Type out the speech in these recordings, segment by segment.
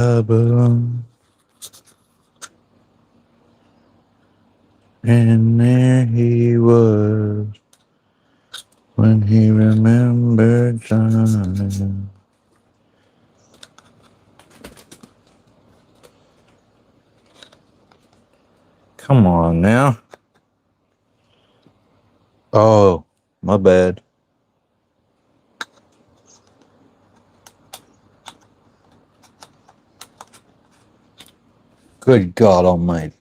And there he was when he remembered time. Come on now. Oh, my bad. Good God Almighty.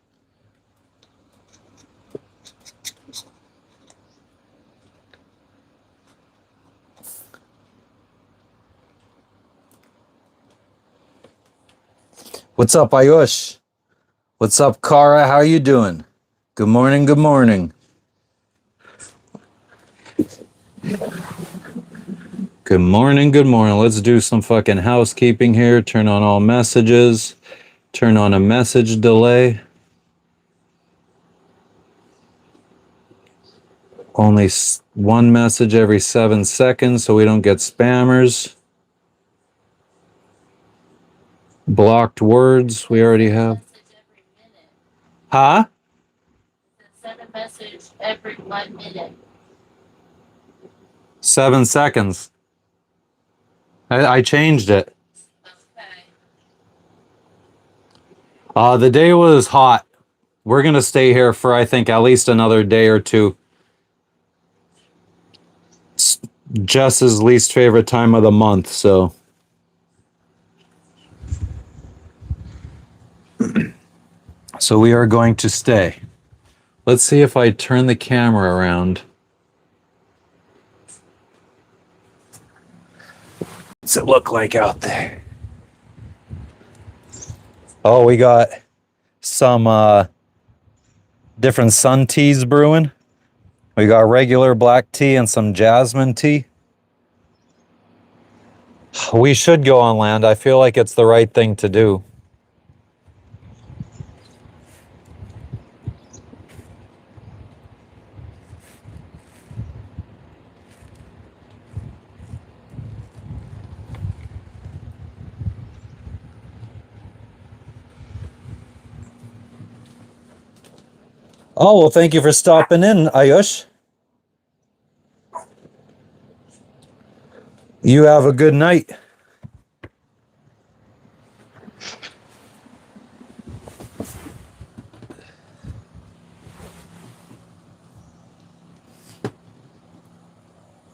What's up, Ayush? What's up, Kara? How you doing? Good morning, good morning. Good morning, good morning. Let's do some fucking housekeeping here. Turn on all messages. Turn on a message delay. Only one message every 7 seconds so we don't get spammers. Blocked words we already have. Huh? Send a message every 1 minute. 7 seconds. I changed it. Okay. The day was hot. We're going to stay here for, I think, at least another day or two. It's Jess's least favorite time of the month, so. So we are going to stay. Let's see if I turn the camera around. What's it look like out there? Oh, we got some different sun teas brewing. We got regular black tea and some jasmine tea. We should go on land. I feel like it's the right thing to do. Oh, well, thank you for stopping in, Ayush. You have a good night.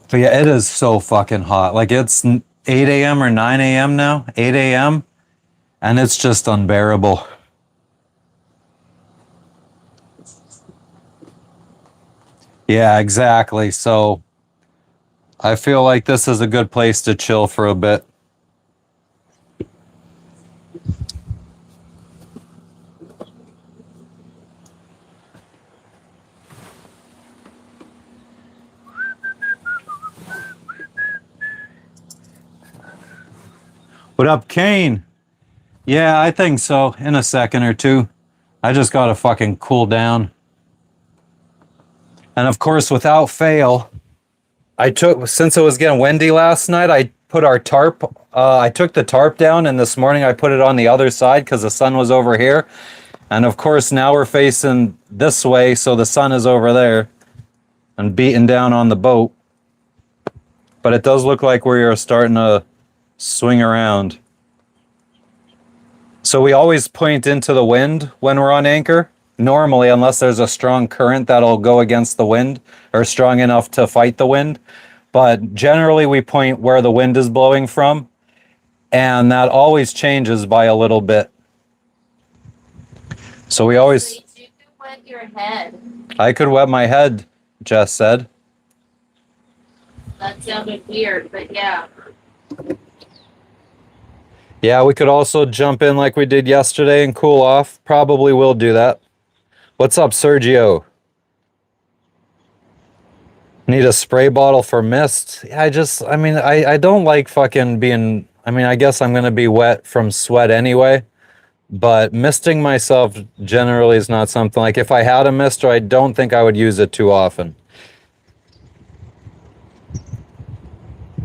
But yeah, it is so fucking hot. Like it's 8 a.m. or 9 a.m. now, 8 a.m. And it's just unbearable. Yeah, exactly. So I feel like this is a good place to chill for a bit. What up, Kane? Yeah, I think so. In a second or two. I just gotta fucking cool down. And of course, without fail, since it was getting windy last night, I put our tarp, I took the tarp down, and this morning I put it on the other side because the sun was over here. And of course, now we're facing this way, so the sun is over there and beating down on the boat. But it does look like we are starting to swing around. So we always point into the wind when we're on anchor. Normally, unless there's a strong current that'll go against the wind or strong enough to fight the wind. But generally, we point where the wind is blowing from. And that always changes by a little bit. So we always... You could wet your head. I could wet my head, Jess said. That sounded weird, but yeah. Yeah, we could also jump in like we did yesterday and cool off. Probably will do that. What's up, Sergio? Need a spray bottle for mist? I don't like fucking being... I guess I'm going to be wet from sweat anyway. But misting myself generally is not something... Like, if I had a mister, I don't think I would use it too often.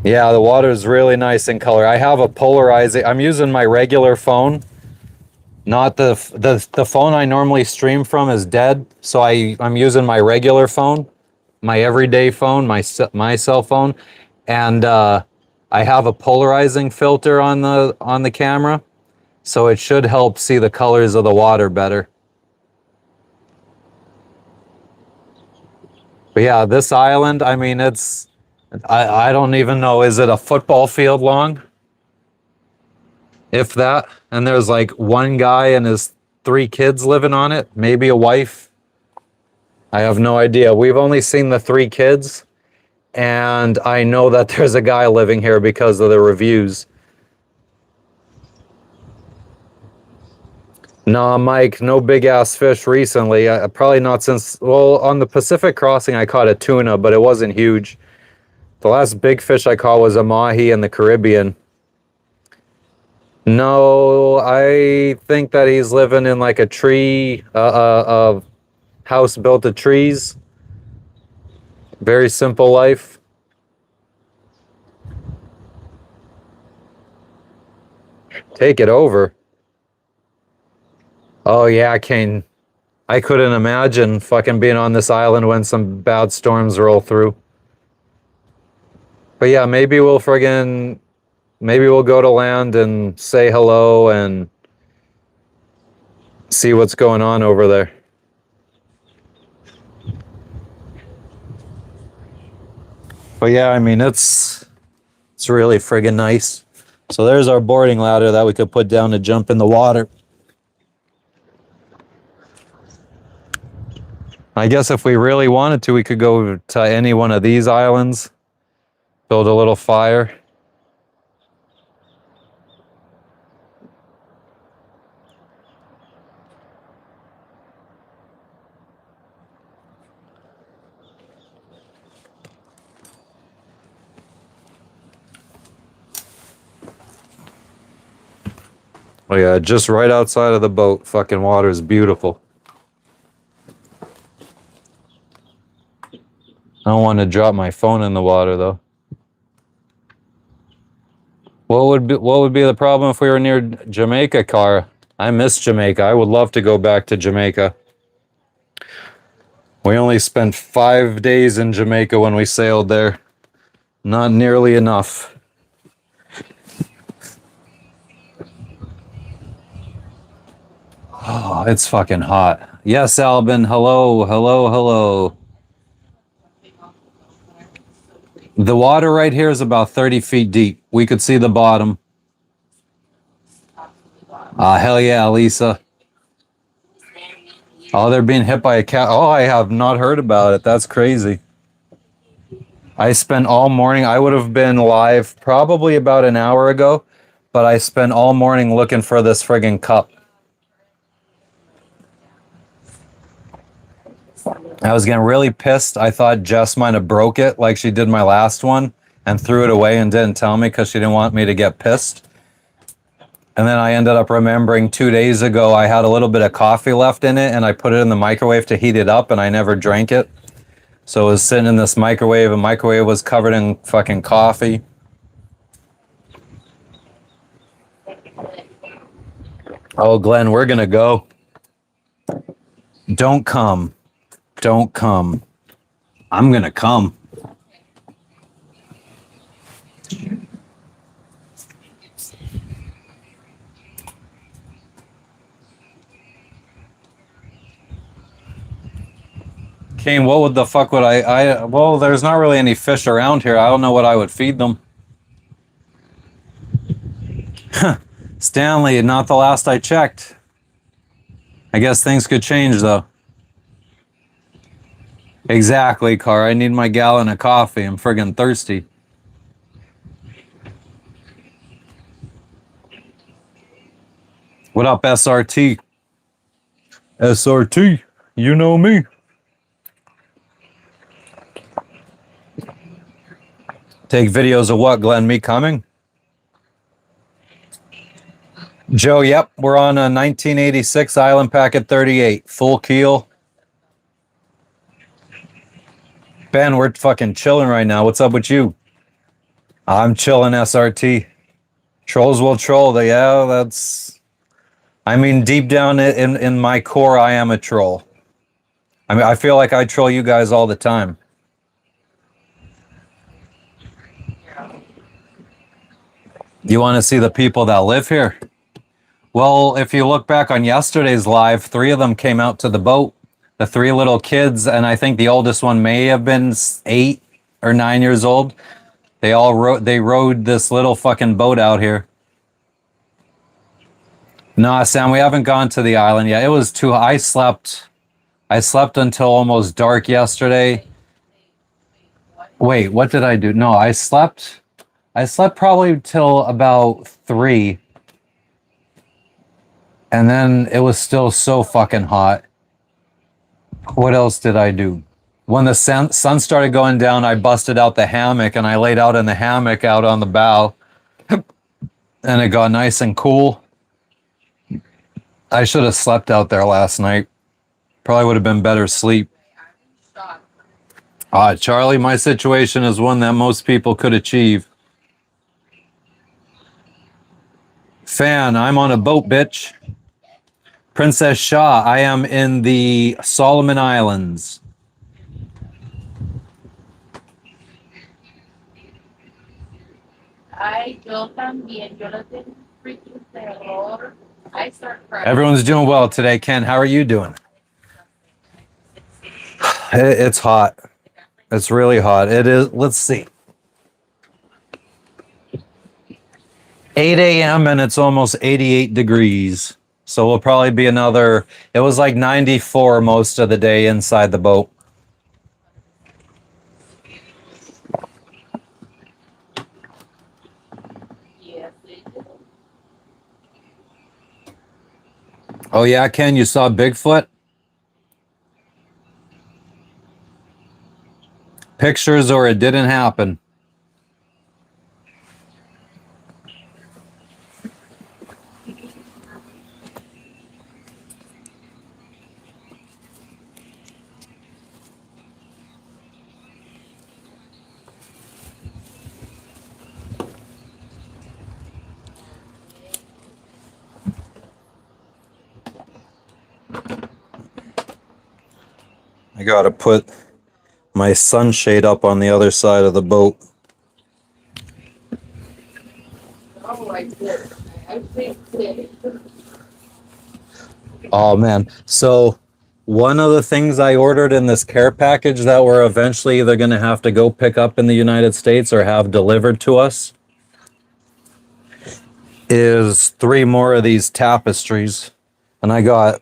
Yeah, the water is really nice in color. I have a polarizing. I'm using my regular phone. Not the phone I normally stream from is dead, so I'm using my regular phone, my everyday phone, my cell phone, and I have a polarizing filter on the camera, so it should help see the colors of the water better. But yeah, this island, I mean, I don't even know, is it a football field long? If that. And there's like one guy and his three kids living on it, maybe a wife. I have no idea. We've only seen the three kids, and I know that there's a guy living here because of the reviews. Nah, Mike, no big ass fish recently. Probably not since, well, on the Pacific crossing, I caught a tuna, but it wasn't huge. The last big fish I caught was a mahi in the Caribbean. No, I think that he's living in like a tree, a house built of trees. Very simple life. Take it over. Oh yeah, Kane. I couldn't imagine fucking being on this island when some bad storms roll through. But yeah, maybe we'll go to land and say hello and see what's going on over there. But yeah, I mean it's really friggin' nice. So there's our boarding ladder that we could put down to jump in the water. I guess if we really wanted to, we could go to any one of these islands, build a little fire. Oh yeah, just right outside of the boat. Fucking water is beautiful. I don't want to drop my phone in the water though. What would be the problem if we were near Jamaica, Cara? I miss Jamaica. I would love to go back to Jamaica. We only spent 5 days in Jamaica when we sailed there. Not nearly enough. Oh, it's fucking hot. Yes, Albin. Hello, hello, hello. The water right here is about 30 feet deep. We could see the bottom. Hell yeah, Lisa. Oh, they're being hit by a cat. Oh, I have not heard about it. That's crazy. I spent all morning. I would have been live probably about an hour ago, but I spent all morning looking for this friggin' cup. I was getting really pissed. I thought Jess might have broke it like she did my last one and threw it away and didn't tell me because she didn't want me to get pissed. And then I ended up remembering 2 days ago I had a little bit of coffee left in it and I put it in the microwave to heat it up and I never drank it. So it was sitting in this microwave. The microwave was covered in fucking coffee. Oh, Glenn, we're gonna go. Don't come. Don't come. I'm gonna come. Kane, what would the fuck would well, there's not really any fish around here. I don't know what I would feed them. Stanley, not the last I checked. I guess things could change though. Exactly, Car. I need my gallon of coffee. I'm friggin' thirsty. What up, SRT? SRT, you know me. Take videos of what, Glenn? Me coming? Joe, yep. We're on a 1986 Island Packet 38. Full keel. Ben, we're fucking chilling right now. What's up with you? I'm chilling SRT. Trolls will troll. Yeah, that's. I mean, deep down in my core, I am a troll. I mean, I feel like I troll you guys all the time. You want to see the people that live here? Well, if you look back on yesterday's live, three of them came out to the boat. The three little kids, and I think the oldest one may have been 8 or 9 years old. They rode this little fucking boat out here. Nah, Sam, we haven't gone to the island yet. It was too. I slept until almost dark yesterday. Wait, what did I do? No, I slept. I slept probably till about 3, and then it was still so fucking hot. What else did I do? When the sun started going down, I busted out the hammock and I laid out in the hammock out on the bow, and it got nice and cool. I should have slept out there last night. Probably would have been better sleep. Charlie, my situation is one that most people could achieve. Fan, I'm on a boat, bitch. Princess Shah, I am in the Solomon Islands. Ay, yo también, yo le tengo un freaking terror. I start crying. Everyone's doing well today. Ken, how are you doing? It's hot. It's really hot. It is. Let's see. 8 a.m. and it's almost 88 degrees. So we'll probably be another. It was like 94 most of the day inside the boat. Yes, they do. Oh, yeah, Ken, you saw Bigfoot? Pictures or it didn't happen. I gotta put my sunshade up on the other side of the boat. Oh, I did. I think it. Oh man. So one of the things I ordered in this care package that we're eventually either going to have to go pick up in the United States or have delivered to us is 3 more of these tapestries. And I got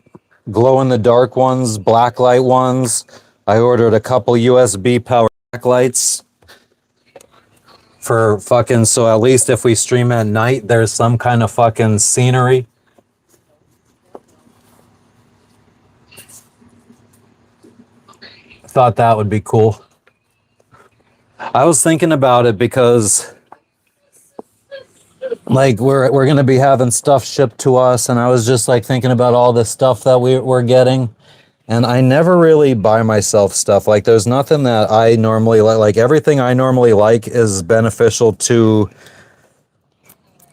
glow in the dark ones, blacklight ones. I ordered a couple USB power backlights for fucking, so at least if we stream at night, there's some kind of fucking scenery. Thought that would be cool. I was thinking about it because like we're gonna be having stuff shipped to us, and I was just like thinking about all the stuff that we're getting, and I never really buy myself stuff. Like there's nothing that I normally like. Like everything I normally like is beneficial to.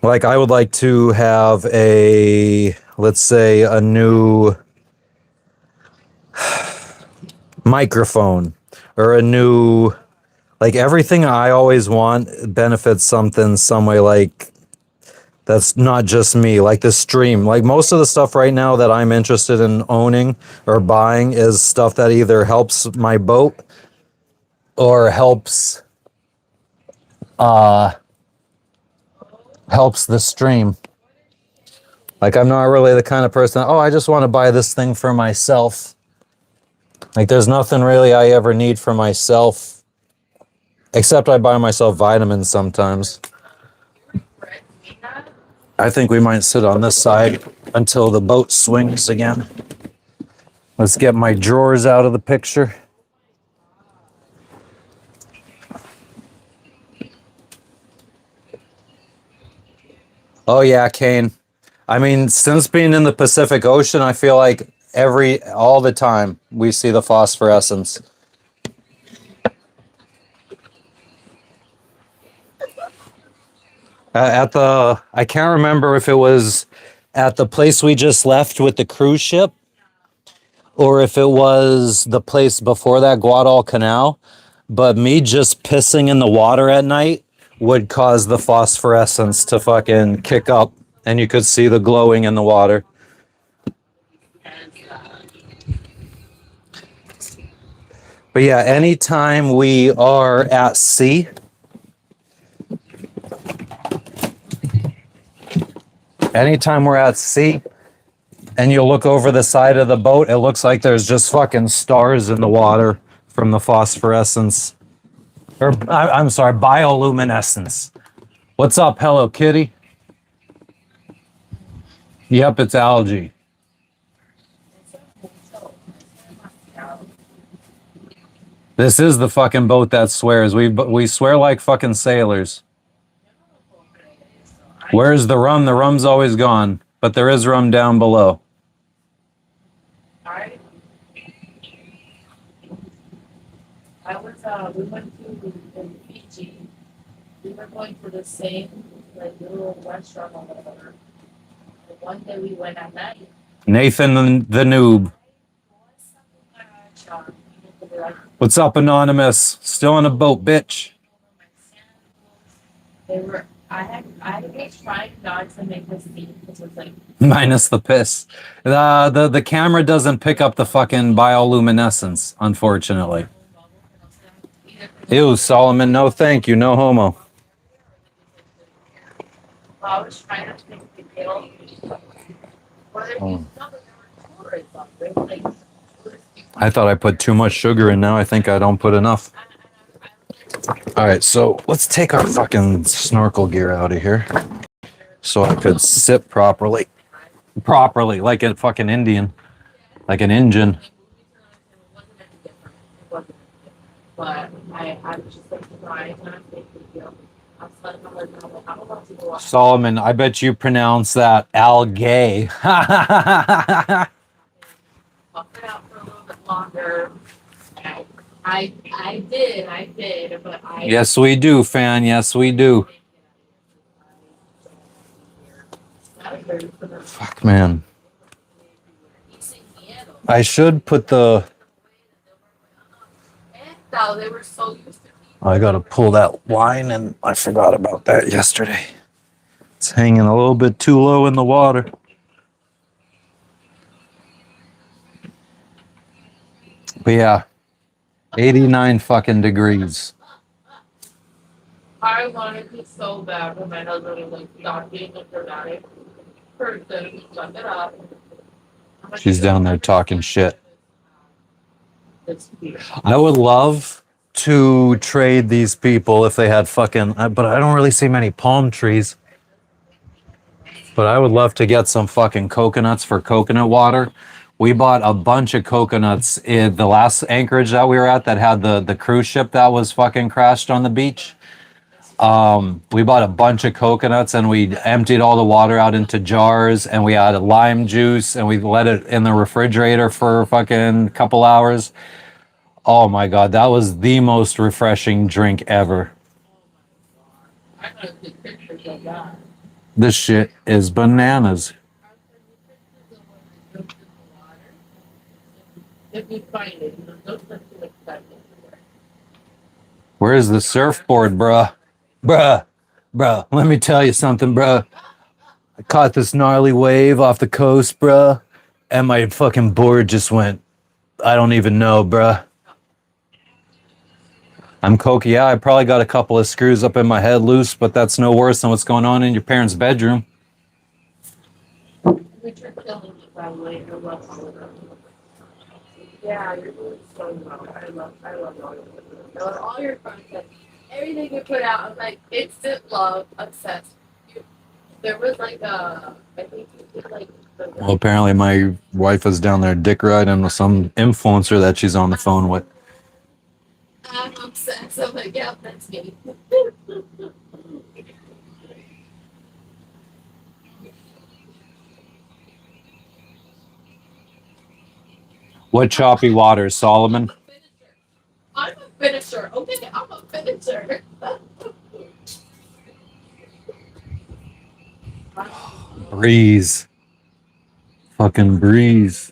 Like I would like to have a, let's say, a new microphone or a new, like everything I always want benefits something some way, like that's not just me, like the stream. Like most of the stuff right now that I'm interested in owning or buying is stuff that either helps my boat or helps the stream. Like I'm not really the kind of person, oh, I just want to buy this thing for myself. Like there's nothing really I ever need for myself, except I buy myself vitamins sometimes. I think we might sit on this side until the boat swings again. Let's get my drawers out of the picture. Oh yeah, Kane. I mean, since being in the Pacific Ocean, I feel like all the time we see the phosphorescence. I can't remember if it was at the place we just left with the cruise ship or if it was the place before that, Guadalcanal. But me just pissing in the water at night would cause the phosphorescence to fucking kick up and you could see the glowing in the water. But yeah, anytime we are at sea, anytime we're at sea and you look over the side of the boat, it looks like there's just fucking stars in the water from the phosphorescence. Or I'm sorry, bioluminescence. What's up, Hello Kitty? Yep, it's algae. This is the fucking boat that swears. We swear like fucking sailors. Where's the rum? The rum's always gone, but there is rum down below. We went to Fiji. We were going to the same like little restaurant or whatever. And one day we went at night. Nathan the noob. What's up, Anonymous? Still on a boat, bitch. I was trying not to make this scene because it was like Minus the piss. The camera doesn't pick up the fucking bioluminescence, unfortunately. Ew, Solomon, no thank you, no homo. I was trying to think the deal. I thought I put too much sugar in now. I think I don't put enough. All right, so let's take our fucking snorkel gear out of here so I could sit properly. Properly, like a fucking Indian. Like an Indian. But I was just like trying not to make the deal. I'm about to go up. Solomon, I bet you pronounce that algae. Talk it out for a little bit longer. I did, but I. Yes, we do, fan. Yes, we do. Fuck, man. I should put the. They were so used to. I gotta pull that line, and I forgot about that yesterday. It's hanging a little bit too low in the water. But yeah, 89 fucking degrees. I wanted to so bad when my husband was like, stop being a dramatic person, suck it up. She's down there talking shit. It's weird. I would love to trade these people if they had fucking, but I don't really see many palm trees. But I would love to get some fucking coconuts for coconut water. We bought a bunch of coconuts in the last anchorage that we were at that had the cruise ship that was fucking crashed on the beach. We bought a bunch of coconuts and we emptied all the water out into jars and we added lime juice and we let it in the refrigerator for a fucking couple hours. Oh my God, that was the most refreshing drink ever. I gotta take pictures of that. This shit is bananas. If you find it, don't let too excited. Where's the surfboard, bruh? Bruh, let me tell you something, bruh. I caught this gnarly wave off the coast, bruh, and my fucking board just went, I don't even know, bruh. I'm cokey. Yeah, I probably got a couple of screws up in my head loose, but that's no worse than what's going on in your parents' bedroom. Which are killing me, by the way. I love all of them. Yeah, you're doing so well. I love all of them. I love all your content. Everything you put out, I'm like, instant love, obsessed. There was like I think you did like. Well, apparently my wife is down there dick riding with some influencer that she's on the phone with. I'm obsessed. I'm like, yeah, that's me. What choppy waters, Solomon? I'm a finisher. Okay, I'm a finisher. Breeze. Fucking breeze.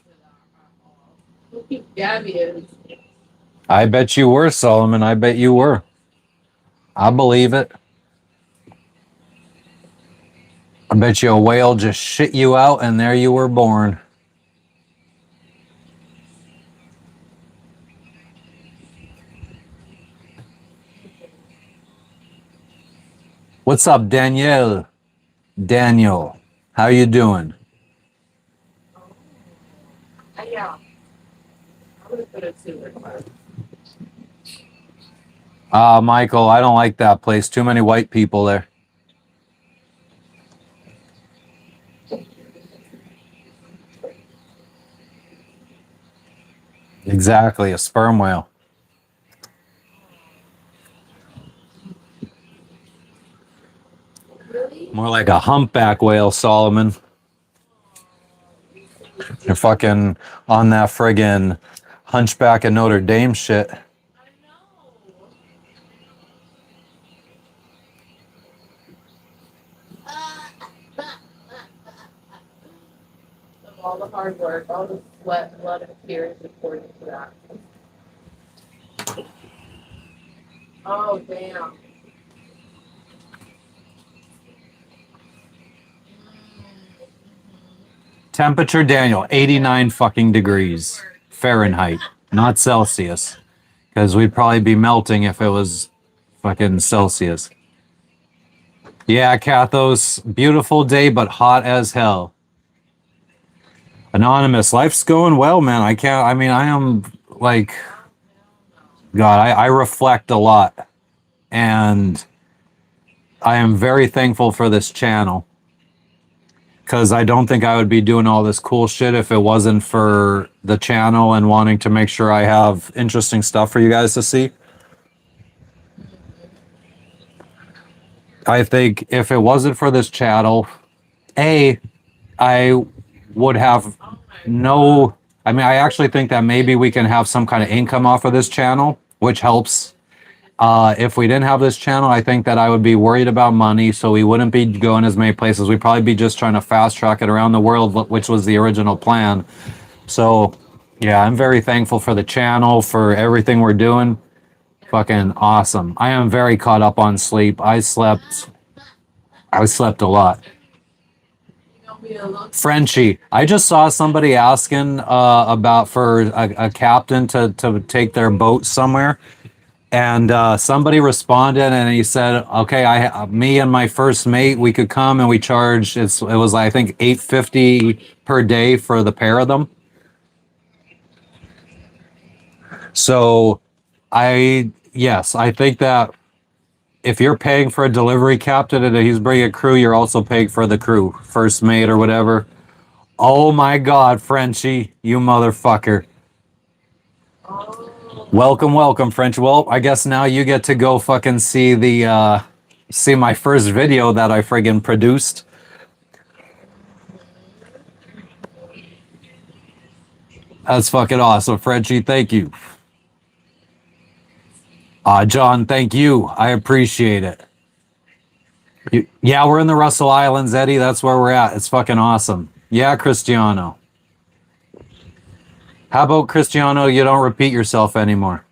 Gabby is. I bet you were, Solomon. I bet you were. I believe it. I bet you a whale just shit you out and there you were born. What's up, Danielle? Daniel, how you doing? Yeah. I'm gonna put it to Michael, I don't like that place. Too many white people there. Exactly, a sperm whale. Really? More like a humpback whale, Solomon. You're fucking on that friggin' Hunchback of Notre Dame shit. I know. Of all the hard work, all the sweat, blood, and tears according to that. Oh, damn. Temperature, Daniel, 89 fucking degrees Fahrenheit, not Celsius. Because we'd probably be melting if it was fucking Celsius. Yeah, Kathos, beautiful day, but hot as hell. Anonymous, life's going well, man. I am like, God, I reflect a lot. And I am very thankful for this channel. Because I don't think I would be doing all this cool shit if it wasn't for the channel and wanting to make sure I have interesting stuff for you guys to see. I think if it wasn't for this channel, I would have no. I mean, I actually think that maybe we can have some kind of income off of this channel, which helps. If we didn't have this channel, I think that I would be worried about money, so we wouldn't be going as many places. We'd probably be just trying to fast track it around the world, which was the original plan. So, yeah, I'm very thankful for the channel, for everything we're doing. Fucking awesome. I am very caught up on sleep. I slept a lot. Frenchie, I just saw somebody asking about for a captain to take their boat somewhere. And somebody responded and he said, okay, me and my first mate, we could come and we charge, it was, I think, $8.50 per day for the pair of them. So yes, I think that if you're paying for a delivery captain and he's bringing a crew, you're also paying for the crew, first mate or whatever. Oh my God, Frenchie, you motherfucker. Welcome, French. Well, I guess now you get to go fucking see see my first video that I friggin' produced. That's fucking awesome, Frenchie. Thank you. John, thank you. I appreciate it. Yeah, we're in the Russell Islands, Eddie. That's where we're at. It's fucking awesome. Yeah, Cristiano. How about Cristiano? You don't repeat yourself anymore.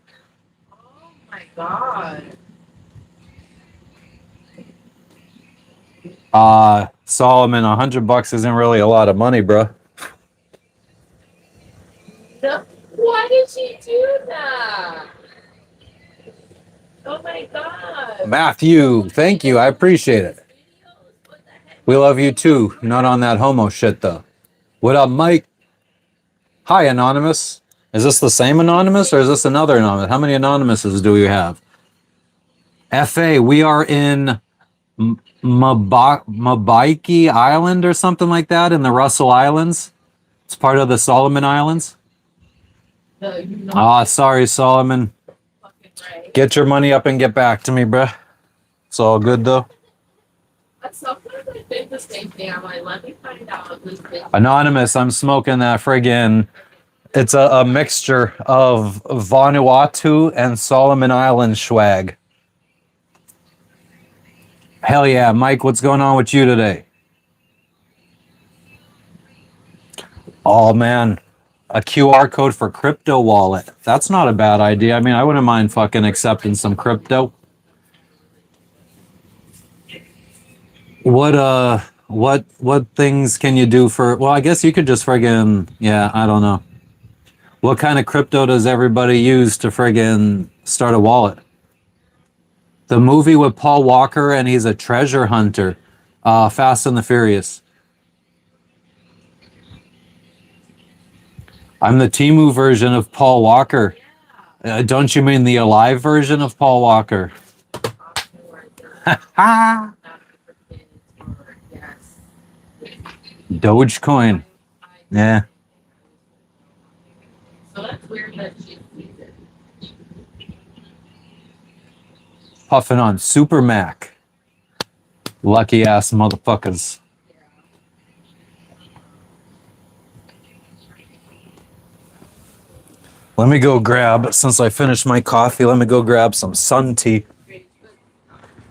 Oh my God. Solomon, $100 isn't really a lot of money, bro. No. Why did she do that? Oh my God. Matthew, thank you. I appreciate it. We love you too. Not on that homo shit though. What up, Mike? Hi, Anonymous. Is this the same Anonymous or is this another Anonymous? How many Anonymouses do we have? FA, we are in Mbakui Island or something like that in the Russell Islands. It's part of the Solomon Islands. Sorry, Solomon. Get your money up and get back to me, bruh. It's all good though. Sometimes I think the same thing. I'm like, let me find out if this thing. Anonymous, I'm smoking that friggin'. It's a mixture of Vanuatu and Solomon Island swag. Hell yeah, Mike, what's going on with you today? Oh man, a QR code for crypto wallet. That's not a bad idea. I mean, I wouldn't mind fucking accepting some crypto. What things can you do for, well, I guess you could just friggin', yeah, I don't know. What kind of crypto does everybody use to friggin' start a wallet? The movie with Paul Walker and he's a treasure hunter. Fast and the Furious. I'm the Timu version of Paul Walker. Don't you mean the alive version of Paul Walker? Ha! Dogecoin. Yeah. So that's weird that she sees it. Puffing on Super Mac. Lucky ass motherfuckers. Let me go grab, since I finished my coffee, let me go grab some sun tea.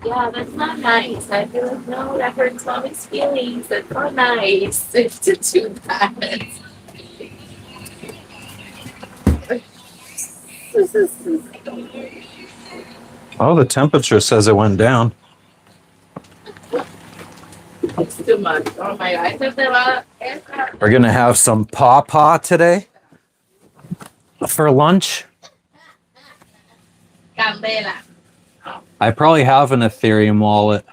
Yeah, that's not nice. I feel like, no, that hurts mommy's feelings. That's not nice to do that. Oh, the temperature says it went down. It's too much. Oh my god. I said that We're gonna have some pawpaw today for lunch. Candela. I probably have an Ethereum wallet.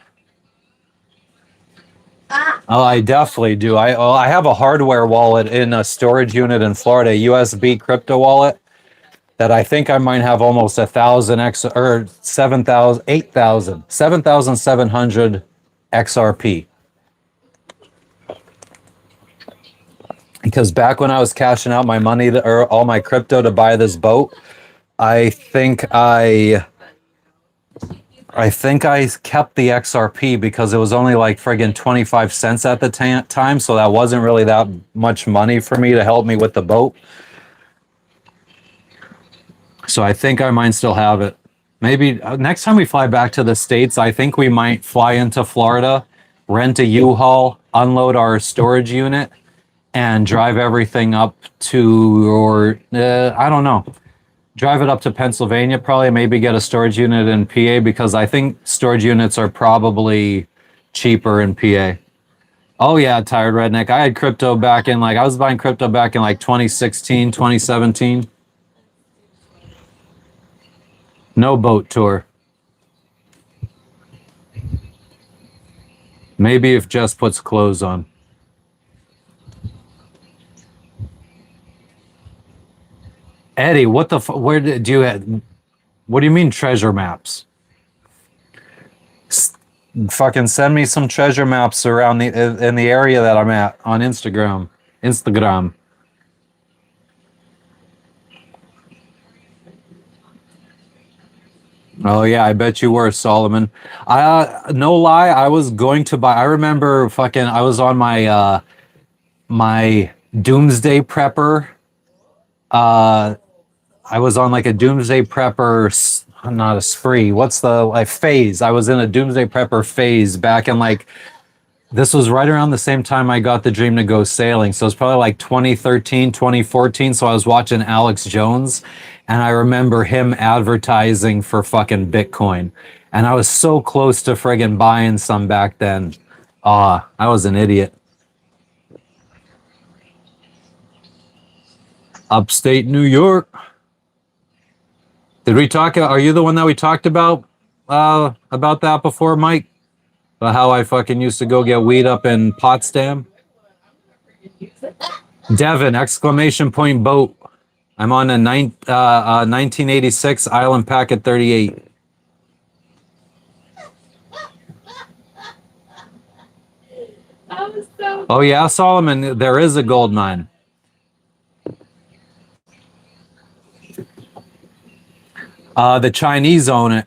Oh, I definitely do. I have a hardware wallet in a storage unit in Florida, USB crypto wallet that I think I might have almost 1,000 X or 7,000, 8,000, 7,700 XRP. Because back when I was cashing out my money or all my crypto to buy this boat, I think I kept the XRP because it was only like friggin' 25 cents at the time, so that wasn't really that much money for me to help me with the boat. So I think I might still have it. Maybe next time we fly back to the States, I think we might fly into Florida, rent a U-Haul, unload our storage unit, and drive everything up to, or I don't know, drive it up to Pennsylvania, probably maybe get a storage unit in PA because I think storage units are probably cheaper in PA. Oh yeah, tired redneck. I had crypto back in I was buying crypto back in 2016, 2017. No boat tour. Maybe if Jess puts clothes on. Eddie, what the where did you what do you mean treasure maps? Fucking send me some treasure maps around in the area that I'm at on Instagram. Instagram. Oh yeah, I bet you were, Solomon. No lie, I was going to buy. I remember fucking. I was on my my doomsday prepper. I was on a doomsday prepper, not a spree. What's the phase? I was in a doomsday prepper phase back in this was right around the same time I got the dream to go sailing. So it's probably 2013, 2014. So I was watching Alex Jones and I remember him advertising for fucking Bitcoin. And I was so close to friggin' buying some back then. I was an idiot. Upstate New York. Did we talk? Are you the one that we talked about that before, Mike? About how I fucking used to go get weed up in Potsdam? Devon, exclamation point boat. I'm on a 1986 Island Packet 38. Oh yeah, Solomon, there is a gold mine. The Chinese own it.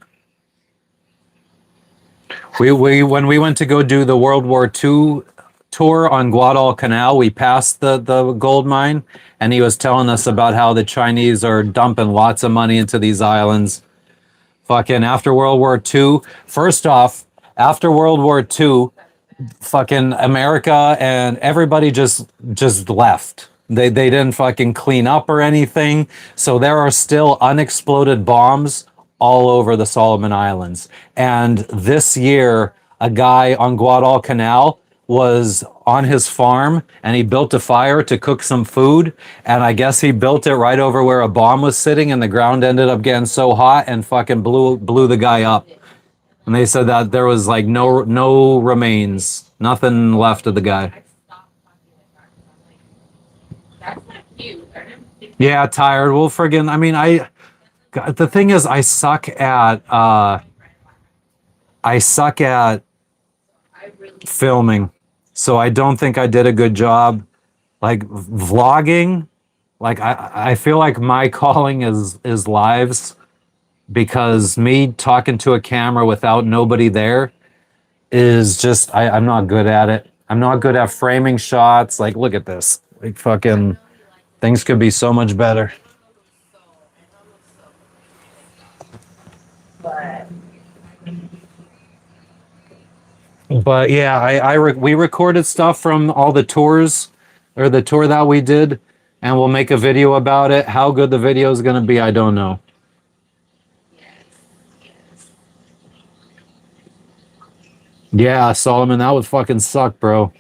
We when we went to go do the World War II tour on Guadalcanal, we passed the gold mine, and he was telling us about how the Chinese are dumping lots of money into these islands. Fucking after World War II, first off, after World War II, fucking America and everybody just left. They didn't fucking clean up or anything. So there are still unexploded bombs all over the Solomon Islands. And this year, a guy on Guadalcanal was on his farm and he built a fire to cook some food. And I guess he built it right over where a bomb was sitting, and the ground ended up getting so hot and fucking blew the guy up. And they said that there was like no remains, nothing left of the guy. That's not cute. Yeah, tired. Well, friggin', I mean, God, the thing is, I suck at I really filming, so I don't think I did a good job. Like vlogging, like I feel like my calling is lives, because me talking to a camera without nobody there is just I'm not good at it. I'm not good at framing shots. Like, look at this. Like fucking things could be so much better. but But yeah, we recorded stuff from all the tours, or the tour that we did, and we'll make a video about it. How good the video is going to be, I don't know. Yeah, Solomon, that would fucking suck, bro.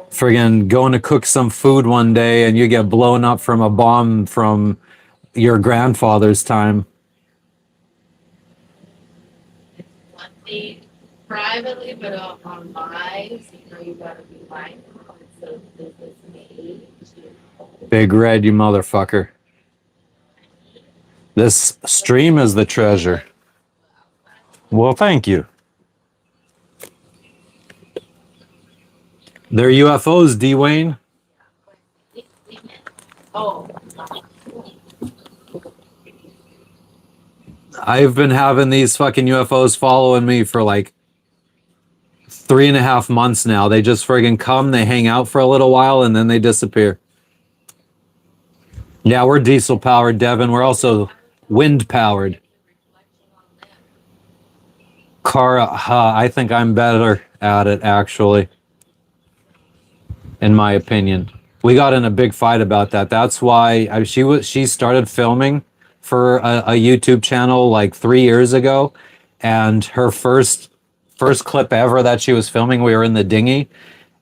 Friggin' going to cook some food one day and you get blown up from a bomb from your grandfather's time. it's one thing privately, but on lives, you gotta be mindful. So this is me. Big Red, you motherfucker. This stream is the treasure. Well, thank you. They're UFOs, Dwayne. Oh, I've been having these fucking UFOs following me for like 3.5 months now. They just friggin' come, they hang out for a little while, and then they disappear. Yeah, we're diesel powered, Devin. We're also wind powered. Car, I think I'm better at it, actually, in my opinion. We got in a big fight about that. That's why she started filming for a YouTube channel like 3 years ago, and her first clip ever that she was filming, we were in the dinghy,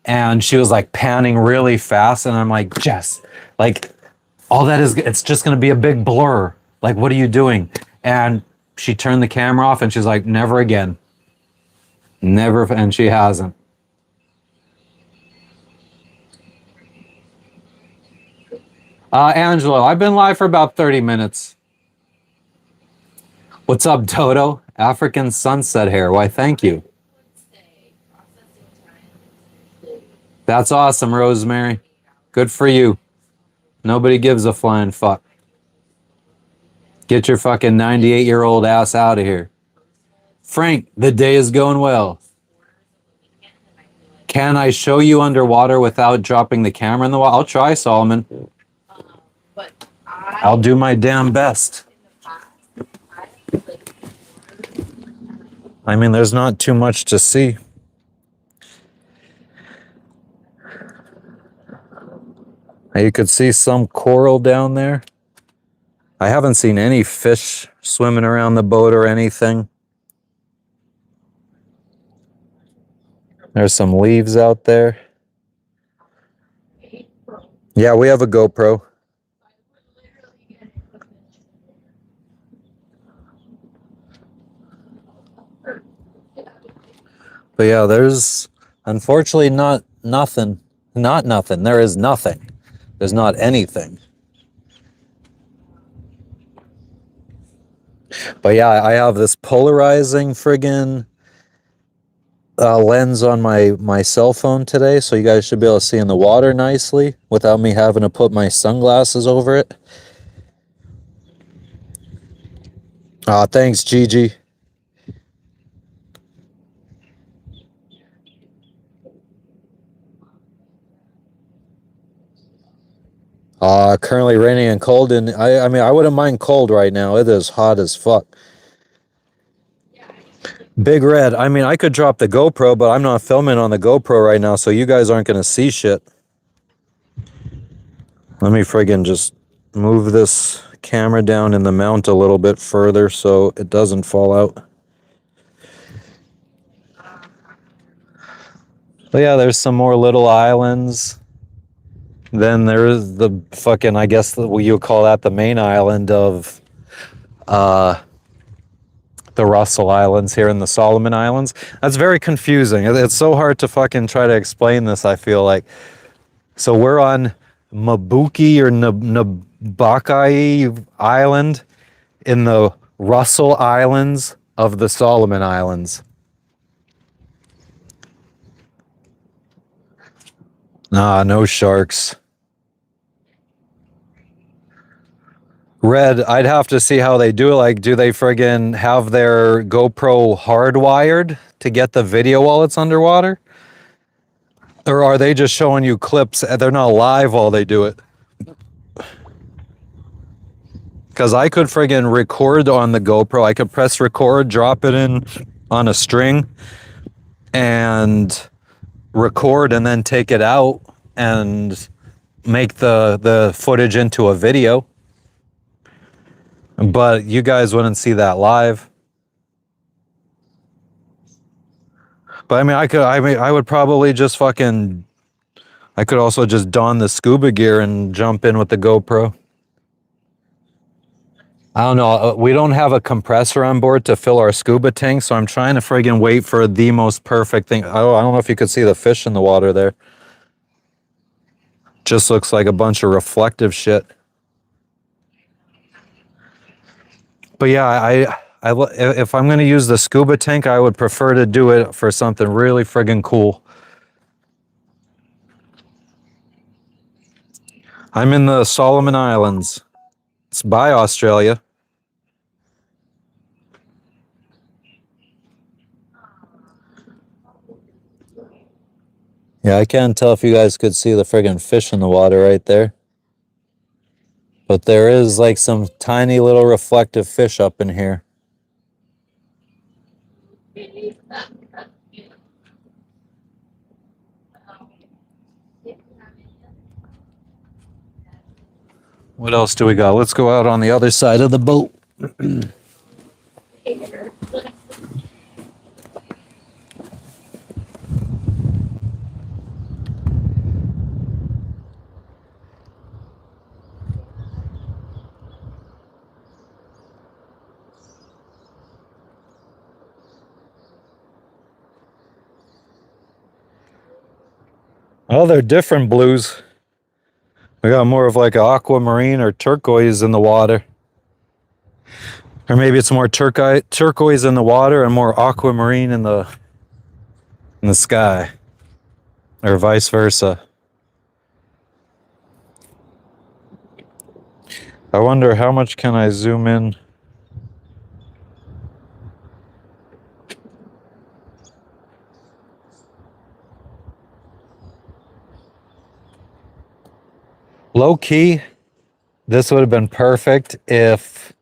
and she was like panning really fast, and I'm like, Jess, like all that is, it's just gonna be a big blur. Like, what are you doing? And she turned the camera off and she's like, never again. Never, and she hasn't. Angelo, I've been live for about 30 minutes. What's up, Dodo? African sunset hair. Why, thank you. That's awesome, Rosemary. Good for you. Nobody gives a flying fuck. Get your fucking 98-year-old ass out of here. Frank, the day is going well. Can I show you underwater without dropping the camera in the water? I'll try, Solomon. but I'll do my damn best. I mean, there's not too much to see. You could see some coral down there. I haven't seen any fish swimming around the boat or anything. There's some leaves out there. Yeah, we have a GoPro. But yeah, there's unfortunately nothing. Not nothing. There is nothing. There's not anything. But yeah, I have this polarizing friggin' lens on my cell phone today, so you guys should be able to see in the water nicely without me having to put my sunglasses over it. Thanks, Gigi. Currently raining and cold, and I mean, I wouldn't mind cold right now. It is hot as fuck. Big Red, I mean, I could drop the GoPro, but I'm not filming on the GoPro right now, so you guys aren't going to see shit. Let me friggin' just move this camera down in the mount a little bit further so it doesn't fall out. But yeah, there's some more little islands. Then there's the fucking, I guess you call that the main island of the Russell Islands here in the Solomon Islands. That's very confusing. It's so hard to fucking try to explain this, I feel like. So we're on Mbakui or Mbakui Island in the Russell Islands of the Solomon Islands. Nah, no sharks. Red, I'd have to see how they do it. Like, do they friggin' have their GoPro hardwired to get the video while it's underwater? Or are they just showing you clips? They're not live while they do it. Because I could friggin' record on the GoPro. I could press record, drop it in on a string, and record and then take it out and make the footage into a video. But you guys wouldn't see that live. But I mean, I would probably just fucking, I could also just don the scuba gear and jump in with the GoPro. I don't know. We don't have a compressor on board to fill our scuba tank, so I'm trying to friggin' wait for the most perfect thing. Oh, I don't know if you could see the fish in the water there. Just looks like a bunch of reflective shit. But yeah, if I'm going to use the scuba tank, I would prefer to do it for something really friggin' cool. I'm in the Solomon Islands. It's by Australia. Yeah, I can't tell if you guys could see the friggin' fish in the water right there. But there is like some tiny little reflective fish up in here. What else do we got? Let's go out on the other side of the boat. Oh, they're different blues. We got more of like an aquamarine or turquoise in the water. Or maybe it's more turquoise in the water and more aquamarine in the sky. Or vice versa. I wonder how much can I zoom in? Low key, this would have been perfect if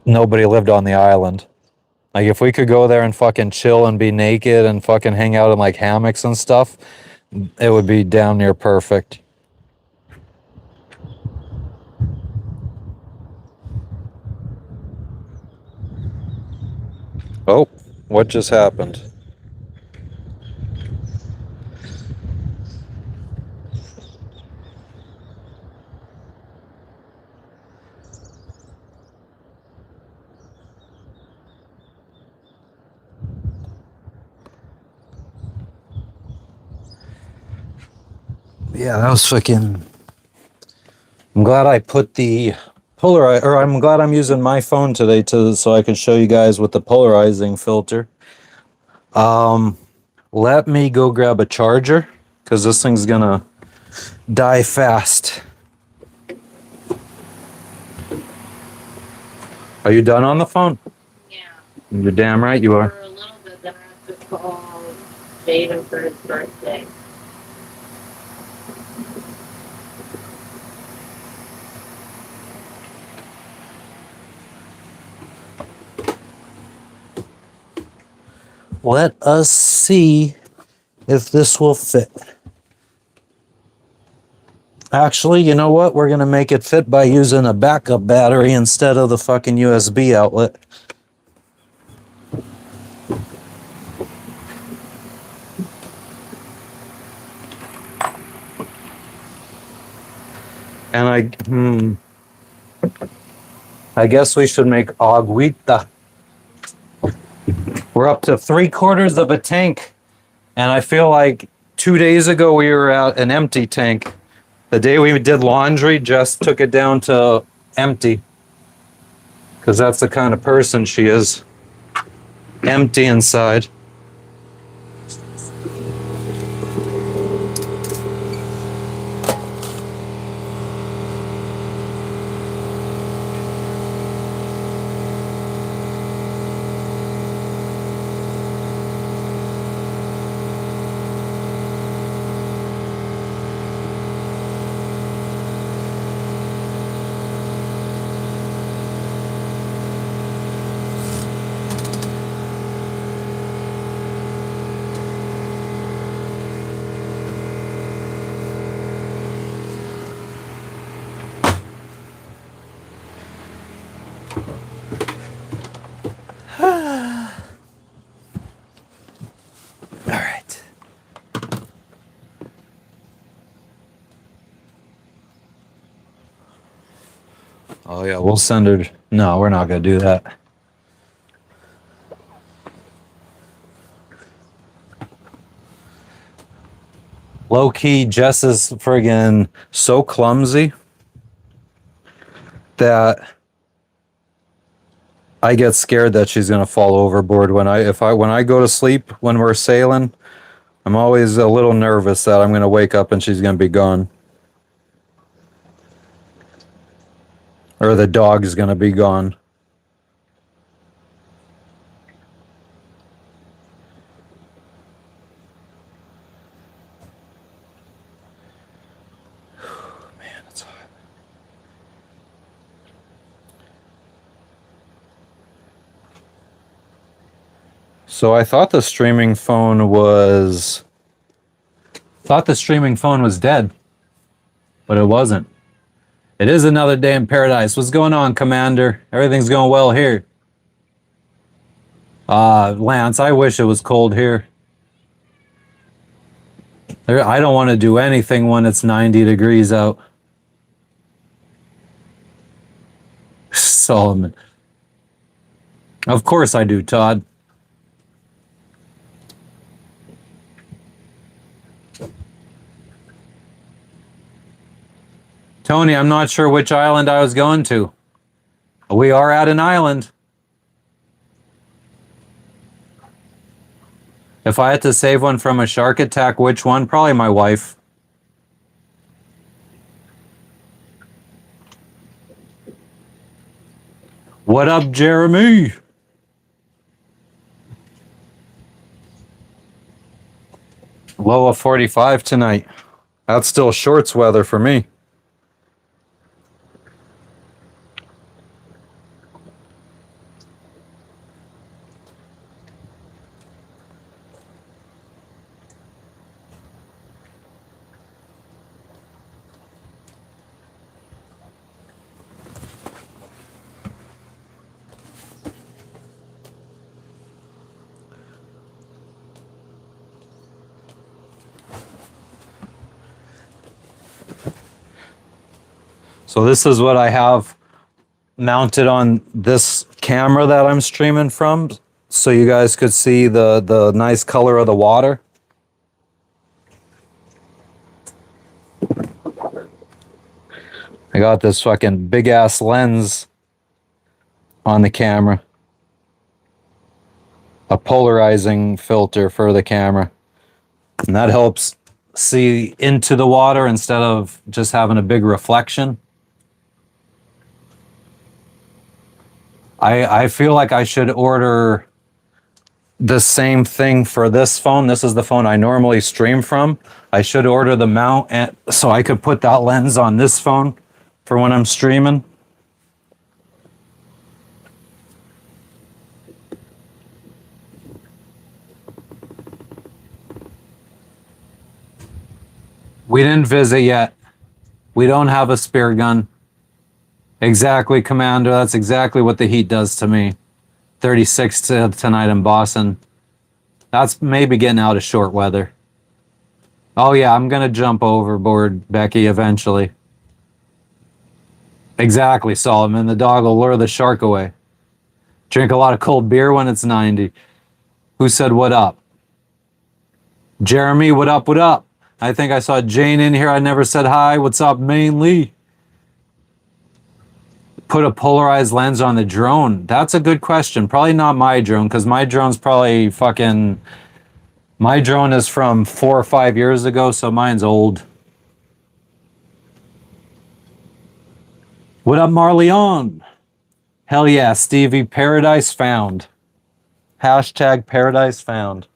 nobody lived on the island. Like if we could go there and fucking chill and be naked and fucking hang out in like hammocks and stuff, it would be damn near perfect. Oh, what just happened? Yeah, that was fucking. I'm glad I put the I'm glad I'm using my phone today so I can show you guys with the polarizing filter. Let me go grab a charger because this thing's gonna die fast. Are you done on the phone? Yeah. You're damn right you are. For a little bit, then I have to call Jaden for his birthday. Let us see if this will fit. Actually, you know what? We're gonna make it fit by using a backup battery instead of the fucking USB outlet. And I guess we should make agüita. We're up to 3/4 of a tank, and I feel like 2 days ago we were at an empty tank. The day we did laundry, Jess took it down to empty because that's the kind of person she is. Empty inside. All right. Oh yeah, we'll send her. No, we're not gonna do that. Low key, Jess is friggin' so clumsy that I get scared that she's gonna fall overboard when I go to sleep when we're sailing. I'm always a little nervous that I'm gonna wake up and she's gonna be gone. Or the dog's gonna be gone. Man, it's hot. So I thought the streaming phone was dead, but it wasn't. It is another day in paradise. What's going on, Commander? Everything's going well here. Lance, I wish it was cold here. I don't want to do anything when it's 90 degrees out. Solomon. Of course I do, Todd. Tony, I'm not sure which island I was going to. We are at an island. If I had to save one from a shark attack, which one? Probably my wife. What up, Jeremy? Low of 45 tonight. That's still shorts weather for me. So this is what I have mounted on this camera that I'm streaming from, so you guys could see the nice color of the water. I got this fucking big ass lens on the camera. A polarizing filter for the camera. And that helps see into the water instead of just having a big reflection. I feel like I should order the same thing for this phone. This is the phone I normally stream from. I should order the mount so I could put that lens on this phone for when I'm streaming. We didn't visit yet. We don't have a spear gun. Exactly, Commander. That's exactly what the heat does to me. 36 tonight in Boston. That's maybe getting out of short weather. Oh, yeah, I'm going to jump overboard, Becky, eventually. Exactly, Solomon. The dog will lure the shark away. Drink a lot of cold beer when it's 90. Who said what up? Jeremy, what up, what up? I think I saw Jane in here. I never said hi. What's up, mainly? Put a polarized lens on the drone. That's a good question. Probably not my drone, because my drone's probably fucking... My drone is from 4 or 5 years ago, so mine's old. What up, Marleon? Hell yeah, Stevie. Paradise found. Hashtag paradise found.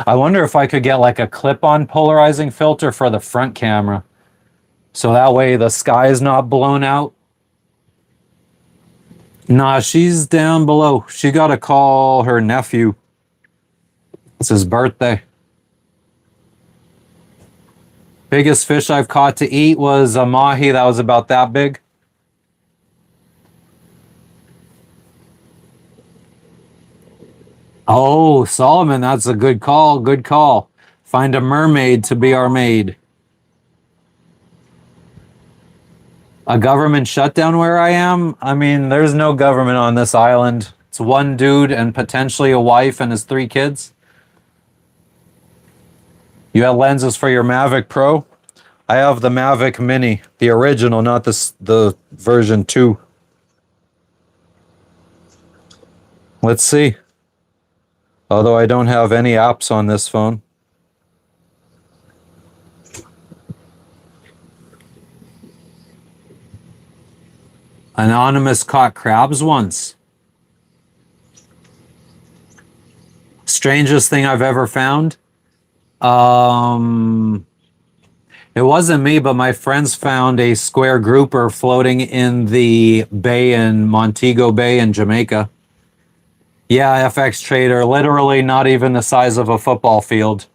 I wonder if I could get like a clip-on polarizing filter for the front camera. So that way the sky is not blown out. Nah, she's down below. She got to call her nephew. It's his birthday. Biggest fish I've caught to eat was a mahi that was about that big. Oh, Solomon, that's a good call. Good call. Find a mermaid to be our maid. A government shutdown where I am? I mean, there's no government on this island. It's one dude and potentially a wife and his 3 kids. You have lenses for your Mavic Pro? I have the Mavic Mini, the original, not the version 2. Let's see. Although I don't have any apps on this phone. Anonymous caught crabs once. Strangest thing I've ever found? It wasn't me, but my friends found a square grouper floating in the bay in Montego Bay in Jamaica. Yeah, FX Trader, literally not even the size of a football field.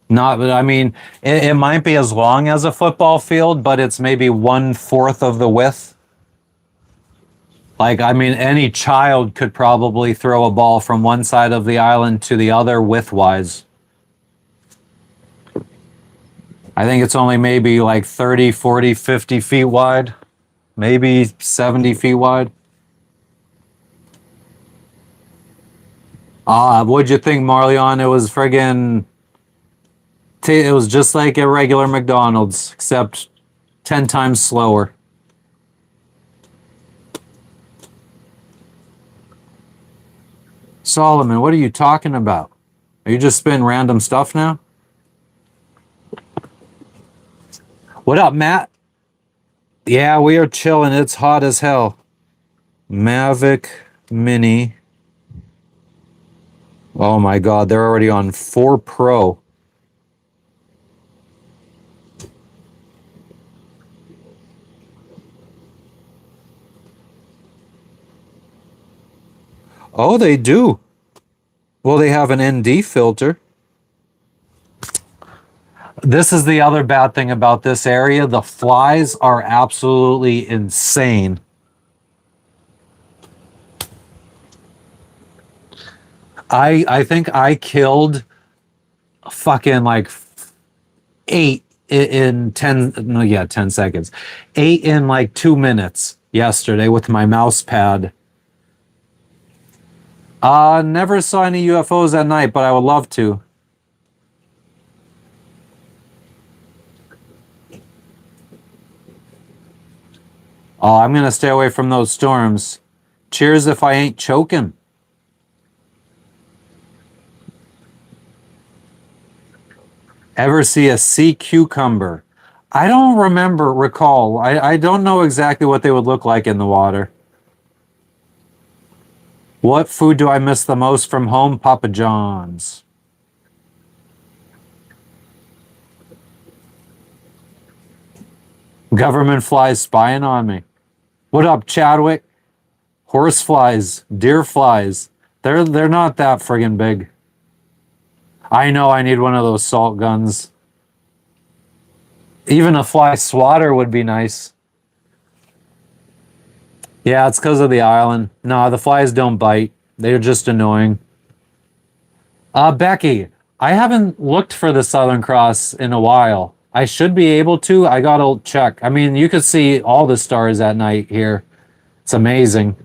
Not, I mean, it might be as long as a football field, but it's maybe 1/4 of the width. Like, I mean, any child could probably throw a ball from one side of the island to the other width-wise. I think it's only maybe like 30, 40, 50 feet wide. Maybe 70 feet wide. What'd you think, Marleon? It was friggin'... It was just like a regular McDonald's, except 10 times slower. Solomon, what are you talking about? Are you just spitting random stuff now? What up, Matt? Yeah, we are chilling. It's hot as hell. Mavic Mini. Oh my God, they're already on 4 Pro. Oh, they do. Well, they have an ND filter. This is the other bad thing about this area. The flies are absolutely insane. I think I killed fucking like 8 in 10, no, yeah, 10 seconds. 8 in like 2 minutes yesterday with my mouse pad. Never saw any UFOs at night, but I would love to. Oh, I'm going to stay away from those storms. Cheers if I ain't choking. Ever see a sea cucumber? I don't recall. I don't know exactly what they would look like in the water. What food do I miss the most from home? Papa John's. Government flies spying on me. What up, Chadwick? Horse flies, deer flies. They're not that friggin' big. I know I need one of those salt guns. Even a fly swatter would be nice. Yeah, it's because of the island. No, the flies don't bite. They're just annoying. Becky, I haven't looked for the Southern Cross in a while. I should be able to. I gotta check. I mean, you could see all the stars at night here. It's amazing.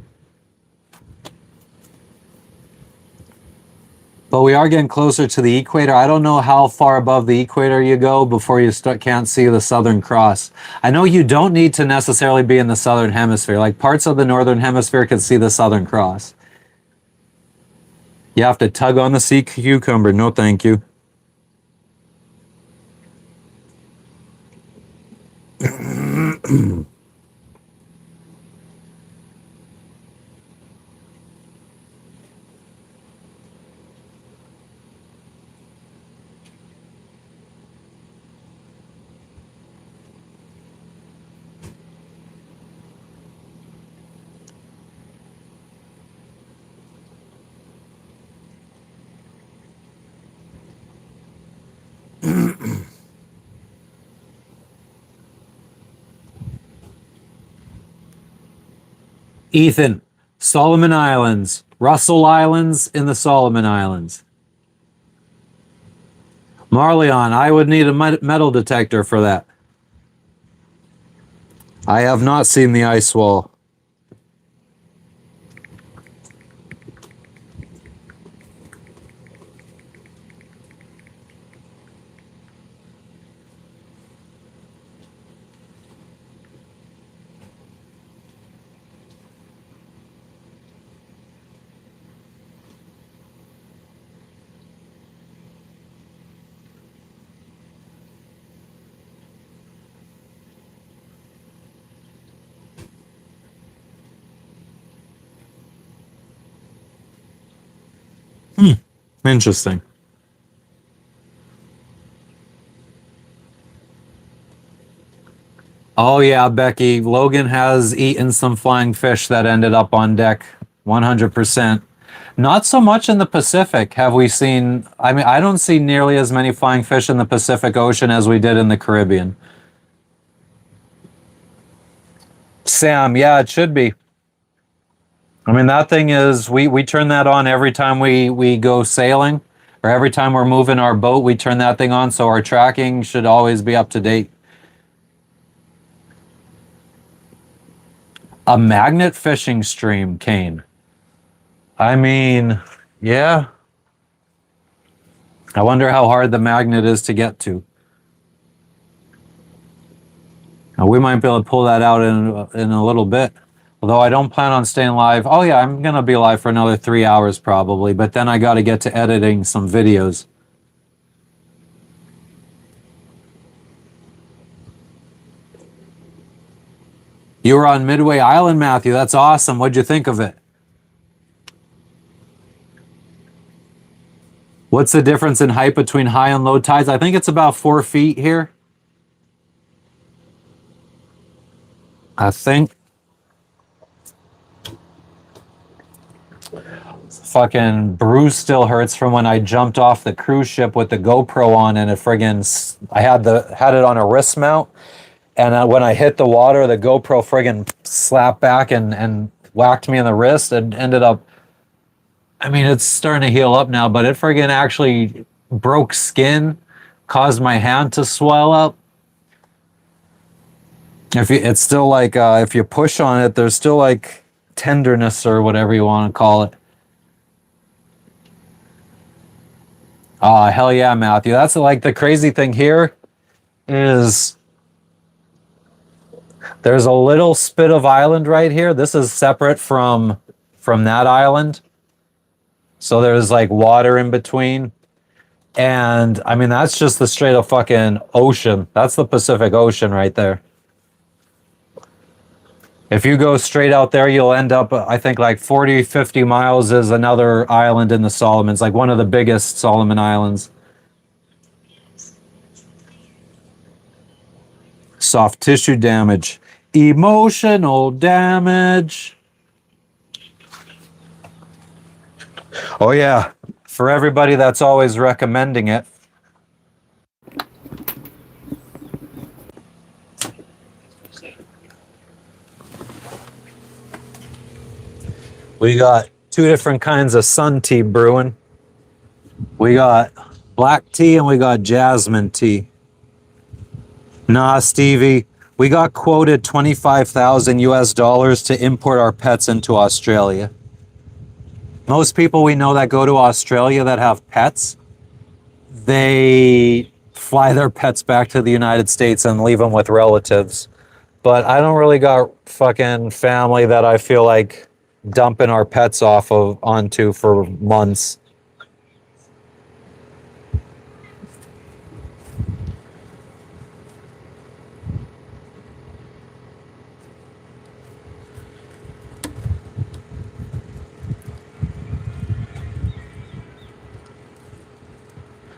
But we are getting closer to the equator. I don't know how far above the equator you go before you can't see the Southern Cross. I know you don't need to necessarily be in the Southern Hemisphere. Like parts of the Northern Hemisphere can see the Southern Cross. You have to tug on the sea cucumber. No, thank you. Ethan, Solomon Islands, Russell Islands in the Solomon Islands. Marleon, I would need a metal detector for that. I have not seen the ice wall. Interesting. Oh yeah, Becky. Logan has eaten some flying fish that ended up on deck. 100%. Not so much in the Pacific have we seen. I mean, I don't see nearly as many flying fish in the Pacific Ocean as we did in the Caribbean. Sam, yeah, it should be. I mean, that thing is, we turn that on every time we go sailing, or every time we're moving our boat, we turn that thing on, so our tracking should always be up to date. A magnet fishing stream, Kane. I mean, yeah. I wonder how hard the magnet is to get to. Now, we might be able to pull that out in a little bit. Although I don't plan on staying live. Oh yeah, I'm gonna be live for another 3 hours probably, but then I got to get to editing some videos. You were on Midway Island, Matthew. That's awesome. What'd you think of it? What's the difference in height between high and low tides? I think it's about 4 feet here. I think. Fucking bruise still hurts from when I jumped off the cruise ship with the GoPro on and it friggin' I had it on a wrist mount, and when I hit the water, the GoPro friggin' slapped back and whacked me in the wrist and ended up. I mean, it's starting to heal up now, but it friggin' actually broke skin, caused my hand to swell up. It's still like if you push on it, there's still like tenderness or whatever you want to call it. Oh, hell yeah, Matthew. That's like the crazy thing here is there's a little spit of island right here. This is separate from that island. So there's like water in between. And I mean, that's just the straight up fucking ocean. That's the Pacific Ocean right there. If you go straight out there, you'll end up, I think, like 40, 50 miles is another island in the Solomons, like one of the biggest Solomon Islands. Soft tissue damage. Emotional damage. Oh, yeah. For everybody that's always recommending it. We got two different kinds of sun tea brewing. We got black tea and we got jasmine tea. Nah, Stevie, we got quoted 25,000 US dollars to import our pets into Australia. Most people we know that go to Australia that have pets, they fly their pets back to the United States and leave them with relatives. But I don't really got fucking family that I feel like dumping our pets off of onto for months.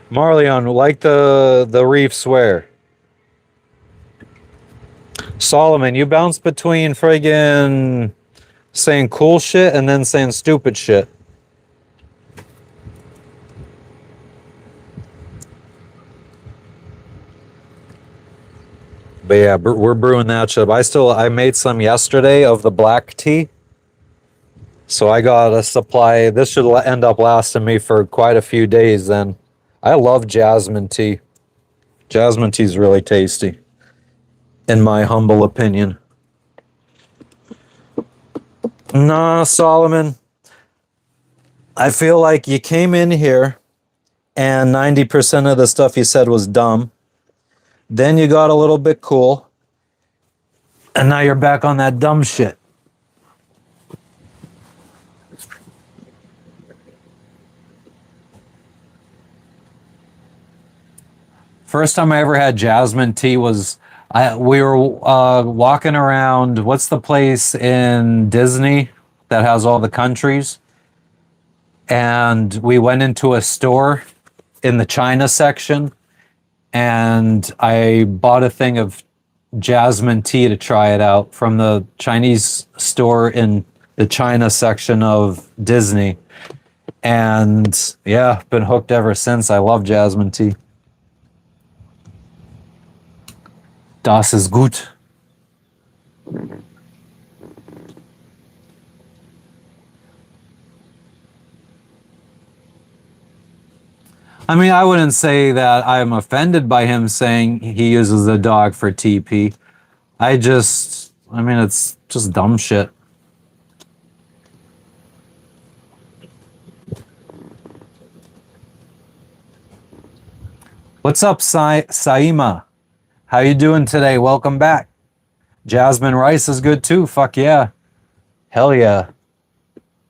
Marleon, like the reefs where? Solomon, you bounce between friggin' saying cool shit and then saying stupid shit. But yeah, we're brewing that shit. I made some yesterday of the black tea. So I got a supply. This should end up lasting me for quite a few days then. I love jasmine tea. Jasmine tea is really tasty, in my humble opinion. Nah, Solomon. I feel like you came in here and 90% of the stuff you said was dumb. Then you got a little bit cool. And now you're back on that dumb shit. First time I ever had jasmine tea was we were walking around. What's the place in Disney that has all the countries? And we went into a store in the China section, and I bought a thing of jasmine tea to try it out from the Chinese store in the China section of Disney. And yeah, been hooked ever since. I love jasmine tea. Das ist gut. I mean, I wouldn't say that I'm offended by him saying he uses the dog for TP. I mean, it's just dumb shit. What's up, Saima? How you doing today? Welcome back. Jasmine rice is good too. Fuck yeah. Hell yeah.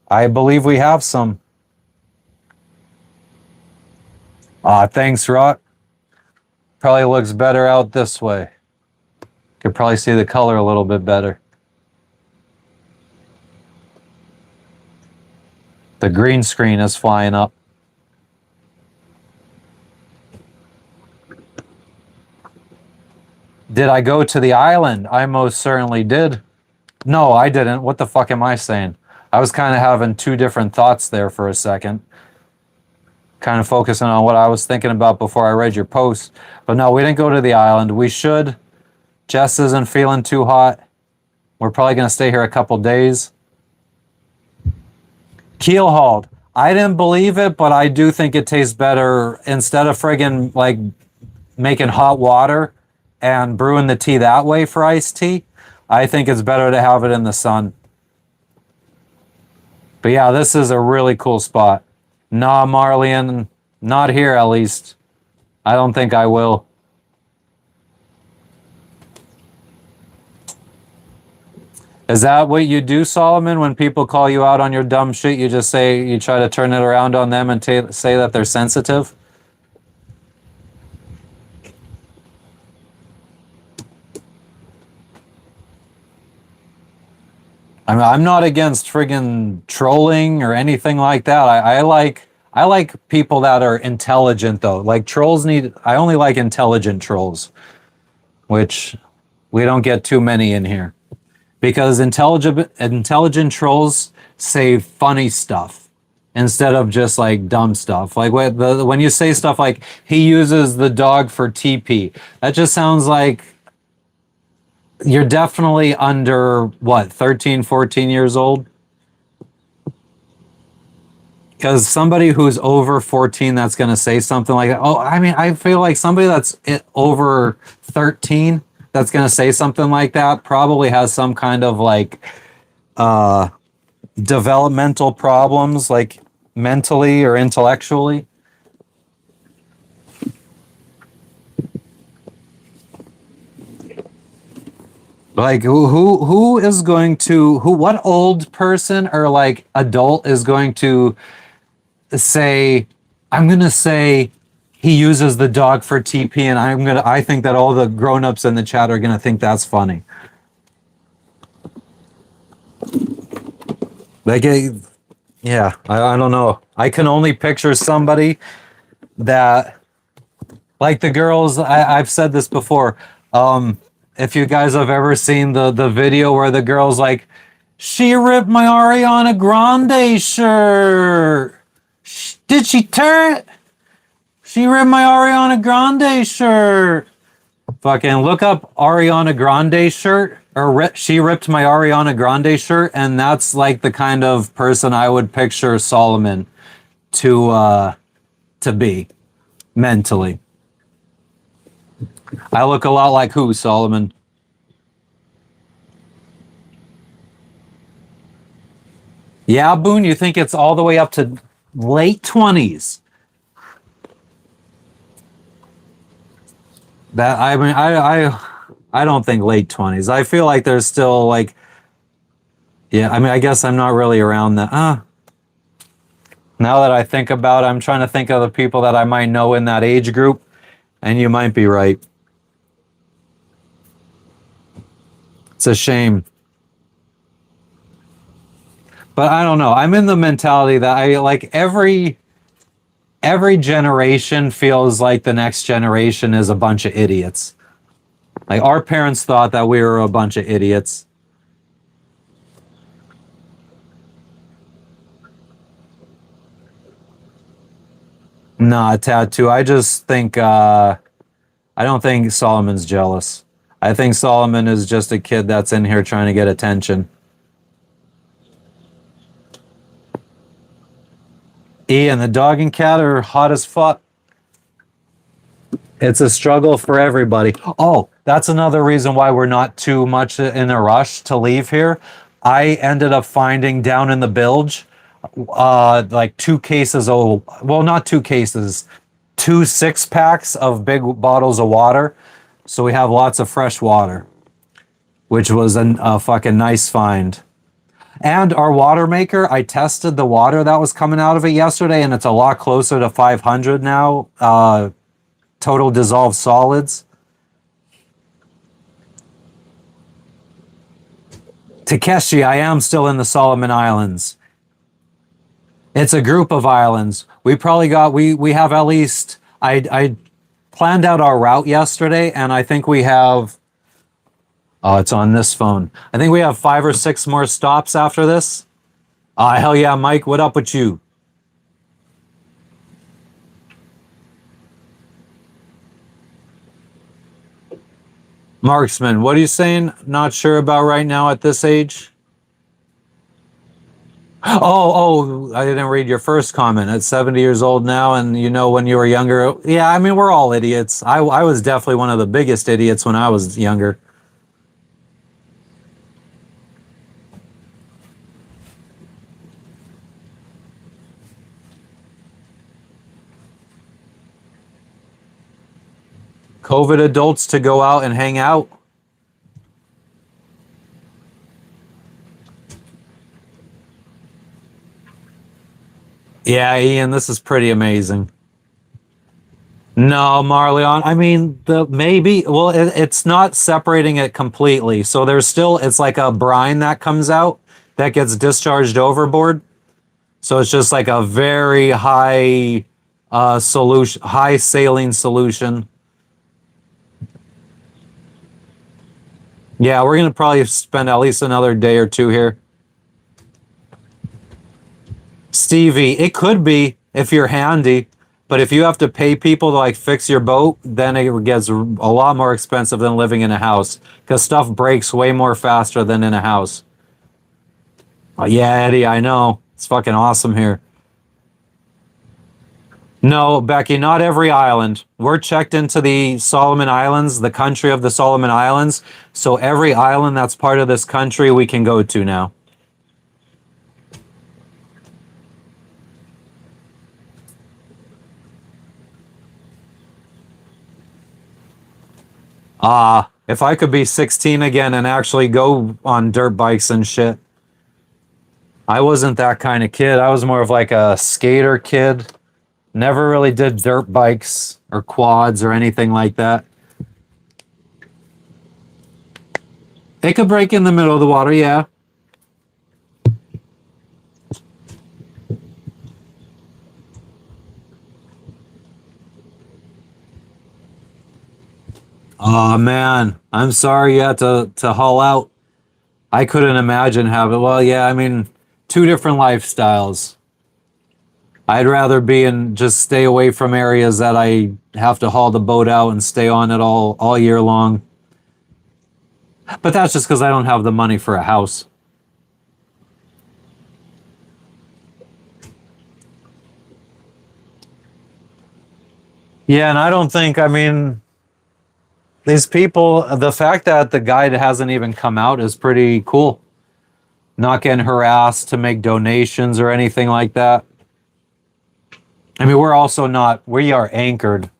I believe we have some. Thanks, Rock. Probably looks better out this way. Could probably see the color a little bit better. The green screen is flying up. Did I go to the island? I most certainly did. No, I didn't. What the fuck am I saying? I was kind of having two different thoughts there for a second. Kind of focusing on what I was thinking about before I read your post. But no, we didn't go to the island. We should. Jess isn't feeling too hot. We're probably going to stay here a couple days. Keel hauled. I didn't believe it, but I do think it tastes better instead of friggin' like making hot water and brewing the tea that way for iced tea. I think it's better to have it in the sun. But yeah, this is a really cool spot. Nah, Marlian, not here at least. I don't think I will. Is that what you do, Solomon? When people call you out on your dumb shit, you just say, you try to turn it around on them and say that they're sensitive? I mean, I'm not against friggin' trolling or anything like that. I like people that are intelligent though. Like trolls I only like intelligent trolls, which we don't get too many in here. Because intelligent trolls say funny stuff instead of just like dumb stuff. Like when you say stuff like he uses the dog for TP, that just sounds like You're definitely under what, 13, 14 years old? Because somebody who's over 14 that's going to say something like that. Oh, I mean, I feel like somebody that's over 13 that's going to say something like that probably has some kind of like uh, developmental problems, like mentally or intellectually. Like who is going to who what old person or like adult is going to say, I'm gonna say he uses the dog for TP, and I think that all the grown-ups in the chat are gonna think that's funny. Like yeah, I don't know. I can only picture somebody that, like the girls, I've said this before. If you guys have ever seen the video where the girl's like, she ripped my Ariana Grande shirt. Did she tear it? She ripped my Ariana Grande shirt. Fucking look up Ariana Grande shirt, or she ripped my Ariana Grande shirt, and that's like the kind of person I would picture Solomon to be mentally. I look a lot like who, Solomon? Yeah, Boone, you think it's all the way up to late 20s? That I mean, I don't think late 20s. I feel like there's still like, yeah. I mean, I guess I'm not really around that. Now that I think about it, I'm trying to think of the people that I might know in that age group, and you might be right. It's a shame. But I don't know. I'm in the mentality that I like every generation feels like the next generation is a bunch of idiots. Like our parents thought that we were a bunch of idiots. Nah, tattoo. I just think I don't think Solomon's jealous. I think Solomon is just a kid that's in here trying to get attention. Ian, the dog and cat are hot as fuck. It's a struggle for everybody. Oh, that's another reason why we're not too much in a rush to leave here. I ended up finding down in the bilge like 2 cases of, well, not 2 cases, 2 6-packs of big bottles of water. So we have lots of fresh water, which was a fucking nice find. And our water maker, I tested the water that was coming out of it yesterday, and it's a lot closer to 500 now. Total dissolved solids. Takeshi, I am still in the Solomon Islands. It's a group of islands. We probably got we have at least I planned out our route yesterday, and I think we have, oh, it's on this phone. I think we have 5 or 6 more stops after this. Hell yeah, Mike, what up with you? Marksman, what are you saying? Not sure about right now at this age? I didn't read your first comment. At 70 years old now, and you know when you were younger. Yeah, I mean, we're all idiots. I was definitely one of the biggest idiots when I was younger. COVID adults to go out and hang out. Yeah, Ian, this is pretty amazing. No, Marleon. I mean, the maybe. Well, it's not separating it completely. So there's still. It's like a brine that comes out that gets discharged overboard. So it's just like a very high solution, high saline solution. Yeah, we're gonna probably spend at least another day or two here. Stevie, it could be if you're handy. But if you have to pay people to like fix your boat, then it gets a lot more expensive than living in a house because stuff breaks way more faster than in a house. Oh, yeah, Eddie, I know. It's fucking awesome here. No, Becky, not every island. We're checked into the Solomon Islands, the country of the Solomon Islands. So every island that's part of this country we can go to now. If I could be 16 again and actually go on dirt bikes and shit. I wasn't that kind of kid. I was more of like a skater kid. Never really did dirt bikes or quads or anything like that. It could break in the middle of the water, yeah. Oh man, I'm sorry you had to haul out. I couldn't imagine having. Well, yeah, I mean, two different lifestyles. I'd rather be in just stay away from areas that I have to haul the boat out and stay on it all year long. But that's just because I don't have the money for a house. Yeah, and I don't think. I mean, these people. The fact that the guide hasn't even come out is pretty cool. Not getting harassed to make donations or anything like that. I mean, we're also not. We are anchored.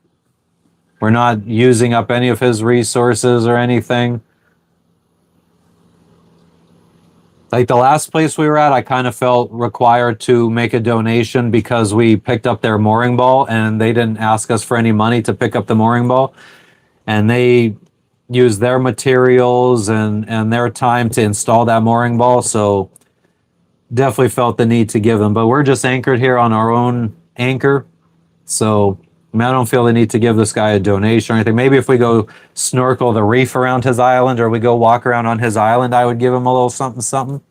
We're not using up any of his resources or anything. Like the last place we were at, I kind of felt required to make a donation because we picked up their mooring ball and they didn't ask us for any money to pick up the mooring ball. And they used their materials and their time to install that mooring ball. So definitely felt the need to give them. But we're just anchored here on our own anchor. So I mean, I don't feel the need to give this guy a donation or anything. Maybe if we go snorkel the reef around his island or we go walk around on his island, I would give him a little something, something.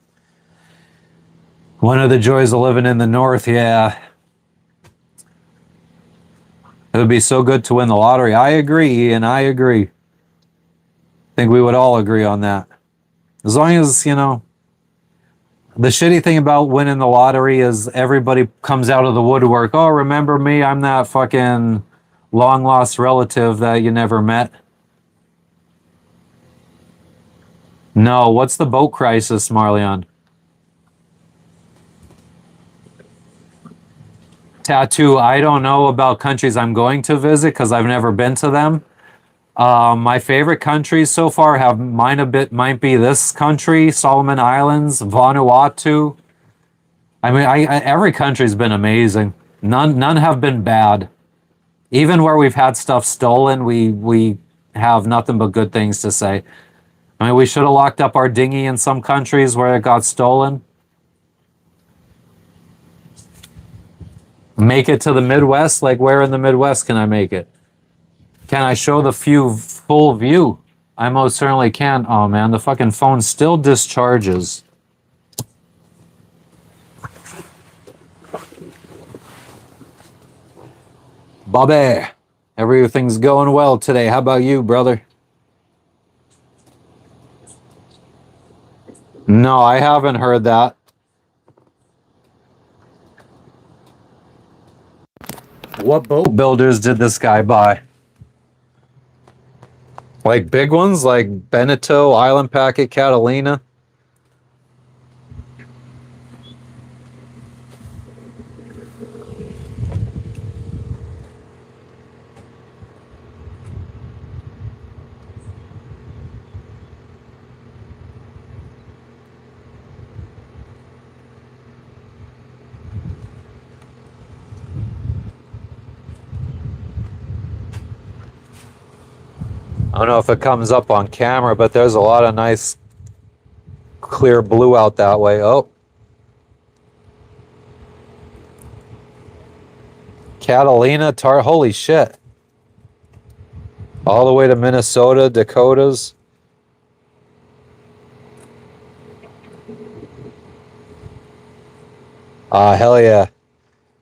One of the joys of living in the north, yeah. It would be so good to win the lottery. I agree, and I agree. I think we would all agree on that. As long as, the shitty thing about winning the lottery is everybody comes out of the woodwork. Oh, remember me? I'm that fucking long lost relative that you never met. No, what's the boat crisis, Marleon? Tattoo. I don't know about countries I'm going to visit because I've never been to them. My favorite countries so far might be this country, Solomon Islands, Vanuatu. I mean, every country's been amazing. None have been bad. Even where we've had stuff stolen, we have nothing but good things to say. I mean, we should have locked up our dinghy in some countries where it got stolen. Make it to the Midwest? Like, where in the Midwest can I make it? Can I show the full view? I most certainly can. Oh man, the fucking phone still discharges. Bobby, everything's going well today. How about you, brother? No, I haven't heard that. What boat builders did this guy buy? Like big ones, like Beneteau, Island Packet, Catalina. I don't know if it comes up on camera, but there's a lot of nice clear blue out that way. Oh, Catalina, holy shit. All the way to Minnesota, Dakotas. Hell yeah.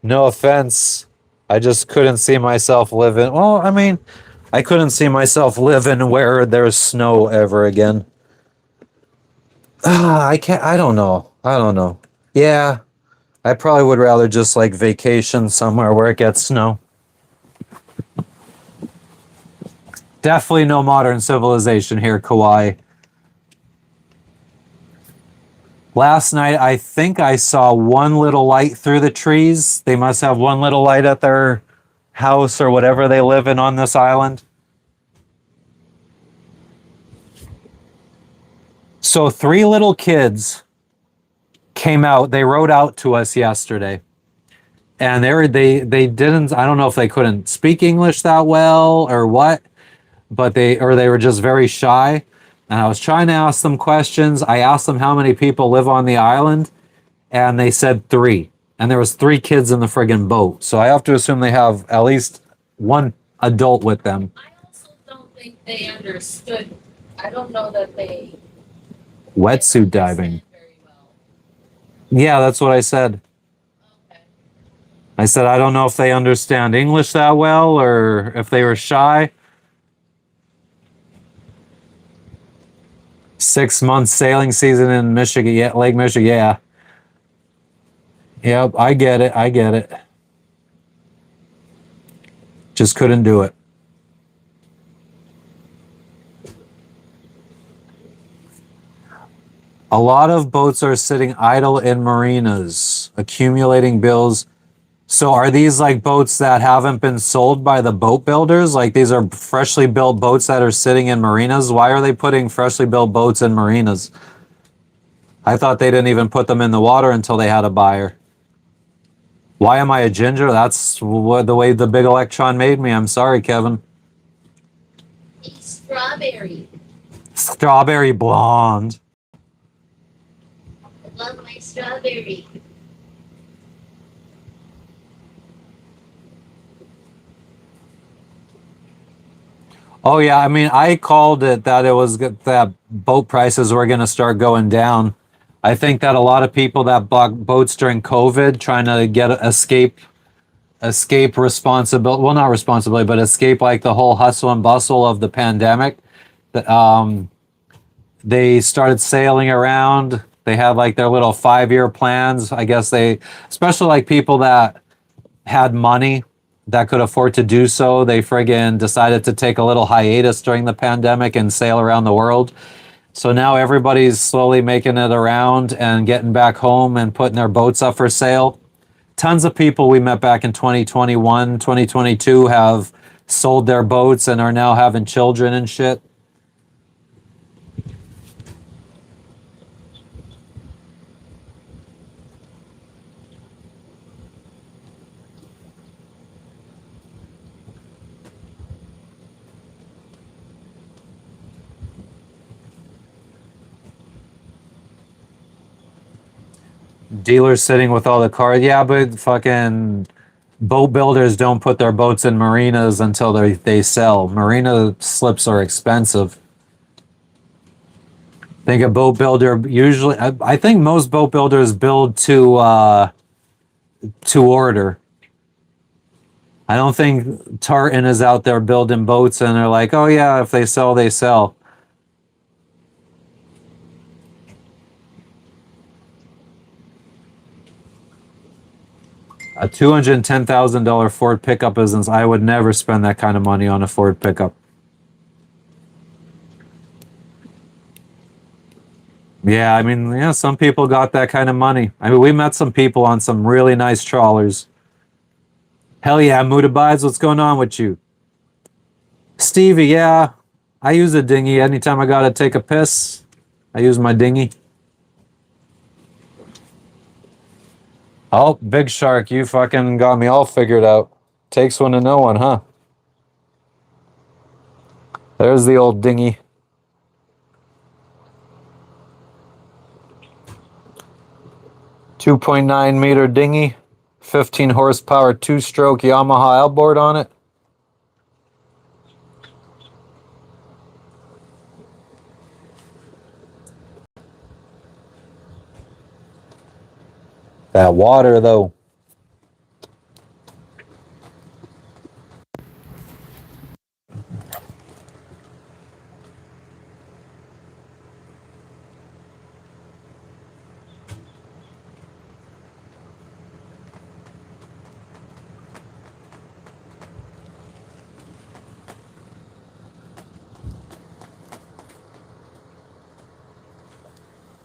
No offense. I just couldn't see myself living. Well, I mean, I couldn't see myself living where there's snow ever again. I can't. I don't know. I don't know. Yeah, I probably would rather just like vacation somewhere where it gets snow. Definitely no modern civilization here, Kauai. Last night, I think I saw one little light through the trees. They must have one little light at their house or whatever they live in on this island. So, three little kids came out. They rode out to us yesterday. And they didn't, I don't know if they couldn't speak English that well or what, but they were just very shy. And I was trying to ask them questions. I asked them how many people live on the island, and they said three. And there was three kids in the friggin' boat. So I have to assume they have at least one adult with them. I also don't think they understood. I don't know that they Wetsuit diving. understand very well. Yeah, that's what I said. Okay. I said, I don't know if they understand English that well or if they were shy. 6 months sailing season in Michigan, yeah, Lake Michigan, yeah. Yep, I get it. I get it. Just couldn't do it. A lot of boats are sitting idle in marinas, accumulating bills. So are these like boats that haven't been sold by the boat builders? Like these are freshly built boats that are sitting in marinas? Why are they putting freshly built boats in marinas? I thought they didn't even put them in the water until they had a buyer. Why am I a ginger? That's the way the big electron made me. I'm sorry, Kevin. Strawberry. Strawberry blonde. I love my strawberry. Oh yeah, I mean, I called it that it was that boat prices were going to start going down. I think that a lot of people that bought boats during COVID, trying to get escape responsibility, well, not responsibility, but escape like the whole hustle and bustle of the pandemic. They started sailing around. They had like their little 5 year plans. I guess especially like people that had money that could afford to do so, they friggin' decided to take a little hiatus during the pandemic and sail around the world. So now everybody's slowly making it around and getting back home and putting their boats up for sale. Tons of people we met back in 2021, 2022 have sold their boats and are now having children and shit. Dealers sitting with all the cars. Yeah, but fucking boat builders don't put their boats in marinas until they sell. Marina slips are expensive. I think a boat builder usually, I think most boat builders build to order. I don't think Tartan is out there building boats and they're like, oh yeah, if they sell, they sell. A $210,000 Ford pickup business. I would never spend that kind of money on a Ford pickup. Yeah, I mean, yeah, some people got that kind of money. I mean, we met some people on some really nice trawlers. Hell yeah, Mutabis, what's going on with you? Stevie, yeah, I use a dinghy anytime I gotta take a piss. I use my dinghy. Oh, Big Shark, you fucking got me all figured out. Takes one to know one, huh? There's the old dinghy. 2.9 meter dinghy, 15 horsepower, two-stroke Yamaha outboard on it. That water, though.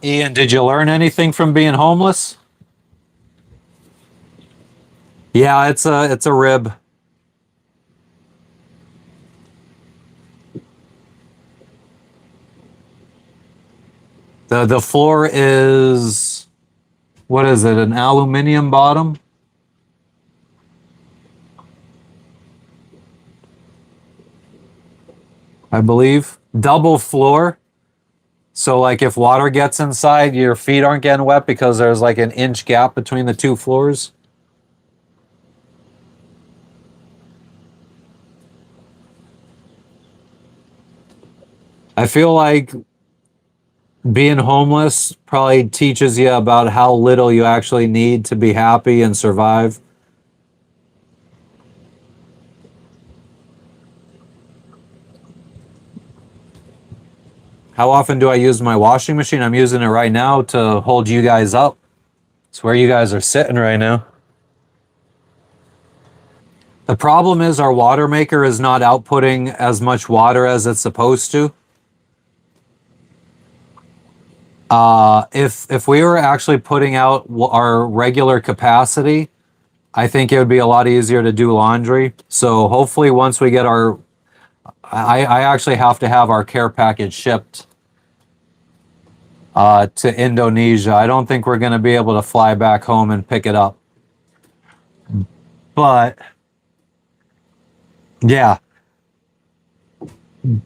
Ian, did you learn anything from being homeless? Yeah, it's a rib. The floor is, what is it? An aluminum bottom? I believe. Double floor. So like if water gets inside, your feet aren't getting wet because there's like an inch gap between the two floors. I feel like being homeless probably teaches you about how little you actually need to be happy and survive. How often do I use my washing machine? I'm using it right now to hold you guys up. It's where you guys are sitting right now. The problem is our water maker is not outputting as much water as it's supposed to. If we were actually putting out our regular capacity, I think it would be a lot easier to do laundry. So hopefully, once we get I actually have to have our care package shipped to Indonesia. I don't think we're going to be able to fly back home and pick it up. But yeah,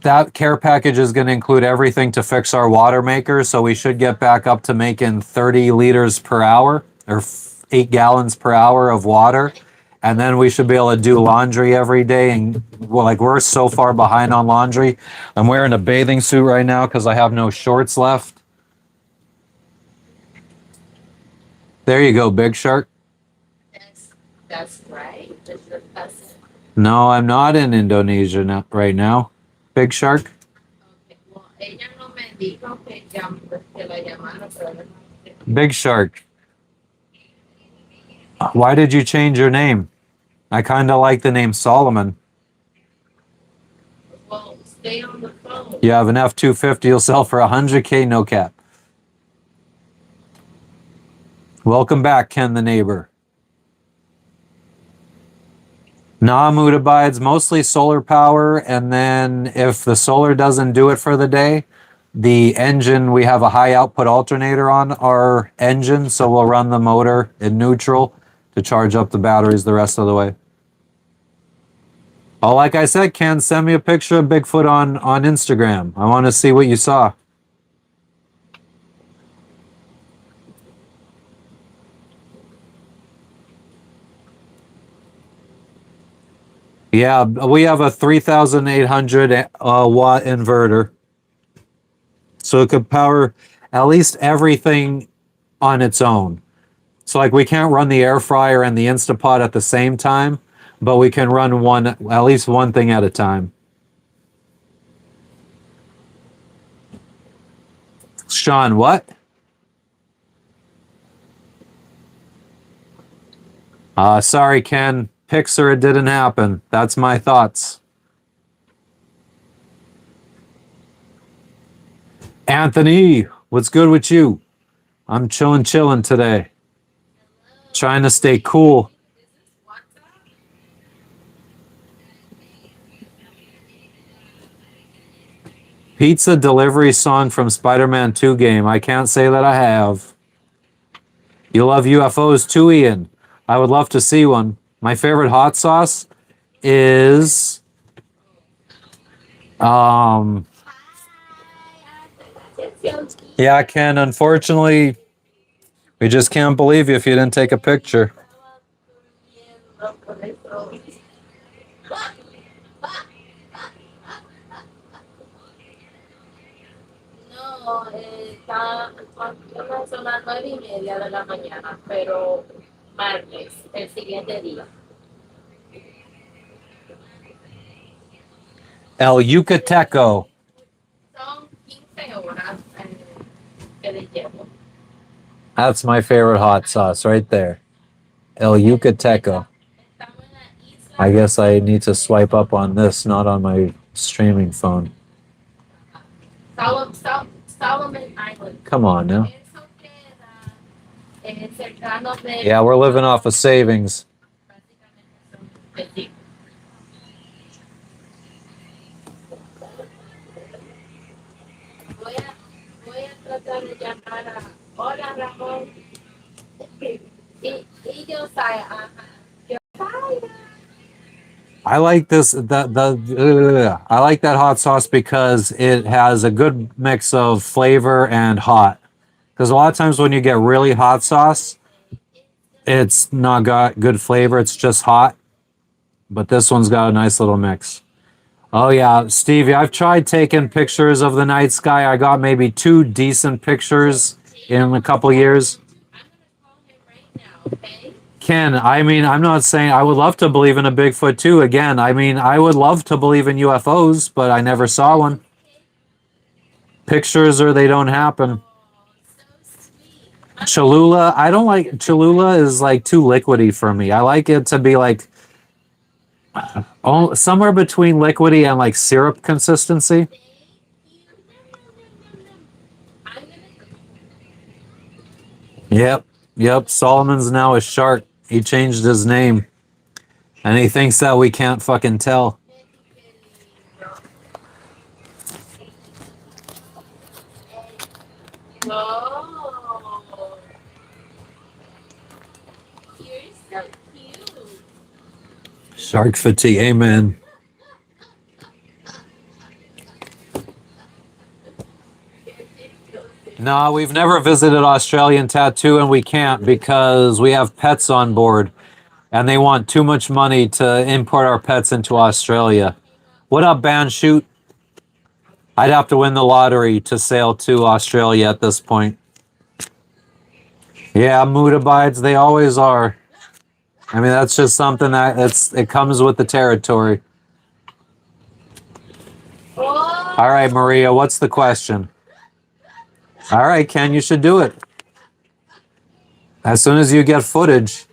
that care package is going to include everything to fix our water maker. So we should get back up to making 30 liters per hour or 8 gallons per hour of water. And then we should be able to do laundry every day. And well, like we're so far behind on laundry. I'm wearing a bathing suit right now because I have no shorts left. There you go, Big Shark. That's right. That's your cousin. No, I'm not in Indonesia right now. Big Shark. Okay. Well, ella no me dijo que la llamara, pero Big Shark. Why did you change your name? I kind of like the name Solomon. well, stay on the phone. You have an F-250 you'll sell for 100K, no cap. Welcome back, Ken the neighbor. Nah, mood abides, mostly solar power, and then if the solar doesn't do it for the day, the engine, we have a high output alternator on our engine, so we'll run the motor in neutral to charge up the batteries the rest of the way. Oh, like I said, Ken, send me a picture of Bigfoot on Instagram. I want to see what you saw. Yeah, we have a 3,800 watt inverter. So it could power at least everything on its own. So like we can't run the air fryer and the Instapot at the same time, but we can run at least one thing at a time. Sean, what? Sorry, Ken. Pixar, it didn't happen. That's my thoughts. Anthony, what's good with you? I'm chilling today. Trying to stay cool. Is this WhatsApp? Pizza delivery song from Spider-Man 2 game. I can't say that I have. You love UFOs too, Ian? I would love to see one. My favorite hot sauce is yeah, Ken, unfortunately, we just can't believe you if you didn't take a picture. No, son las 9:30 de la mañana, pero martes, el siguiente día. El Yucateco. Son 15 horas que le llevo. That's my favorite hot sauce right there. El Yucateco. Estamos en la isla. I guess I need to swipe up on this, not on my streaming phone. Solomon Island. Come on now. Eso queda cercano de. Yeah, we're living off of savings. Voy a tratar de llamar a. Hola, Ramón. Y yo say, yo say. I like this. I like that hot sauce because it has a good mix of flavor and hot. Because a lot of times when you get really hot sauce, it's not got good flavor. It's just hot. But this one's got a nice little mix. Oh yeah, Stevie, I've tried taking pictures of the night sky. I got maybe 2 decent pictures in a couple years. Ken, I mean, I'm not saying I would love to believe in a Bigfoot too. Again, I mean, I would love to believe in UFOs, but I never saw one. Pictures or they don't happen. Cholula, I don't like Cholula is like too liquidy for me. I like it to be like somewhere between liquidy and like syrup consistency. Yep. Solomon's now a shark. He changed his name. And he thinks that we can't fucking tell. Oh, you're so cute. Shark fatigue, amen. No, we've never visited Australian Tattoo and we can't because we have pets on board and they want too much money to import our pets into Australia. What up, Ban Shoot? I'd have to win the lottery to sail to Australia at this point. Yeah, mood abides, they always are. I mean, that's just something that it comes with the territory. All right, Maria, what's the question? All right, Ken, you should do it. As soon as you get footage.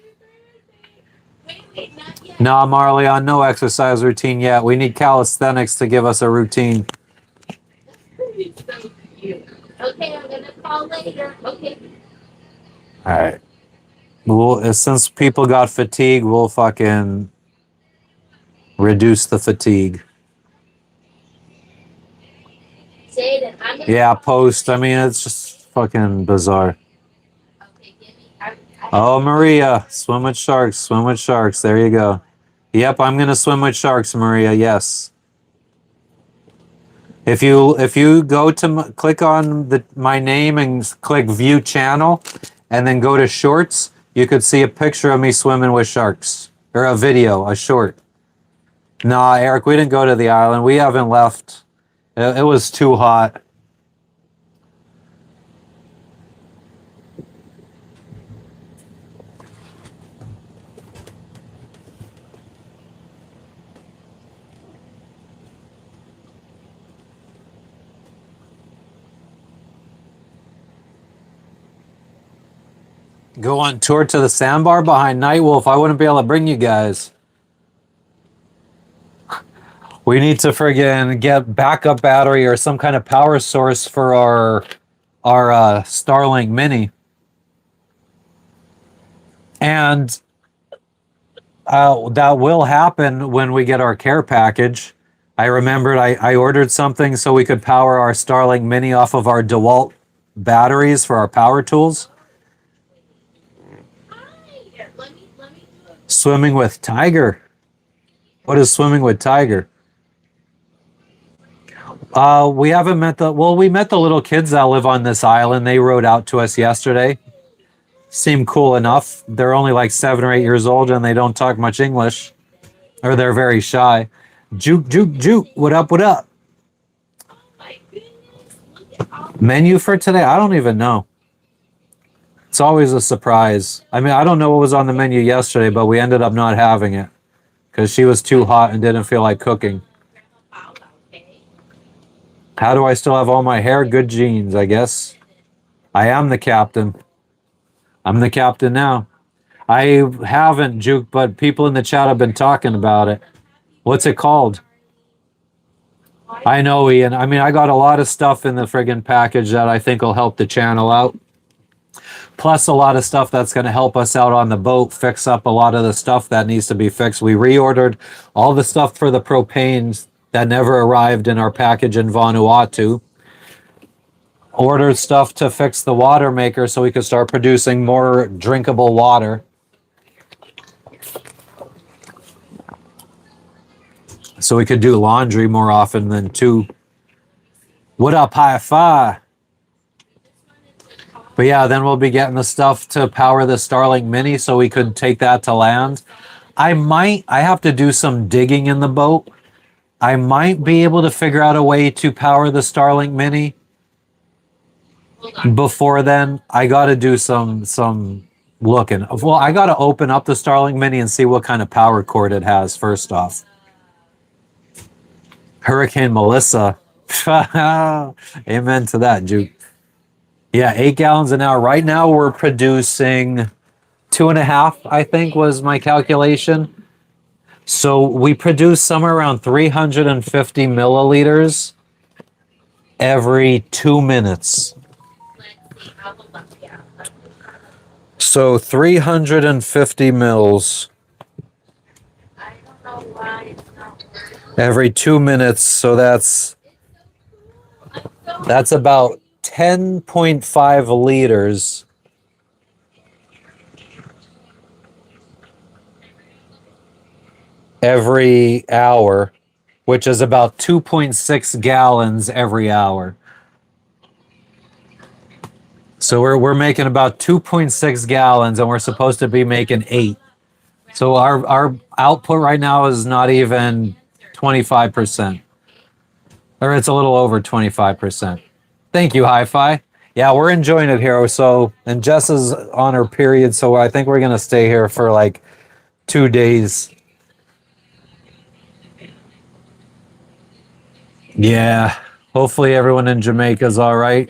No, Marley, on no exercise routine yet. We need calisthenics to give us a routine. Okay, I'm gonna call later. Okay. All right. Since people got fatigue, we'll fucking reduce the fatigue. Jaden, yeah, post. I mean, it's just fucking bizarre. Okay, give me. Oh, Maria, swim with sharks. Swim with sharks. There you go. Yep, I'm gonna swim with sharks, Maria. Yes. If you go to click on my name and click view channel, and then go to shorts, you could see a picture of me swimming with sharks or a video, a short. Nah, Eric, we didn't go to the island. We haven't left. It was too hot. Go on tour to the sandbar behind Nightwolf. I wouldn't be able to bring you guys. We need to friggin' get backup battery or some kind of power source for our Starlink Mini. And that will happen when we get our care package. I remembered I ordered something so we could power our Starlink Mini off of our DeWalt batteries for our power tools. Swimming with Tiger. What is swimming with Tiger? We haven't met we met the little kids that live on this island. They rode out to us yesterday. Seemed cool enough. They're only like 7 or 8 years old and they don't talk much English. Or they're very shy. Juke. What up, what up? Menu for today? I don't even know. It's always a surprise. I mean, I don't know what was on the menu yesterday, but we ended up not having it because she was too hot and didn't feel like cooking. How do I still have all my hair? Good genes, I guess. I am the captain. I'm the captain now. I haven't, Juke, but people in the chat have been talking about it. What's it called? I know, Ian. I mean, I got a lot of stuff in the friggin' package that I think will help the channel out. Plus, a lot of stuff that's going to help us out on the boat, fix up a lot of the stuff that needs to be fixed. We reordered all the stuff for the propanes that never arrived in our package in Vanuatu. Ordered stuff to fix the water maker so we could start producing more drinkable water. So we could do laundry more often than two. What up, high five? But yeah, then we'll be getting the stuff to power the Starlink Mini so we could take that to land. I have to do some digging in the boat. I might be able to figure out a way to power the Starlink Mini. Before then, I got to do some looking. Well, I got to open up the Starlink Mini and see what kind of power cord it has first off. Hurricane Melissa. Amen to that, Juke. Yeah, 8 gallons an hour. Right now, we're producing 2.5, I think was my calculation. So we produce somewhere around 350 milliliters every 2 minutes. So 350 mils every 2 minutes. So that's about 10.5 liters every hour, which is about 2.6 gallons every hour. So we're making about 2.6 gallons, and we're supposed to be making 8. So our output right now is not even 25%, or it's a little over 25%. Thank you, Hi-Fi. Yeah, we're enjoying it here. So, and Jess is on her period, so I think we're gonna stay here for like 2 days. Yeah, hopefully everyone in Jamaica is all right.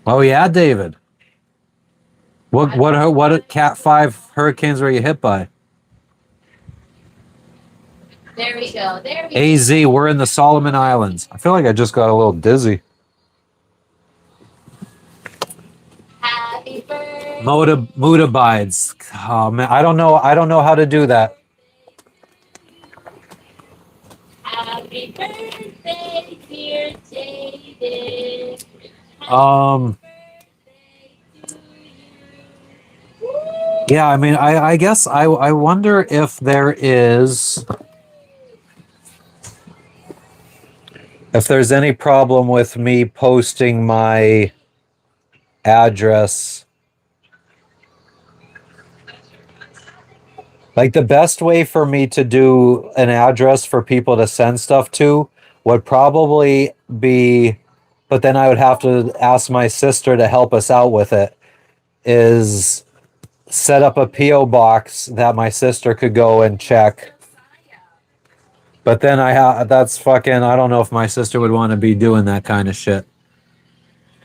Oh yeah, David. What Cat 5 hurricanes were you hit by? There we go. There we AZ, we're in the Solomon Islands. I feel like I just got a little dizzy. Happy birthday. Mood abides. Oh man, I don't know how to do that. Happy birthday, dear David. Yeah, I mean, I guess I wonder if there's any problem with me posting my address. Like the best way for me to do an address for people to send stuff to would probably be, but then I would have to ask my sister to help us out with it, is set up a P.O. box that my sister could go and check. But then that's fucking, I don't know if my sister would want to be doing that kind of shit.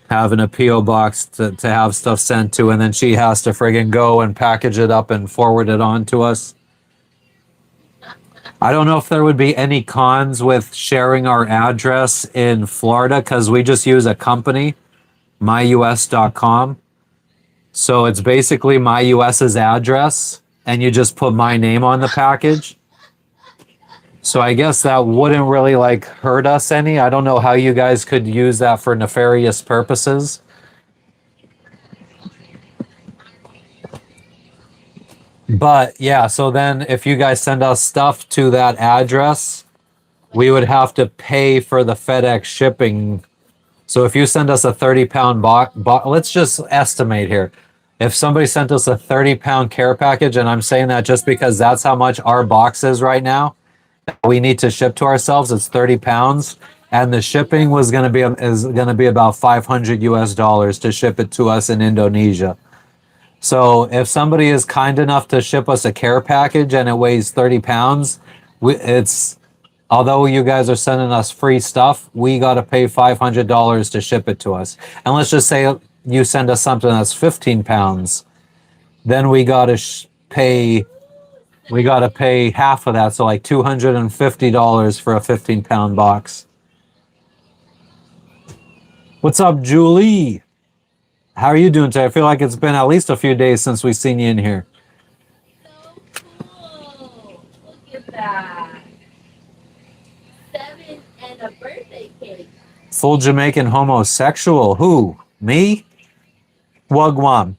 Having a P.O. box to have stuff sent to, and then she has to friggin' go and package it up and forward it on to us. I don't know if there would be any cons with sharing our address in Florida, because we just use a company, myus.com. So it's basically MyUS's address, and you just put my name on the package. So I guess that wouldn't really like hurt us any. I don't know how you guys could use that for nefarious purposes. But yeah, so then if you guys send us stuff to that address, we would have to pay for the FedEx shipping. So if you send us a 30-pound box, let's just estimate here. If somebody sent us a 30-pound care package, and I'm saying that just because that's how much our box is right now, we need to ship to ourselves, it's 30 pounds. And the shipping is going to be about $500 to ship it to us in Indonesia. So if somebody is kind enough to ship us a care package and it weighs 30 pounds, although you guys are sending us free stuff, we got to pay $500 to ship it to us. And let's just say you send us something that's 15 pounds, then we got to pay We got to pay half of that, so like $250 for a 15-pound box. What's up, Julie? How are you doing today? I feel like it's been at least a few days since we've seen you in here. So cool. Look at that. 7 and a birthday cake. Full Jamaican homosexual. Who? Me? Wagwan.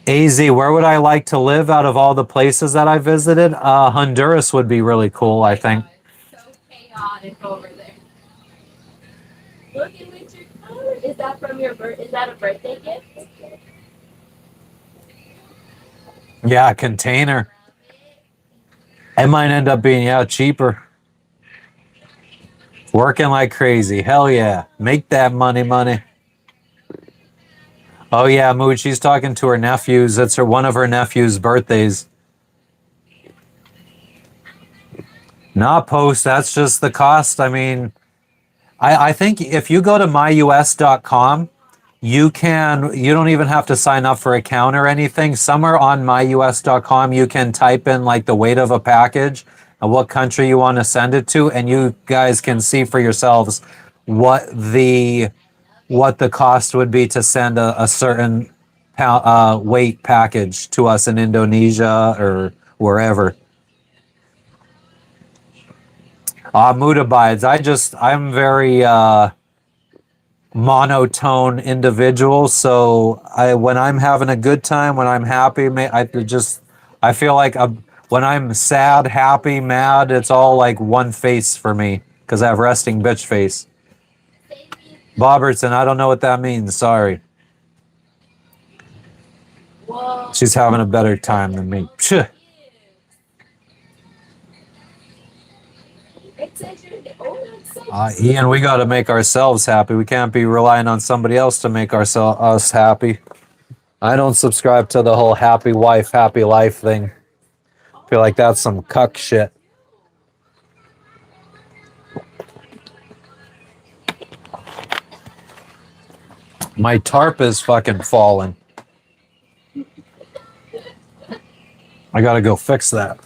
AZ, where would I like to live out of all the places that I visited? Honduras would be really cool, I think. So chaotic over there. Look at winter color. Is that from your is that a birthday gift? Yeah, a container. It might end up being, yeah, cheaper. Working like crazy. Hell yeah. Make that money. Oh yeah, Mood, she's talking to her nephews. It's one of her nephew's birthdays. Not post, that's just the cost. I mean, I think if you go to myus.com, you don't even have to sign up for an account or anything. Somewhere on myus.com, you can type in like the weight of a package and what country you want to send it to, and you guys can see for yourselves what the cost would be to send a certain weight package to us in Indonesia or wherever. Mood abides. I'm very monotone individual. So when I'm having a good time, when I'm happy, I feel like when I'm sad, happy, mad, it's all like one face for me because I have resting bitch face. Bobertson, I don't know what that means. Sorry. Whoa. She's having a better time than me. Psh. Ian, we got to make ourselves happy. We can't be relying on somebody else to make us happy. I don't subscribe to the whole happy wife, happy life thing. I feel like that's some cuck shit. My tarp is fucking falling. I gotta go fix that.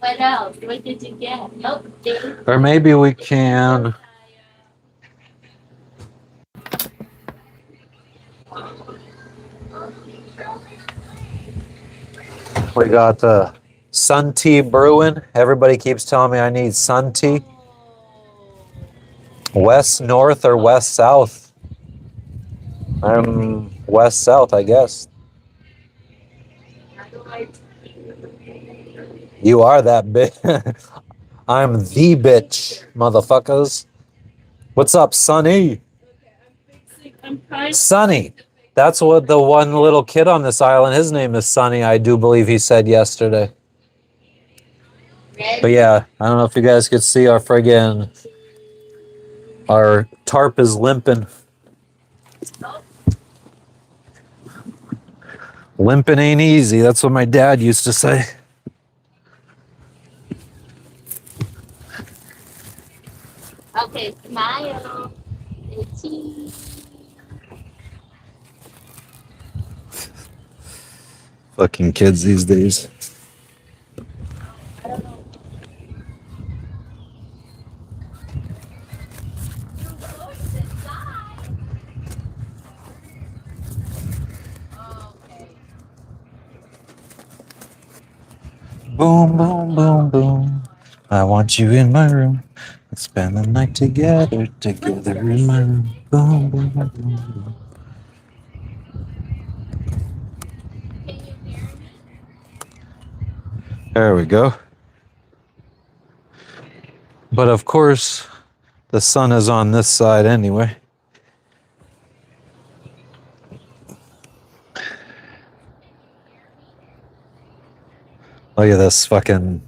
What else? What did you get? Oh, or maybe we can. We got the sun tea brewing. Everybody keeps telling me I need sun tea. West, north, or west, south? I'm west, south, I guess. You are that bitch. I'm the bitch, motherfuckers. What's up, Sonny? Sonny. That's what the one little kid on this island, his name is Sonny, I do believe he said yesterday. But yeah, I don't know if you guys could see our tarp is limping. Limping ain't easy. That's what my dad used to say. Okay, smile. Fucking kids these days. Boom, boom, boom, boom. I want you in my room. Let's spend the night together in my room. Boom, boom, boom, boom. There we go. But of course, the sun is on this side anyway. Look at this fucking...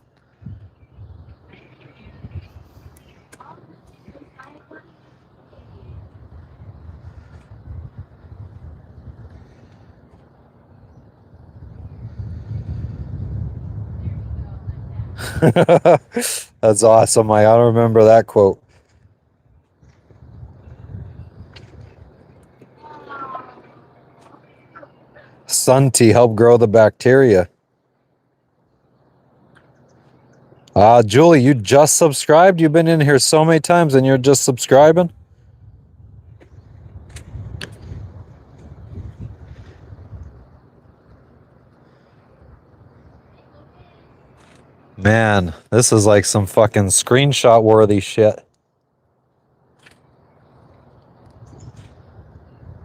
That's awesome. I don't remember that quote. Sun tea help grow the bacteria. Julie, you just subscribed? You've been in here so many times and you're just subscribing? Man, this is like some fucking screenshot worthy shit.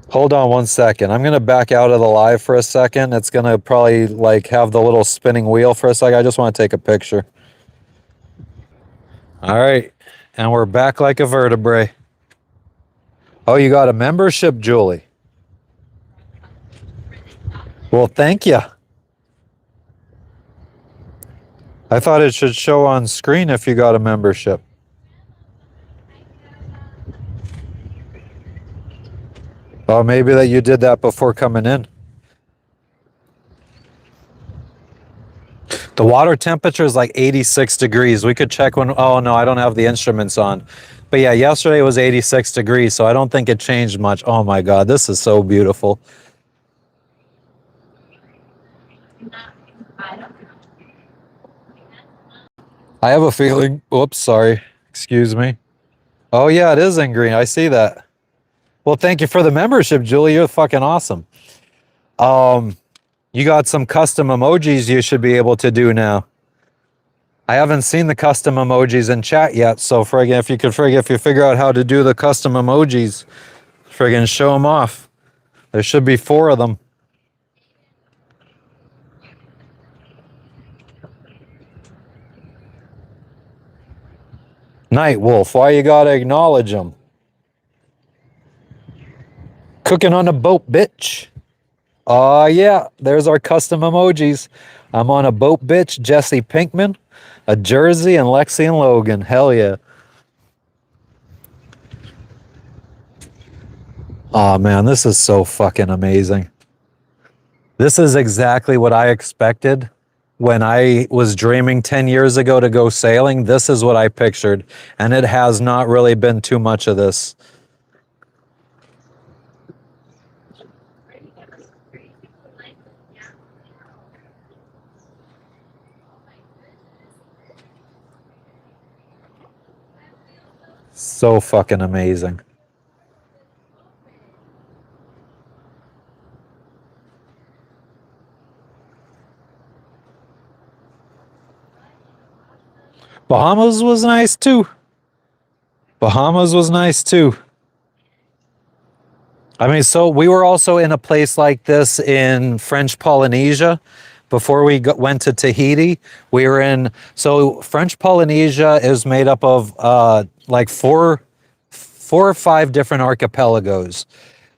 Hold on one second. I'm gonna back out of the live for a second. It's gonna probably like have the little spinning wheel for a second. I just want to take a picture. All right, and we're back like a vertebrae. Oh, you got a membership, Julie? Well, thank you. I thought it should show on screen if you got a membership. Oh, maybe that you did that before coming in. The water temperature is like 86 degrees. We could check when. Oh, no, I don't have the instruments on. But yeah, yesterday was 86 degrees, so I don't think it changed much. Oh my God, this is so beautiful. I have a feeling. Whoops, sorry. Excuse me. Oh, yeah, it is in green. I see that. Well, thank you for the membership, Julie. You're fucking awesome. You got some custom emojis you should be able to do now. I haven't seen the custom emojis in chat yet, so friggin' if you figure out how to do the custom emojis, friggin' show them off. There should be 4 of them. Night Wolf, why you gotta acknowledge them? Cooking on a boat, bitch. Yeah, there's our custom emojis. I'm on a boat, bitch. Jesse Pinkman, a Jersey, and Lexi and Logan. Hell yeah. Oh man, this is so fucking amazing. This is exactly what I expected when I was dreaming 10 years ago to go sailing. This is what I pictured, and it has not really been too much of this. So fucking amazing. Bahamas was nice too. Bahamas was nice too. I mean, so we were also in a place like this in French Polynesia before we went to Tahiti. We were in, so French Polynesia is made up of like four or five different archipelagos.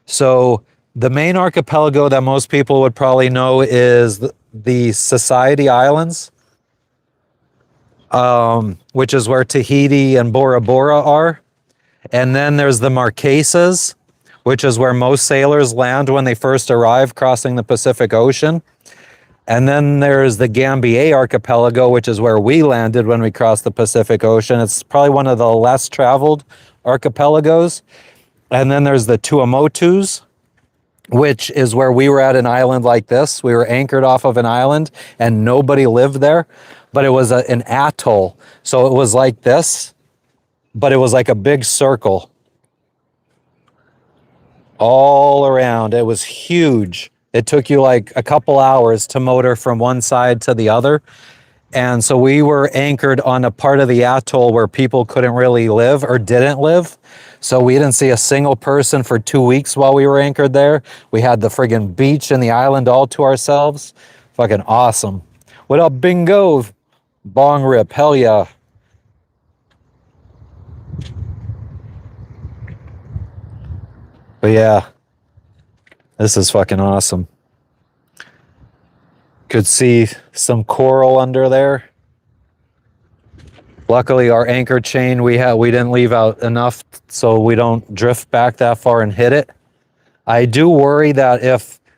So the main archipelago that most people would probably know is the Society Islands, which is where Tahiti and Bora Bora are. And then there's the Marquesas, which is where most sailors land when they first arrive crossing the Pacific Ocean. And then there's the Gambier Archipelago, which is where we landed when we crossed the Pacific Ocean. It's probably one of the less traveled archipelagos. And then there's the Tuamotus, which is where we were at an island like this. We were anchored off of an island and nobody lived there, but it was an atoll. So it was like this, but it was like a big circle all around. It was huge. It took you like a couple hours to motor from one side to the other. And so we were anchored on a part of the atoll where people couldn't really live or didn't live. So we didn't see a single person for 2 weeks while we were anchored there. We had the friggin' beach and the island all to ourselves. Fucking awesome. What up, bingo? Bong rip, hell yeah. But yeah, this is fucking awesome. Could see some coral under there. Luckily, our anchor chain, we didn't leave out enough so we don't drift back that far and hit it. I do worry that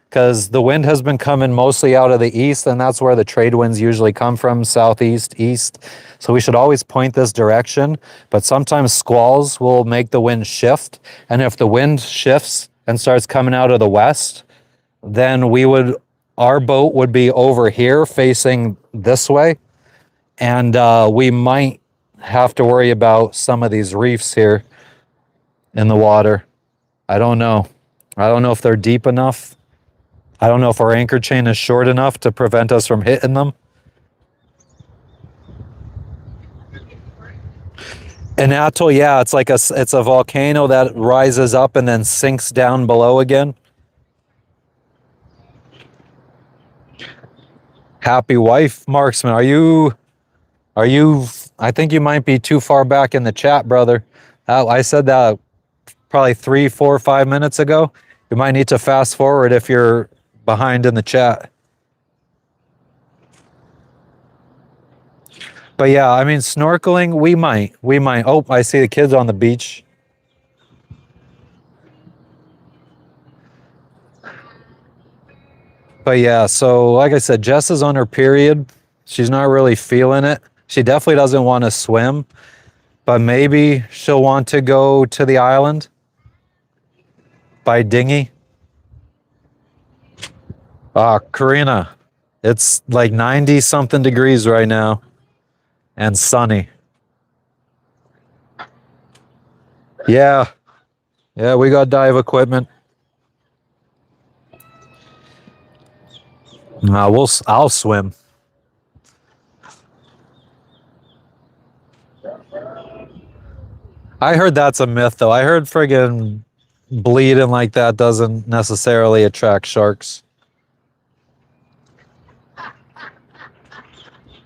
because the wind has been coming mostly out of the east, and that's where the trade winds usually come from, southeast, east. So we should always point this direction, but sometimes squalls will make the wind shift. And if the wind shifts and starts coming out of the west, then we would our boat would be over here facing this way. And we might have to worry about some of these reefs here in the water. I don't know. I don't know if they're deep enough. I don't know if our anchor chain is short enough to prevent us from hitting them. An atoll, yeah, it's like it's a volcano that rises up and then sinks down below again. Happy wife, marksman. Are you I think you might be too far back in the chat, brother. I said that probably 3, 4, 5 minutes ago. You might need to fast forward if you're behind in the chat. But yeah, I mean, snorkeling, we might. Oh, I see the kids on the beach. But yeah, so like I said, Jess is on her period. She's not really feeling it. She definitely doesn't want to swim, but maybe she'll want to go to the island by dinghy. Karina, it's like 90 something degrees right now and sunny. Yeah. Yeah, we got dive equipment. I'll swim. I heard that's a myth though. I heard friggin' bleeding like that doesn't necessarily attract sharks.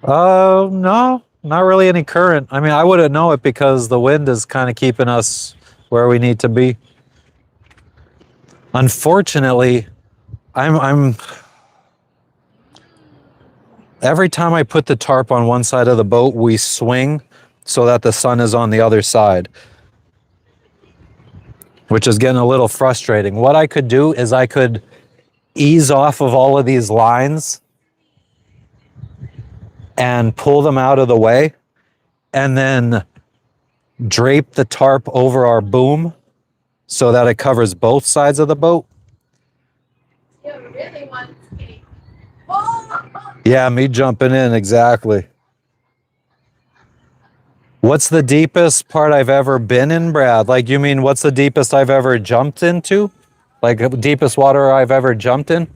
No, not really any current. I mean, I wouldn't know it because the wind is kind of keeping us where we need to be. Unfortunately, I'm every time I put the tarp on one side of the boat, we swing so that the sun is on the other side, which is getting a little frustrating. What I could do is I could ease off of all of these lines and pull them out of the way and then drape the tarp over our boom so that it covers both sides of the boat. You really want to skate. Oh! Yeah, me jumping in, exactly. What's the deepest part I've ever been in, Brad? Like, you mean what's the deepest I've ever jumped into? Like, deepest water I've ever jumped in?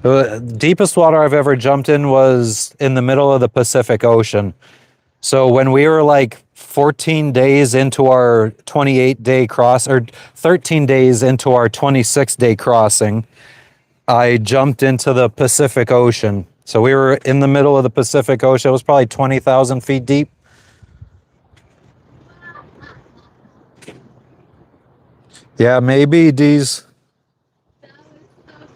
The deepest water I've ever jumped in was in the middle of the Pacific Ocean. So when we were like 14 days into our 28-day cross, or 13 days into our 26-day crossing, I jumped into the Pacific Ocean. So we were in the middle of the Pacific Ocean. It was probably 20,000 feet deep. Yeah, maybe, D's. That was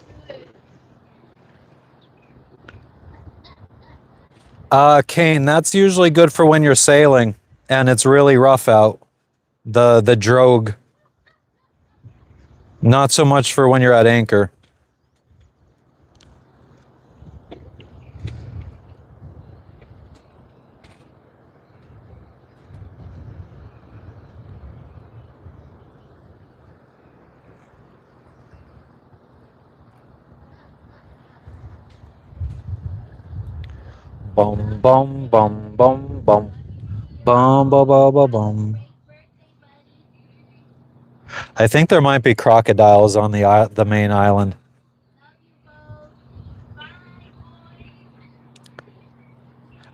so good. Kane, that's usually good for when you're sailing and it's really rough out. The drogue. Not so much for when you're at anchor. Bum bum bum bum bum bum bum bum bum bum. I think there might be crocodiles on the main island.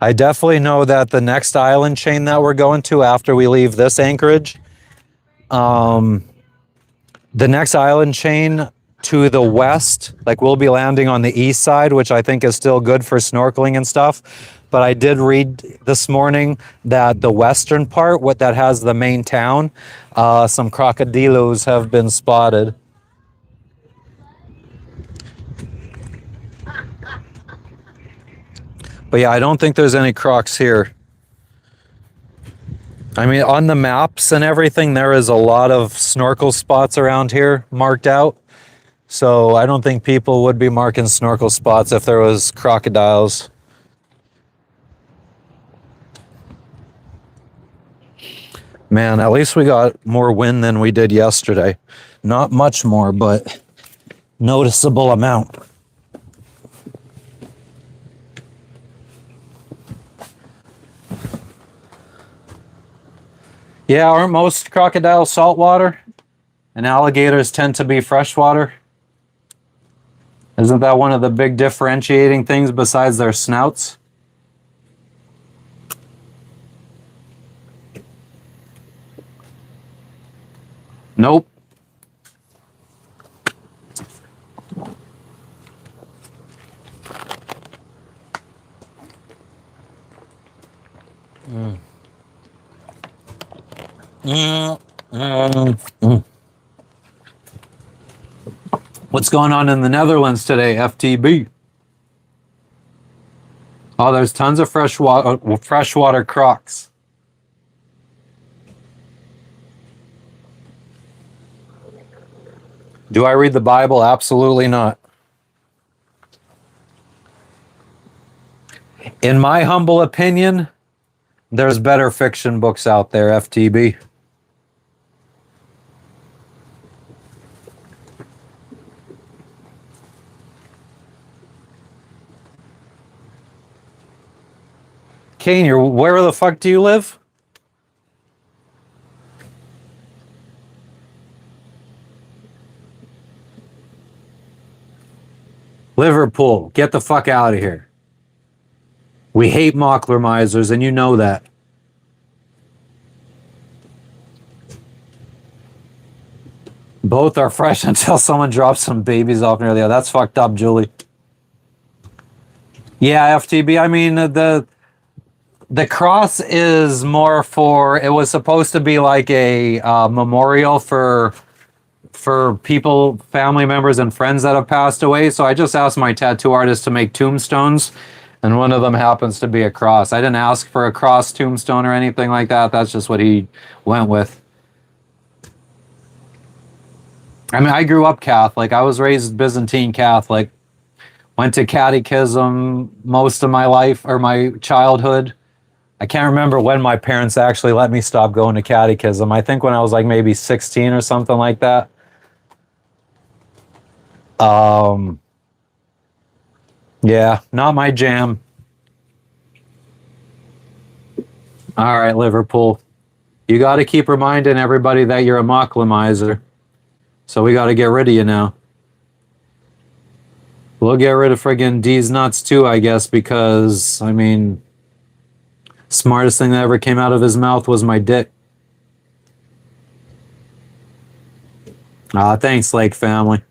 I definitely know that the next island chain that we're going to after we leave this anchorage, the next island chain to the west, like we'll be landing on the east side, which I think is still good for snorkeling and stuff. But I did read this morning that the western part, what that has the main town, some crocodilos have been spotted. But yeah, I don't think there's any crocs here. I mean, on the maps and everything, there is a lot of snorkel spots around here marked out. So I don't think people would be marking snorkel spots if there was crocodiles. Man, at least we got more wind than we did yesterday. Not much more, but noticeable amount. Yeah, aren't most crocodiles saltwater? And alligators tend to be freshwater? Isn't that one of the big differentiating things besides their snouts? Nope. Mm. Mm. Mm. What's going on in the Netherlands today, FTB? Oh, there's tons of freshwater crocs. Do I read the Bible? Absolutely not. In my humble opinion, there's better fiction books out there, FTB. Kane, where the fuck do you live? Liverpool. Get the fuck out of here. We hate mockler misers, and you know that. Both are fresh until someone drops some babies off near the other. That's fucked up, Julie. Yeah, FTB. I mean, the cross is more for. It was supposed to be like a memorial for people, family members, and friends that have passed away. So I just asked my tattoo artist to make tombstones, and one of them happens to be a cross. I didn't ask for a cross tombstone or anything like that. That's just what he went with. I mean, I grew up Catholic. I was raised Byzantine Catholic. Went to catechism most of my life or my childhood. I can't remember when my parents actually let me stop going to catechism. I think when I was like maybe 16 or something like that. Yeah, not my jam. All right, Liverpool. You got to keep reminding everybody that you're a mockler. So we got to get rid of you now. We'll get rid of friggin' D's nuts too, I guess, because, I mean, smartest thing that ever came out of his mouth was my dick. Thanks, Lake family.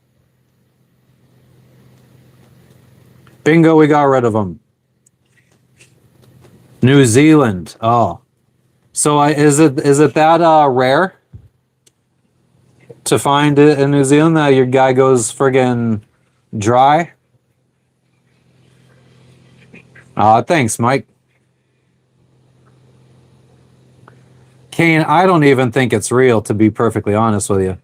Bingo, we got rid of him. New Zealand. Oh. So is it that rare to find it in New Zealand that your guy goes friggin' dry? Thanks, Mike. Kane, I don't even think it's real, to be perfectly honest with you.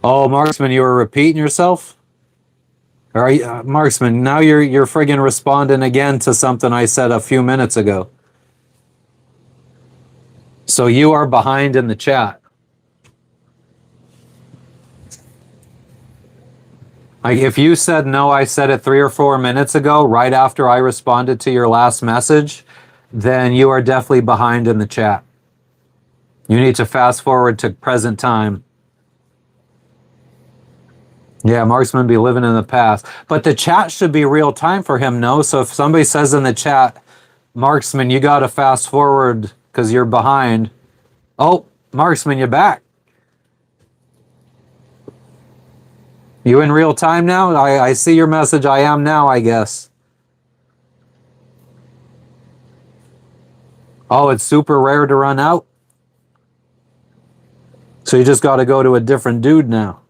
Oh, Marksman, you were repeating yourself? All right, Marksman, now you're friggin' responding again to something I said a few minutes ago. So you are behind in the chat. Like if you said no, I said it 3 or 4 minutes ago, right after I responded to your last message, then you are definitely behind in the chat. You need to fast forward to present time. Yeah, Marksman be living in the past. But the chat should be real time for him, no? So if somebody says in the chat, Marksman, you got to fast forward because you're behind. Oh, Marksman, you're back. You in real time now? I see your message. I am now, I guess. Oh, it's super rare to run out. So you just got to go to a different dude now.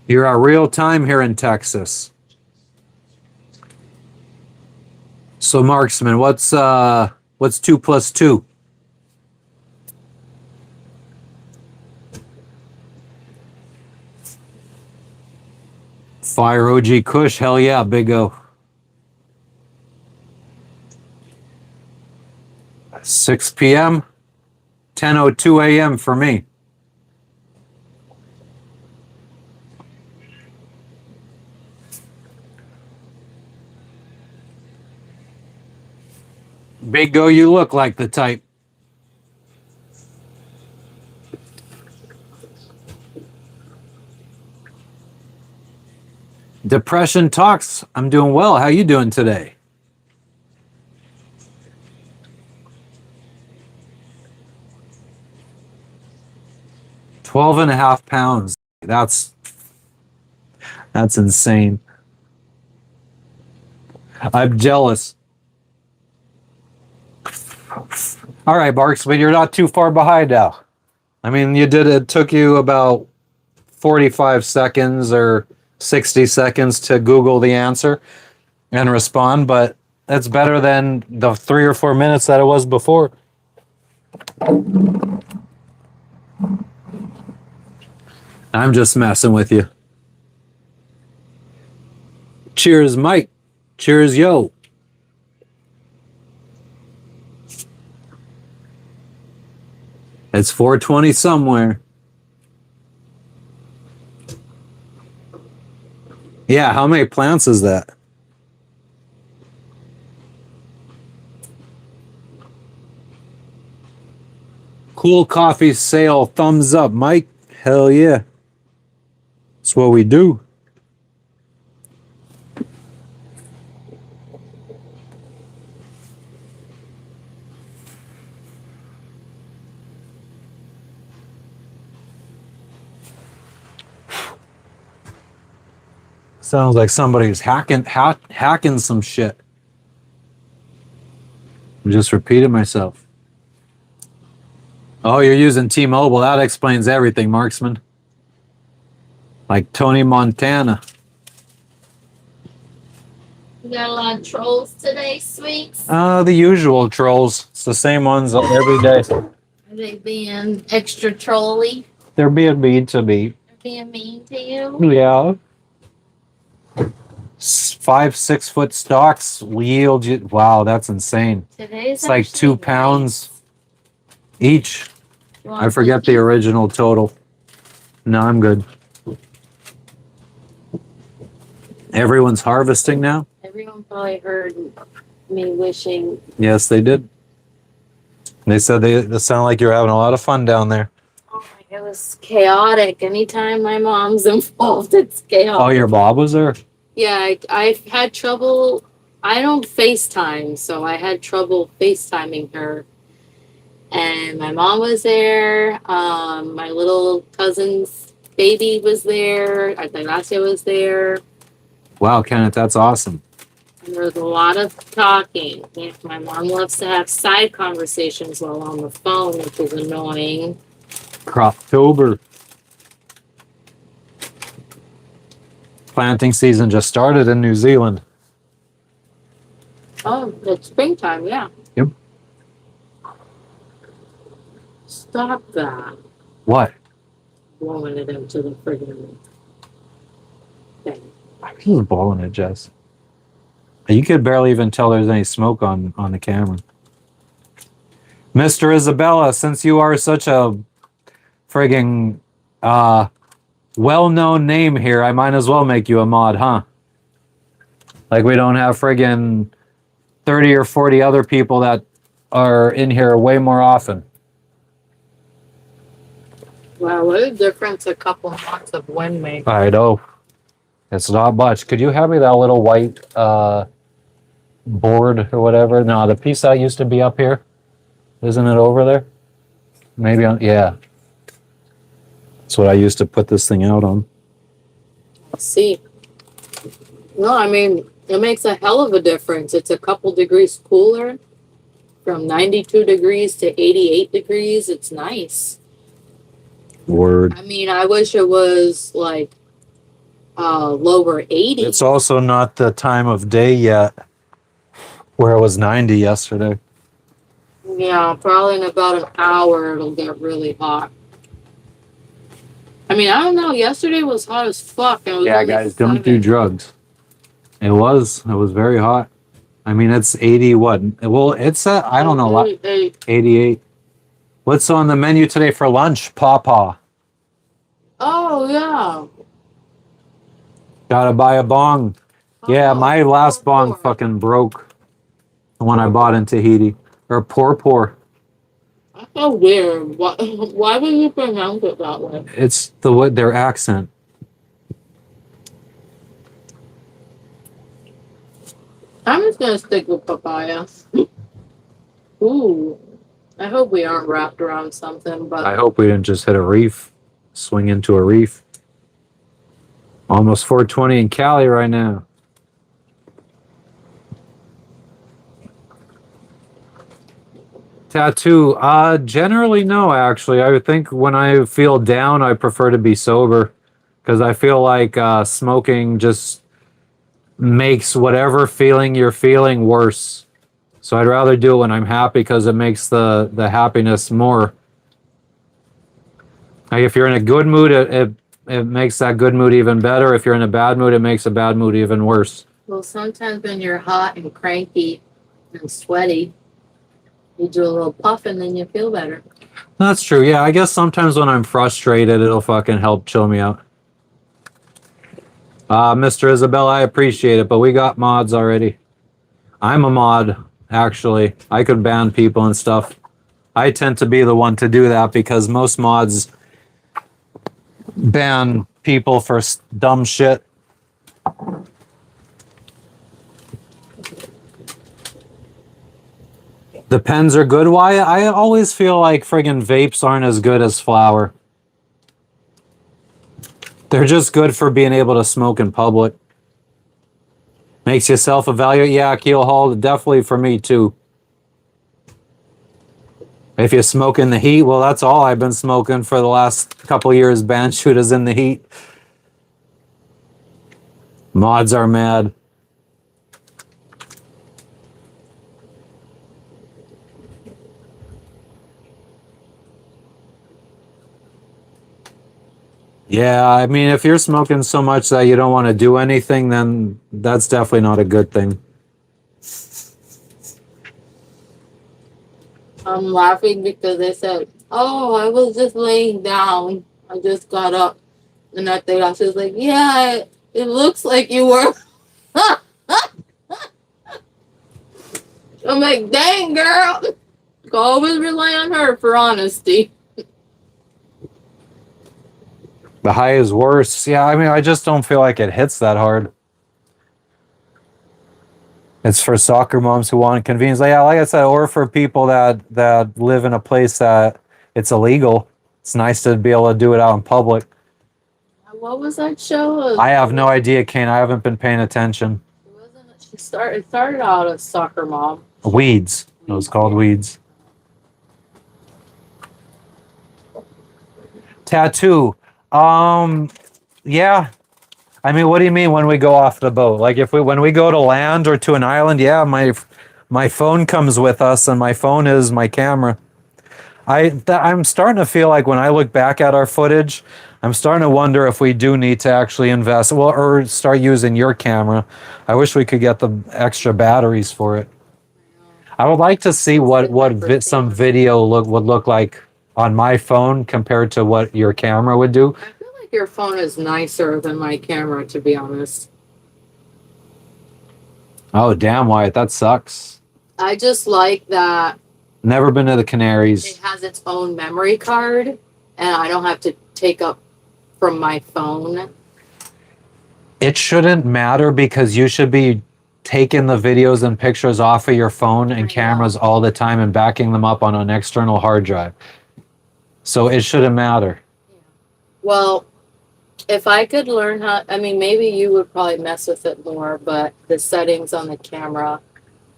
You're at real time here in Texas. So Marksman, what's 2 plus 2? Fire OG Kush, hell yeah, Big O. 6 p.m. 10:02 a.m. for me. Big O, you look like the type. Depression Talks. I'm doing well. How you doing today? £12.5. That's insane. I'm jealous. All right, Barks, but you're not too far behind now. I mean, it took you about 45 seconds or 60 seconds to Google the answer and respond, but that's better than the 3 or 4 minutes that it was before. I'm just messing with you. Cheers, Mike. Cheers, yo. It's 4:20 somewhere. Yeah, how many plants is that? Cool coffee sale, thumbs up, Mike. Hell yeah. That's what we do. Sounds like somebody's hacking some shit. I just repeated myself. Oh, you're using T-Mobile. That explains everything, Marksman. Like Tony Montana. You got a lot of trolls today, sweets? The usual trolls. It's the same ones every day. Are they being extra trolly? They're being mean to me. They're being mean to you? Yeah. 5-6 foot stalks yield you. Wow, that's insane. Today's It's like 2 pounds each. I forget the original total. No, I'm good. Everyone's harvesting now? Everyone probably heard me wishing. Yes, they did. They said they sound like you're having a lot of fun down there. Oh, it was chaotic. Anytime my mom's involved, it's chaotic. Oh, your Bob was there? Yeah, I had trouble. I don't FaceTime, so I had trouble FaceTiming her. And my mom was there. My little cousin's baby was there. Ignacia was there. Wow, Kenneth, that's awesome. And there was a lot of talking. My mom loves to have side conversations while on the phone, which is annoying. Croptober. Planting season just started in New Zealand. Oh, it's springtime, yeah. Yep. Stop that. What? Blowing it into the friggin' thing. Who's blowing it, Jess? You could barely even tell there's any smoke on the camera. Mr. Isabella, since you are such a frigging well-known name here, I might as well make you a mod, huh? Like we don't have friggin' 30 or 40 other people that are in here way more often. Wow, what a difference a couple months of wind makes. I know. It's not much. Could you have me that little white board or whatever? No, the piece that used to be up here. Isn't it over there? Maybe on, yeah. That's what I used to put this thing out on. Let's see. No, I mean, it makes a hell of a difference. It's a couple degrees cooler. From 92 degrees to 88 degrees. It's nice. Word. I mean, I wish it was like lower 80s. It's also not the time of day yet where it was 90 yesterday. Yeah, probably in about an hour it'll get really hot. I mean, I don't know. Yesterday was hot as fuck. And it was Yeah, only guys, don't 7. do drugs. It was very hot. I mean, it's 80 what? Well, it's I don't know, 88. What's on the menu today for lunch? Pawpaw. Oh, yeah. Gotta buy a bong. Yeah, Oh, my last bong poor. fucking broke. The one I bought in Tahiti. Or poor. That's so weird. Why would you pronounce it that way? It's their accent. I'm just gonna stick with papaya. Ooh. I hope we aren't wrapped around something, but I hope we didn't just hit a reef. Swing into a reef. Almost 420 in Cali right now. Tattoo. Generally no, actually. I would think when I feel down, I prefer to be sober. Because I feel like smoking just makes whatever feeling you're feeling worse. So I'd rather do it when I'm happy because it makes the happiness more. Like if you're in a good mood, it makes that good mood even better. If you're in a bad mood, it makes a bad mood even worse. well, sometimes when you're hot and cranky and sweaty, you do a little puff and then you feel better. That's true. Yeah, I guess sometimes when I'm frustrated, it'll fucking help chill me out. Mr. Isabel, I appreciate it, but we got mods already. I'm a mod, actually. I could ban people and stuff. I tend to be the one to do that because most mods ban people for dumb shit. The pens are good. Why? I always feel like friggin' vapes aren't as good as flower. They're just good for being able to smoke in public. Makes you self-evaluate. Yeah, Keel Hall, definitely for me too. If you smoke in the heat, well, that's all I've been smoking for the last couple years. Band shooters in the heat. Mods are mad. Yeah, I mean, if you're smoking so much that you don't want to do anything, then that's definitely not a good thing. I'm laughing because they said, "Oh, I was just laying down. I just got up." And I think I was like, "Yeah, it looks like you were." I'm like, "Dang, girl." Always rely on her for honesty. The high is worse. Yeah, I mean, I just don't feel like it hits that hard. It's for soccer moms who want convenience. Yeah, like I said, or for people that live in a place that it's illegal. It's nice to be able to do it out in public. What was that show? I have no idea, Kane. I haven't been paying attention. It started out as soccer mom. Weeds. It was called Weeds. Tattoo. Yeah. I mean, what do you mean when we go off the boat? Like when we go to land or to an island, yeah, my phone comes with us and my phone is my camera. I'm starting to feel like when I look back at our footage, I'm starting to wonder if we do need to actually invest, well, or start using your camera. I wish we could get the extra batteries for it. I would like to see what some video would look like on my phone compared to what your camera would do. I feel like your phone is nicer than my camera, to be honest. Oh, damn, Wyatt, that sucks. I just like that Never been to the Canaries. it has its own memory card, and I don't have to take up from my phone. It shouldn't matter because you should be taking the videos and pictures off of your phone and cameras all the time and backing them up on an external hard drive. So it shouldn't matter. Well, if I could learn how, I mean, maybe you would probably mess with it more, but the settings on the camera,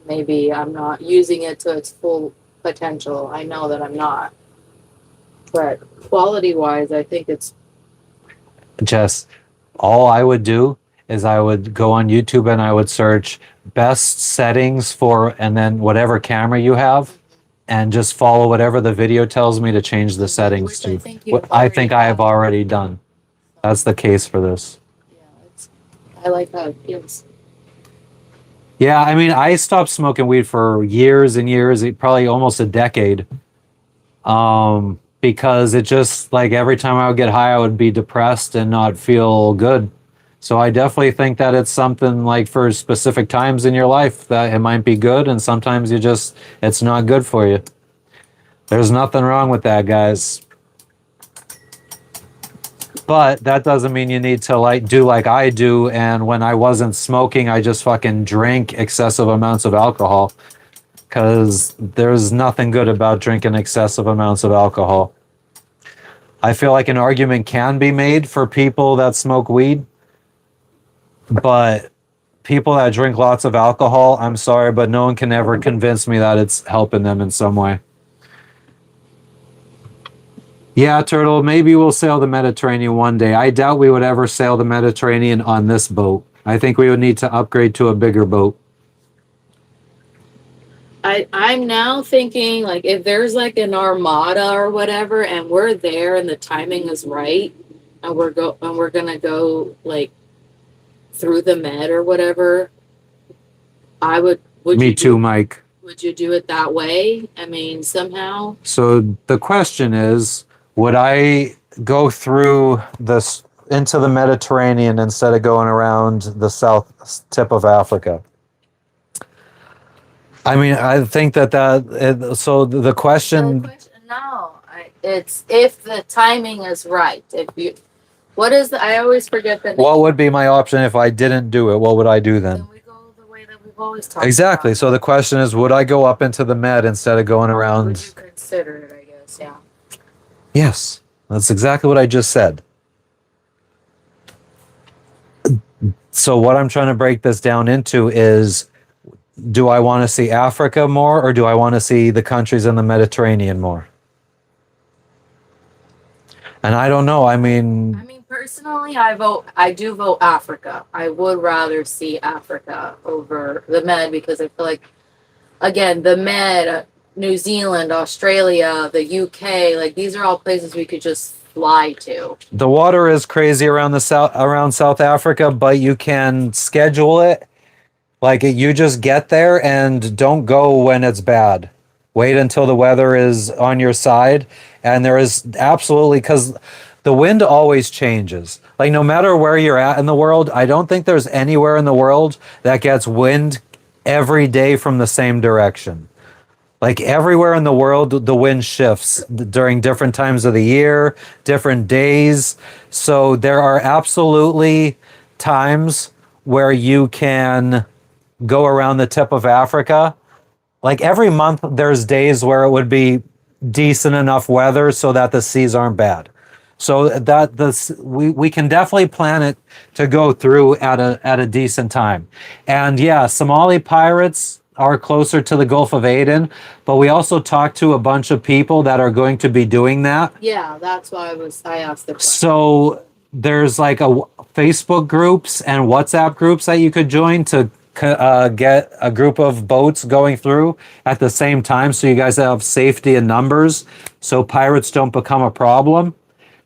maybe I'm not using it to its full potential. I know that I'm not. But quality-wise, I think it's... Just all I would do is I would go on YouTube and I would search best settings for, and then whatever camera you have, and just follow whatever the video tells me to change the settings Which I to. think What you've I think I have done. already done. That's the case for this. Yeah, I like how it feels. Yeah, I mean, I stopped smoking weed for years and years, probably almost a decade. Because it just like every time I would get high, I would be depressed and not feel good. So I definitely think that it's something like for specific times in your life that it might be good, and sometimes it's not good for you. There's nothing wrong with that, guys. But that doesn't mean you need to like do like I do. And when I wasn't smoking, I just fucking drank excessive amounts of alcohol, because there's nothing good about drinking excessive amounts of alcohol. I feel like an argument can be made for people that smoke weed, but people that drink lots of alcohol, I'm sorry, but no one can ever convince me that it's helping them in some way. Yeah, Turtle, maybe we'll sail the Mediterranean one day. I doubt we would ever sail the Mediterranean on this boat. I think we would need to upgrade to a bigger boat. I'm now thinking like if there's like an armada or whatever, and we're there and the timing is right, and we're gonna go like through the Med or whatever. Would Me you too, Mike. would you do it that way? I mean, somehow. So the question is, would I go through this into the Mediterranean instead of going around the south tip of Africa? I mean, I think so the question, No, it's if the timing is right. If you, what is I always forget the name. what would be my option if I didn't do it? What would I do then? Then we go the way that we've always talked Exactly. about. So the question is, would I go up into the Med instead of going Would you around? consider it, I guess, yeah. Yes, that's exactly what I just said. So what I'm trying to break this down into is, do I want to see Africa more, or do I want to see the countries in the Mediterranean more? And I don't know. I mean, Personally, I do vote Africa. I would rather see Africa over the Med, because I feel like, again, the Med, New Zealand, Australia, the UK, like these are all places we could just fly to. the water is crazy around around South Africa, but you can schedule it. Like you just get there and don't go when it's bad. Wait until the weather is on your side. And there is absolutely, because the wind always changes. Like no matter where you're at in the world, I don't think there's anywhere in the world that gets wind every day from the same direction. Like everywhere in the world, the wind shifts during different times of the year, different days. So there are absolutely times where you can go around the tip of Africa. Like every month, there's days where it would be decent enough weather so that the seas aren't bad. So we can definitely plan it to go through at a decent time. And yeah, Somali pirates are closer to the Gulf of Aden, but we also talked to a bunch of people that are going to be doing that. Yeah, that's why I asked the question. So there's like a Facebook groups and WhatsApp groups that you could join to get a group of boats going through at the same time, so you guys have safety in numbers, so pirates don't become a problem.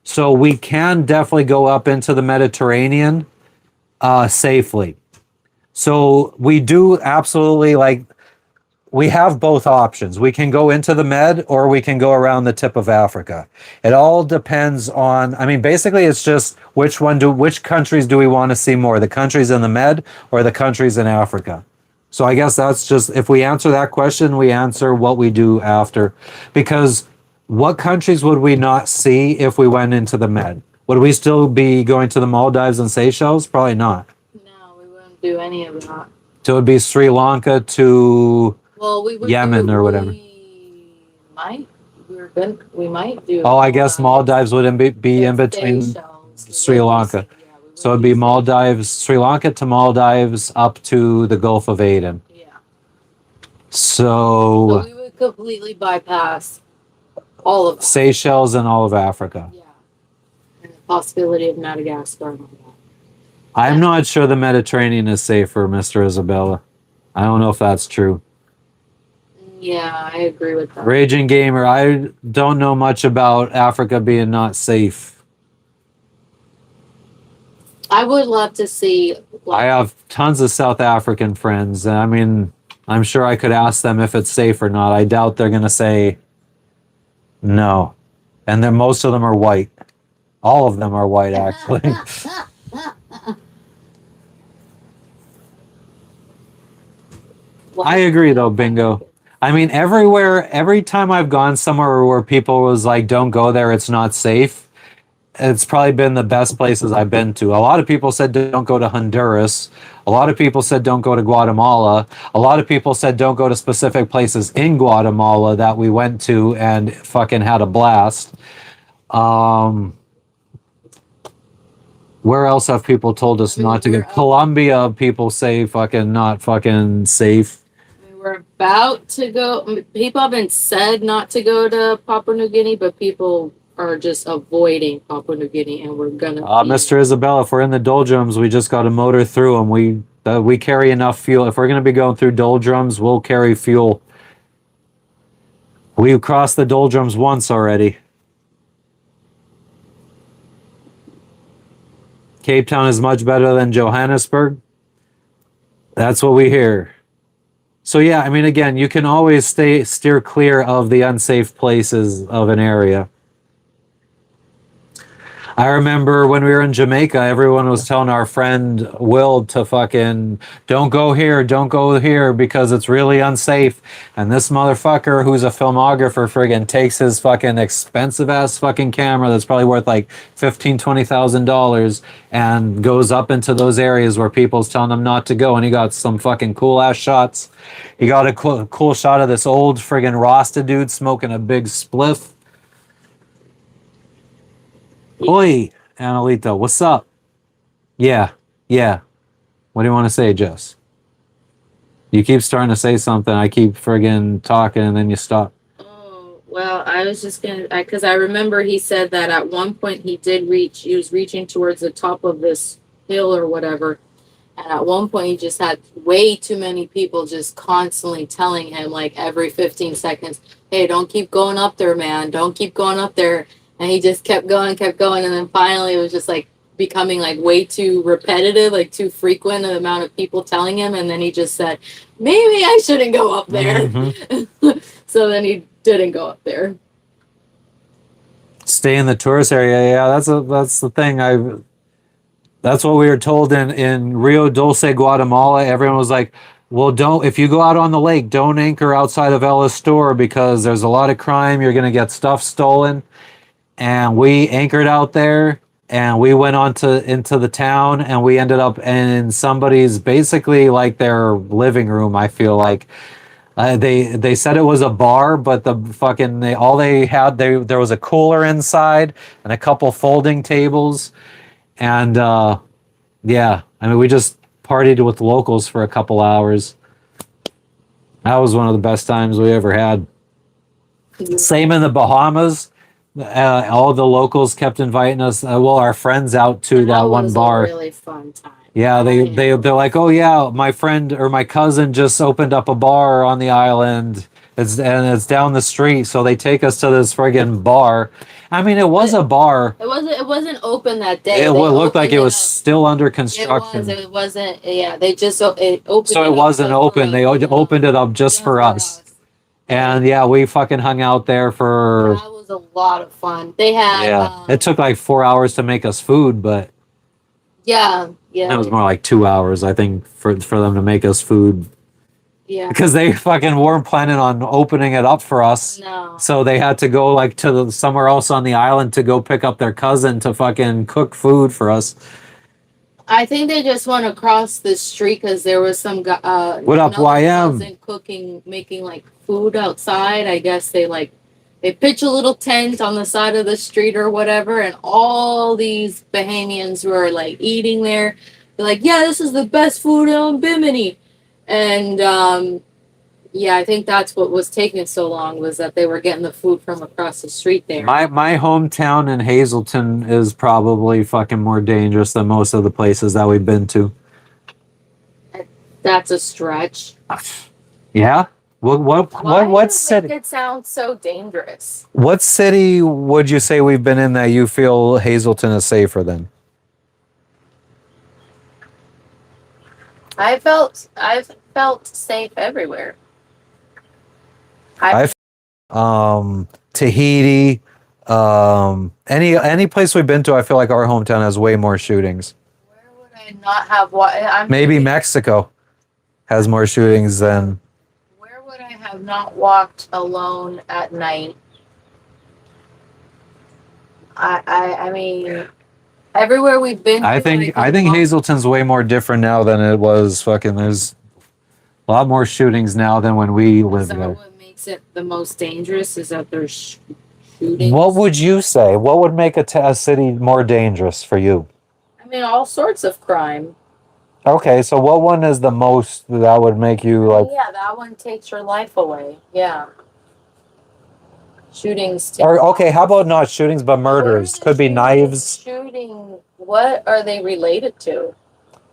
So we can definitely go up into the Mediterranean safely. So we do absolutely, like, we have both options. We can go into the Med, or we can go around the tip of Africa. It all depends on, I mean, basically it's just which countries do we want to see more? The countries in the Med or the countries in Africa? So I guess that's just, if we answer that question, we answer what we do after. Because what countries would we not see if we went into the Med? Would we still be going to the Maldives and Seychelles? Probably not. No, we wouldn't do any of that. So it would be Sri Lanka to We would Yemen or whatever. We might do. Oh, I guess Maldives wouldn't be in between Sri Lanka. So it'd be Maldives, Sri Lanka to Maldives up to the Gulf of Aden. Yeah. So we would completely bypass all of that. Seychelles and all of Africa. Yeah. And the possibility of Madagascar and all that. I'm not sure the Mediterranean is safer, Mr. Isabella. I don't know if that's true. Yeah, I agree with that. Raging Gamer, I don't know much about Africa being not safe. I would love to see. I have tons of South African friends. I mean, I'm sure I could ask them if it's safe or not. I doubt they're going to say no. And then most of them are white. All of them are white, actually. I agree, though, Bingo. I mean, everywhere, every time I've gone somewhere where people was like, don't go there, it's not safe, it's probably been the best places I've been to. A lot of people said don't go to Honduras. A lot of people said don't go to Guatemala. A lot of people said don't go to specific places in Guatemala that we went to and fucking had a blast. Where else have people told us not to go? Colombia, people say fucking not fucking safe. We were about to go. People have been said not to go to Papua New Guinea, but people are just avoiding Papua New Guinea, and we're gonna. Mr. Isabella, if we're in the doldrums, we just got to motor through them. We carry enough fuel. If we're going to be going through doldrums, we'll carry fuel. We've crossed the doldrums once already. Cape Town is much better than Johannesburg. That's what we hear. So yeah, I mean, again, you can always steer clear of the unsafe places of an area. I remember when we were in Jamaica, everyone was telling our friend Will to fucking don't go here because it's really unsafe. And this motherfucker who's a filmographer friggin' takes his fucking expensive ass fucking camera that's probably worth like $15,000-$20,000 and goes up into those areas where people's telling them not to go. And he got some fucking cool ass shots. He got a cool shot of this old friggin' Rasta dude smoking a big spliff. Oi, Annalita, what's up? Yeah. What do you want to say, Jess? You keep starting to say something. I keep friggin' talking and then you stop. Oh, well, I was just gonna, because I remember he said that at one point he was reaching towards the top of this hill or whatever. And at one point he just had way too many people just constantly telling him, like every 15 seconds, hey, don't keep going up there, man. Don't keep going up there. And he just kept going. And then finally it was just like becoming like way too repetitive, like too frequent, the amount of people telling him. And then he just said, maybe I shouldn't go up there. Mm-hmm. So then he didn't go up there. Stay in the tourist area. Yeah, that's the thing. That's what we were told in Rio Dulce, Guatemala. Everyone was like, well, if you go out on the lake, don't anchor outside of El Estor because there's a lot of crime. You're going to get stuff stolen. And we anchored out there and we went into the town and we ended up in somebody's basically like their living room. I feel like they said it was a bar, but there was a cooler inside and a couple folding tables. And yeah, I mean, we just partied with locals for a couple hours. That was one of the best times we ever had. Same in the Bahamas. All the locals kept inviting us. Our friends out to that one bar. A really fun time. Yeah, they're like, oh yeah, my friend or my cousin just opened up a bar on the island. It's down the street, so they take us to this friggin' bar. I mean, it was a bar. It wasn't open that day. It looked like it was still under construction. It wasn't. Yeah, they just opened. So it wasn't open. They opened it up just for us. And yeah, we fucking hung out there for. That was a lot of fun. They had. Yeah, it took like 4 hours to make us food, but. Yeah. It was more like 2 hours, I think, for them to make us food. Yeah. Because they fucking weren't planning on opening it up for us. No. So they had to go like to somewhere else on the island to go pick up their cousin to fucking cook food for us. I think they just went across the street because there was some guy. What up, YM? Making like food outside. I guess they pitch a little tent on the side of the street or whatever, and all these Bahamians were like eating there. They're like, yeah, this is the best food on Bimini. And Yeah, I think that's what was taking so long was that they were getting the food from across the street there. My hometown in Hazleton is probably fucking more dangerous than most of the places that we've been to. That's a stretch. Yeah. Why What do you city? make it sound so dangerous? What city would you say we've been in that you feel Hazleton is safer than? I've felt safe everywhere. I've Tahiti, any place we've been to, I feel like our hometown has way more shootings. Where would I not have what? Maybe Mexico has more shootings than. Where would I have not walked alone at night? I mean, everywhere we've been. I think Hazleton's way more different now than it was. Fucking, there's a lot more shootings now than when we lived Is there. that what makes it the most dangerous? Is that there's shootings? What would you say? What would make a city more dangerous for you? I mean, all sorts of crime. Okay, so what one is the most that would make you like? Yeah, that one takes your life away. Yeah. Shootings. Or okay, how about not shootings but murders? Could be knives. Shooting. What are they related to?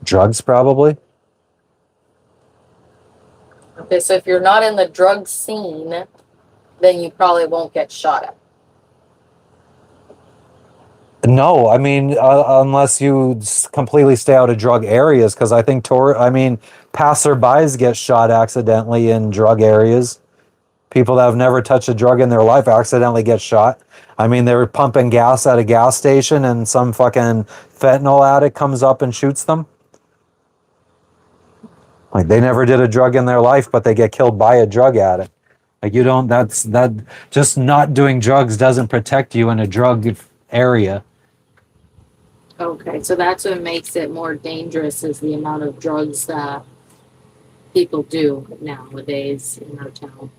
Drugs, probably. Okay, so if you're not in the drug scene, then you probably won't get shot at. No, I mean unless you completely stay out of drug areas, because I think passerbys get shot accidentally in drug areas. People that have never touched a drug in their life accidentally get shot. I mean, they were pumping gas at a gas station, and some fucking fentanyl addict comes up and shoots them. Like they never did a drug in their life, but they get killed by a drug addict. Like you don't. That just not doing drugs doesn't protect you in a drug area. Okay, so that's what makes it more dangerous is the amount of drugs that people do nowadays in our town.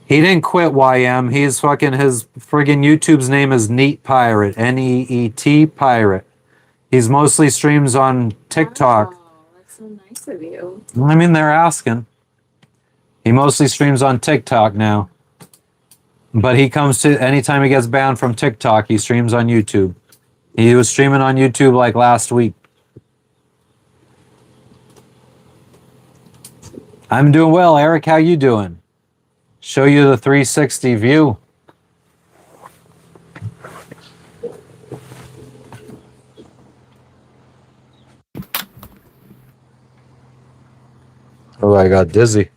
He didn't quit YM. He's fucking his friggin' YouTube's name is Neat Pirate. NEET Pirate. He's mostly streams on TikTok. Oh, that's so nice of you. I mean, they're asking. He mostly streams on TikTok now. But he comes to, anytime he gets banned from TikTok, he streams on YouTube. He was streaming on YouTube like last week. I'm doing well, Eric. How you doing? Show you the 360 view. Oh, I got dizzy.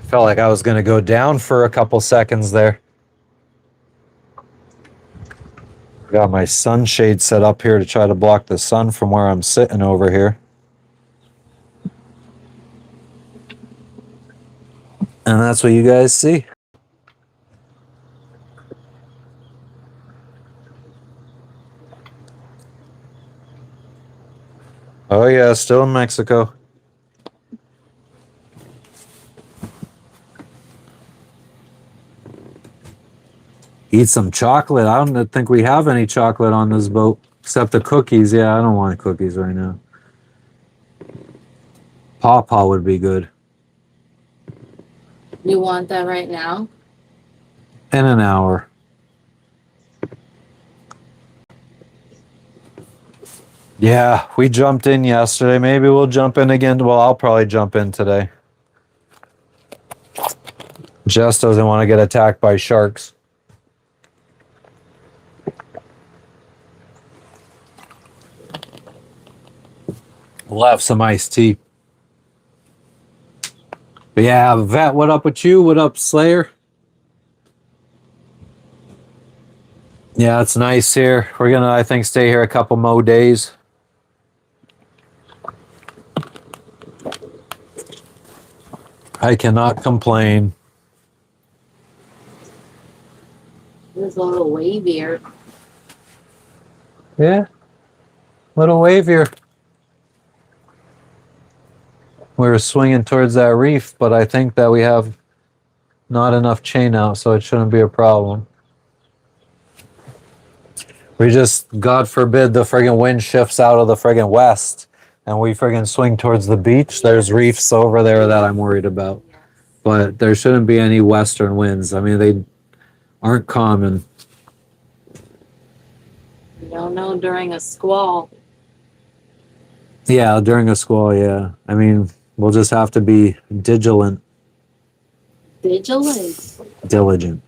Felt like I was going to go down for a couple seconds there. Got my sunshade set up here to try to block the sun from where I'm sitting over here. And that's what you guys see. Oh yeah, still in Mexico. Eat some chocolate. I don't think we have any chocolate on this boat. Except the cookies. Yeah, I don't want cookies right now. Pawpaw would be good. You want that right now? In an hour. Yeah, we jumped in yesterday. Maybe we'll jump in again. Well, I'll probably jump in today. Jess doesn't want to get attacked by sharks. We'll have some iced tea. But yeah, Vet, what up with you? What up, Slayer? Yeah, it's nice here. We're gonna, I think, stay here a couple more days. I cannot complain. There's a little wavier. Yeah, little wavier. We were swinging towards that reef, but I think that we have not enough chain out, so it shouldn't be a problem. We just, God forbid, the friggin' wind shifts out of the friggin' west and we friggin' swing towards the beach. There's reefs over there that I'm worried about. Yes. But there shouldn't be any western winds. I mean, they aren't common. You don't know during a squall. Yeah, during a squall, yeah. I mean, we'll just have to be vigilant. Diligent.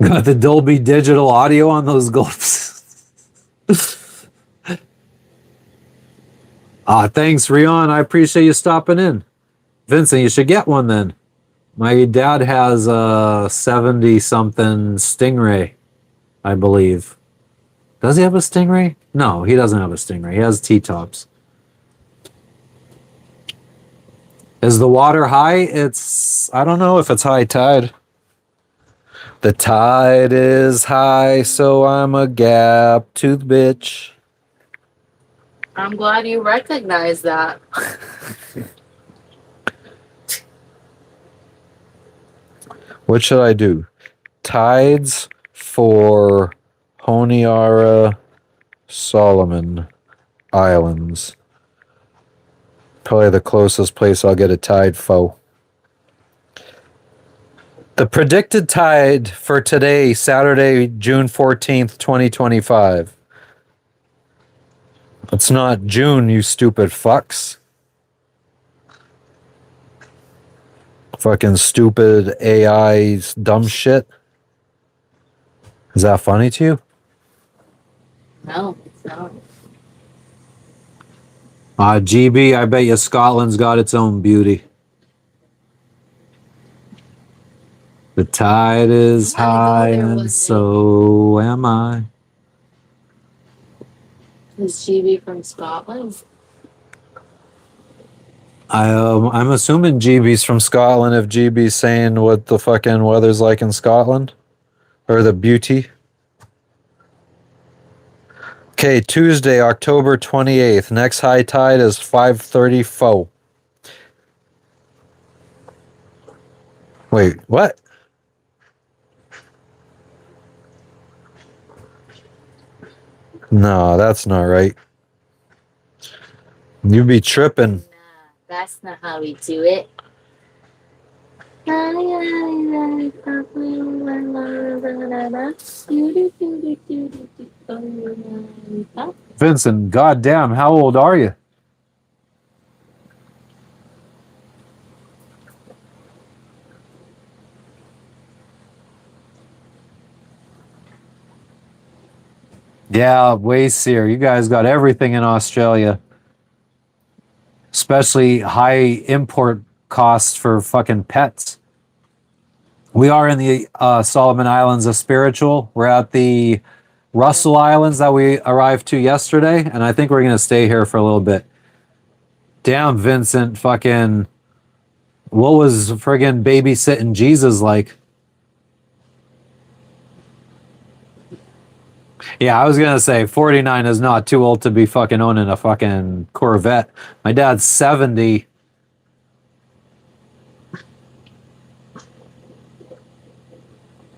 Got the Dolby Digital audio on those gulps. Thanks, Rion. I appreciate you stopping in. Vincent, you should get one then. My dad has a 70-something Stingray, I believe. Does he have a Stingray? No, he doesn't have a Stingray. He has T-tops. Is the water high? I don't know if it's high tide. The tide is high, so I'm a gap-toothed bitch. I'm glad you recognize that. What should I do? Tides for Honiara Solomon Islands. Probably the closest place I'll get a tide foe. The predicted tide for today, Saturday, June 14th, 2025. It's not June, you stupid fucks. Fucking stupid AI dumb shit. Is that funny to you? No, it's not. GB, I bet you Scotland's got its own beauty. The tide is high and so am I. Is GB from Scotland? I'm assuming GB's from Scotland if GB's saying what the fucking weather's like in Scotland. Or the beauty. Okay, Tuesday, October 28th. Next high tide is 5:34. Wait, what? No, that's not right. You be tripping. Nah, that's not how we do it. Vincent, goddamn, how old are you? Yeah, way seer. You guys got everything in Australia. Especially high import costs for fucking pets. We are in the Solomon Islands of Spiritual. We're at the Russell Islands that we arrived to yesterday, and I think we're going to stay here for a little bit. Damn, Vincent, fucking, what was friggin' babysitting Jesus like? Yeah, I was going to say 49 is not too old to be fucking owning a fucking Corvette. My dad's 70.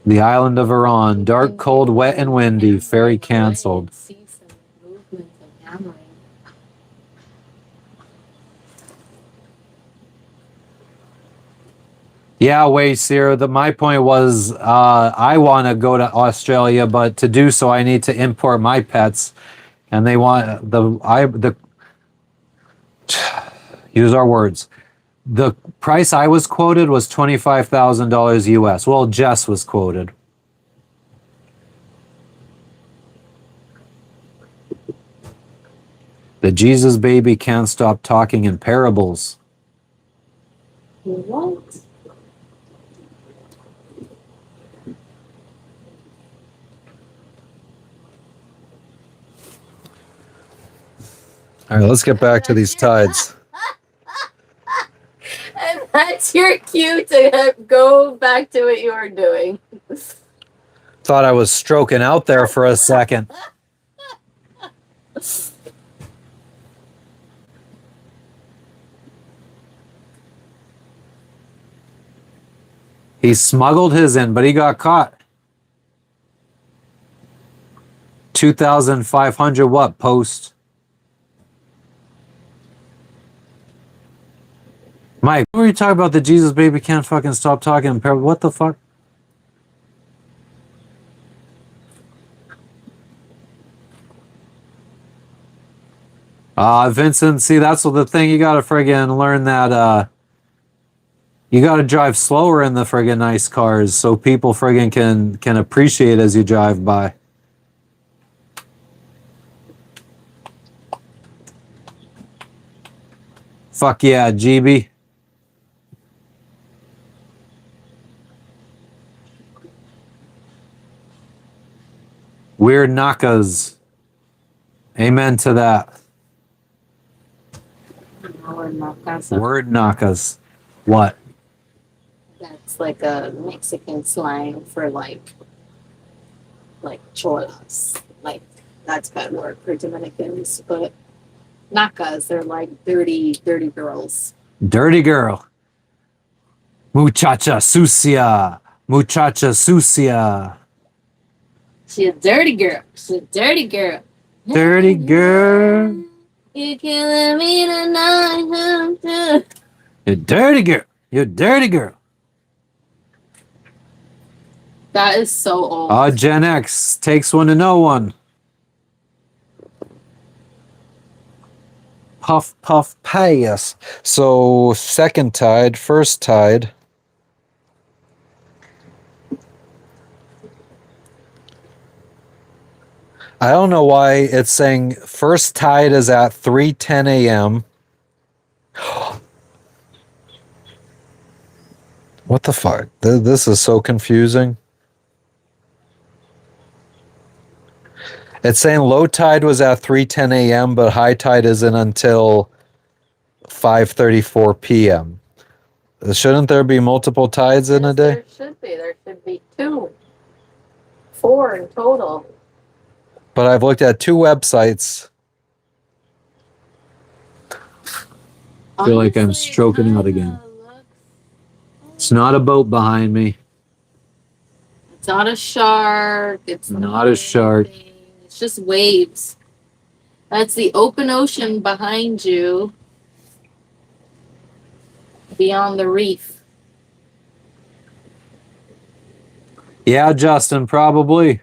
The island of Iran, dark, cold, wet, and windy. Ferry canceled. Yeah, wait, Sierra. My point was, I want to go to Australia, but to do so, I need to import my pets, and they want use our words. The price I was quoted was $25,000 US. Well, Jess was quoted. The Jesus baby can't stop talking in parables. What? All right, let's get back to these tides. And that's your cue to go back to what you were doing. Thought I was stroking out there for a second. He smuggled his in, but he got caught. 2,500 what post? Mike, what were you talking about? The Jesus baby can't fucking stop talking. What the fuck? Vincent, see, that's the thing. You gotta friggin' learn that, you gotta drive slower in the friggin' nice cars so people friggin' can appreciate as you drive by. Fuck yeah, GB. Weird Nakas. Amen to that. Word Nakas. What? That's like a Mexican slang for like cholas. Like that's bad word for Dominicans, but nacas, they're like dirty girls. Dirty girl. Muchacha sucia. Muchacha sucia. She's a dirty girl. She's a dirty girl. Dirty girl. You killing me tonight. You dirty girl. You dirty girl. That is so old. Gen X takes one to know one. Puff, puff, pass. So, second tide, first tide. I don't know why it's saying first tide is at 3:10 a.m. What the fuck? This is so confusing. It's saying low tide was at 3:10 a.m., but high tide isn't until 5:34 p.m. Shouldn't there be multiple tides in a day? There should be. There should be 4 in total. But I've looked at 2 websites. I feel like I'm stroking out again. It's not a boat behind me. It's not a shark. It's not a shark. It's just waves. That's the open ocean behind you. Beyond the reef. Yeah, Justin, probably.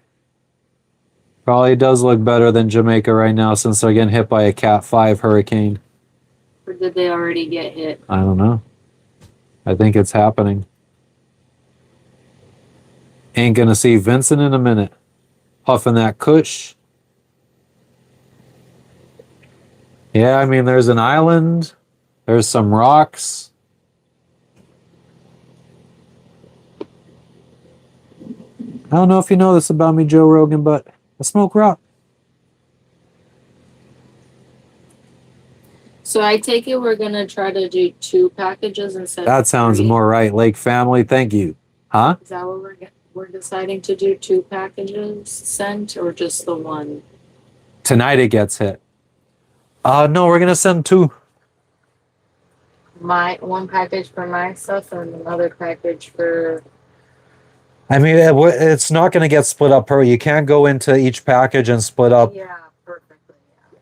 Probably does look better than Jamaica right now since they're getting hit by a Cat 5 hurricane. Or did they already get hit? I don't know. I think it's happening. Ain't gonna see Vincent in a minute. Huffing that kush. Yeah, I mean, there's an island. There's some rocks. I don't know if you know this about me, Joe Rogan, but I smoke rock. So I take it we're going to try to do 2 packages instead That of sounds 3. more right. Lake family, thank you. Huh? Is that what we're deciding to do? 2 packages sent or just the one? Tonight it gets hit. No, we're going to send 2. One package for my stuff and another package for... I mean, it's not going to get split up. You can't go into each package and split up. Yeah, perfectly. Yeah.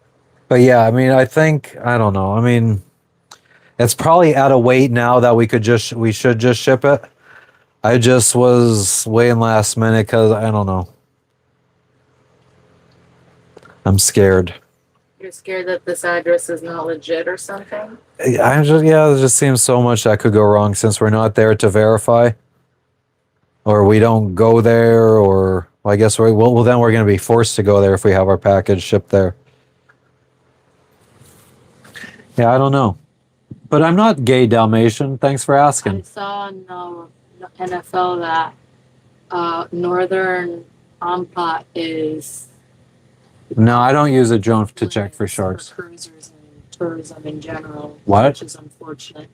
But yeah, I mean, I don't know. I mean, it's probably at a weight now that we should just ship it. I just was waiting last minute because I don't know. I'm scared. You're scared that this address is not legit or something? There just seems so much that could go wrong since we're not there to verify. Or we don't go there, or well, I guess then we're going to be forced to go there if we have our package shipped there. Yeah, I don't know. But I'm not gay Dalmatian. Thanks for asking. I saw on NFL that Northern Ampat is... No, I don't use a drone to check for sharks. For cruisers and tourism in general. What? Which is unfortunate.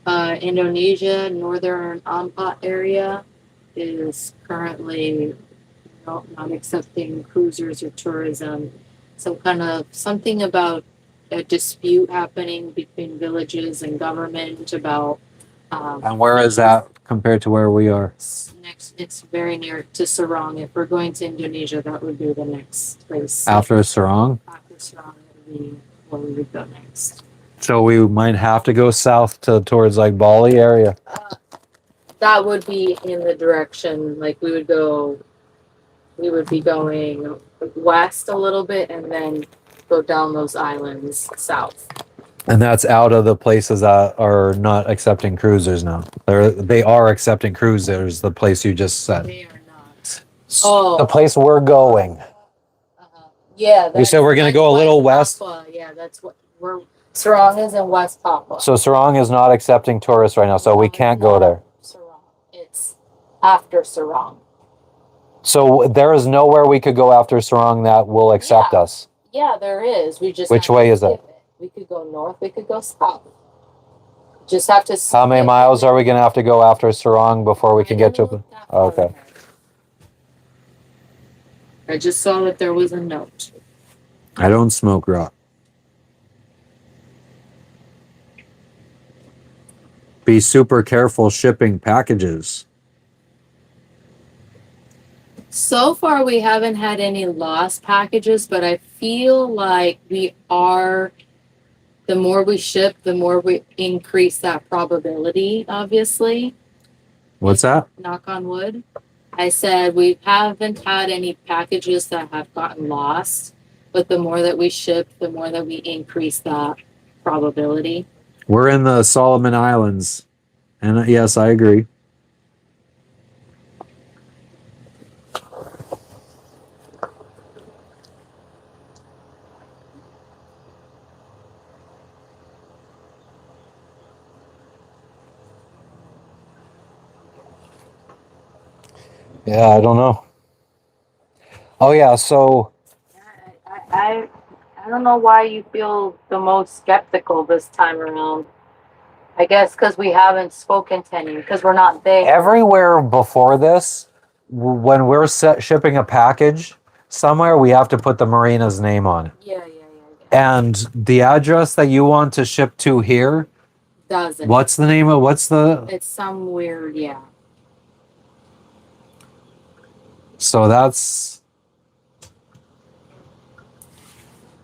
Indonesia, Northern Ampat area is currently not accepting cruisers or tourism. Something about a dispute happening between villages and government about And where is that compared to where we are? It's very near to Sarong. If we're going to Indonesia, that would be the next place. After Sarong? After Sarong, it would be where we would go next. So we might have to go south towards like Bali area. That would be in the direction, like we would be going west a little bit and then go down those islands south. And that's out of the places that are not accepting cruisers now. They are accepting cruisers, the place you just said. They are not. The place we're going. Yeah. We said we're going to go a little west. Papua. Yeah, that's what Sarong is in West Papua. So Sarong is not accepting tourists right now, so we can't go there. Sarong. It's after Sarong. So there is nowhere we could go after Sarong that will accept us. Yeah, there is. We just Which way is that? We could go north. We could go south. Just have to. How many miles are we going to have to go after Sarong before we can get to? Oh, okay. I just saw that there was a note. I don't smoke rock. Be super careful shipping packages. So far, we haven't had any lost packages, but I feel like we are. The more we ship, the more we increase that probability, obviously. What's that? Knock on wood. I said we haven't had any packages that have gotten lost, but the more that we ship, the more that we increase that probability. We're in the Solomon Islands. And yes, I agree. Yeah, I don't know. Oh yeah, so I don't know why you feel the most skeptical this time around. I guess because we haven't spoken to any, because we're not there. everywhere before this, when we're shipping a package somewhere, we have to put the marina's name on it. Yeah. And the address that you want to ship to here, Doesn't. what's the name of, It's some weird, yeah. So that's,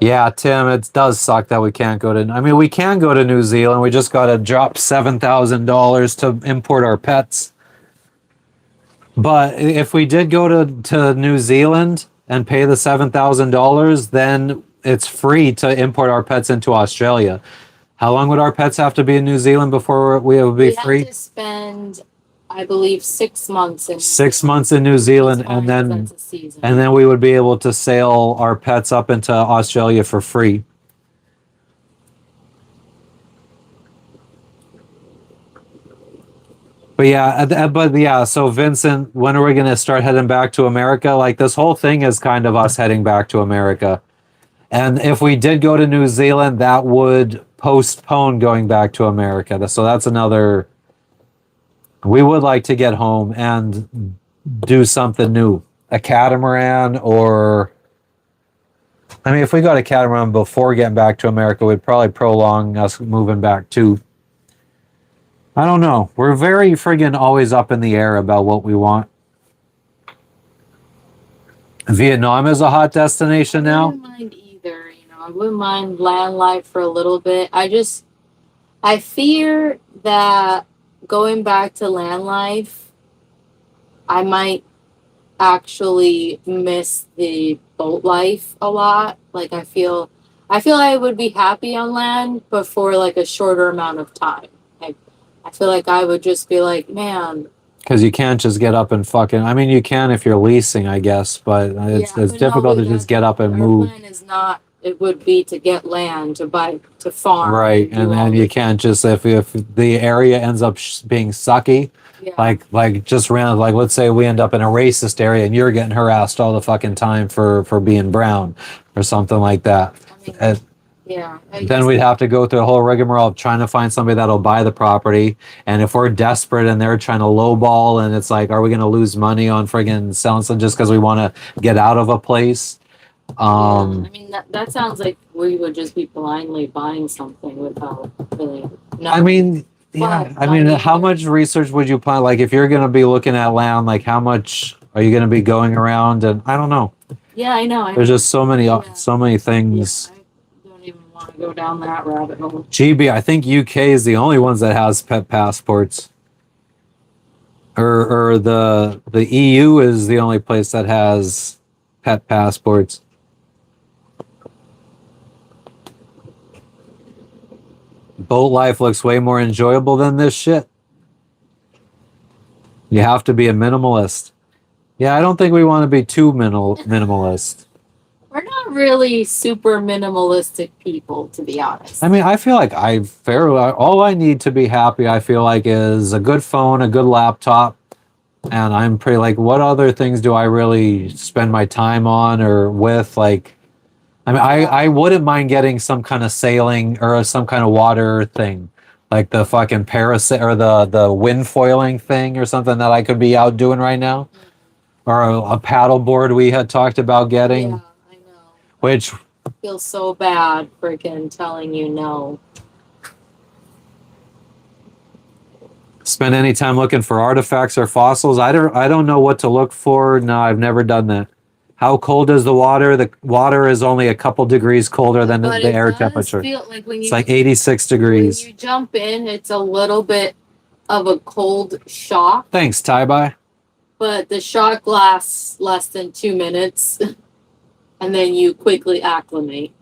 yeah, Tim, it does suck that we can't go to, I mean, we can go to New Zealand. We just got to drop $7,000 to import our pets. But if we did go to New Zealand and pay the $7,000, then it's free to import our pets into Australia. How long would our pets have to be in New Zealand before we would be free? We have to spend, I believe, 6 months in 6 months in New Zealand, and then we would be able to sail our pets up into Australia for free. But yeah, so Vincent, when are we going to start heading back to America? Like, this whole thing is kind of us heading back to America. And if we did go to New Zealand, that would postpone going back to America. So that's another. We would like to get home and do something new. A catamaran, or I mean, if we got a catamaran before getting back to America, we'd probably prolong us moving back too. I don't know. We're very friggin' always up in the air about what we want. Vietnam is a hot destination now. I wouldn't mind either, I wouldn't mind land life for a little bit. I fear that going back to land life, I might actually miss the boat life a lot. Like, I feel I would be happy on land, but for like a shorter amount of time. I feel like I would just be like, man. Because you can't just get up and fucking. I mean, you can if you're leasing, I guess, but it's difficult to just get up and move. Plan is not. It would be to get land, to buy, to farm. Right, and then you can't just if the area ends up being sucky. Yeah. Like just around, like, let's say we end up in a racist area and you're getting harassed all the fucking time for being brown or something like that. I mean, yeah. Then we'd have to go through the whole rigmarole of trying to find somebody that'll buy the property. And if we're desperate and they're trying to lowball, and it's like, are we going to lose money on friggin' selling something just because we want to get out of a place? I mean, that sounds like we would just be blindly buying something without really. I mean, Yeah, But I mean, not how even- much research would you plan? Like, if you're going to be looking at land, like, how much are you going to be going around? And I don't know. Yeah, I know. There's just so many, Yeah. so many things. I don't even want to go down that rabbit hole. GB, I think UK is the only ones that has pet passports. Or the EU is the only place that has pet passports. Boat life looks way more enjoyable than this shit. You have to be a minimalist. Yeah, I don't think we want to be too minimalist. We're not really super minimalistic people, to be honest. I mean, I feel like all I need to be happy, I feel like, is a good phone, a good laptop, and I'm pretty like, what other things do I really spend my time on or with? Like, I mean, I wouldn't mind getting some kind of sailing or some kind of water thing, like the fucking Piracy or the wind foiling thing or something that I could be out doing right now, or a paddle board we had talked about getting, Yeah, I know. which I feel so bad freaking telling you no. spend any time looking for artifacts or fossils. I don't know what to look for. No, I've never done that. How cold is the water? The water is only a couple degrees colder than But the it air does temperature. feel like when It's you like 86 when degrees. you jump in, it's a little bit of a cold shock, Thanks, Ty-Bye. but the shock lasts less than 2 minutes, and then you quickly acclimate.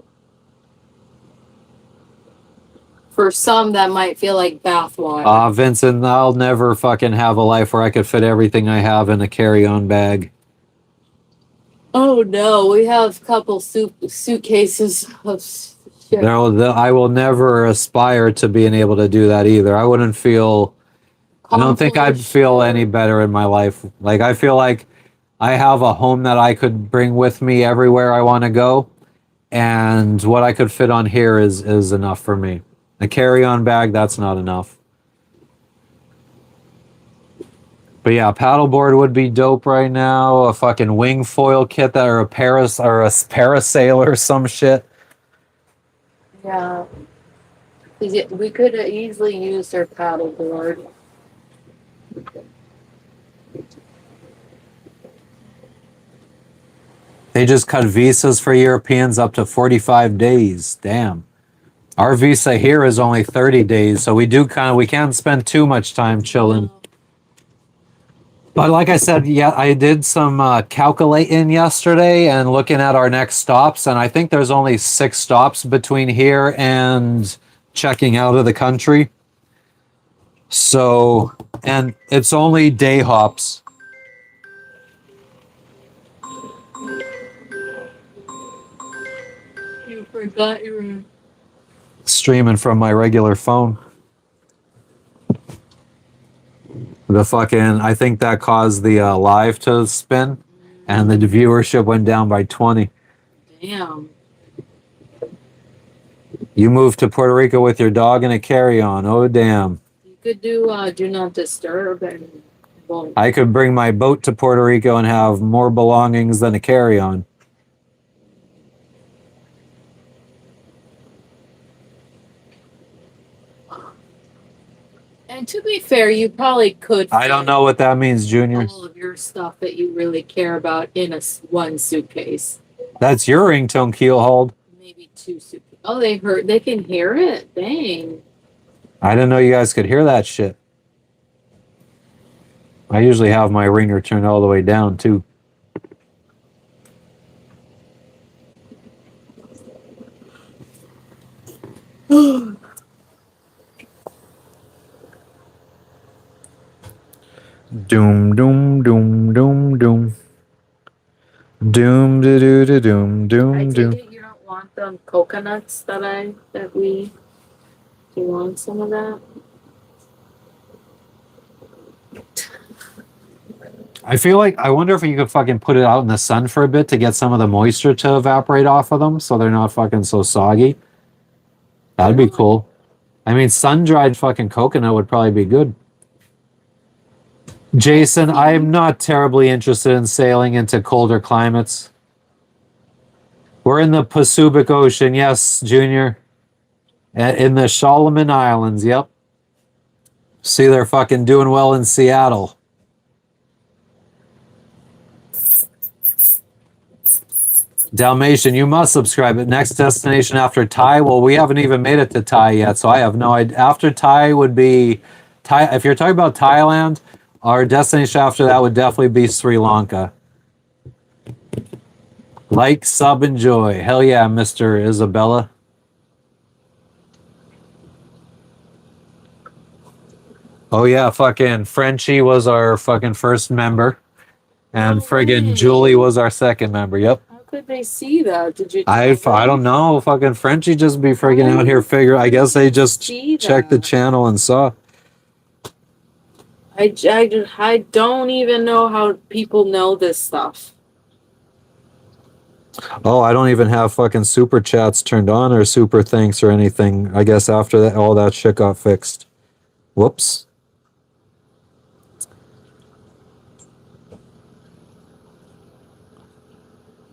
For some, that might feel like bath water. Vincent, I'll never fucking have a life where I could fit everything I have in a carry-on bag. Oh no, we have a couple suitcases of shit. I will never aspire to being able to do that either. I wouldn't feel. I don't think I'd feel any better in my life. Like, I feel like I have a home that I could bring with me everywhere I want to go, and what I could fit on here is enough for me. A carry-on bag, that's not enough. But yeah, paddleboard would be dope right now. A fucking wing foil kit that, or a parasail or some shit. Yeah. 'Cause we could have easily used our paddleboard. They just cut visas for Europeans up to 45 days. Damn. Our visa here is only 30 days, so we can't spend too much time chilling. But like I said, yeah, I did some calculating yesterday and looking at our next stops, and I think there's only 6 stops between here and checking out of the country. So, and it's only day hops. You forgot you were. Streaming from my regular phone. I think that caused the live to spin, and the viewership went down by 20. Damn. You moved to Puerto Rico with your dog and a carry-on. Oh, damn. You could do not disturb and won't. I could bring my boat to Puerto Rico and have more belongings than a carry-on. And to be fair, you probably could. I don't know what that means, Junior. All of your stuff that you really care about in one suitcase. That's your ringtone, Keelhold. Maybe 2 suitcases. Oh, they can hear it. Dang. I didn't know you guys could hear that shit. I usually have my ringer turned all the way down, too. Doom, doom, doom, doom, doom. Doom, do, do, do, doom, I doom, take doom. it you don't want them coconuts that we. Do you want some of that? I feel like, I wonder if you could fucking put it out in the sun for a bit to get some of the moisture to evaporate off of them so they're not fucking so soggy. That'd be cool. I mean, sun-dried fucking coconut would probably be good. Jason, I'm not terribly interested in sailing into colder climates. We're in the Pacific Ocean, yes, Junior. In the Solomon Islands, yep. See, they're fucking doing well in Seattle. Dalmatian, you must subscribe. Next destination after Thai. Well, we haven't even made it to Thai yet, so I have no idea. After Thai would be Thai. If you're talking about Thailand, our destination after that would definitely be Sri Lanka. Like, sub, enjoy. Hell yeah, Mr. Isabella. Oh yeah, fucking Frenchie was our fucking first member, and No friggin' way. Julie was our second member. Yep. How could they see that? Did you? I don't know. Fucking Frenchie just be friggin' out here figure. I guess they just See checked the that? channel and saw. I don't even know how people know this stuff. Oh, I don't even have fucking super chats turned on or super thanks or anything. I guess after that, all that shit got fixed. Whoops.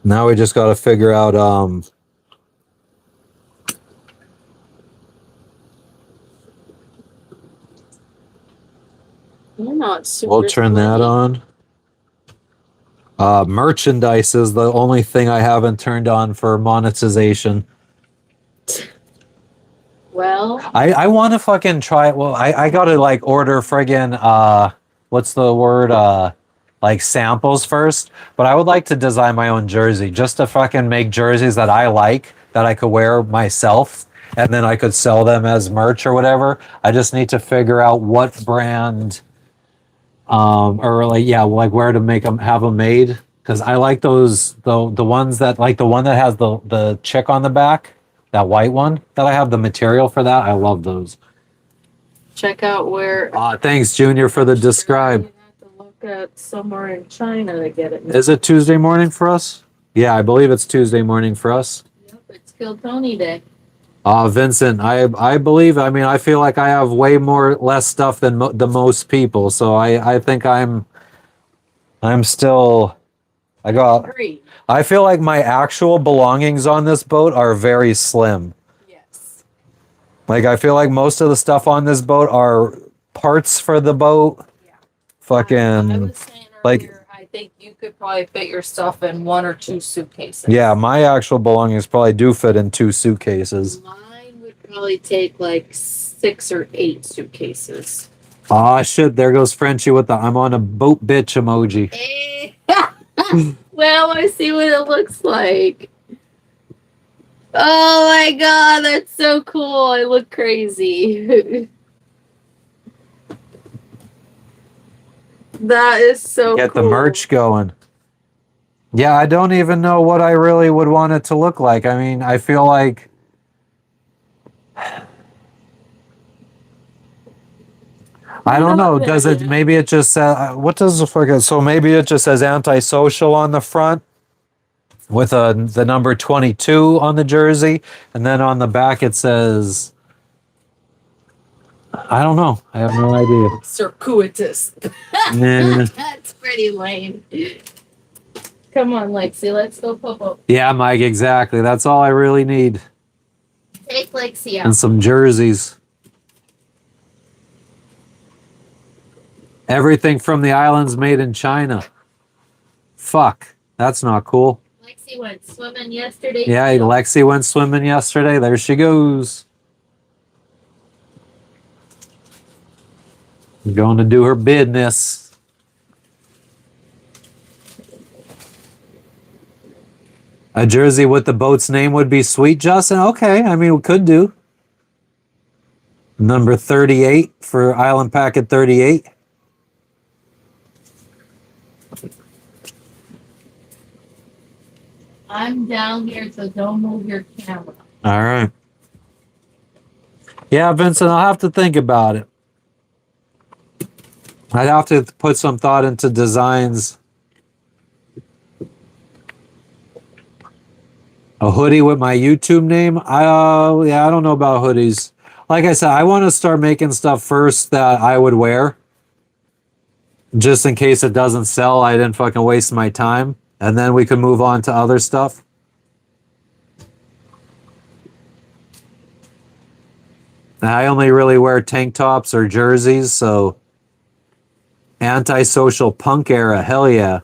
Now we just got to figure out. You're not super. We'll turn that on. Merchandise is the only thing I haven't turned on for monetization. Well, I want to fucking try. Well, I got to like order friggin' what's the word? Like samples first. But I would like to design my own jersey just to fucking make jerseys that I like that I could wear myself, and then I could sell them as merch or whatever. I just need to figure out what brand, or like yeah, like where to make them, have them made. Because I like those the ones that like the one that has the chick on the back, that white one that I have the material for that. I love those. check out where. Thanks, Junior, for the describe. You have to look at somewhere in China to get it. Is it Tuesday morning for us? Yeah, I believe it's Tuesday morning for us. Yep, it's Kill Tony Day. Vincent, I believe. I mean, I feel like I have way less stuff than the most people. So I think I'm still. I got. Agree. I feel like my actual belongings on this boat are very slim. Yes. Like I feel like most of the stuff on this boat are parts for the boat. Yeah. Fucking I was saying like- earlier, I think you could probably fit your stuff in 1 or 2 suitcases. yeah, my actual belongings probably do fit in 2 suitcases. Mine would probably take like 6 or 8 suitcases. Ah, shit, there goes Frenchie with the I'm on a boat bitch emoji. Well, I see what it looks like. Oh my god, that's so cool. I look crazy. That is so Get cool. the merch going. Yeah, I don't even know what I really would want it to look like. I mean, I feel like I don't know. Does it? Maybe it just says. What does the fuck? So maybe it just says antisocial on the front with the number 22 on the jersey, and then on the back it says. I don't know. I have no idea. Circuitous. Nah. That's pretty lame. Come on, Lexi. Let's go popo. Yeah, Mike. Exactly. That's all I really need, Take Lexi and out. some jerseys. Everything from the islands made in China. Fuck. That's not cool. Lexi went swimming yesterday. Yeah, Lexi went swimming yesterday. There she goes. Going to do her business. A jersey with the boat's name would be sweet, Justin. Okay, I mean, we could do. Number 38 for Island Packet 38. I'm down here, so don't move your camera. All right. Yeah, Vincent, I'll have to think about it. I'd have to put some thought into designs. A hoodie with my YouTube name? Yeah, I don't know about hoodies. Like I said, I want to start making stuff first that I would wear. Just in case it doesn't sell, I didn't fucking waste my time. And then we could move on to other stuff. I only really wear tank tops or jerseys, so antisocial punk era, hell yeah.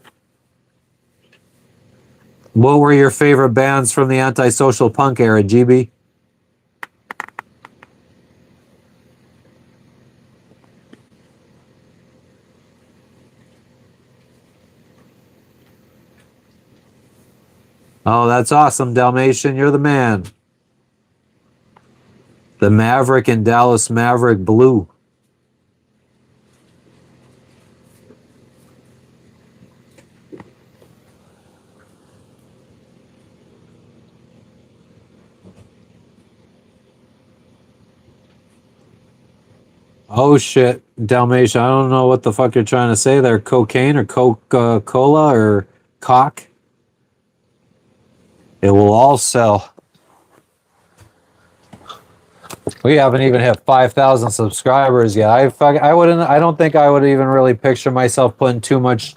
What were your favorite bands from the antisocial punk era, GB? Oh, that's awesome, Dalmatian. You're the man. The Maverick and Dallas Maverick Blue. Oh shit, Dalmatian. I don't know what the fuck you're trying to say there. Cocaine or Coca Cola or cock? It will all sell. We haven't even hit 5,000 subscribers yet. I wouldn't. I don't think I would even really picture myself putting too much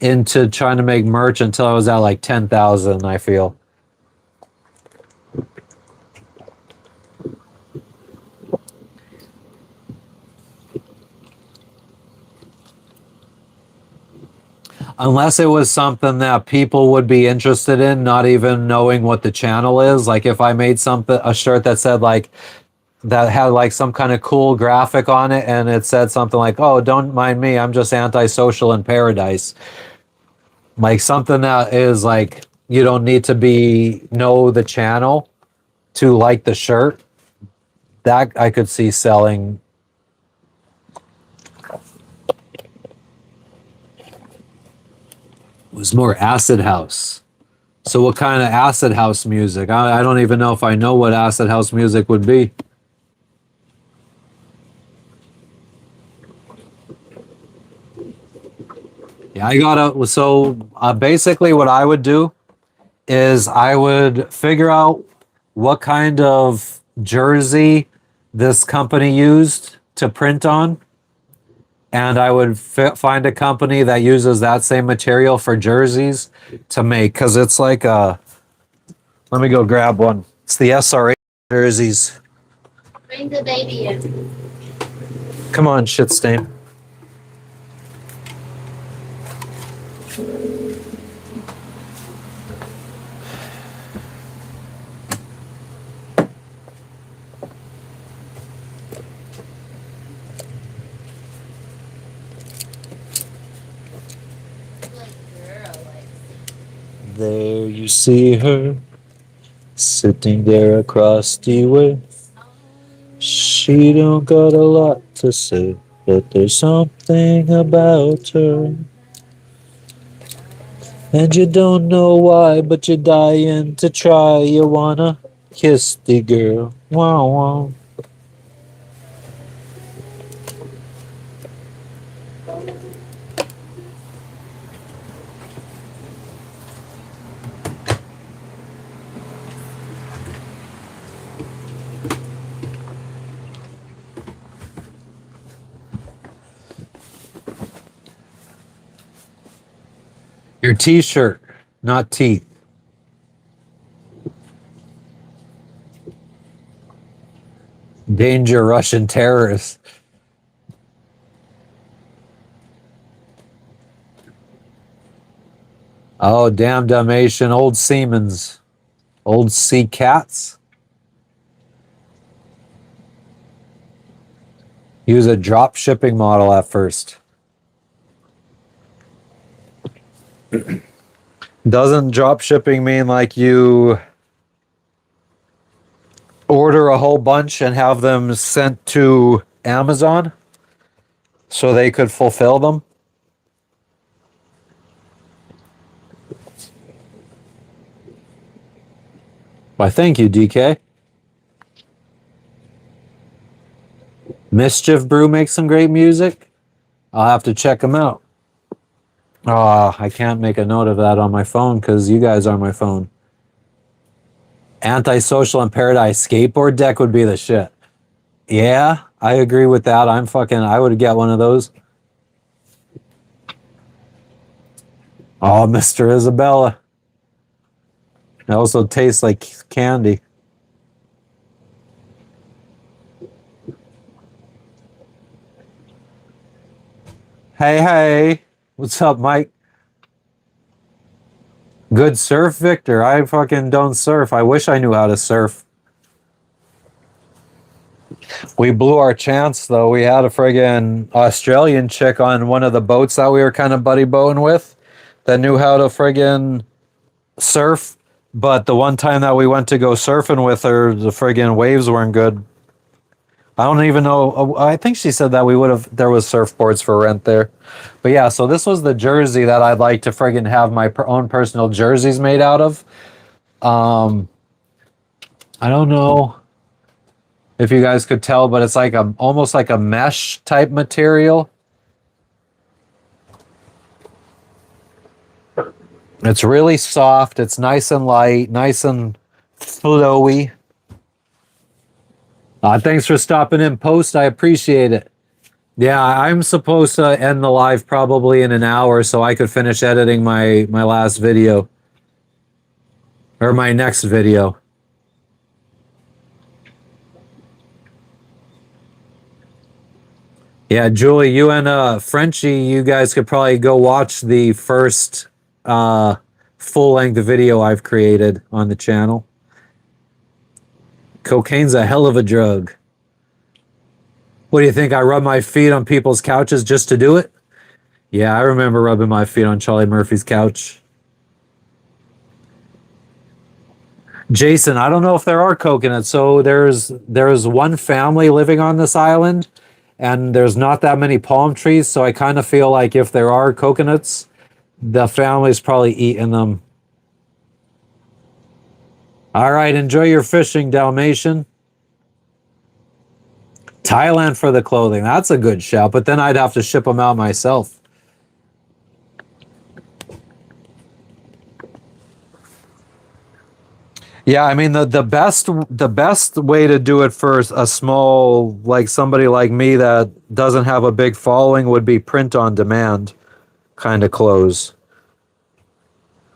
into trying to make merch until I was at like 10,000. I feel. Unless it was something that people would be interested in, not even knowing what the channel is. Like if I made something, a shirt that said like, that had like some kind of cool graphic on it and it said something like, oh, don't mind me, I'm just antisocial in paradise. Like something that is like, you don't need to know the channel to like the shirt. That I could see selling. It was more acid house. So what kind of acid house music? I don't even know if I know what acid house music would be. Yeah, I gotta. So basically, what I would do is I would figure out what kind of jersey this company used to print on, and I would find a company that uses that same material for jerseys to make. Because it's like a. Let me go grab one. It's the SRA jerseys. Bring the baby in. Come on, shit stain. There you see her, sitting there across the way. She don't got a lot to say, but there's something about her. And you don't know why, but you're dying to try. You wanna kiss the girl. Wow, wow. Your t-shirt, not teeth. Danger Russian terrorists. Oh, damn Dalmatian, old Siemens. Old sea cats. He was a drop shipping model at first. Doesn't drop shipping mean like you order a whole bunch and have them sent to Amazon so they could fulfill them? Why, thank you, DK. Mischief Brew makes some great music. I'll have to check them out. Oh, I can't make a note of that on my phone because you guys are my phone. Antisocial in Paradise skateboard deck would be the shit. Yeah, I agree with that. I would get one of those. Oh, Mr. Isabella. It also tastes like candy. Hey, hey. What's up, Mike? Good surf, Victor. I fucking don't surf. I wish I knew how to surf. We blew our chance, though. We had a friggin' Australian chick on one of the boats that we were kind of buddy boating with that knew how to friggin' surf. But the one time that we went to go surfing with her, the friggin' waves weren't good. I don't even know. I think she said that we would have, there was surfboards for rent there. But yeah, so this was the jersey that I'd like to friggin' have my own personal jerseys made out of. Um, I don't know if you guys could tell, but it's like a almost like a mesh type material. It's really soft. It's nice and light, nice and flowy. Thanks for stopping in post. I appreciate it. Yeah, I'm supposed to end the live probably in an hour so I could finish editing my last video or my next video. Yeah, Julie, you and Frenchie, you guys could probably go watch the first uh, full length video I've created on the channel. Cocaine's a hell of a drug. What do you think? I rub my feet on people's couches just to do it? Yeah, I remember rubbing my feet on Charlie Murphy's couch. Jason, I don't know if there are coconuts. So there's one family living on this island, and there's not that many palm trees. So I kind of feel like if there are coconuts, the family's probably eating them. All right, enjoy your fishing, Dalmatian. Thailand for the clothing. That's a good shout, but then I'd have to ship them out myself. Yeah, I mean the best way to do it for a small like somebody like me that doesn't have a big following would be print on demand kind of clothes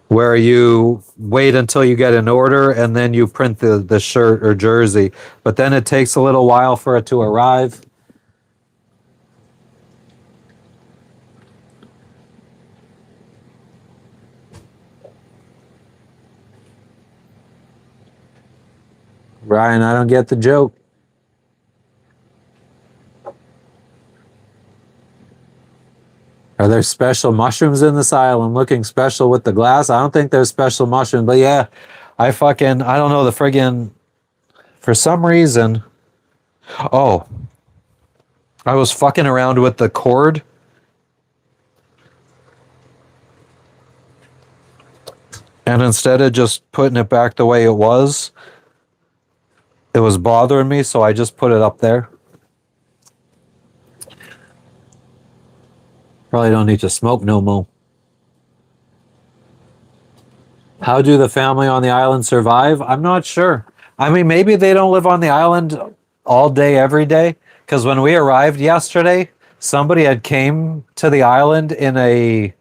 where you wait until you get an order and then you print the shirt or jersey, but then it takes a little while for it to arrive. Ryan, I don't get the joke. Are there special mushrooms in this island looking special with the glass? I don't think there's special mushrooms, but yeah, I don't know the friggin' for some reason. Oh, I was fucking around with the cord and instead of just putting it back the way it was bothering me, so I just put it up there. Probably don't need to smoke no more. How do the family on the island survive? I'm not sure. I mean, maybe they don't live on the island all day, every day. Because when we arrived yesterday, somebody had came to the island in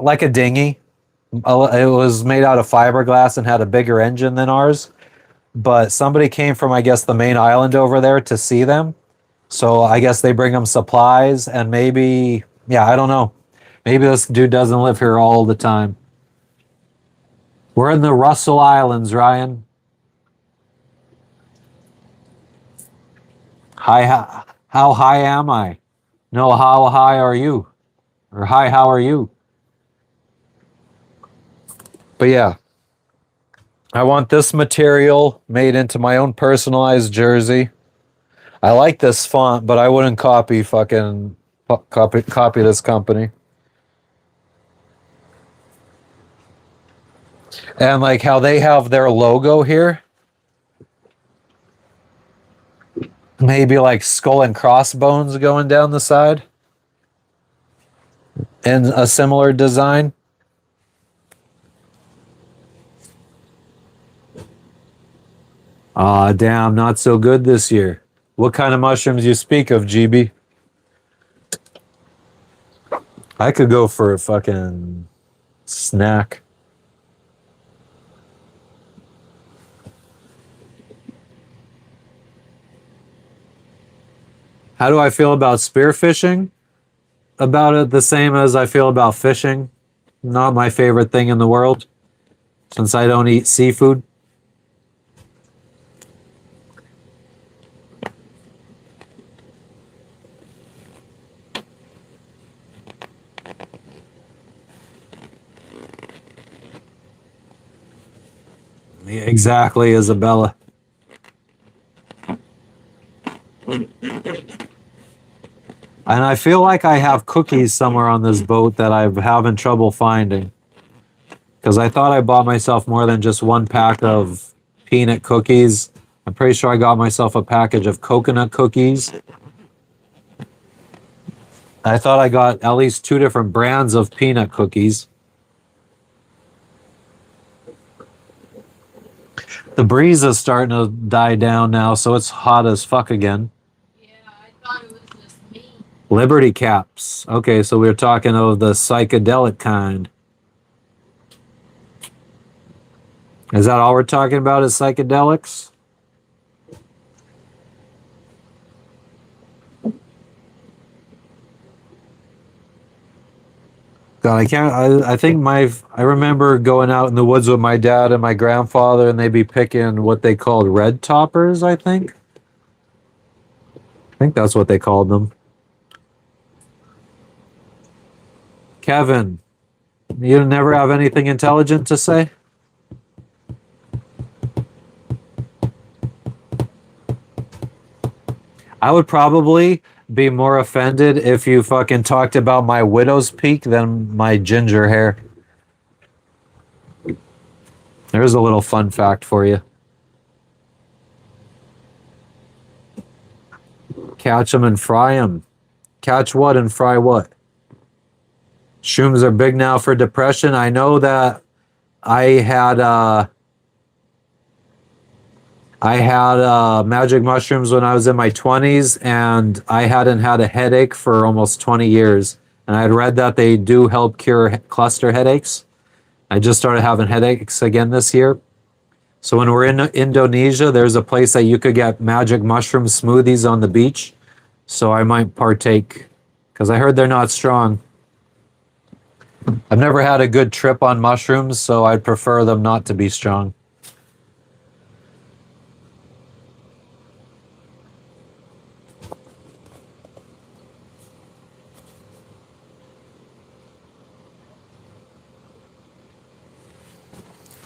like a dinghy. It was made out of fiberglass and had a bigger engine than ours. But somebody came from, I guess, the main island over there to see them. So I guess they bring them supplies and maybe, yeah, I don't know. Maybe this dude doesn't live here all the time. We're in the Russell Islands, Ryan. How high am I? No, how high are you? Or hi, how are you? But yeah, I want this material made into my own personalized jersey. I like this font, but I wouldn't copy this company. And like how they have their logo here, maybe like skull and crossbones going down the side in a similar design. Ah, damn, not so good this year. What kind of mushrooms you speak of, GB? I could go for a fucking snack. How do I feel about spearfishing? about it the same as I feel about fishing. Not my favorite thing in the world since I don't eat seafood. Exactly, Isabella. And I feel like I have cookies somewhere on this boat that I'm having trouble finding. Because I thought I bought myself more than just one pack of peanut cookies. I'm pretty sure I got myself a package of coconut cookies. I thought I got at least two different brands of peanut cookies. The breeze is starting to die down now, so it's hot as fuck again. Yeah, I thought it was just me. Liberty caps. Okay, so we're talking of the psychedelic kind. Is that all we're talking about is psychedelics? God, I can't. I think I remember going out in the woods with my dad and my grandfather, and they'd be picking what they called red toppers. I think that's what they called them. Kevin, you never have anything intelligent to say? I would probably be more offended if you fucking talked about my widow's peak than my ginger hair. There's a little fun fact for you. Catch them and fry them. Catch what and fry what? Shrooms are big now for depression. I know that I had magic mushrooms when I was in my 20s, and I hadn't had a headache for almost 20 years. And I had read that they do help cure cluster headaches. I just started having headaches again this year. So when we're in Indonesia, there's a place that you could get magic mushroom smoothies on the beach. So I might partake because I heard they're not strong. I've never had a good trip on mushrooms, so I'd prefer them not to be strong.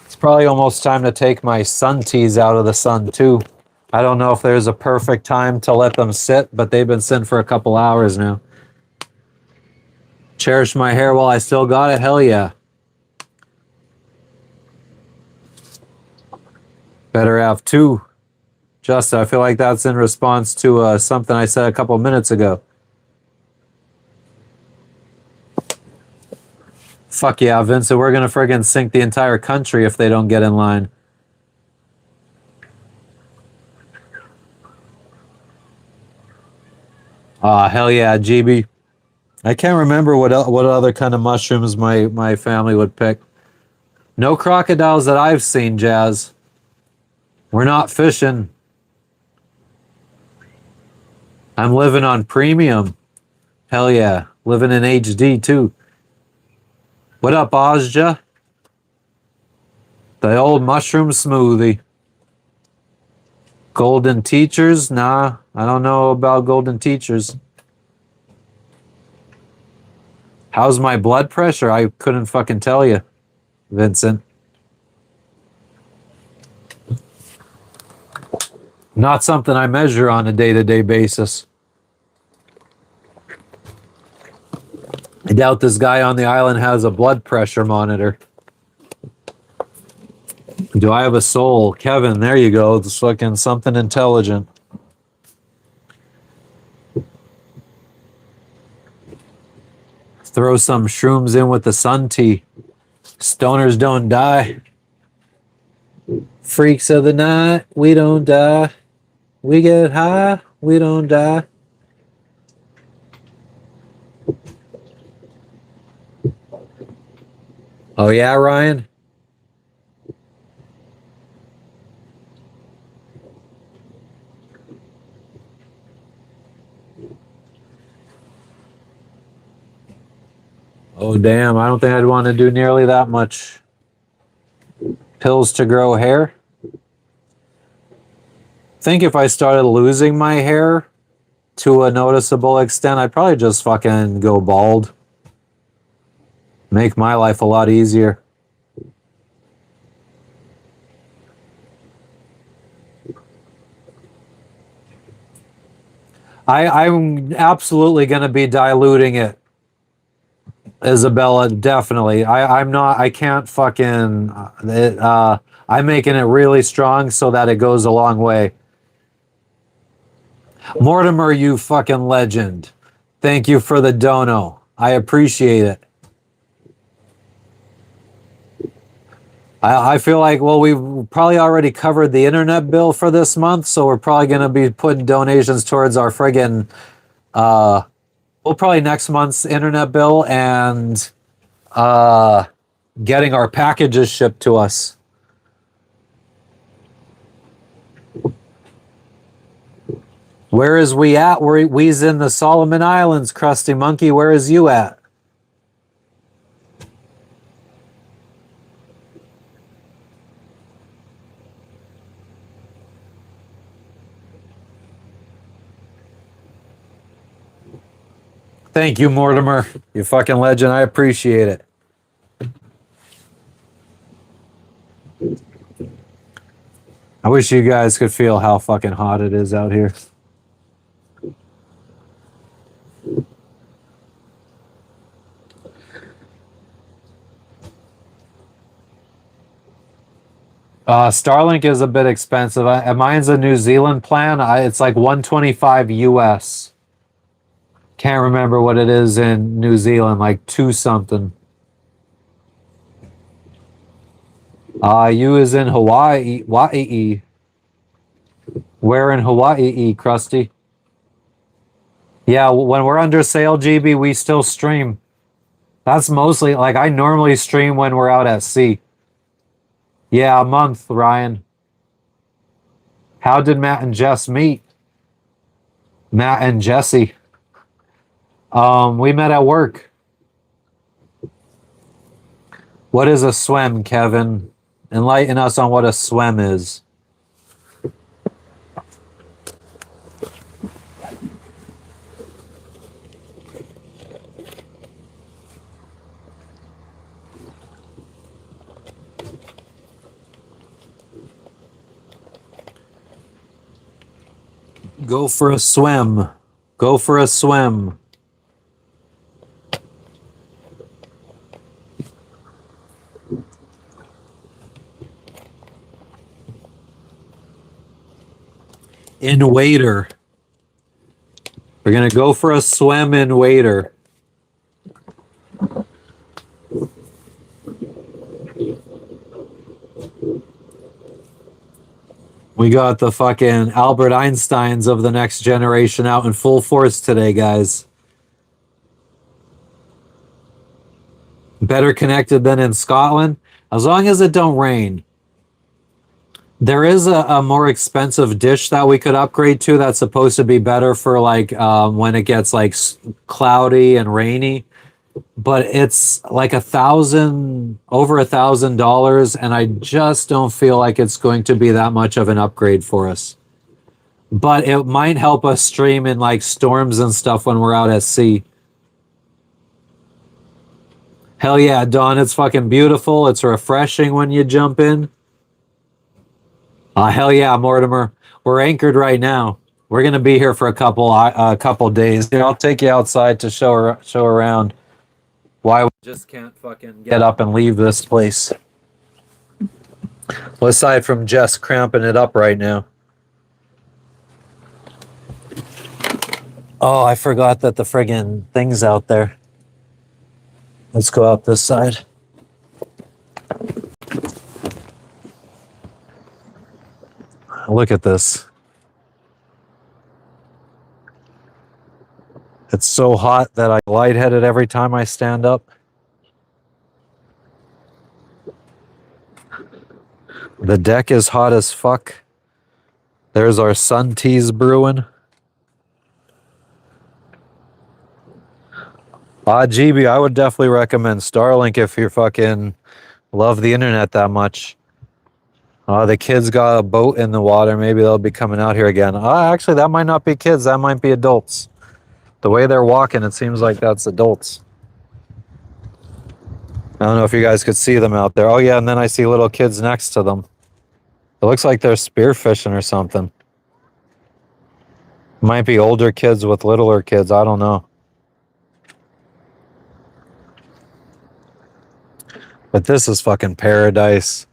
It's probably almost time to take my sun teas out of the sun too. I don't know if there's a perfect time to let them sit, but they've been sitting for a couple hours now. Cherish my hair while I still got it? Hell yeah. Better have two. Justin, I feel like that's in response to something I said a couple minutes ago. Fuck yeah, Vincent. We're going to friggin' sink the entire country if they don't get in line. Hell yeah, GB. I can't remember what other kind of mushrooms my family would pick. No crocodiles that I've seen, Jazz. We're not fishing. I'm living on premium. Hell yeah. Living in HD too. What up, Ozja? The old mushroom smoothie. Golden teachers? Nah, I don't know about golden teachers. How's my blood pressure? I couldn't fucking tell you, Vincent. Not something I measure on a day-to-day basis. I doubt this guy on the island has a blood pressure monitor. Do I have a soul? Kevin, there you go. It's fucking something intelligent. Throw some shrooms in with the sun tea. Stoners don't die. Freaks of the night, we don't die. We get high, we don't die. Oh yeah, Ryan? Oh, damn. I don't think I'd want to do nearly that much pills to grow hair. I think if I started losing my hair to a noticeable extent, I'd probably just fucking go bald. Make my life a lot easier. I'm absolutely going to be diluting it, Isabella. Definitely. I'm not. I can't fucking. I'm making it really strong so that it goes a long way. Mortimer, you fucking legend. Thank you for the dono. I appreciate it. I feel like, well, we've probably already covered the internet bill for this month, so we're probably going to be putting donations towards our friggin', well, probably next month's internet bill and getting our packages shipped to us. Where is we at? We's in the Solomon Islands, Krusty Monkey. Where is you at? Thank you, Mortimer. You fucking legend. I appreciate it. I wish you guys could feel how fucking hot it is out here. Starlink is a bit expensive. Mine's a New Zealand plan. It's like 125 US. Can't remember what it is in New Zealand, like 2 something. You is in Hawaii. Hawaii. Where in Hawaii, Krusty? Yeah, when we're under sale, GB, we still stream. That's mostly, like, I normally stream when we're out at sea. Yeah, a month, Ryan. How did Matt and Jess meet? Matt and Jesse. We met at work. What is a swim, Kevin? Enlighten us on what a swim is. Go for a swim. Go for a swim. In Wader. We're going to go for a swim in Wader. We got the fucking Albert Einsteins of the next generation out in full force today, guys. Better connected than in Scotland, as long as it don't rain. There is a more expensive dish that we could upgrade to that's supposed to be better for like when it gets like cloudy and rainy. But it's like over $1,000, and I just don't feel like it's going to be that much of an upgrade for us. But it might help us stream in like storms and stuff when we're out at sea. Hell yeah, Dawn, it's fucking beautiful. It's refreshing when you jump in. Hell yeah, Mortimer. We're anchored right now. We're gonna be here for a couple days. Here, I'll take you outside to show around why we just can't fucking get up and leave this place. Well, aside from Jess cramping it up right now. Oh, I forgot that the friggin' thing's out there. Let's go out this side. Look at this. It's so hot that I get lightheaded every time I stand up. The deck is hot as fuck. There's our sun teas brewing. GB, I would definitely recommend Starlink if you fucking love the internet that much. The kids got a boat in the water. Maybe they'll be coming out here again. Actually, that might not be kids. That might be adults. The way they're walking, it seems like that's adults. I don't know if you guys could see them out there. Oh, yeah, and then I see little kids next to them. It looks like they're spearfishing or something. Might be older kids with littler kids. I don't know. But this is fucking paradise.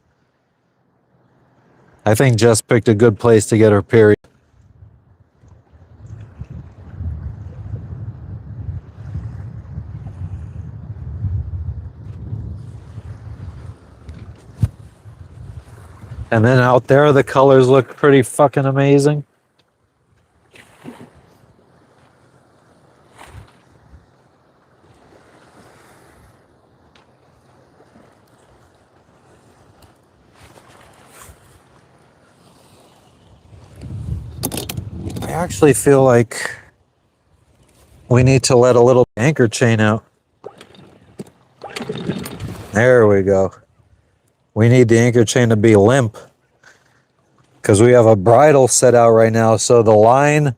I think Jess picked a good place to get her period. And then out there, the colors look pretty fucking amazing. I actually feel like we need to let a little anchor chain out. There we go. We need the anchor chain to be limp because we have a bridle set out right now. So the line,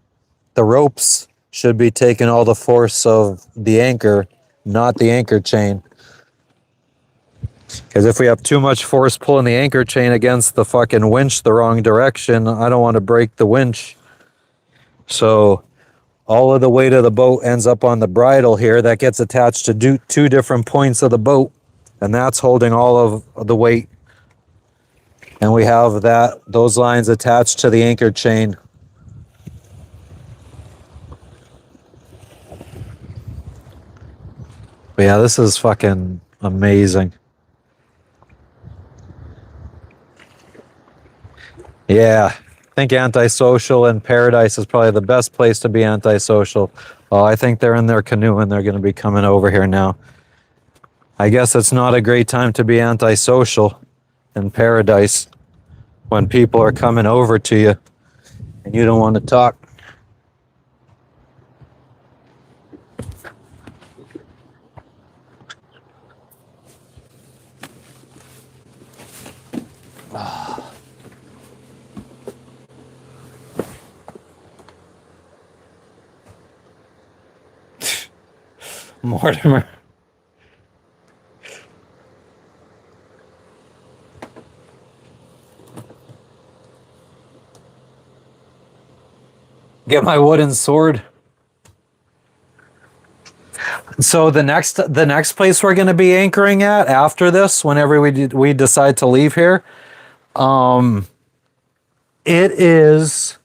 the ropes should be taking all the force of the anchor, not the anchor chain. Because if we have too much force pulling the anchor chain against the fucking winch the wrong direction, I don't want to break the winch. So all of the weight of the boat ends up on the bridle here. That gets attached to two different points of the boat, and that's holding all of the weight. And we have those lines attached to the anchor chain. But yeah, this is fucking amazing. Yeah, I think antisocial and Paradise is probably the best place to be antisocial. I think they're in their canoe and they're going to be coming over here now. I guess it's not a great time to be antisocial in Paradise when people are coming over to you and you don't want to talk. Mortimer. Get my wooden sword. So the next place we're going to be anchoring at after this, whenever we decide to leave here, it is.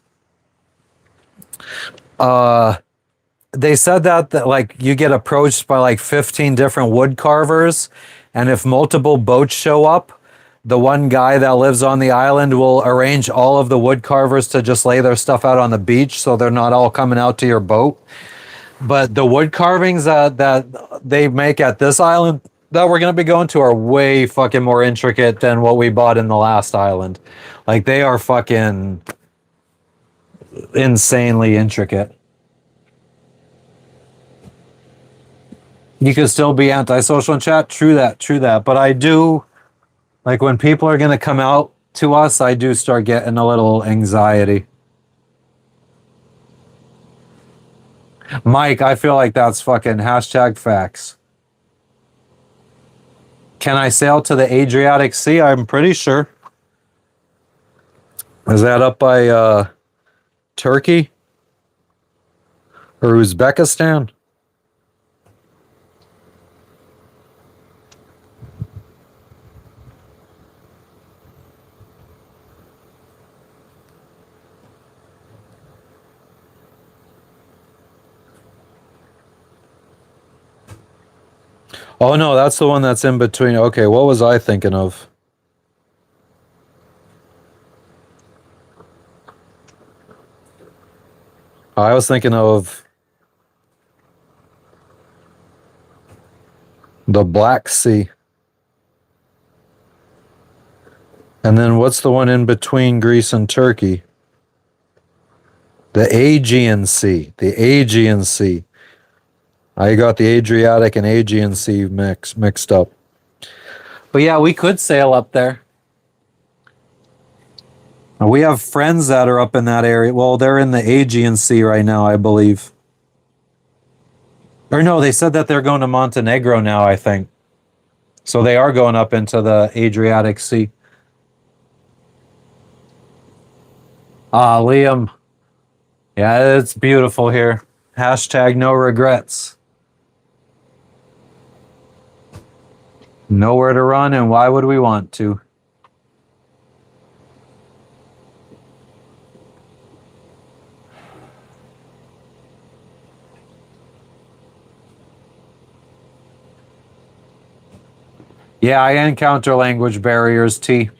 They said that like you get approached by like 15 different wood carvers, and if multiple boats show up, the one guy that lives on the island will arrange all of the wood carvers to just lay their stuff out on the beach so they're not all coming out to your boat. But the wood carvings that they make at this island that we're going to be going to are way fucking more intricate than what we bought in the last island. Like they are fucking insanely intricate. You could still be antisocial in chat. True that. But I do, like when people are going to come out to us, I do start getting a little anxiety. Mike, I feel like that's fucking hashtag facts. Can I sail to the Adriatic Sea? I'm pretty sure. Is that up by Turkey or Uzbekistan? Oh no, that's the one that's in between. Okay, what was I thinking of? I was thinking of the Black Sea. And then what's the one in between Greece and Turkey? The Aegean Sea. The Aegean Sea. I got the Adriatic and Aegean Sea mixed up. But yeah, we could sail up there. We have friends that are up in that area. Well, they're in the Aegean Sea right now, I believe. Or no, they said that they're going to Montenegro now, I think. So they are going up into the Adriatic Sea. Ah, Liam. Yeah, it's beautiful here. Hashtag no regrets. Nowhere to run, and why would we want to? Yeah, I encounter language barriers, T.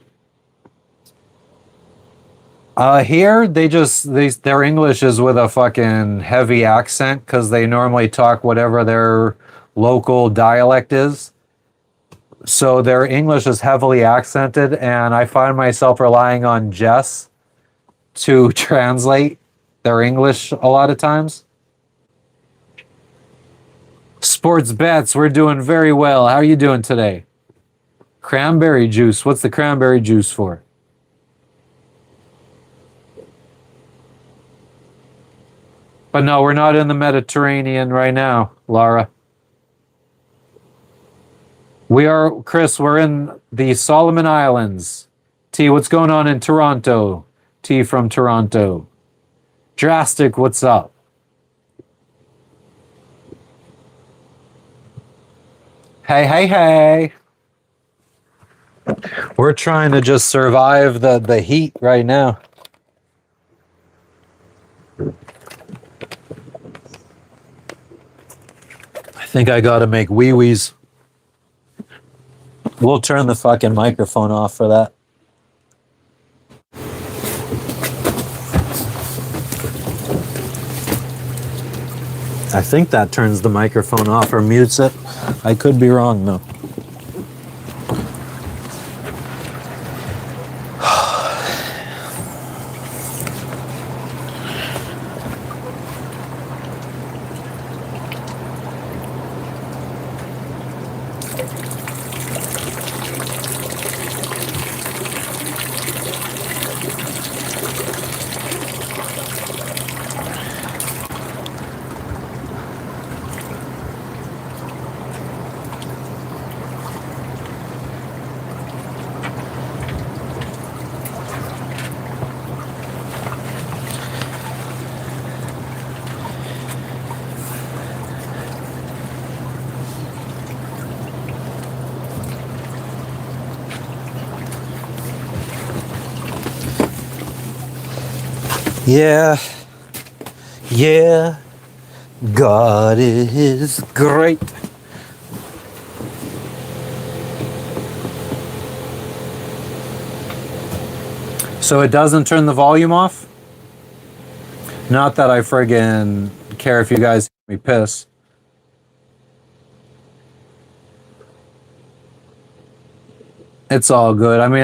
Here their English is with a fucking heavy accent because they normally talk whatever their local dialect is. So their English is heavily accented, and I find myself relying on Jess to translate their English a lot of times. Sports bets, we're doing very well. How are you doing today? Cranberry juice. What's the cranberry juice for? But no, we're not in the Mediterranean right now, Lara. We are, Chris, we're in the Solomon Islands. T, what's going on in Toronto? T from Toronto. Drastic, what's up? Hey, hey, hey. We're trying to just survive the heat right now. I think I gotta make wee-wees. We'll turn the fucking microphone off for that. I think that turns the microphone off or mutes it. I could be wrong though. Yeah, yeah, God is great. So it doesn't turn the volume off? Not that I friggin' care if you guys hear me piss. It's all good. I mean,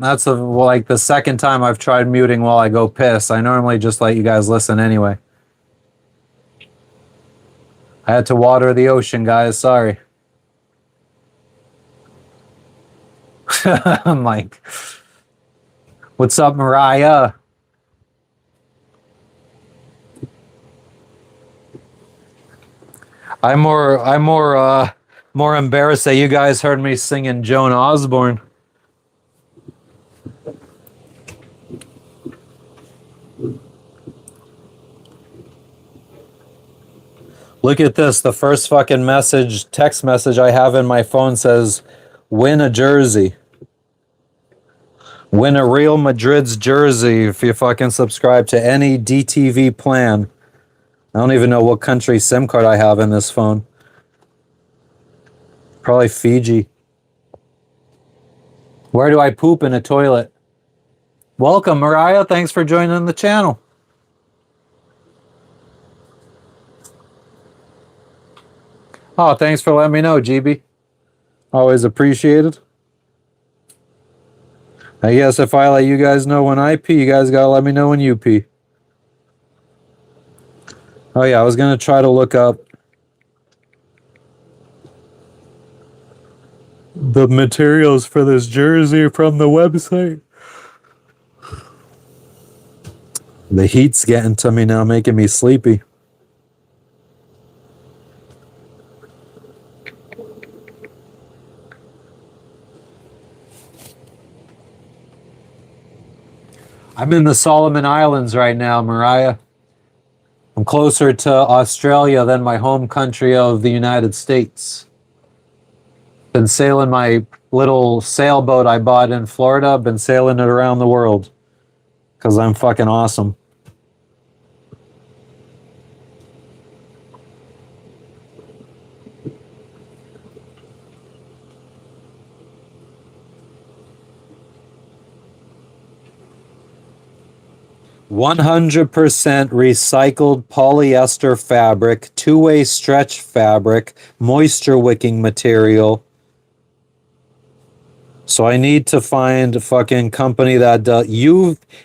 that's like the second time I've tried muting while I go piss. I normally just let you guys listen anyway. I had to water the ocean, guys. Sorry. I'm like, what's up, Mariah? I'm more embarrassed that you guys heard me singing Joan Osborne. Look at this. The first fucking text message I have in my phone says, win a jersey. Win a Real Madrid's jersey if you fucking subscribe to any DTV plan. I don't even know what country SIM card I have in this phone. Probably Fiji. Where do I poop in a toilet? Welcome, Mariah. Thanks for joining the channel. Oh, thanks for letting me know, GB. Always appreciated. I guess if I let you guys know when I pee, you guys gotta let me know when you pee. Oh yeah, I was gonna try to look up the materials for this jersey from the website. The heat's getting to me now, making me sleepy. I'm in the Solomon Islands right now, Mariah. I'm closer to Australia than my home country of the United States. Been sailing my little sailboat I bought in Florida. Been sailing it around the world because I'm fucking awesome. "100% recycled polyester fabric, two-way stretch fabric, moisture wicking material." So I need to find a fucking company that does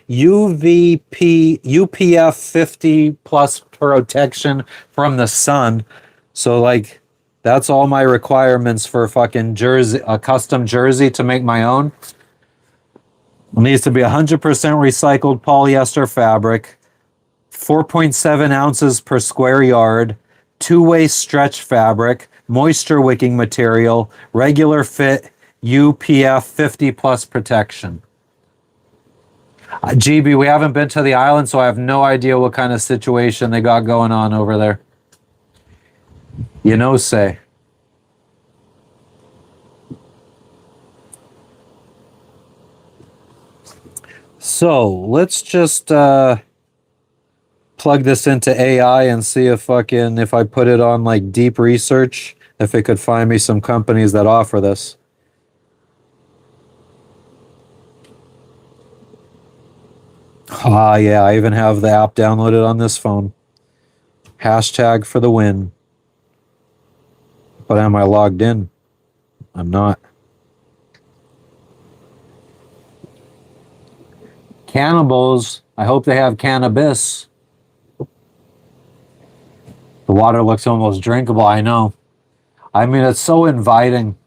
UPF 50 plus protection from the sun. So like that's all my requirements for fucking jersey, a custom jersey to make my own. It needs to be 100% recycled polyester fabric, 4.7 ounces per square yard, two-way stretch fabric, moisture wicking material, regular fit, UPF 50 plus protection. GB, we haven't been to the island, so I have no idea what kind of situation they got going on over there. You know, say. So let's just plug this into AI and see if I put it on like deep research, if it could find me some companies that offer this. Ah, yeah, I even have the app downloaded on this phone. Hashtag for the win. But am I logged in? I'm not. Cannibals. I hope they have cannabis. The water looks almost drinkable, I know. I mean, it's so inviting.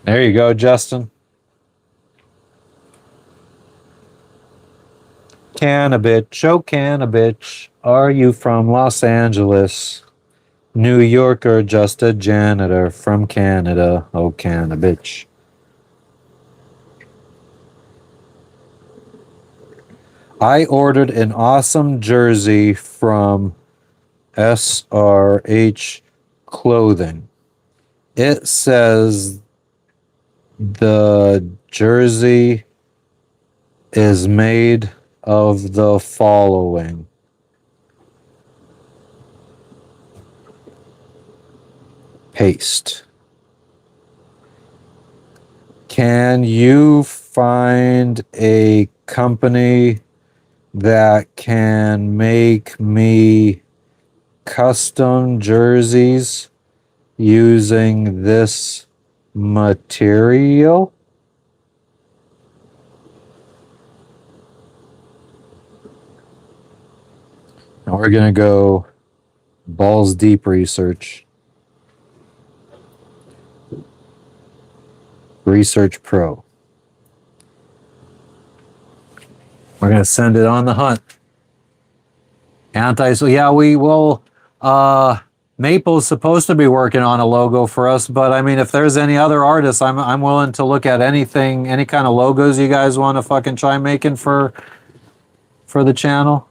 There you go, Justin. Cannabitch, oh cannabitch, are you from Los Angeles? New York or just a janitor from Canada? Oh cannabitch. I ordered an awesome jersey from SRH Clothing. It says the jersey is made of the following: paste. Can you find a company that can make me custom jerseys using this material? Now we're going to go balls deep research. Research Pro. We're going to send it on the hunt. So yeah, we will. Maple's supposed to be working on a logo for us, but I mean, if there's any other artists, I'm willing to look at anything, any kind of logos you guys want to fucking try making for the channel.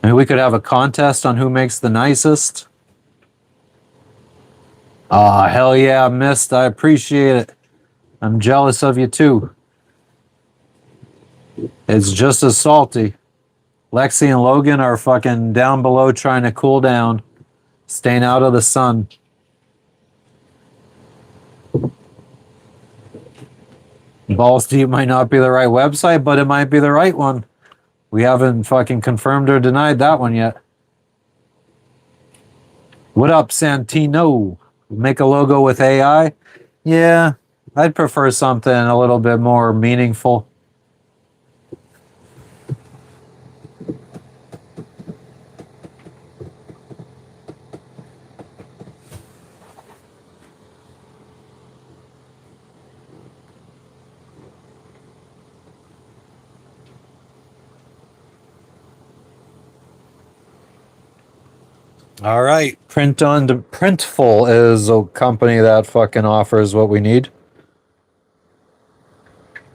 I mean, we could have a contest on who makes the nicest. Ah, hell yeah, Mist. I appreciate it. I'm jealous of you too. It's just as salty. Lexi and Logan are fucking down below trying to cool down, staying out of the sun. Balls Deep might not be the right website, but it might be the right one. We haven't fucking confirmed or denied that one yet. What up, Santino? Make a logo with AI? Yeah, I'd prefer something a little bit more meaningful. All right, Printful is a company that fucking offers what we need,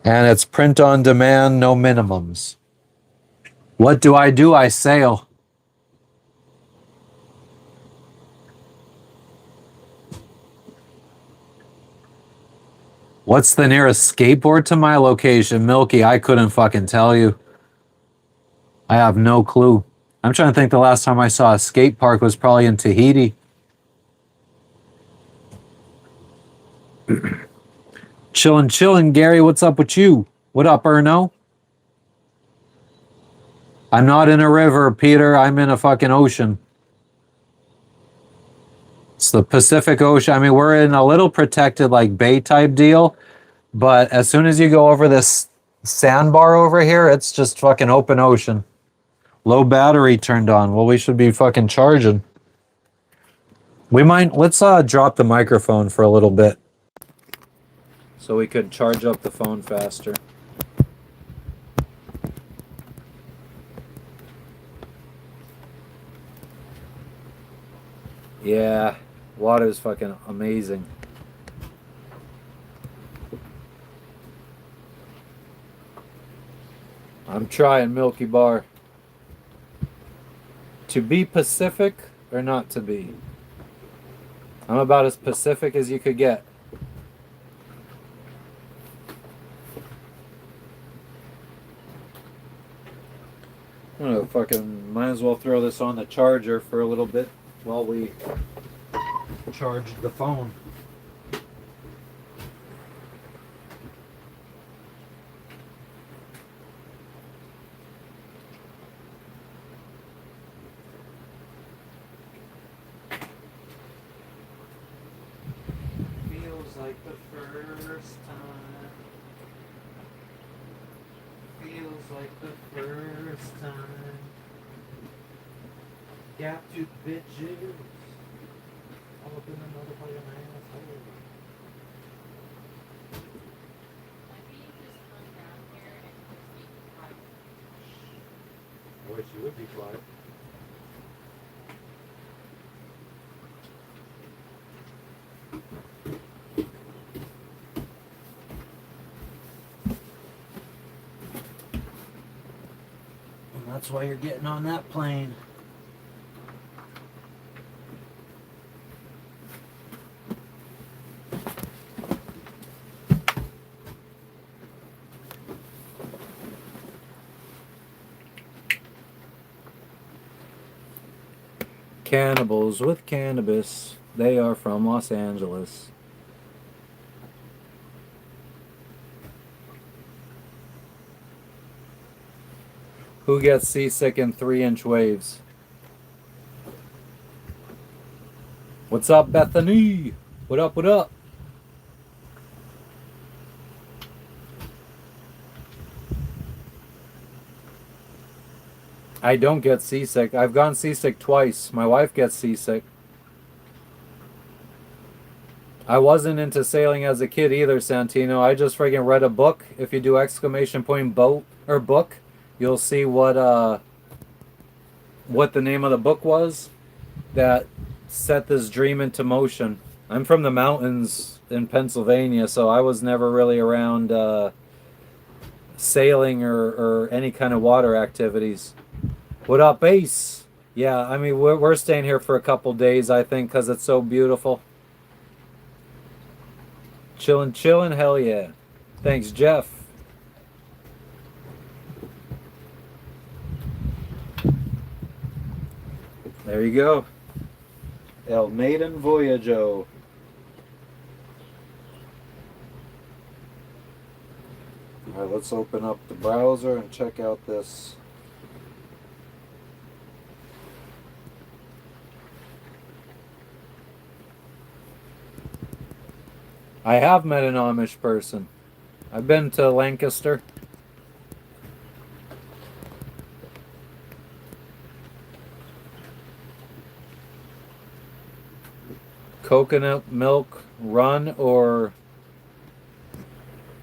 and it's print on demand, no minimums. What do? I sail. What's the nearest skateboard to my location, Milky? I couldn't fucking tell you. I have no clue. I'm trying to think the last time I saw a skate park was probably in Tahiti. Chillin', Gary. What's up with you? What up, Erno? I'm not in a river, Peter. I'm in a fucking ocean. It's the Pacific Ocean. I mean, we're in a little protected, like, bay type deal, but as soon as you go over this sandbar over here, it's just fucking open ocean. Low battery turned on. Well, we should be fucking charging. Let's drop the microphone for a little bit so we could charge up the phone faster. Yeah, water is fucking amazing. I'm trying, Milky Bar. To be Pacific or not to be? I'm about as Pacific as you could get. I'm gonna fucking might as well throw this on the charger for a little bit while we charge the phone. Feels like the first time. Feels like the first time. Got two bitches. All up in another part of my asshole. I wish you would be quiet. And that's why you're getting on that plane. Cannibals with cannabis. They are from Los Angeles. Who gets seasick in 3-inch waves? What's up, Bethany? What up, what up? I don't get seasick. I've gone seasick twice. My wife gets seasick. I wasn't into sailing as a kid either, Santino. I just friggin' read a book. If you do exclamation point boat or book, you'll see what the name of the book was that set this dream into motion. I'm from the mountains in Pennsylvania, so I was never really around sailing or any kind of water activities. What up, Ace? Yeah, I mean, we're staying here for a couple days, I think, because it's so beautiful. Chillin', hell yeah. Thanks, Jeff. There you go. El Maiden Voyaggio. Alright, let's open up the browser and check out this. I have met an Amish person. I've been to Lancaster. Coconut milk run or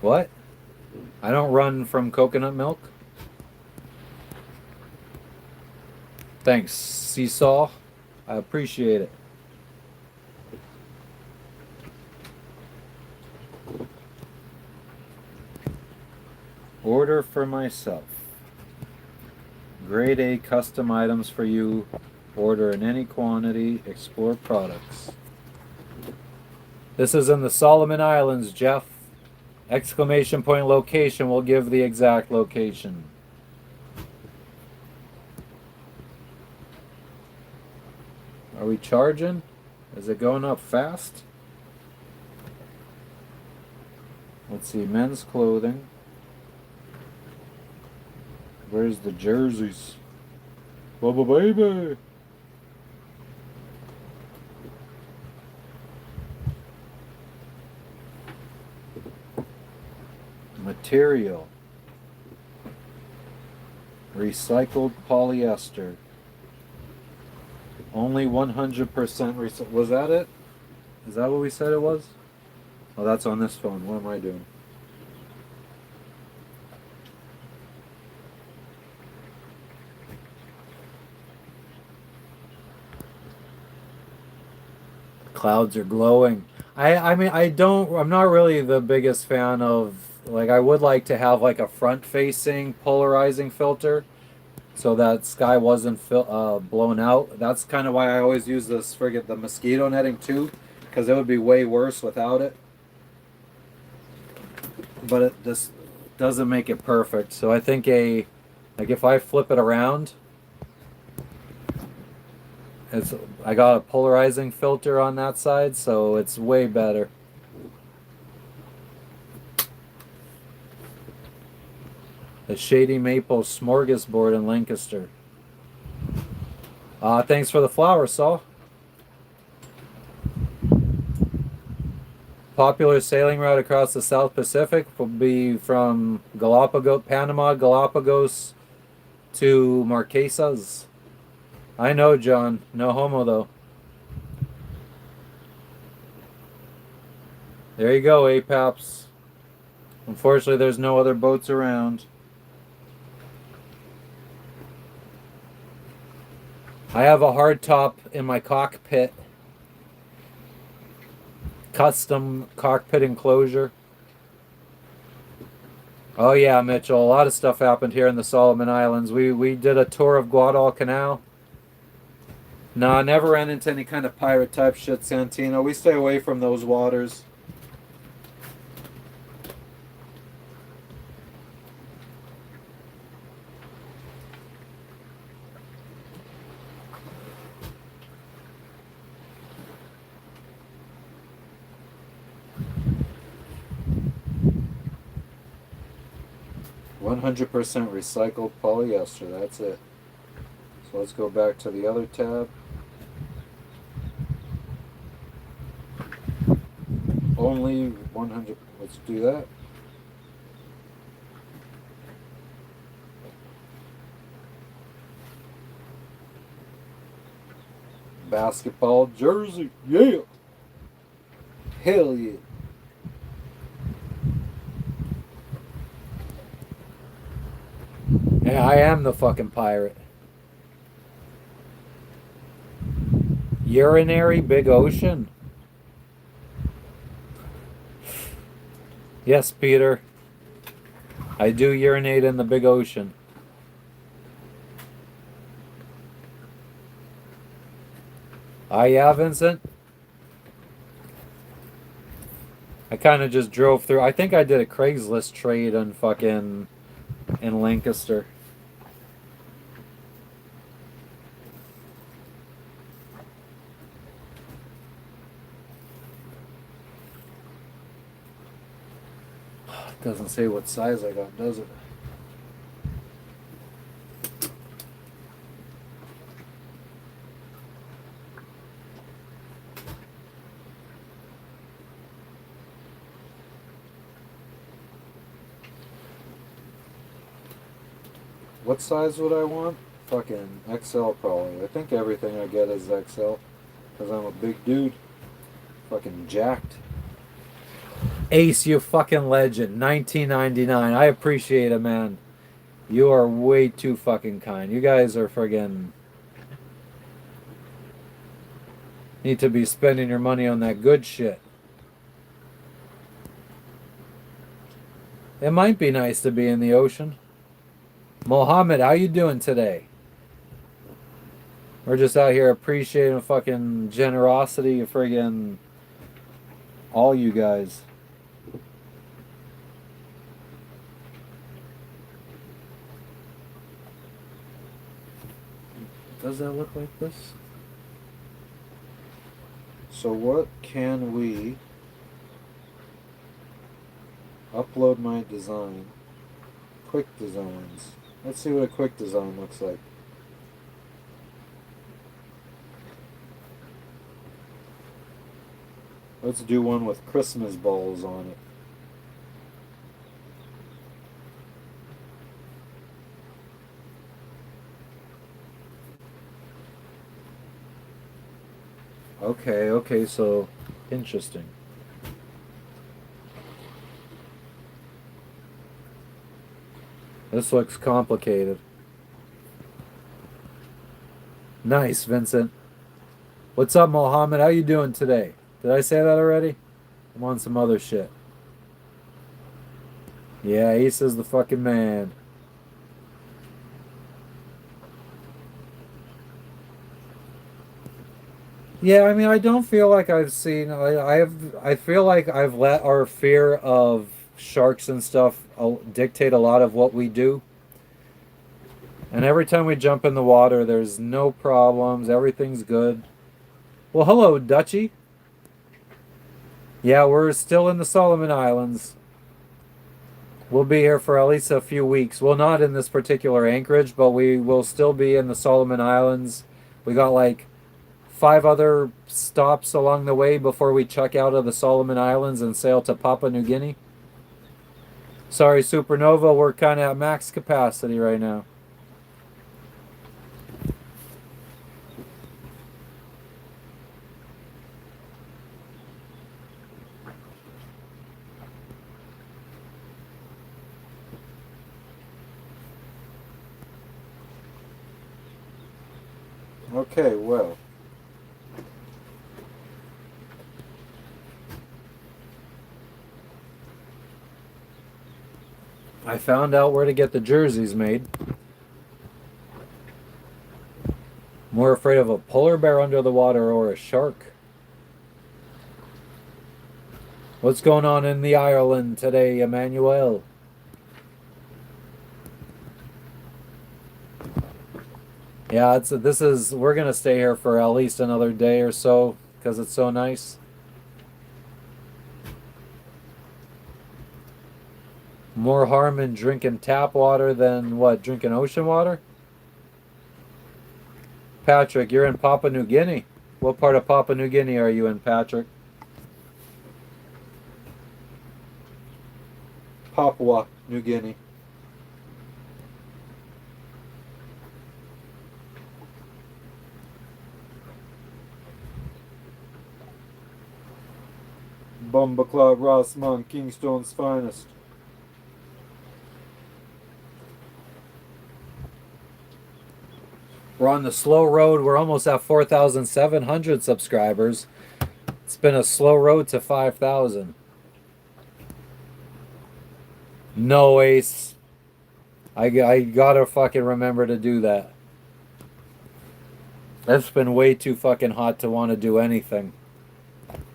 what? I don't run from coconut milk. Thanks, Seesaw. I appreciate it. Order for myself. Grade A custom items for you. Order in any quantity. Explore products. This is in the Solomon Islands, Jeff. Exclamation point location will give the exact location. Are we charging? Is it going up fast? Let's see, men's clothing. Where's the jerseys? Bubba baby! Material. Recycled polyester. Only 100% recycled. Was that it? Is that what we said it was? Oh, that's on this phone. What am I doing? Clouds are glowing. I mean I'm not really the biggest fan of like I would like to have like a front facing polarizing filter so that sky wasn't blown out. That's kind of why I always use this the mosquito netting too, because it would be way worse without it. But this doesn't make it perfect. So I think like if I flip it around, it's I got a polarizing filter on that side, so it's way better. The Shady Maple Smorgasbord in Lancaster. Thanks for the flower, Saul. Popular sailing route across the South Pacific will be from Galapagos, Panama, Galapagos to Marquesas. I know, John. No homo, though. There you go, Apaps. Unfortunately, there's no other boats around. I have a hardtop in my cockpit. Custom cockpit enclosure. Oh yeah, Mitchell. A lot of stuff happened here in the Solomon Islands. We did a tour of Guadalcanal. Nah, never ran into any kind of pirate type shit, Santino. We stay away from those waters. %100% recycled polyester. That's it. So let's go back to the other tab. Only 100. Let's do that. Basketball jersey. Yeah. Hell yeah. Yeah, I am the fucking pirate. Urinary big ocean. Yes, Peter. I do urinate in the big ocean. Yeah, Vincent. I kind of just drove through. I think I did a Craigslist trade on fucking in Lancaster. It doesn't say what size I got, does it? What size would I want? Fucking XL probably. I think everything I get is XL. Because I'm a big dude. Fucking jacked. Ace, you fucking legend. 1999. I appreciate it, man. You are way too fucking kind. You guys are friggin' need to be spending your money on that good shit. It might be nice to be in the ocean. Mohammed, how you doing today? We're just out here appreciating the fucking generosity of friggin' all you guys. Does that look like this? So what can we upload my design? Quick designs. Let's see what a quick design looks like. Let's do one with Christmas balls on it. Okay, so interesting. This looks complicated. Nice, Vincent. What's up, Mohammed? How you doing today? Did I say that already? I'm on some other shit. Yeah, Ace is the fucking man. Yeah, I mean, I don't feel like I've seen. I feel like I've let our fear of sharks and stuff dictate a lot of what we do. And every time we jump in the water, there's no problems. Everything's good. Well, hello, Dutchy. Yeah, we're still in the Solomon Islands. We'll be here for at least a few weeks. Well, not in this particular anchorage, but we will still be in the Solomon Islands. We got like 5 other stops along the way before we check out of the Solomon Islands and sail to Papua New Guinea. Sorry, Supernova, we're kind of at max capacity right now. Okay, well. I found out where to get the jerseys made. More afraid of a polar bear under the water or a shark. What's going on in the Ireland today, Emmanuel? Yeah, we're gonna stay here for at least another day or so because it's so nice. More harm in drinking tap water than what? Drinking ocean water? Patrick, you're in Papua New Guinea. What part of Papua New Guinea are you in, Patrick? Papua New Guinea. Bomba Club Rossman, Kingstone's finest. We're on the slow road. We're almost at 4,700 subscribers. It's been a slow road to 5,000. No, Ace. I gotta fucking remember to do that. It's been way too fucking hot to want to do anything.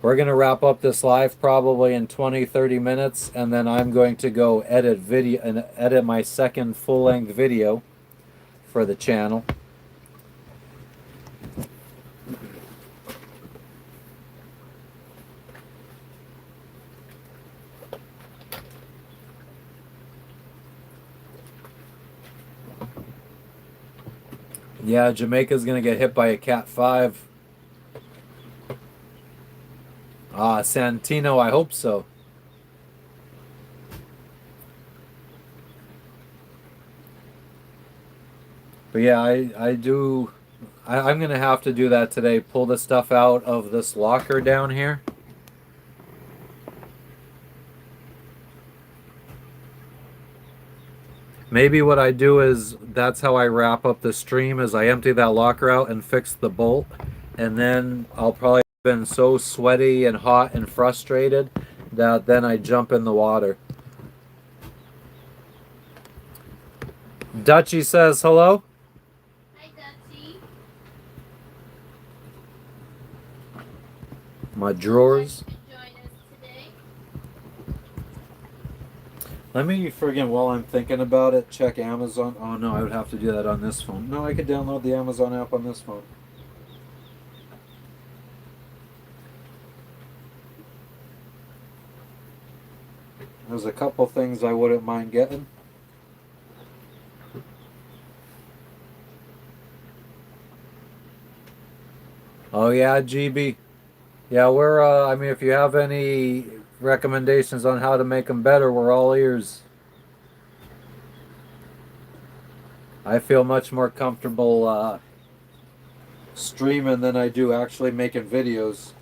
We're going to wrap up this live probably in 20-30 minutes, and then I'm going to go edit video and edit my second full-length video for the channel. Yeah, Jamaica's going to get hit by a Cat 5. Santino, I hope so. But yeah, I do. I'm gonna have to do that today. Pull the stuff out of this locker down here. Maybe what I do is that's how I wrap up the stream is I empty that locker out and fix the bolt, and then I'll probably have been so sweaty and hot and frustrated that then I jump in the water. Dutchy says hello. Hi, Dutchie. My drawers. Would you like to join us today? Let me friggin' while I'm thinking about it, check Amazon. Oh no, I would have to do that on this phone. No, I could download the Amazon app on this phone. There's a couple things I wouldn't mind getting. Oh yeah, GB. Yeah, we're. I mean, if you have any recommendations on how to make them better, we're all ears. I feel much more comfortable streaming than I do actually making videos.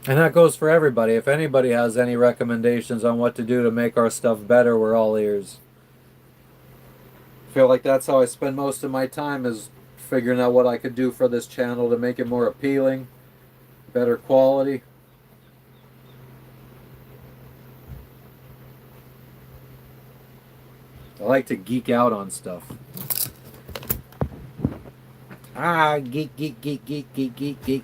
And that goes for everybody. If anybody has any recommendations on what to do to make our stuff better, we're all ears. I feel like that's how I spend most of my time is figuring out what I could do for this channel to make it more appealing, better quality. I like to geek out on stuff. Geek, geek, geek, geek, geek, geek, geek.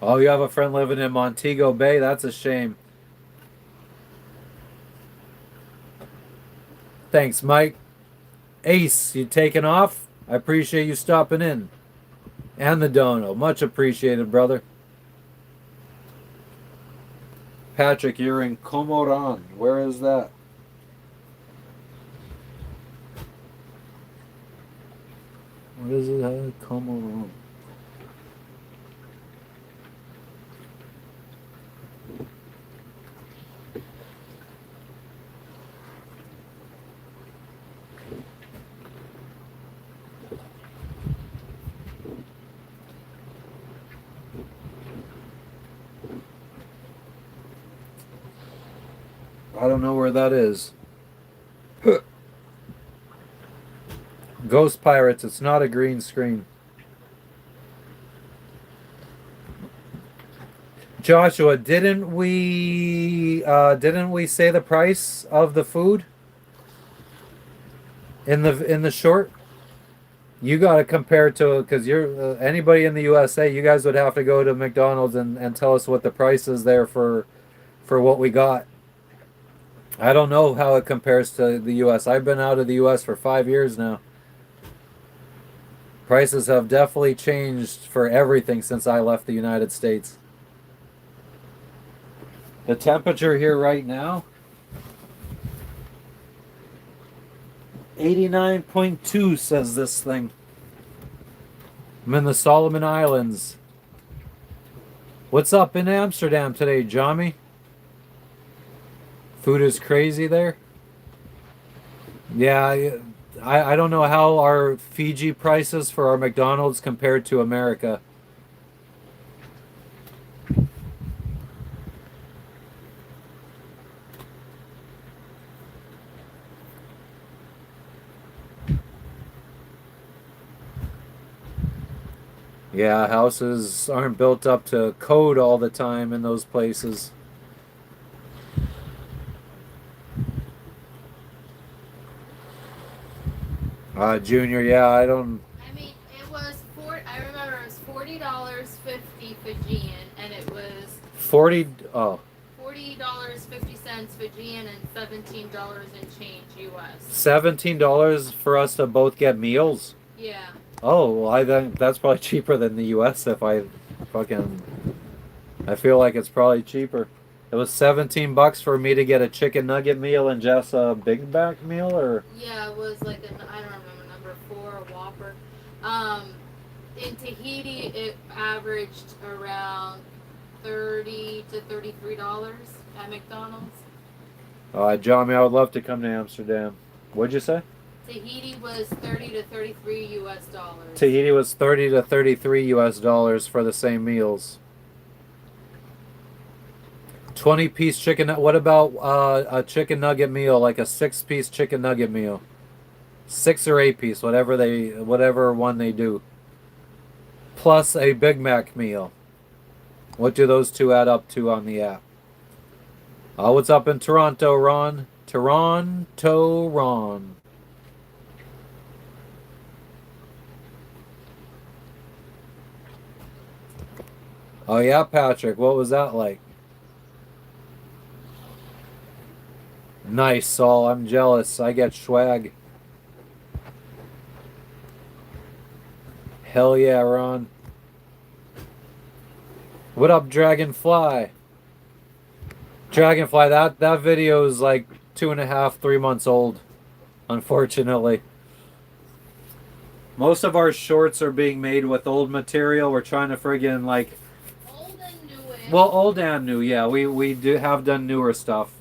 Oh, you have a friend living in Montego Bay? That's a shame. Thanks, Mike. Ace, you taking off? I appreciate you stopping in. And the dono. Much appreciated, brother. Patrick, you're in Comoran. Where is that? What is it? Comoran. I don't know where that is. Ghost Pirates, it's not a green screen. Joshua, didn't we say the price of the food in the short? You got to compare to because you're anybody in the USA. You guys would have to go to McDonald's and tell us what the price is there for what we got. I don't know how it compares to the US. I've been out of the US for 5 years now. Prices have definitely changed for everything since I left the United States. The temperature here right now, 89.2 says this thing. I'm in the Solomon Islands. What's up in Amsterdam today, Johnny? Food is crazy there. Yeah, I don't know how our Fiji prices for our McDonald's compared to America. Yeah, houses aren't built up to code all the time in those places. Junior, yeah, I don't. I mean, it was I remember it was $40.50 Fijian, and it was 40. Oh, $40.50 Fijian and $17 and change US. $17 for us to both get meals. Yeah. Oh, well, I think that's probably cheaper than the U.S. if I fucking. I feel like it's probably cheaper. It was $17 for me to get a chicken nugget meal and just a Big Mac meal, or Yeah, it was like I don't remember number 4, a Whopper. In Tahiti, it averaged around $30 to $33 at McDonald's. Johnny, I would love to come to Amsterdam. What'd you say? Tahiti was 30 to 33 US dollars. Tahiti was 30 to 33 US dollars for the same meals. 20-piece chicken. What about a chicken nugget meal, like a 6-piece chicken nugget meal? 6 or 8-piece, whatever one they do. Plus a Big Mac meal. What do those two add up to on the app? What's up in Toronto, Ron? Toronto, Ron. Oh yeah, Patrick, what was that like? Nice, Saul. I'm jealous. I get swag. Hell yeah, Ron. What up, Dragonfly? Dragonfly, that video is like 2.5, 3 months old, unfortunately. Most of our shorts are being made with old material. We're trying to friggin' like... Old and newish. Well, old and new, yeah. We do have done newer stuff.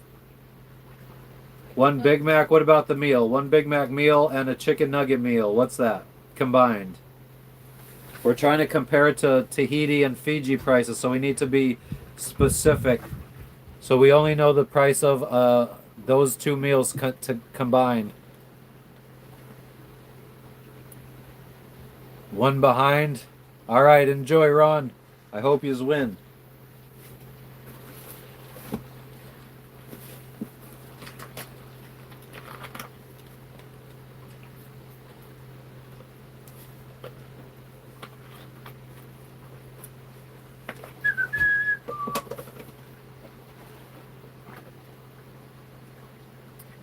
One Big Mac, what about the meal? One Big Mac meal and a chicken nugget meal. What's that? Combined. We're trying to compare it to Tahiti and Fiji prices, so we need to be specific. So we only know the price of those two meals combined. One behind. All right, enjoy, Ron. I hope yous win.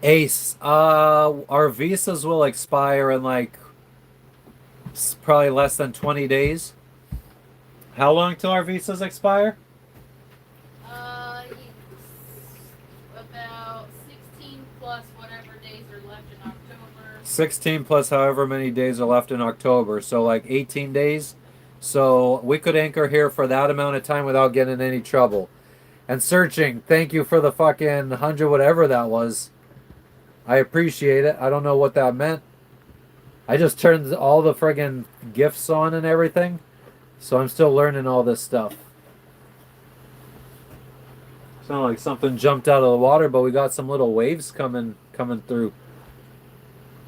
Ace, our visas will expire in like probably less than 20 days. How long till our visas expire? About 16 plus whatever days are left in October. 16 plus however many days are left in October, so like 18 days. So we could anchor here for that amount of time without getting in any trouble. And searching, thank you for the fucking 100 whatever that was. I appreciate it. I don't know what that meant. I just turned all the friggin' gifts on and everything. So I'm still learning all this stuff. Sounded like something jumped out of the water, but we got some little waves coming through.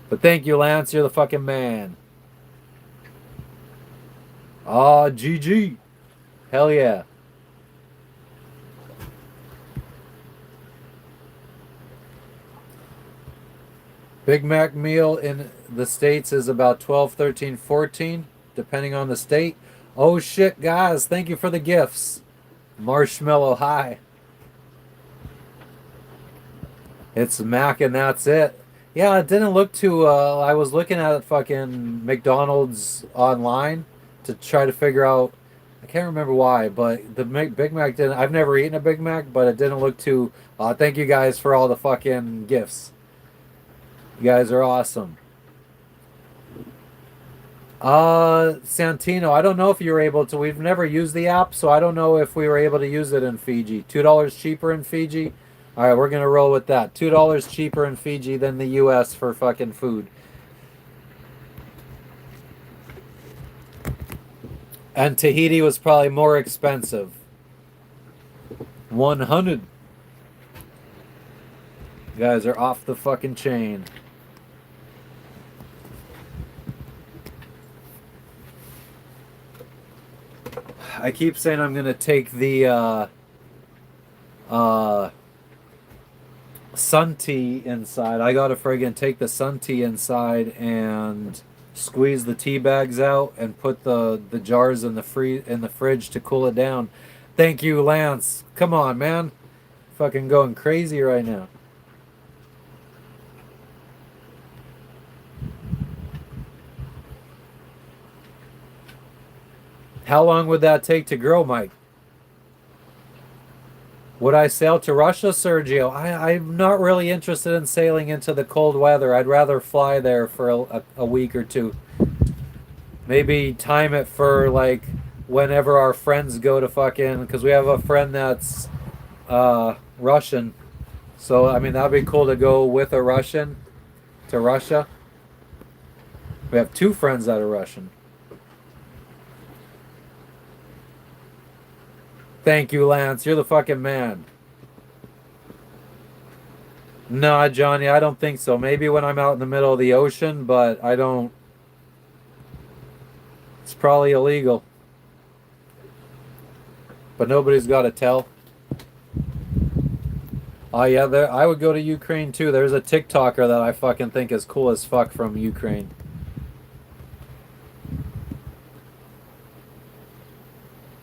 But thank you, Lance. You're the fucking man. GG. Hell yeah. Big Mac meal in the States is about 12, 13, 14, depending on the state. Oh shit, guys, thank you for the gifts. Marshmallow high. It's Mac and that's it. Yeah, it didn't look too, I was looking at fucking McDonald's online to try to figure out, I can't remember why, but the Big Mac didn't, I've never eaten a Big Mac, but it didn't look too, thank you guys for all the fucking gifts. You guys are awesome. Santino, I don't know if you were able to. We've never used the app, so I don't know if we were able to use it in Fiji. $2 cheaper in Fiji? All right, we're going to roll with that. $2 cheaper in Fiji than the U.S. for fucking food. And Tahiti was probably more expensive. 100. You guys are off the fucking chain. I keep saying I'm gonna take the sun tea inside. I gotta friggin' take the sun tea inside and squeeze the tea bags out and put the jars in the fridge to cool it down. Thank you, Lance. Come on, man. Fucking going crazy right now. How long would that take to grow, Mike? Would I sail to Russia, Sergio? I'm not really interested in sailing into the cold weather. I'd rather fly there for a week or two. Maybe time it for like whenever our friends go to fucking, because we have a friend that's Russian. So I mean that'd be cool to go with a Russian to Russia. We have two friends that are Russian. Thank you, Lance. You're the fucking man. Nah, Johnny, I don't think so. Maybe when I'm out in the middle of the ocean, but I don't. It's probably illegal. But nobody's got to tell. Oh yeah, there. I would go to Ukraine too. There's a TikToker that I fucking think is cool as fuck from Ukraine.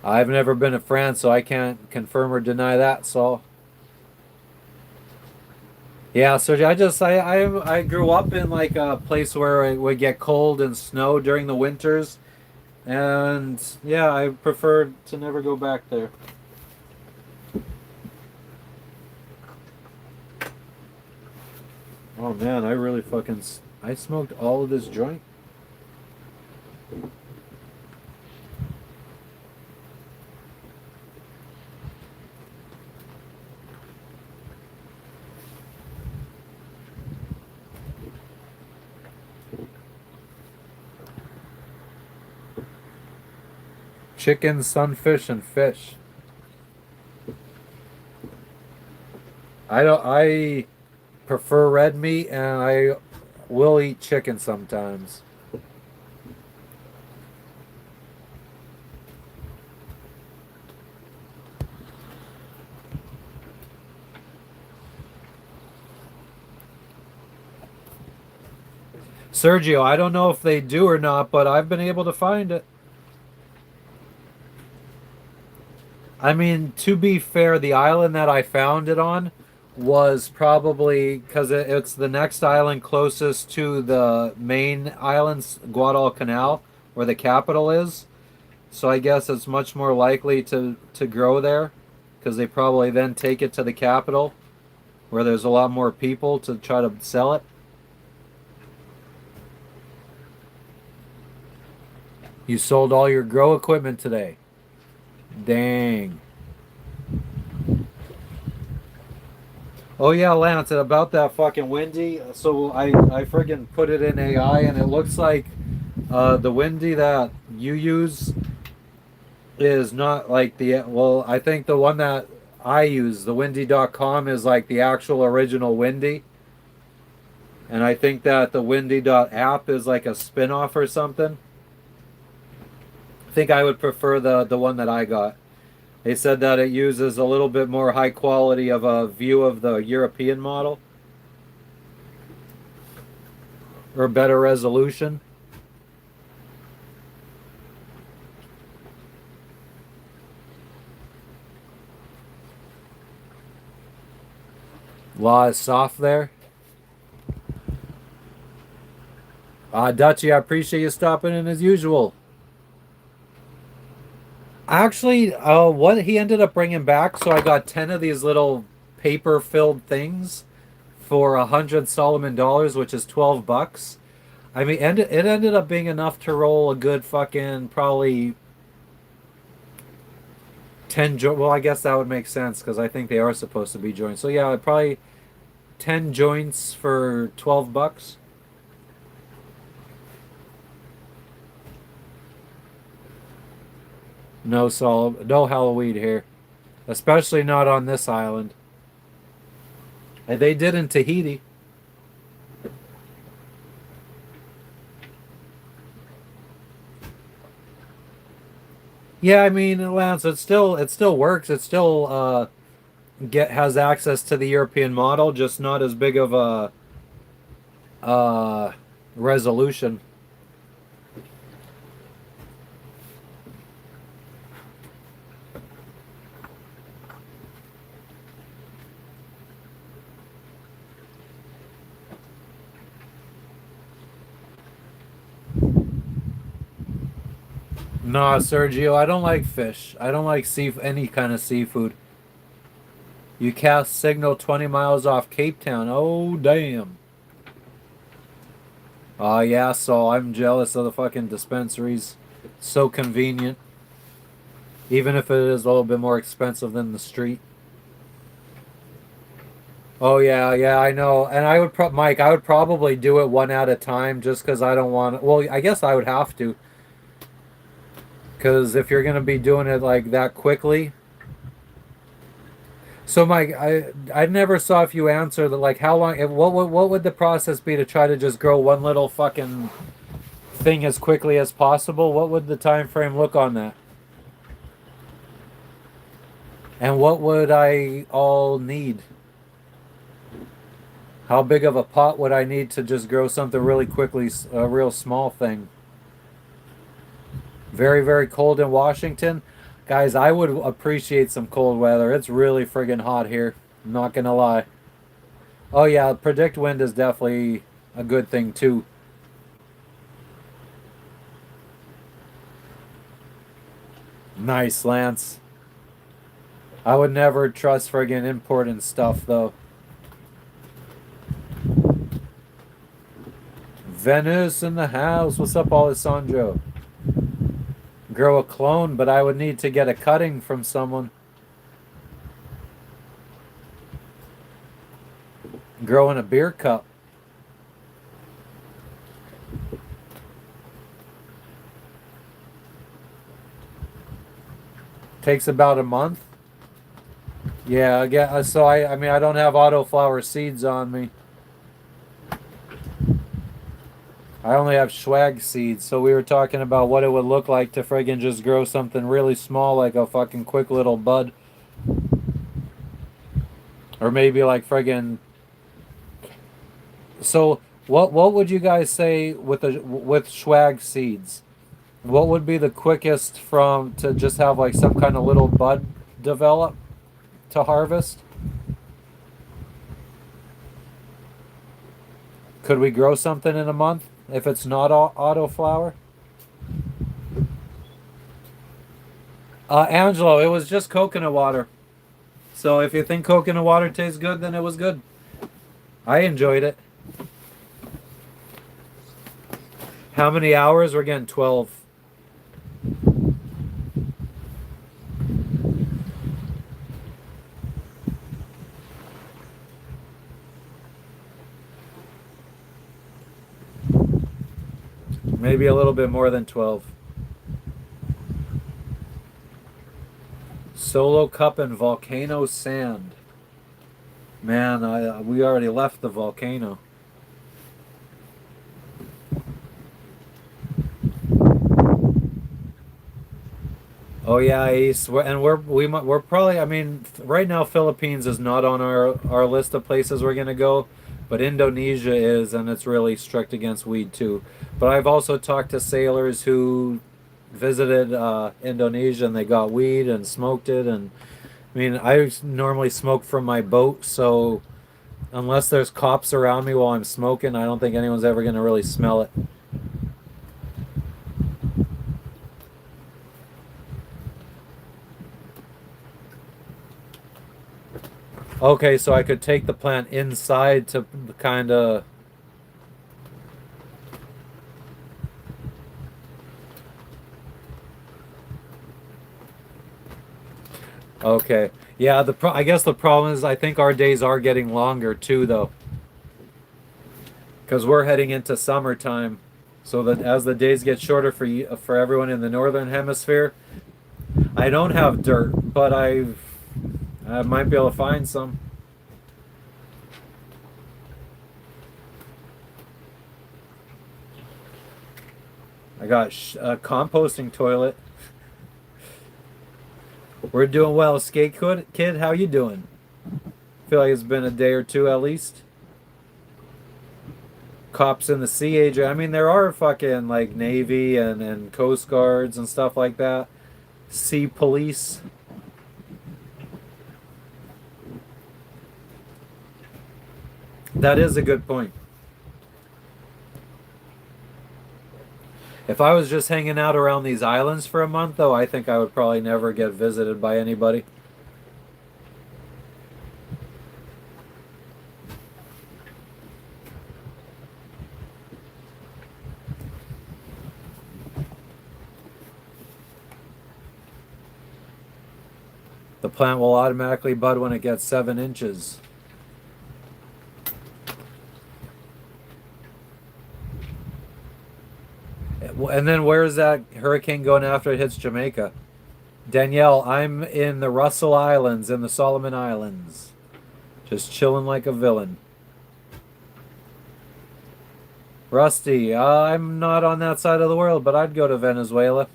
I've never been to France, so I can't confirm or deny that. So yeah, so I grew up in like a place where it would get cold and snow during the winters, and yeah, I prefer to never go back there. Oh man, I really fucking I smoked all of this joint. Chicken, sunfish, and fish. I prefer red meat, and I will eat chicken sometimes. Sergio, I don't know if they do or not, but I've been able to find it. I mean, to be fair, the island that I found it on was probably because it's the next island closest to the main islands, Guadalcanal, where the capital is. So I guess it's much more likely to grow there because they probably then take it to the capital where there's a lot more people to try to sell it. You sold all your grow equipment today. Dang. Oh yeah, Lance, and about that fucking windy. So I friggin' put it in AI, and it looks like the windy that you use is not like the well. I think the one that I use, the windy.com, is like the actual original windy, and I think that the windy.app is like a spin-off or something. I think I would prefer the one that I got. They said that it uses a little bit more high quality of a view of the European model or better resolution. Law is soft there. Dutchy, I appreciate you stopping in as usual. Actually, what he ended up bringing back, so I got 10 of these little paper-filled things for $100 Solomon, which is $12. I mean, it ended up being enough to roll a good fucking probably 10 well, I guess that would make sense because I think they are supposed to be joints. So yeah, probably 10 joints for $12. No Halloween here, especially not on this island. And they did in Tahiti. Yeah, I mean, Lance, it still works. It still get has access to the European model, just not as big of a uh, resolution. Nah, Sergio, I don't like fish. I don't like any kind of seafood. You cast signal 20 miles off Cape Town. Oh, damn. Oh, yeah, so I'm jealous of the fucking dispensaries. So convenient. Even if it is a little bit more expensive than the street. Oh, yeah, yeah, I know. And Mike, I would probably do it one at a time just because I don't want. Well, I guess I would have to. Because if you're going to be doing it like that quickly. So, Mike, I never saw if you answered like how long. What would the process be to try to just grow one little fucking thing as quickly as possible? What would the time frame look on that? And what would I all need? How big of a pot would I need to just grow something really quickly, a real small thing? Very, very cold in Washington. Guys, I would appreciate some cold weather. It's really friggin' hot here. I'm not gonna lie. Oh yeah, predict wind is definitely a good thing too. Nice, Lance. I would never trust friggin' importing stuff though. Venice in the house. What's up, Alessandro? Grow a clone, but I would need to get a cutting from someone. Grow in a beer cup. Takes about a month. Yeah, I get. So I mean, I don't have autoflower seeds on me. I only have swag seeds. So we were talking about what it would look like to friggin' just grow something really small, like a fucking quick little bud, or maybe like friggin'. So what would you guys say with swag seeds? What would be the quickest from to just have like some kind of little bud develop to harvest? Could we grow something in a month if it's not auto flower? Angelo, it was just coconut water. So if you think coconut water tastes good, then it was good. I enjoyed it. How many hours? We're getting 12. Maybe a little bit more than 12. Solo cup and volcano sand. Man, we already left the volcano. Oh yeah, Ace, and we're probably. I mean, right now Philippines is not on our list of places we're gonna go, but Indonesia is, and it's really strict against weed too. But I've also talked to sailors who visited Indonesia and they got weed and smoked it. And I mean, I normally smoke from my boat, so unless there's cops around me while I'm smoking, I don't think anyone's ever gonna really smell it. Okay, so I could take the plant inside to kind of. Okay, yeah. I guess the problem is I think our days are getting longer too, though, because we're heading into summertime. So that as the days get shorter for everyone in the northern hemisphere, I don't have dirt, but I might be able to find some. I got a composting toilet. We're doing well, skate kid. How you doing? Feel like it's been a day or two at least. Cops in the sea, AJ. I mean, there are fucking like Navy and Coast Guards and stuff like that. Sea police. That is a good point. If I was just hanging out around these islands for a month, though, I think I would probably never get visited by anybody. The plant will automatically bud when it gets 7 inches. And then where's that hurricane going after it hits Jamaica? Danielle, I'm in the Russell Islands, in the Solomon Islands. Just chilling like a villain. Rusty, I'm not on that side of the world, but I'd go to Venezuela.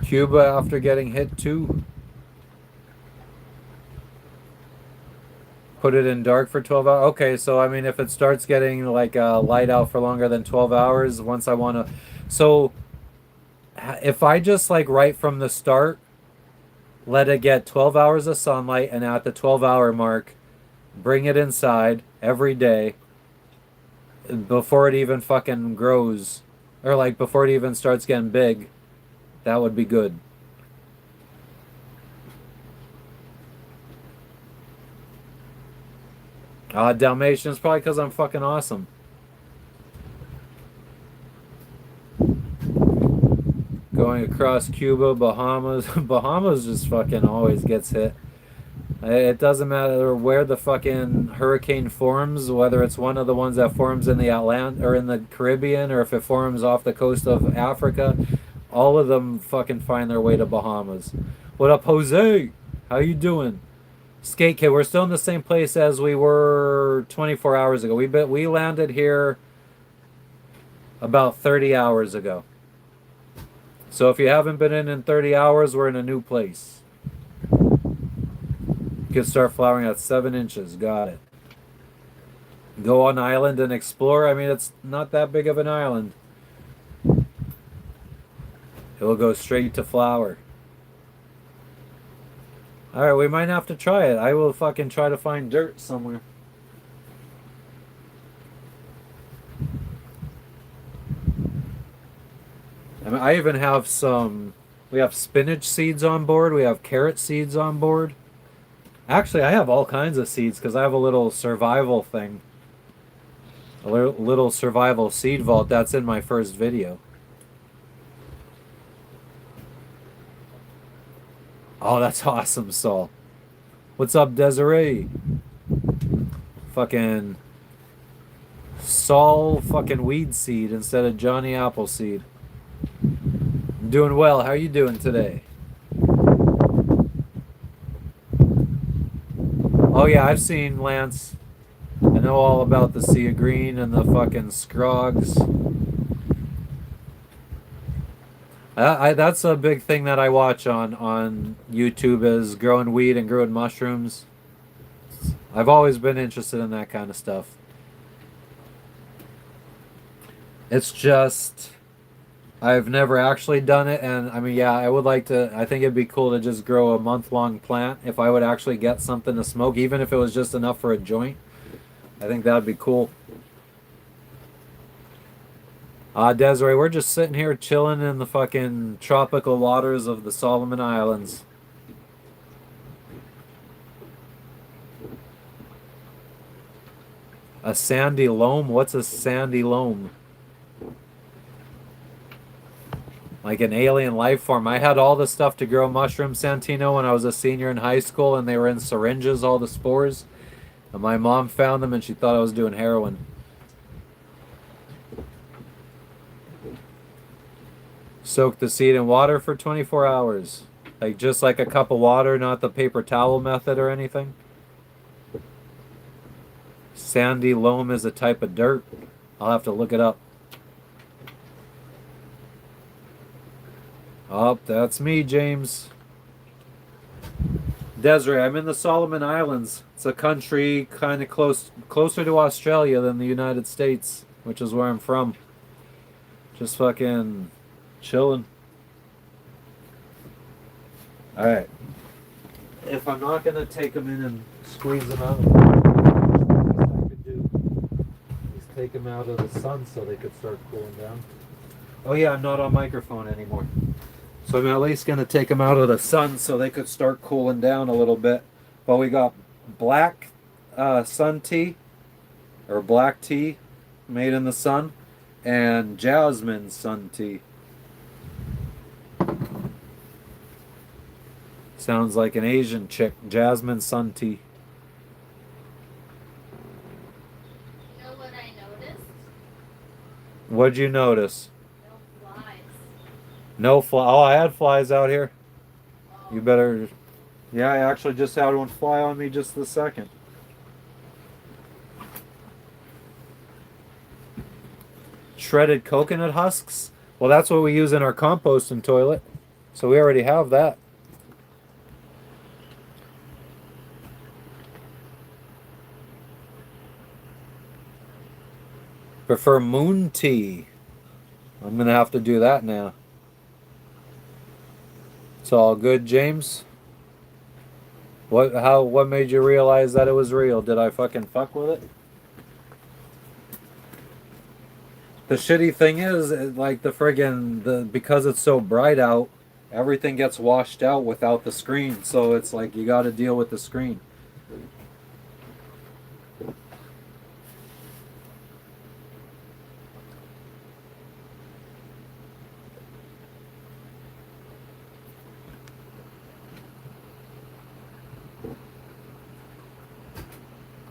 Cuba after getting hit too. Put it in dark for 12 hours. Okay, so I mean, if it starts getting like light out for longer than 12 hours, once I want to. So if I just like right from the start, let it get 12 hours of sunlight, and at the 12-hour mark, bring it inside every day before it even fucking grows, or like before it even starts getting big, that would be good. Dalmatians, probably because I'm fucking awesome. Going across Cuba, Bahamas. Bahamas just fucking always gets hit. It doesn't matter where the fucking hurricane forms, whether it's one of the ones that forms in the Atlantic or in the Caribbean, or if it forms off the coast of Africa. All of them fucking find their way to Bahamas. What up, Jose? How you doing? Skate Kid, we're still in the same place as we were 24 hours ago. We landed here about 30 hours ago. So if you haven't been in 30 hours, we're in a new place. You can start flowering at 7 inches. Got it. Go on island and explore. I mean, it's not that big of an island. It will go straight to flower. Alright, we might have to try it. I will fucking try to find dirt somewhere. I mean, I even have some... We have spinach seeds on board. We have carrot seeds on board. Actually, I have all kinds of seeds because I have a little survival thing. A little survival seed vault. That's in my first video. Oh, that's awesome, Saul. What's up, Desiree? Fucking Saul fucking weed seed instead of Johnny Appleseed. I'm doing well. How are you doing today? Oh yeah, I've seen Lance. I know all about the sea of green and the fucking scrogs. That's a big thing that I watch on YouTube, is growing weed and growing mushrooms. I've always been interested in that kind of stuff. It's just I've never actually done it, and I mean, yeah, I would like to. I think it'd be cool to just grow a month-long plant if I would actually get something to smoke, even if it was just enough for a joint. I think that'd be cool. Desiree, we're just sitting here chilling in the fucking tropical waters of the Solomon Islands. A sandy loam? What's a sandy loam? Like an alien life form. I had all the stuff to grow mushrooms, Santino, when I was a senior in high school, and they were in syringes, all the spores. And my mom found them and she thought I was doing heroin. Soak the seed in water for 24 hours. Like just like a cup of water, not the paper towel method or anything. Sandy loam is a type of dirt. I'll have to look it up. Oh, that's me, James. Desiree, I'm in the Solomon Islands. It's a country kind of closer to Australia than the United States, which is where I'm from. Just fucking chilling. Alright. If I'm not going to take them in and squeeze them out, what I could do is take them out of the sun so they could start cooling down. Oh yeah, I'm not on microphone anymore. So I'm at least going to take them out of the sun so they could start cooling down a little bit. But we got black sun tea or black tea made in the sun, and jasmine sun tea. Sounds like an Asian chick. Jasmine sun tea. You know what I noticed? What'd you notice? No flies. No fly. Oh, I had flies out here. Oh. You better. Yeah, I actually just had one fly on me just this second. Shredded coconut husks? Well, that's what we use in our composting toilet. So we already have that. Prefer moon tea. I'm gonna have to do that now. It's all good, James. What made you realize that it was real? Did I fucking fuck with it? The shitty thing is, like the friggin' because it's so bright out, everything gets washed out without the screen. So it's like you got to deal with the screen.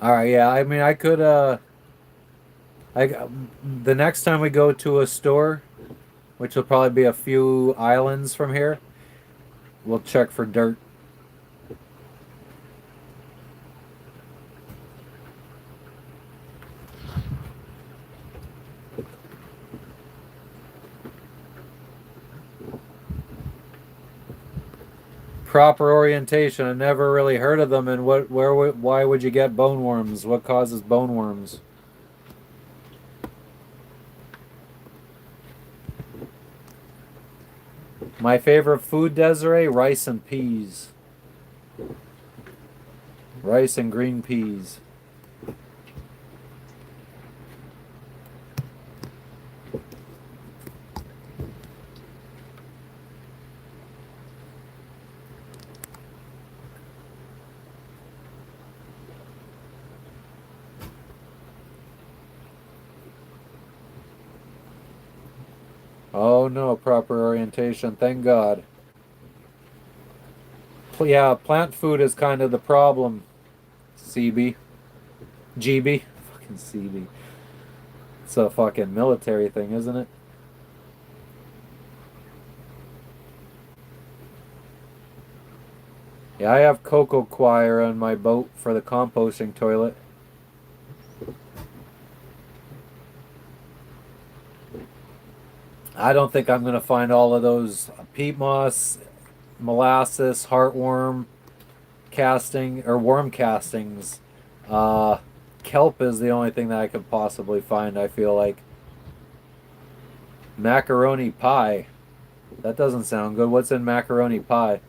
All right, yeah. I mean, I could. The next time we go to a store, which will probably be a few islands from here, we'll check for dirt. Proper orientation. I never really heard of them. And why would you get bone worms? What causes bone worms? My favorite food, Desiree, rice and peas. Rice and green peas. Oh no, proper orientation. Thank God. Yeah, plant food is kind of the problem. CB. GB. Fucking CB. It's a fucking military thing, isn't it? Yeah, I have cocoa coir on my boat for the composting toilet. I don't think I'm going to find all of those peat moss, molasses, heartworm casting, or worm castings. Kelp is the only thing that I could possibly find, I feel like. Macaroni pie. That doesn't sound good. What's in macaroni pie?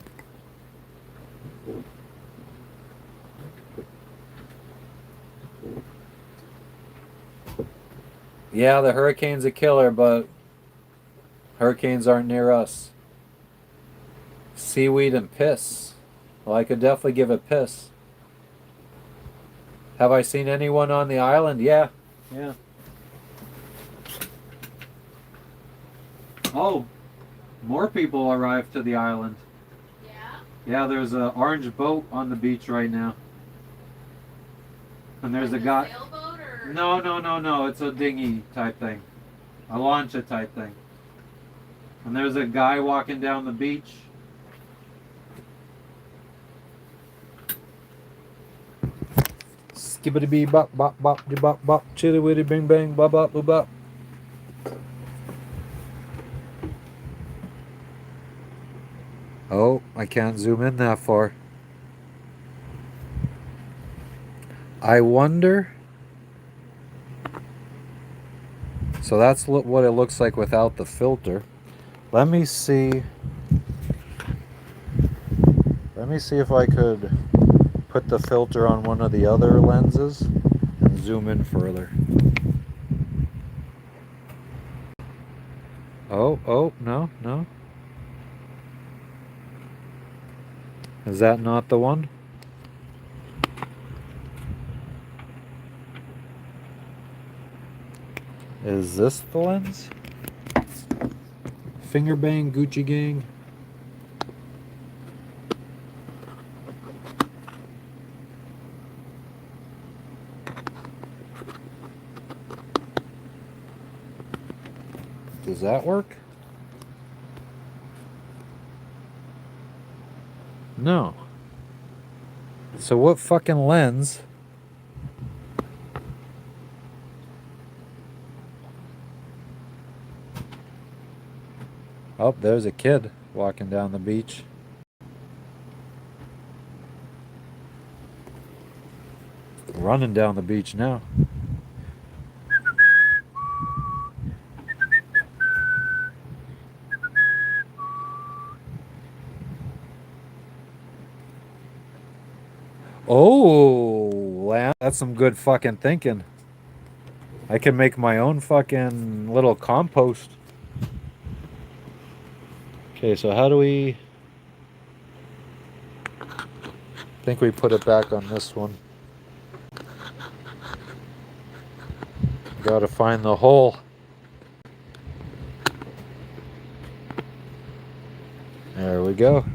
Yeah, the hurricane's a killer, but hurricanes aren't near us. Seaweed and piss. Well, I could definitely give it piss. Have I seen anyone on the island? Yeah. Yeah. Oh, more people arrived to the island. Yeah? Yeah, there's an orange boat on the beach right now. And there's Like a guy. sailboat or? No. It's a dinghy type thing. A lancha type thing. And there's a guy walking down the beach. Skibbity bee bop bop bop de bop bop chitty witty bing bang bop bop bop bop. Oh, I can't zoom in that far. I wonder. So that's what it looks like without the filter. Let me see. Let me see if I could put the filter on one of the other lenses and zoom in further. Oh, no. Is that not the one? Is this the lens? Finger bang, Gucci gang. Does that work? No. So what fucking lens? Oh, there's a kid walking down the beach. Running down the beach now. Oh, that's some good fucking thinking. I can make my own fucking little compost. Okay, so how do we... I think we put it back on this one. Gotta find the hole. There we go.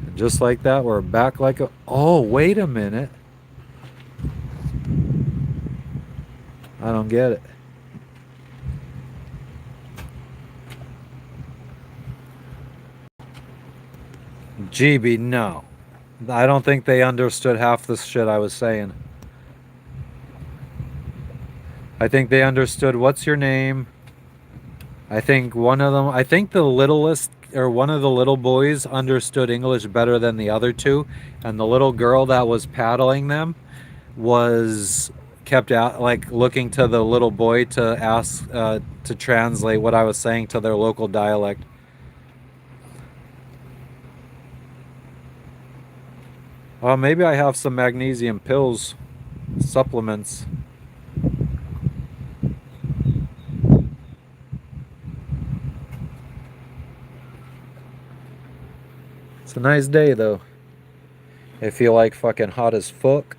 And just like that, we're back like a... Oh, wait a minute. I don't get it. GB, no. I don't think they understood half the shit I was saying. I think they understood what's your name. I think the littlest, or one of the little boys understood English better than the other two. And the little girl that was paddling them kept out, like, looking to the little boy to ask, to translate what I was saying to their local dialect. Maybe I have some magnesium pills, supplements. It's a nice day though. I feel like fucking hot as fuck.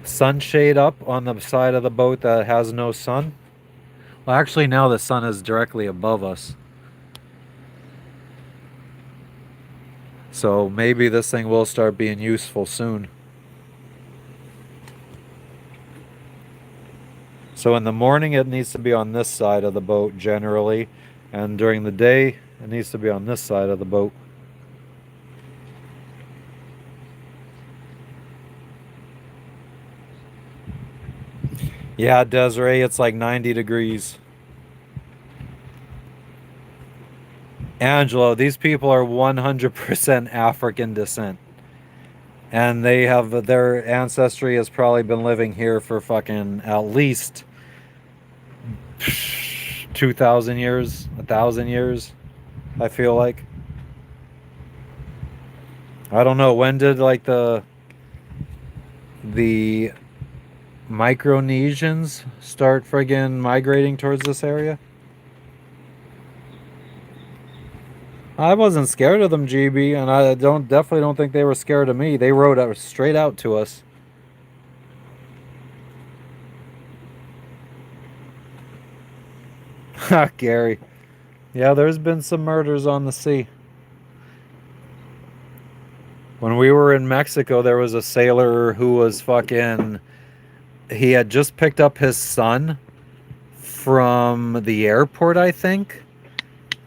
Sunshade up on the side of the boat that has no sun. Well, actually now the sun is directly above us. So maybe this thing will start being useful soon. So in the morning it needs to be on this side of the boat generally, and during the day it needs to be on this side of the boat. Yeah, Desiree, it's like 90 degrees. Angelo, these people are 100% African descent. And their ancestry has probably been living here for fucking at least 2,000 years, 1,000 years, I feel like. I don't know, when did like the Micronesians start friggin' migrating towards this area? I wasn't scared of them, GB, and I definitely don't think they were scared of me. They rode out straight out to us. Ha, Gary. Yeah, there's been some murders on the sea. When we were in Mexico, there was a sailor who was fucking... He had just picked up his son from the airport, I think.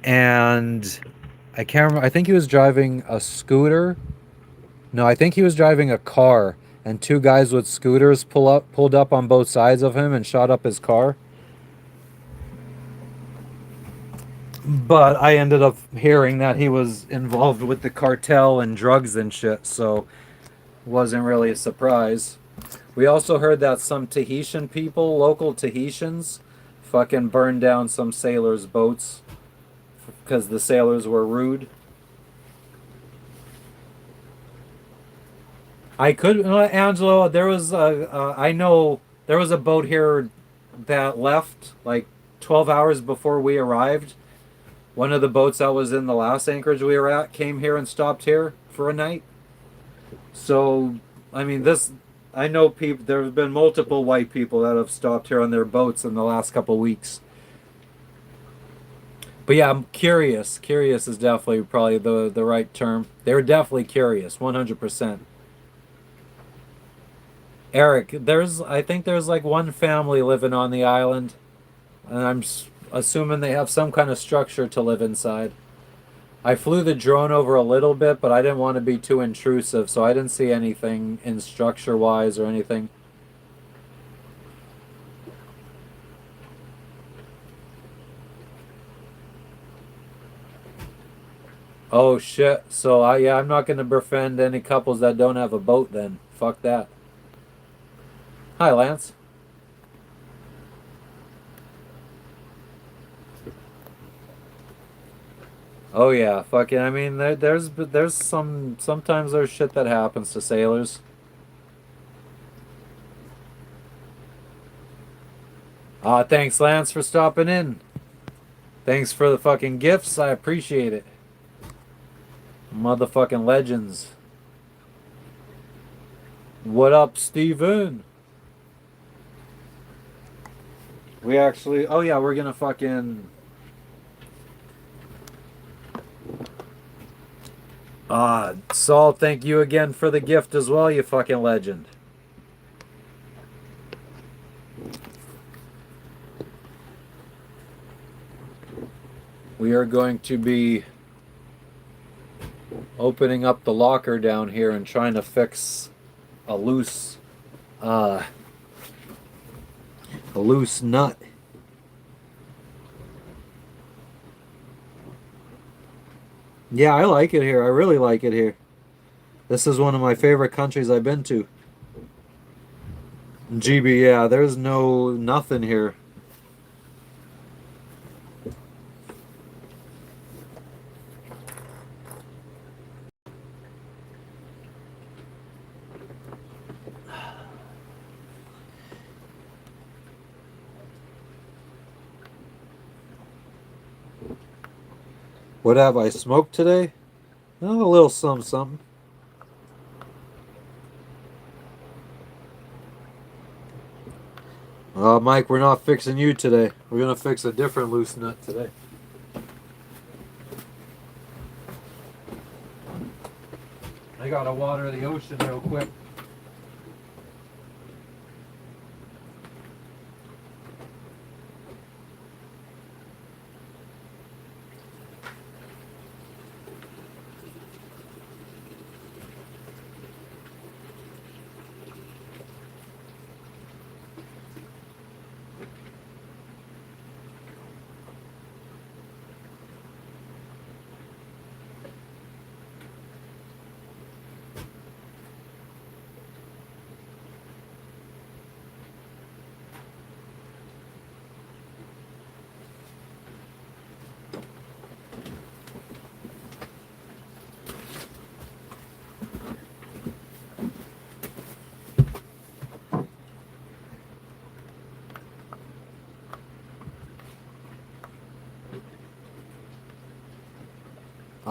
And I can't remember. I think he was driving a scooter. No, I think he was driving a car. And two guys with scooters pulled up on both sides of him and shot up his car. But I ended up hearing that he was involved with the cartel and drugs and shit, so wasn't really a surprise. We also heard that some Tahitian people, local Tahitians, fucking burned down some sailors' boats because the sailors were rude. Angelo, I know there was a boat here that left like 12 hours before we arrived. One of the boats that was in the last anchorage we were at came here and stopped here for a night. So, I mean, I know people. There have been multiple white people that have stopped here on their boats in the last couple weeks. But yeah, I'm curious. Curious is definitely probably the right term. They were definitely curious, 100%. Eric, I think there's like one family living on the island, and assuming they have some kind of structure to live inside. I flew the drone over a little bit, but I didn't want to be too intrusive, so I didn't see anything in structure wise or anything. Oh shit. So yeah, I'm not gonna befriend any couples that don't have a boat then. Fuck that. Hi, Lance. Oh yeah, fucking. I mean, there's sometimes there's shit that happens to sailors. Thanks, Lance, for stopping in. Thanks for the fucking gifts. I appreciate it. Motherfucking legends. What up, Steven? We actually. Oh yeah, we're gonna fucking. Saul, thank you again for the gift as well, you fucking legend. We are going to be opening up the locker down here and trying to fix a loose uh a loose nut. Yeah, I like it here. I really like it here. This is one of my favorite countries I've been to. GB, yeah, there's nothing here. What have I smoked today? Oh, a little something. Mike, we're not fixing you today. We're gonna fix a different loose nut today. I gotta water the ocean real quick.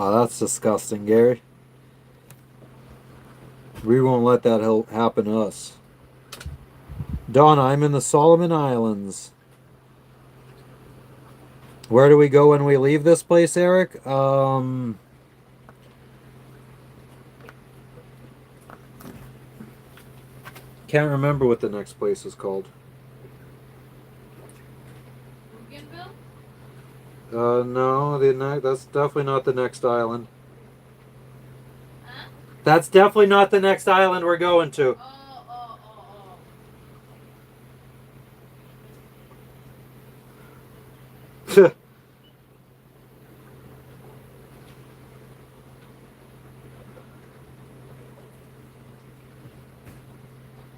Oh, that's disgusting, Gary. We won't let that happen to us. Donna, I'm in the Solomon Islands. Where do we go when we leave this place, Eric? Can't remember what the next place is called. No, that's definitely not the next island. Huh? That's definitely not the next island we're going to.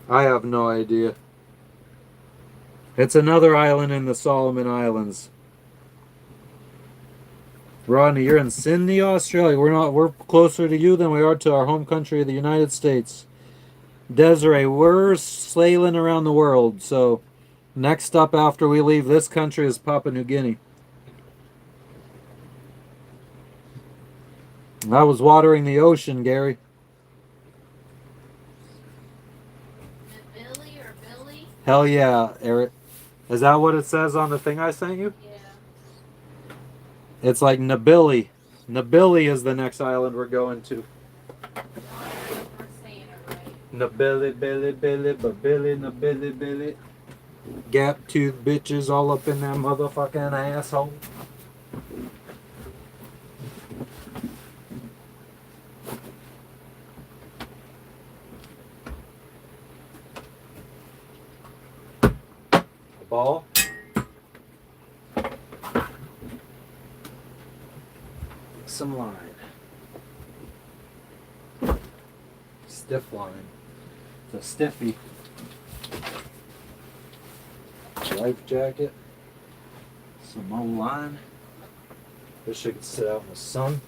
I have no idea. It's another island in the Solomon Islands. Rodney, you're in Sydney, Australia. We're closer to you than we are to our home country of the United States. Desiree, we're sailing around the world, so next stop after we leave this country is Papua New Guinea. I was watering the ocean, Gary. Hell yeah, Eric. Is that what it says on the thing I sent you? Yeah. It's like Nabili. Nabili is the next island we're going to. We're saying it right. Nabili, Billy, Billy, Babili, Nabili, Billy. Gap tooth bitches all up in that motherfucking asshole. Ball. Some line. Stiff line. It's a stiffy. Life jacket. Some more line. Wish I could sit out in the sun.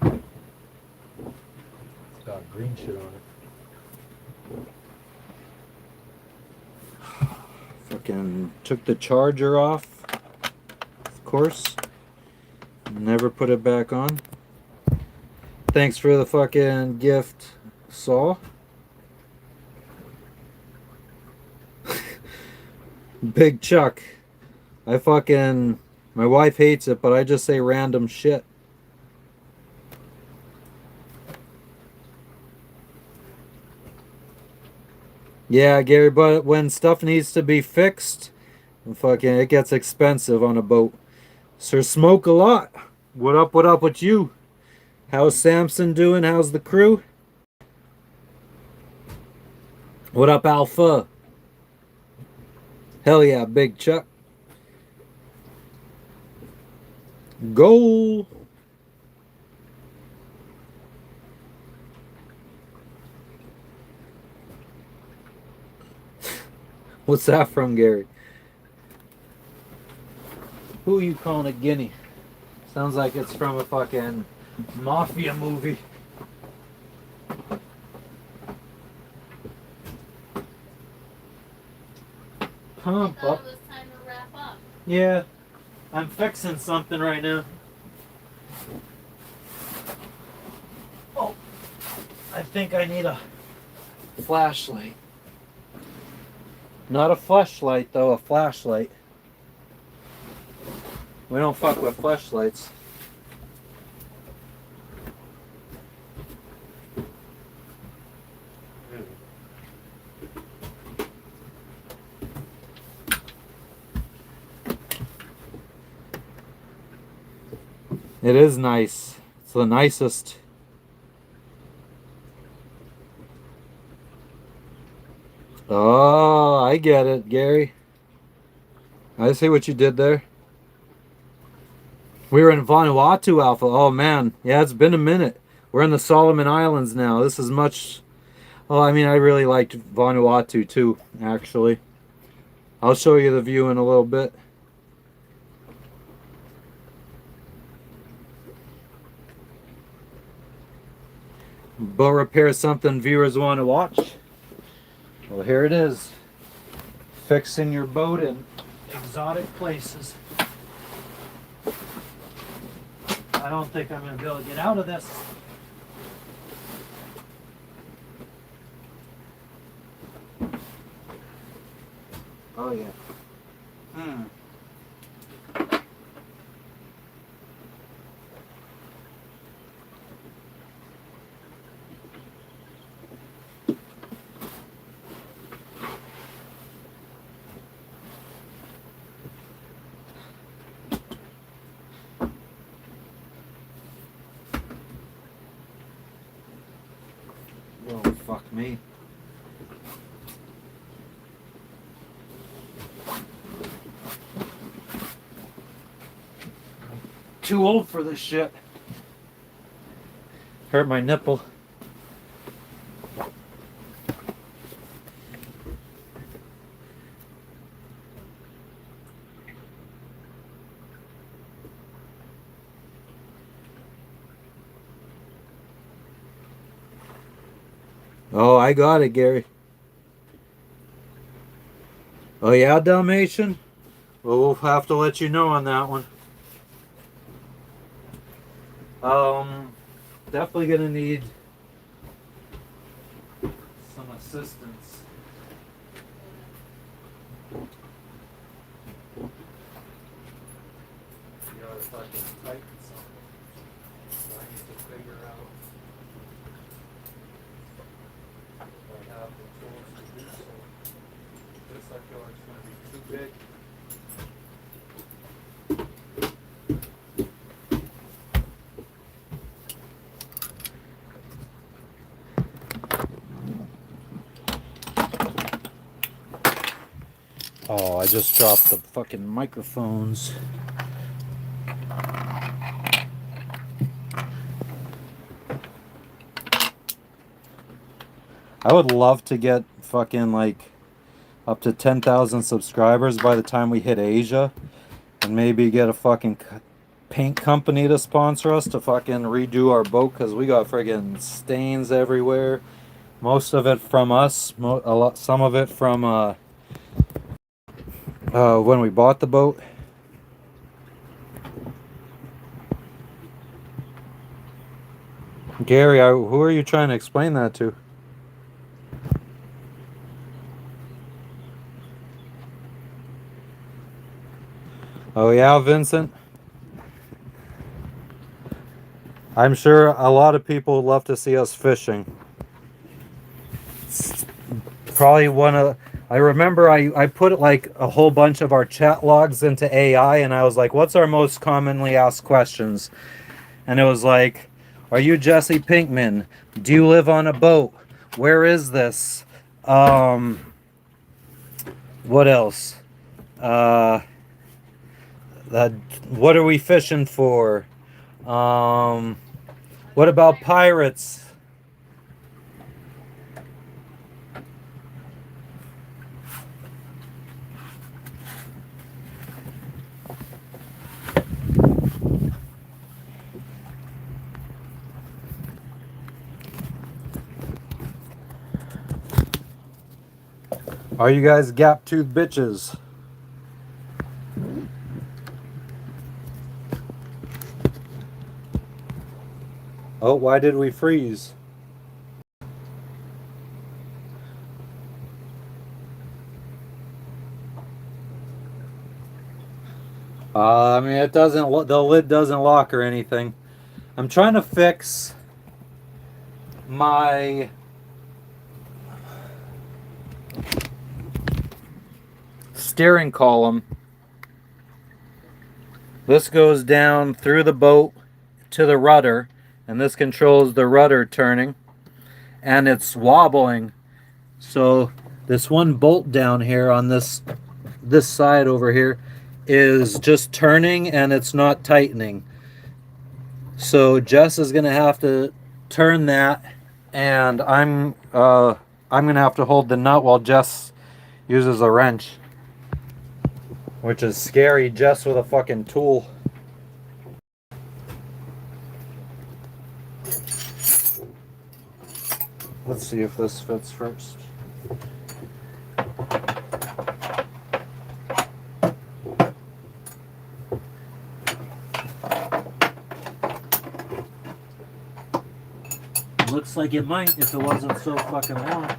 It's got green shit on it. Fucking took the charger off, of course. Never put it back on. Thanks for the fucking gift, Saw. Big Chuck. My wife hates it, but I just say random shit. Yeah, Gary, but when stuff needs to be fixed, it gets expensive on a boat. Sir Smoke a lot. What up with you? How's Samson doing? How's the crew? What up, Alpha? Hell yeah, Big Chuck. Goal. What's that from, Gary? Who you calling a guinea? Sounds like it's from a fucking mafia movie. Pump I thought up. it was time to wrap up. Yeah, I'm fixing something right now. Oh, I think I need a flashlight. Not a flashlight though, a flashlight. We don't fuck with flashlights. It is nice. It's the nicest. Oh, I get it, Gary. I see what you did there. We were in Vanuatu, Alpha. Oh man, yeah, it's been a minute. We're in the Solomon Islands now. This is much. Oh, I mean, I really liked Vanuatu too, actually. I'll show you the view in a little bit. Boat repair something viewers want to watch. Well, here it is. Fixing your boat in exotic places. I don't think I'm going to be able to get out of this. Oh yeah. Oh, fuck me. Too old for this shit. Hurt my nipple. Oh, I got it, Gary. Oh yeah, Dalmatian? Well, we'll have to let you know on that one. Definitely gonna need assistance. You gotta fucking tighten something. So I need to figure out if I have the tools to do so. This I feel like it's gonna be too big. Oh, I just dropped the fucking microphones. I would love to get fucking like up to 10,000 subscribers by the time we hit Asia, and maybe get a fucking paint company to sponsor us to fucking redo our boat, because we got friggin' stains everywhere. Most of it from us, some of it from when we bought the boat. Gary, who are you trying to explain that to? Oh yeah, Vincent? I'm sure a lot of people would love to see us fishing. It's probably one of... I remember I put like a whole bunch of our chat logs into AI, and I was like, what's our most commonly asked questions? And it was like, are you Jesse Pinkman? Do you live on a boat? Where is this? What else? What are we fishing for? What about pirates? Are you guys gap-toothed bitches? Oh, why did we freeze? I mean, it doesn't. The lid doesn't lock or anything. I'm trying to fix my steering column. This goes down through the boat to the rudder, and this controls the rudder turning, and it's wobbling. So this one bolt down here on this side over here is just turning, and it's not tightening. So Jess is gonna have to turn that, and I'm gonna have to hold the nut while Jess uses a wrench, which is scary. Jess with a fucking tool. Let's see if this fits first. Looks like it might if it wasn't so fucking long.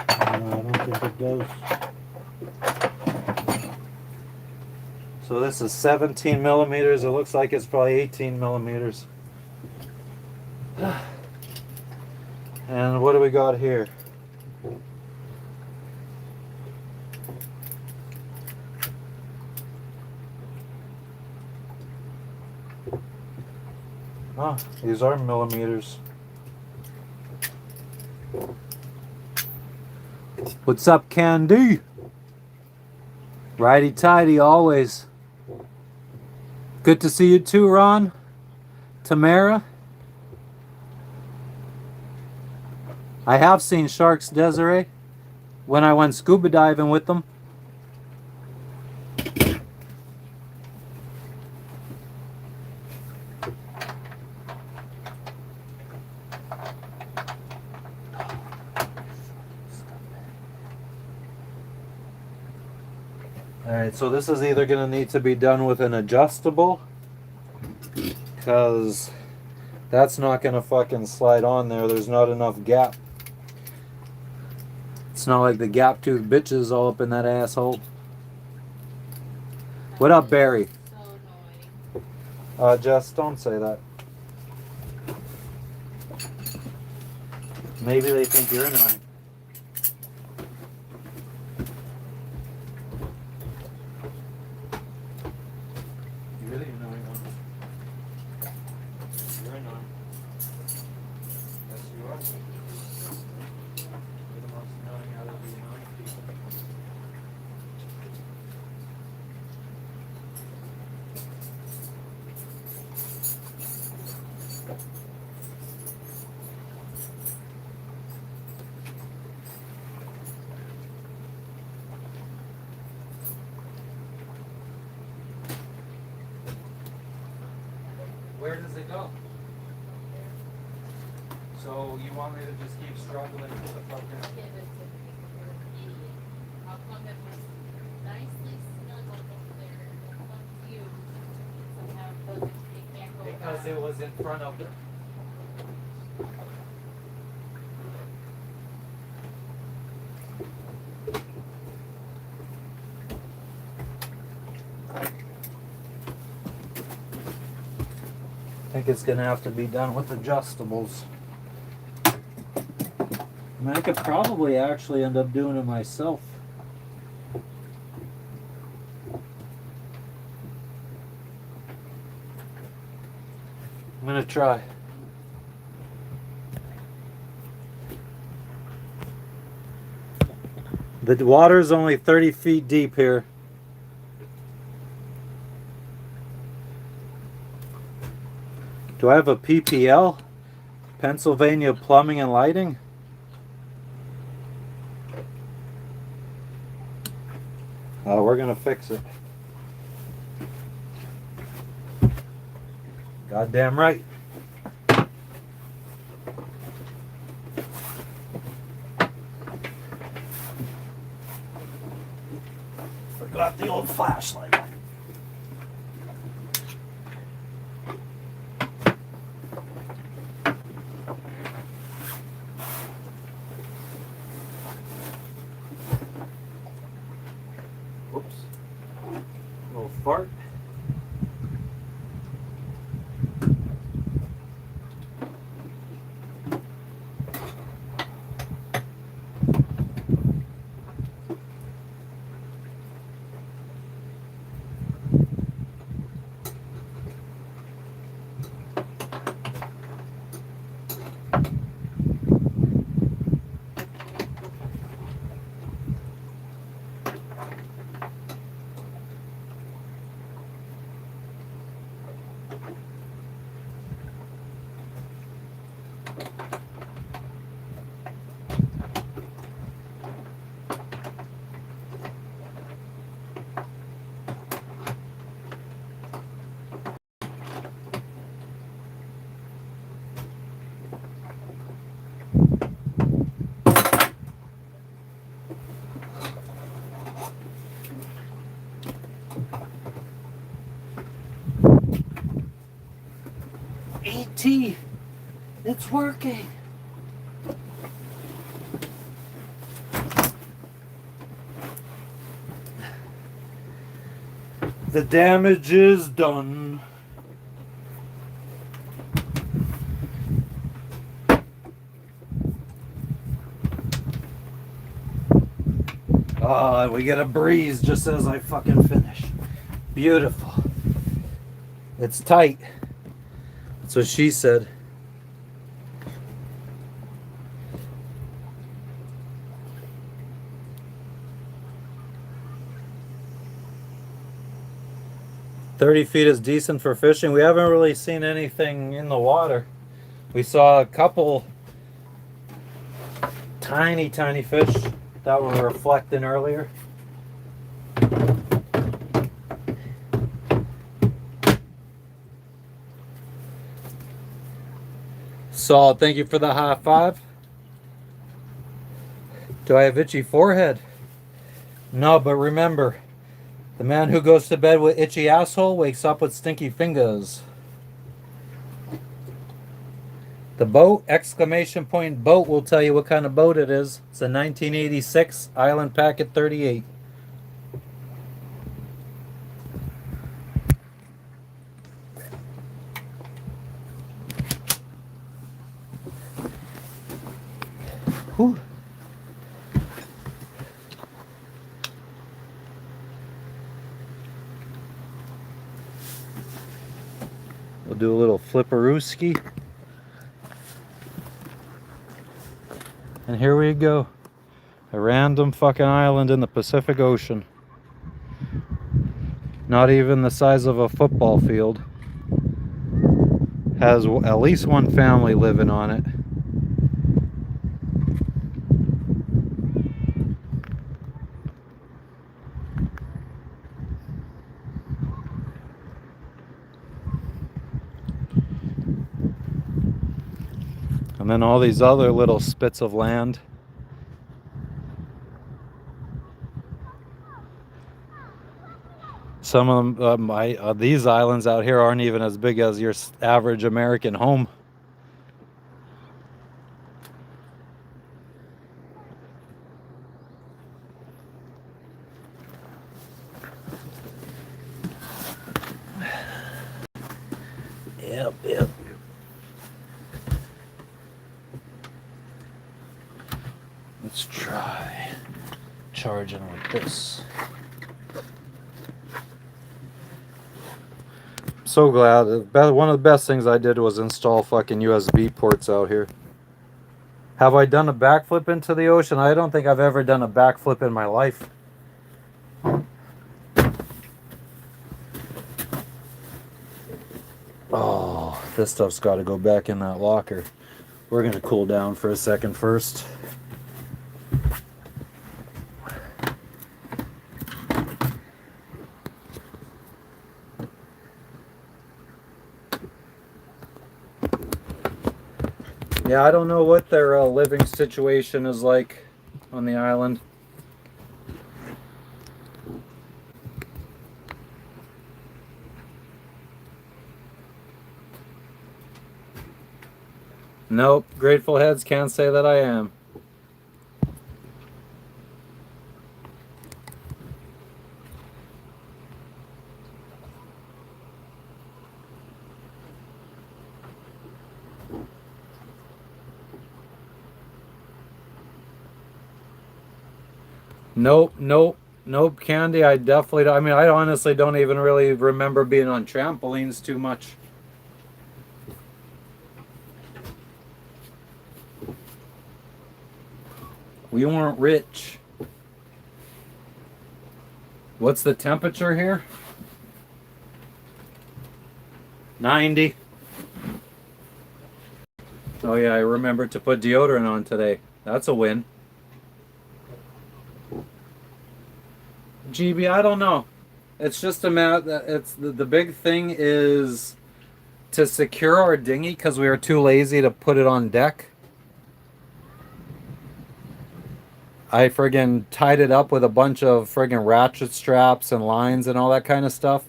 I don't think it does. So this is 17 millimeters. It looks like it's probably 18 millimeters. And what do we got here? Oh, these are millimeters. What's up, Candy? Righty tighty always. Good to see you too, Ron. Tamara. I have seen sharks, Desiree, when I went scuba diving with them. Alright, so this is either going to need to be done with an adjustable, because that's not gonna fucking slide on there. There's not enough gap. It's not like the gap tooth bitches all up in that asshole. What up, Barry? So annoying. Jess, don't say that. Maybe they think you're annoying. You're the annoying one. You're annoying. Yes, you are. You're the most annoying out of the annoying people. Where does it go? So you want me to just keep struggling with the fucking... Give it to me. You're an idiot. I'll come and nicely snuggled over there and fuck you. Somehow it can't go Because around. it was in front of the... I think it's gonna have to be done with adjustables. I mean, I could probably actually end up doing it myself. I'm gonna try. The water's only 30 feet deep here. Do I have a PPL? Pennsylvania Plumbing and Lighting? Oh, we're gonna fix it. Goddamn right. Forgot the old flashlight. Whoops. Little fart. ET, it's working. The damage is done. We get a breeze just as I fucking finish. Beautiful. It's tight. That's what she said. "30 feet is decent for fishing." We haven't really seen anything in the water. We saw a couple tiny fish that were reflecting earlier. Saul, thank you for the high five. Do I have itchy forehead? No, but remember, the man who goes to bed with itchy asshole wakes up with stinky fingers. The boat, exclamation point boat, will tell you what kind of boat it is. It's a 1986 Island Packet 38. Whew. We'll do a little flipperooski. And here we go. A random fucking island in the Pacific Ocean. Not even the size of a football field. Has at least one family living on it. And then all these other little spits of land. Some of them, these islands out here aren't even as big as your average American home. Yep. Let's try charging with this. So glad. One of the best things I did was install fucking USB ports out here. Have I done a backflip into the ocean? I don't think I've ever done a backflip in my life. Oh, this stuff's got to go back in that locker. We're going to cool down for a second first. Yeah, I don't know what their living situation is like on the island. Nope, Grateful Heads can't say that I am. Nope, Candy. I definitely don't. I mean, I honestly don't even really remember being on trampolines too much. We weren't rich. What's the temperature here? 90. Oh yeah, I remembered to put deodorant on today. That's a win. GB, I don't know. It's just a matter. It's the big thing is to secure our dinghy because we were too lazy to put it on deck. I friggin' tied it up with a bunch of friggin' ratchet straps and lines and all that kind of stuff.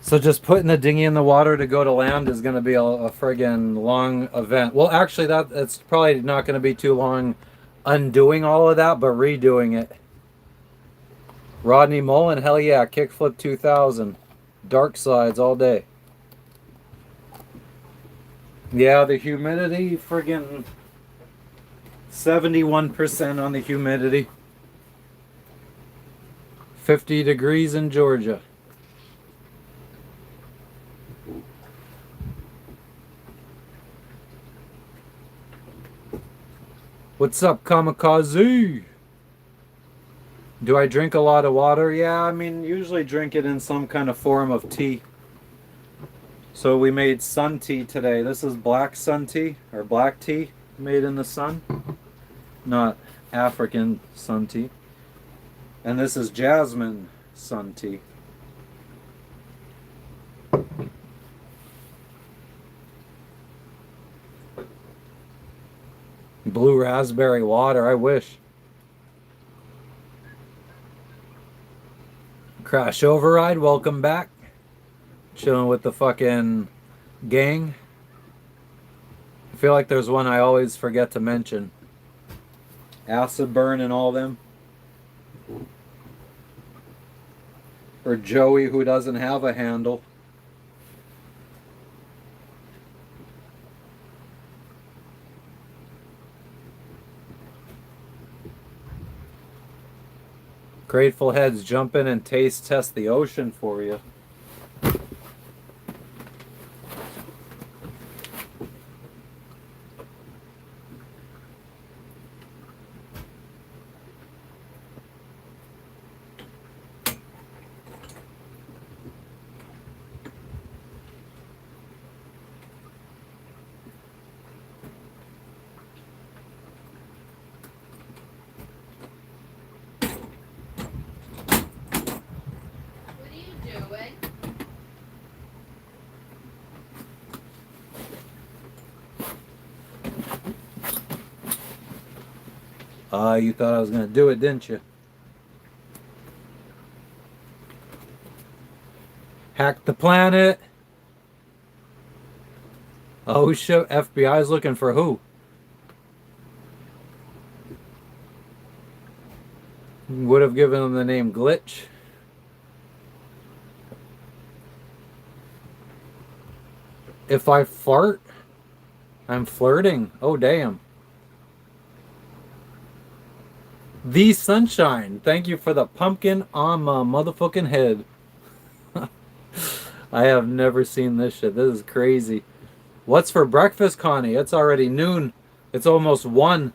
So just putting the dinghy in the water to go to land is going to be a friggin' long event. Well, actually, it's probably not going to be too long undoing all of that, but redoing it. Rodney Mullen, hell yeah, kickflip 2000. Dark sides all day. Yeah, the humidity, friggin' 71% on the humidity. 50 degrees in Georgia. What's up, Kamikaze? Do I drink a lot of water? Yeah, I mean, usually drink it in some kind of form of tea. So we made sun tea today. This is black sun tea, or black tea made in the sun. Not African sun tea. And this is jasmine sun tea. Blue raspberry water, I wish. Crash Override, welcome back. Chilling with the fucking gang. I feel like there's one I always forget to mention. Acid burn and all them. Or Joey who doesn't have a handle. Grateful Heads jump in and taste test the ocean for you. What are you doing? You thought I was going to do it, didn't you? Hack the planet. Oh shit, FBI's looking for who? Would have given them the name Glitch. If I fart, I'm flirting. Oh damn. The Sunshine. Thank you for the pumpkin on my motherfucking head. I have never seen this shit. This is crazy. What's for breakfast, Connie? It's already noon. It's almost 1.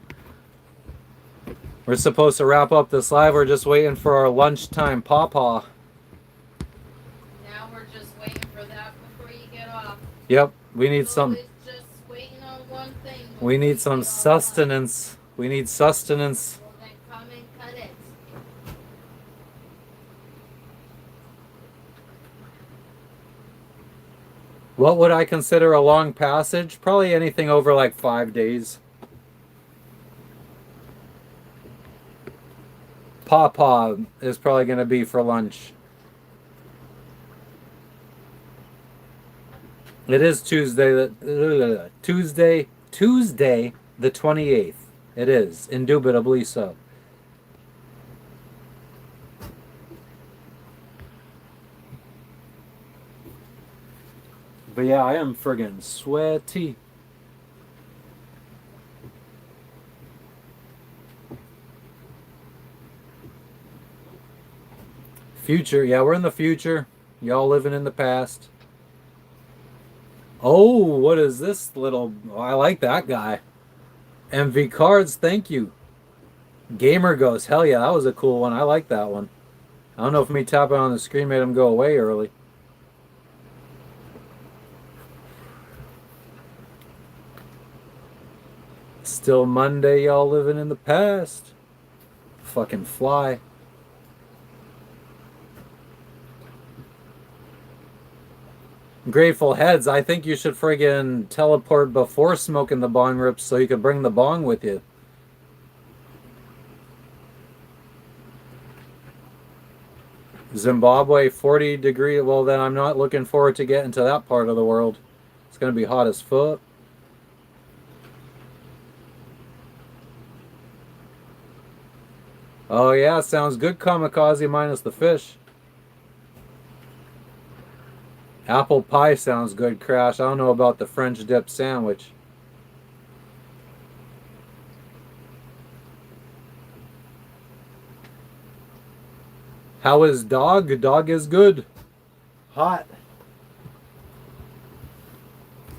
We're supposed to wrap up this live. We're just waiting for our lunchtime pawpaw. Now we're just waiting for that before you get off. Yep, we need some. Always just waiting on one thing. We need some before you get off. sustenance. We need sustenance. Well, then come and cut it. What would I consider a long passage? Probably anything over like 5 days. Pawpaw is probably going to be for lunch. It is Tuesday the 28th. It is, indubitably so. But yeah, I am friggin' sweaty. Future, yeah, we're in the future. Y'all living in the past. Oh, what is this little... Oh, I like that guy. MV Cards, thank you. Gamer Ghost, hell yeah, that was a cool one. I like that one. I don't know if me tapping on the screen made him go away early. Still Monday, y'all living in the past. Fucking fly. Grateful Heads, I think you should friggin' teleport before smoking the bong rips so you can bring the bong with you. Zimbabwe, 40 degree. Well, then I'm not looking forward to getting to that part of the world. It's going to be hot as fuck. Oh, yeah, sounds good, Kamikaze, minus the fish. Apple pie sounds good, Crash. I don't know about the French dip sandwich. How is dog? Dog is good. Hot.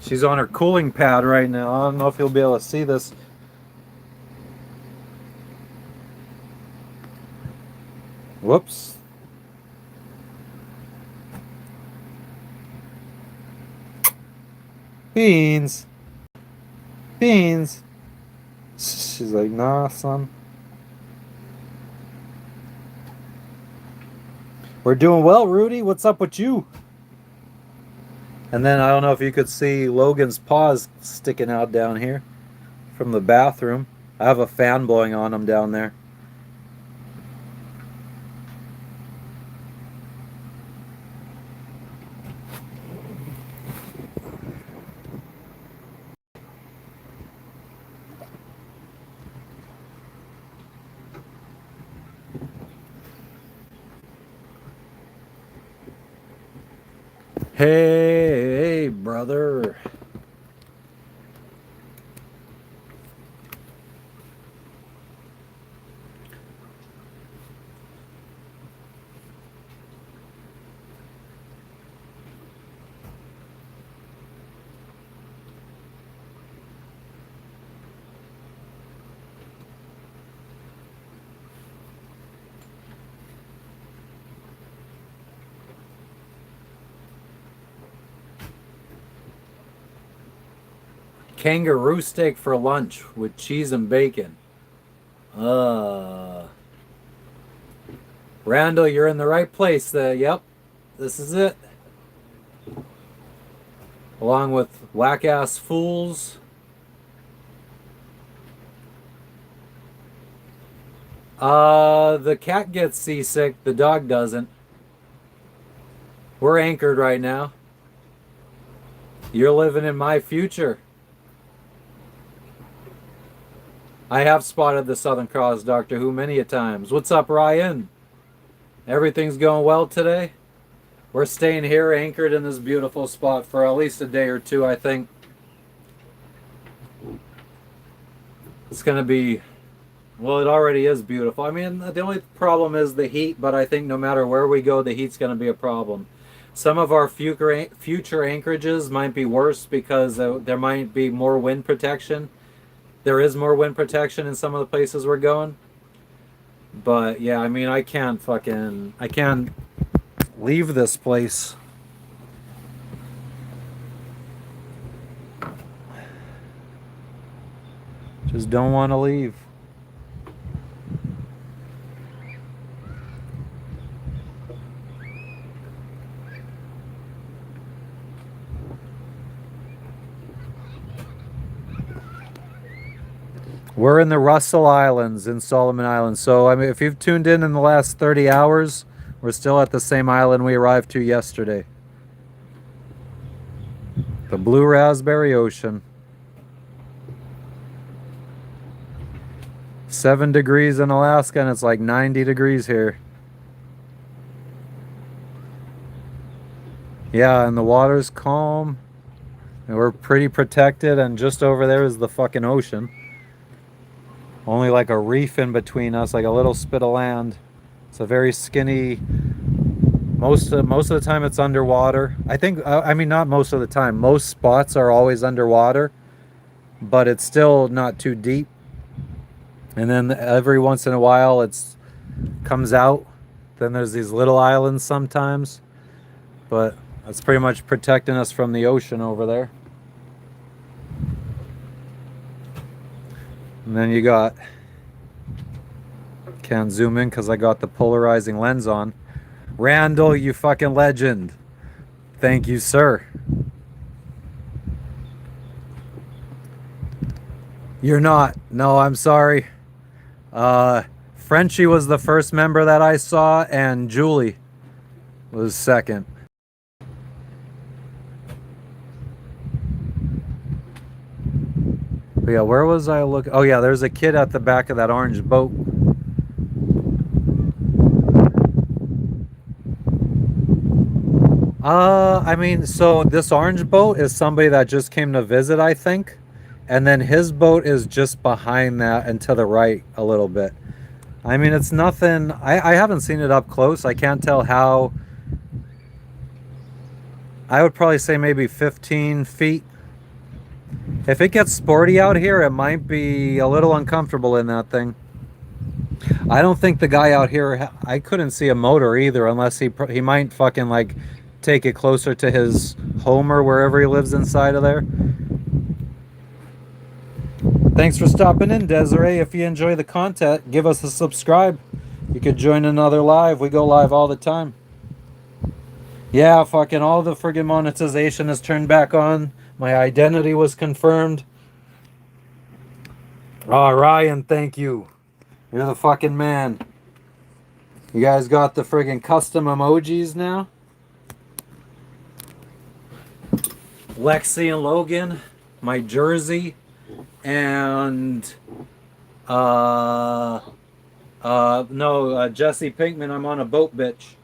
She's on her cooling pad right now. I don't know if you'll be able to see this. Whoops. Beans. Beans. She's like, nah, son. We're doing well, Rudy. What's up with you? And then I don't know if you could see Logan's paws sticking out down here from the bathroom. I have a fan blowing on him down there. Hey, brother. Kangaroo steak for lunch with cheese and bacon. Uh, Randall, you're in the right place. Yep, this is it. Along with whack ass fools. The cat gets seasick. The dog doesn't. We're anchored right now. You're living in my future. I have spotted the Southern Cross Doctor Who many a times. What's up, Ryan? Everything's going well today? We're staying here anchored in this beautiful spot for at least a day or two, I think. It's going to be, well, it already is beautiful. I mean, the only problem is the heat, but I think no matter where we go, the heat's going to be a problem. Some of our future anchorages might be worse because there might be more wind protection. There is more wind protection in some of the places we're going. But yeah, I mean, I can't leave this place. Just don't want to leave. We're in the Russell Islands in Solomon Islands. So, I mean, if you've tuned in the last 30 hours, we're still at the same island we arrived to yesterday. The Blue Raspberry Ocean. 7 degrees in Alaska, and it's like 90 degrees here. Yeah, and the water's calm. And we're pretty protected, and just over there is the fucking ocean. Only like a reef in between us, like a little spit of land. It's a very skinny. Most of the time, it's underwater. I think. I mean, not most of the time. Most spots are always underwater, but it's still not too deep. And then every once in a while, it's comes out. Then there's these little islands sometimes, but that's pretty much protecting us from the ocean over there. And then you got, can't zoom in because I got the polarizing lens on. Randall, you fucking legend. Thank you, sir. You're not. No, I'm sorry. Frenchie was the first member that I saw, and Julie was second. But yeah, where was I looking? Oh yeah, there's a kid at the back of that orange boat. I mean, so this orange boat is somebody that just came to visit, I think. And then his boat is just behind that and to the right a little bit. I mean, it's nothing. I haven't seen it up close. I can't tell how. I would probably say maybe 15 feet. If it gets sporty out here, it might be a little uncomfortable in that thing. I don't think the guy out here, I couldn't see a motor either, unless he might fucking like take it closer to his home or wherever he lives inside of there. Thanks for stopping in, Desiree. If you enjoy the content, give us a subscribe. You could join another live. We go live all the time. Yeah, fucking all the friggin' monetization is turned back on. My identity was confirmed. Oh, Ryan, thank you. You're the fucking man. You guys got the friggin' custom emojis now? Lexi and Logan, my jersey, and Jesse Pinkman, I'm on a boat, bitch.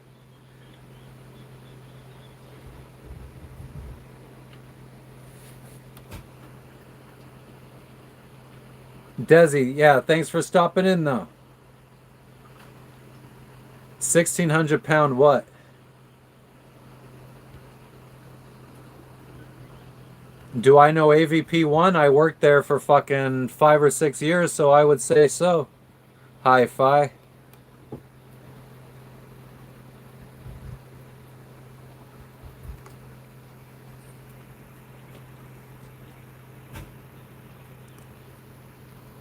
Desi, yeah, thanks for stopping in though. 1,600 pound what? Do I know AVP1? I worked there for fucking 5 or 6 years, so I would say so. Hi fi.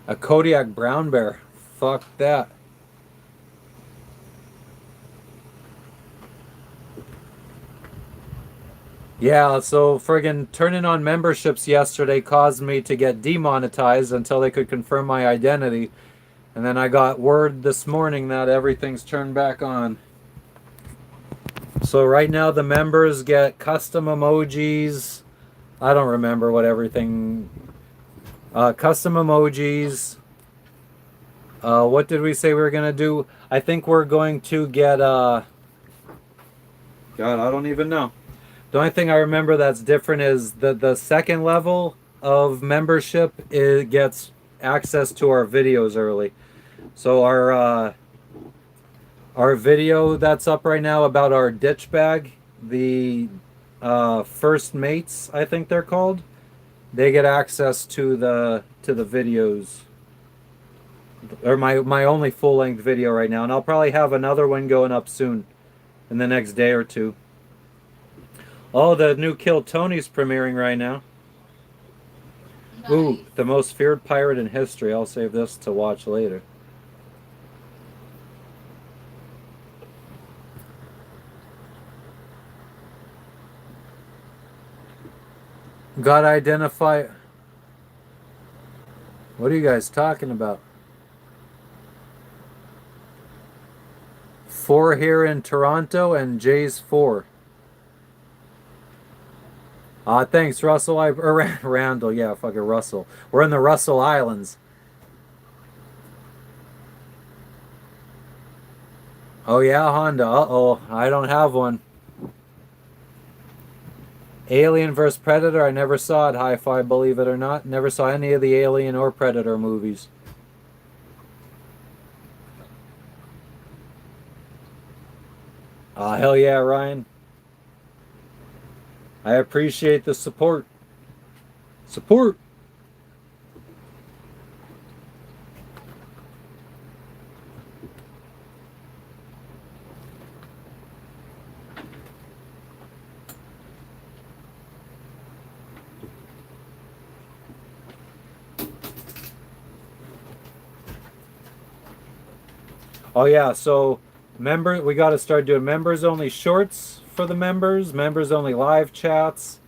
A Kodiak brown bear. Fuck that. Yeah, so friggin' turning on memberships yesterday caused me to get demonetized until they could confirm my identity. And then I got word this morning that everything's turned back on. So right now the members get custom emojis. I don't remember what everything. Custom emojis. What did we say we were gonna do? I think we're going to get. God, I don't even know. The only thing I remember that's different is the second level of membership. It gets access to our videos early. So our video that's up right now about our ditch bag, the first mates, I think they're called. They get access to the videos, or my only full length video right now, and I'll probably have another one going up soon, in the next day or two. Oh, the new Kill Tony's premiering right now. Ooh, Nice. the most feared pirate in history. I'll save this to watch later. Gotta identify. What are you guys talking about? Four here in Toronto and Jay's four. Thanks, Russell. Or Randall. Yeah, fucking Russell. We're in the Russell Islands. Oh yeah, Honda. Uh-oh, I don't have one. Alien vs Predator. I never saw it. Hi-Fi, believe it or not. Never saw any of the Alien or Predator movies. Hell yeah, Ryan. I appreciate the support. Support. Oh yeah, so we got to start doing members only shorts for the members only live chats,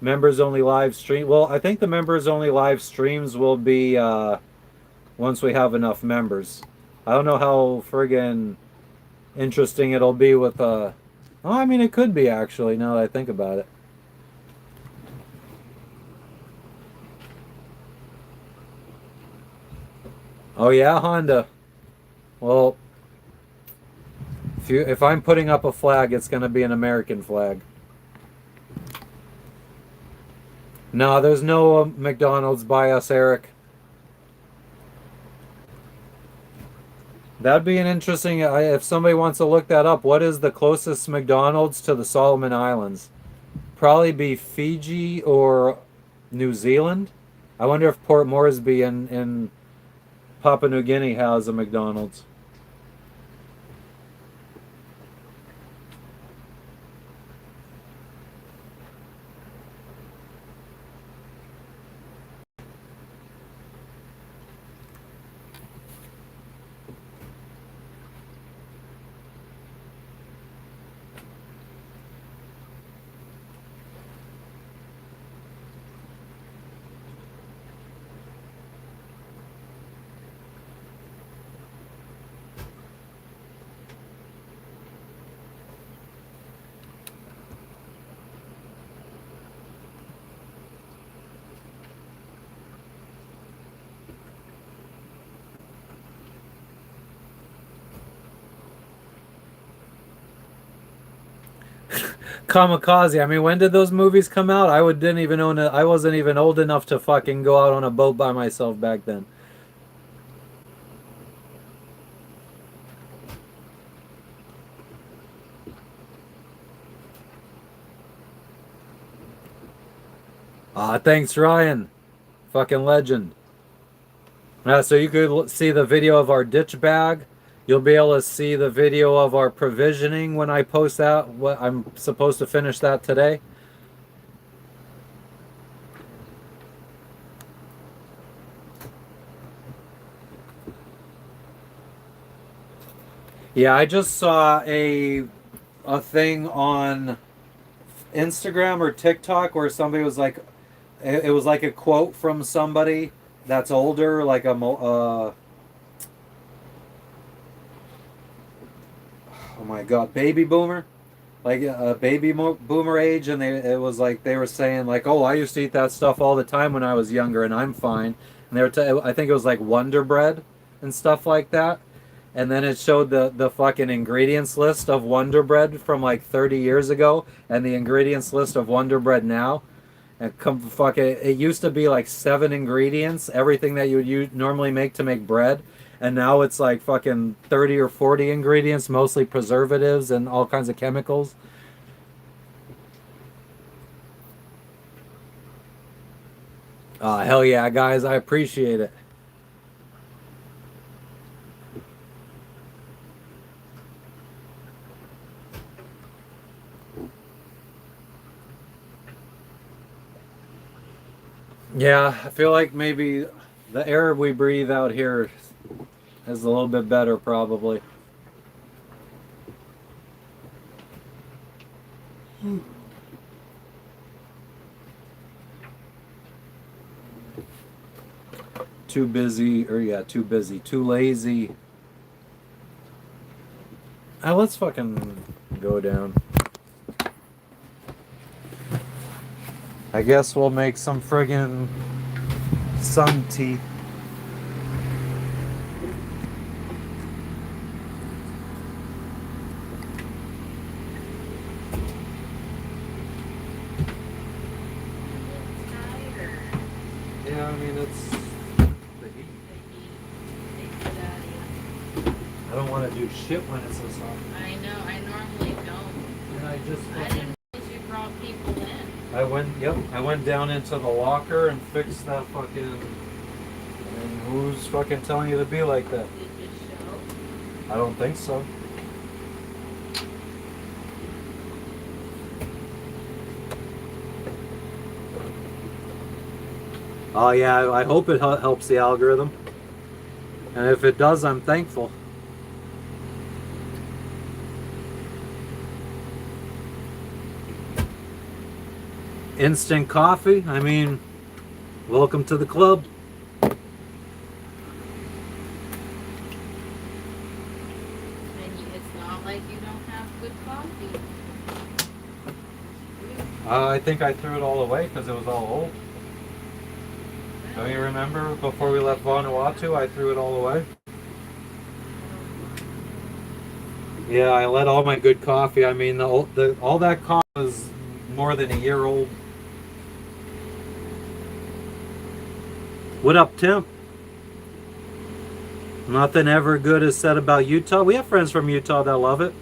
members only live stream. Well, I think the members only live streams will be once we have enough members. I don't know how friggin' interesting it'll be with oh, I mean it could be actually now that I think about it. Oh yeah, Honda. Well, if I'm putting up a flag, it's going to be an American flag. No, there's no McDonald's by us, Eric. That'd be an interesting. If somebody wants to look that up, what is the closest McDonald's to the Solomon Islands? Probably be Fiji or New Zealand. I wonder if Port Moresby in Papua New Guinea has a McDonald's. Kamikaze. I mean, when did those movies come out? Didn't even own it. I wasn't even old enough to fucking go out on a boat by myself back then. Thanks, Ryan. Fucking legend. So you could see the video of our ditch bag. You'll be able to see the video of our provisioning when I post that. What I'm supposed to finish that today. Yeah, I just saw a thing on Instagram or TikTok where somebody was like, it was like a quote from somebody that's older, like oh my god, baby boomer, like a boomer age, and it was like they were saying like, oh, I used to eat that stuff all the time when I was younger, and I'm fine. And they were, I think it was like Wonder Bread and stuff like that. And then it showed the fucking ingredients list of Wonder Bread from like 30 years ago, and the ingredients list of Wonder Bread now. And come fuck it, it used to be like 7 ingredients, everything that you would normally make to make bread, and now it's like fucking 30 or 40 ingredients, mostly preservatives and all kinds of chemicals. Hell yeah, guys, I appreciate it. Yeah, I feel like maybe the air we breathe out here is a little bit better, probably. Too busy, or yeah, too busy, too lazy. Let's fucking go down. I guess we'll make some friggin' sun tea. Yeah, I mean, it's the heat. I don't want to do shit when it's this hot. I know, I normally don't. And I just I didn't realize you brought people in. I went down into the locker and fixed that fucking. And who's fucking telling you to be like that? Did you show? I don't think so. Oh yeah, I hope it helps the algorithm. And if it does, I'm thankful. Instant coffee? I mean, welcome to the club. And it's not like you don't have good coffee. I think I threw it all away because it was all old. Don't you remember before we left Vanuatu, I threw it all away? Yeah, I let all my good coffee. I mean, all that coffee was more than a year old. What up, Tim? Nothing ever good is said about Utah. We have friends from Utah that love it.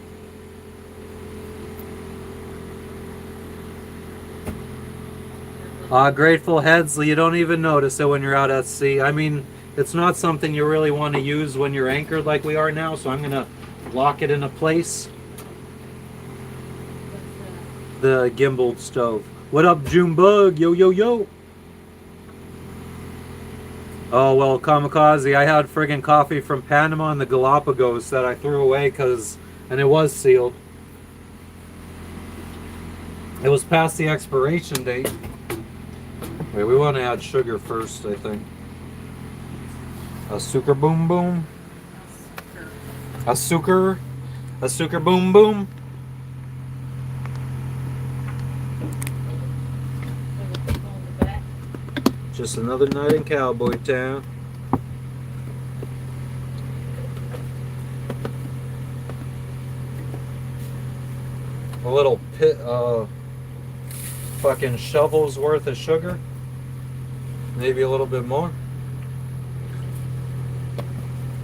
Grateful Heads, you don't even notice it when you're out at sea. I mean, it's not something you really want to use when you're anchored like we are now, so I'm going to lock it into place. The gimbal stove. What up, Junebug? Yo, yo, yo. Oh, well, Kamikaze, I had friggin' coffee from Panama and the Galapagos that I threw away and it was sealed. It was past the expiration date. Wait, we want to add sugar first, I think. A sugar boom boom. A sugar boom boom. Just another night in Cowboy Town. A little fucking shovel's worth of sugar. Maybe a little bit more.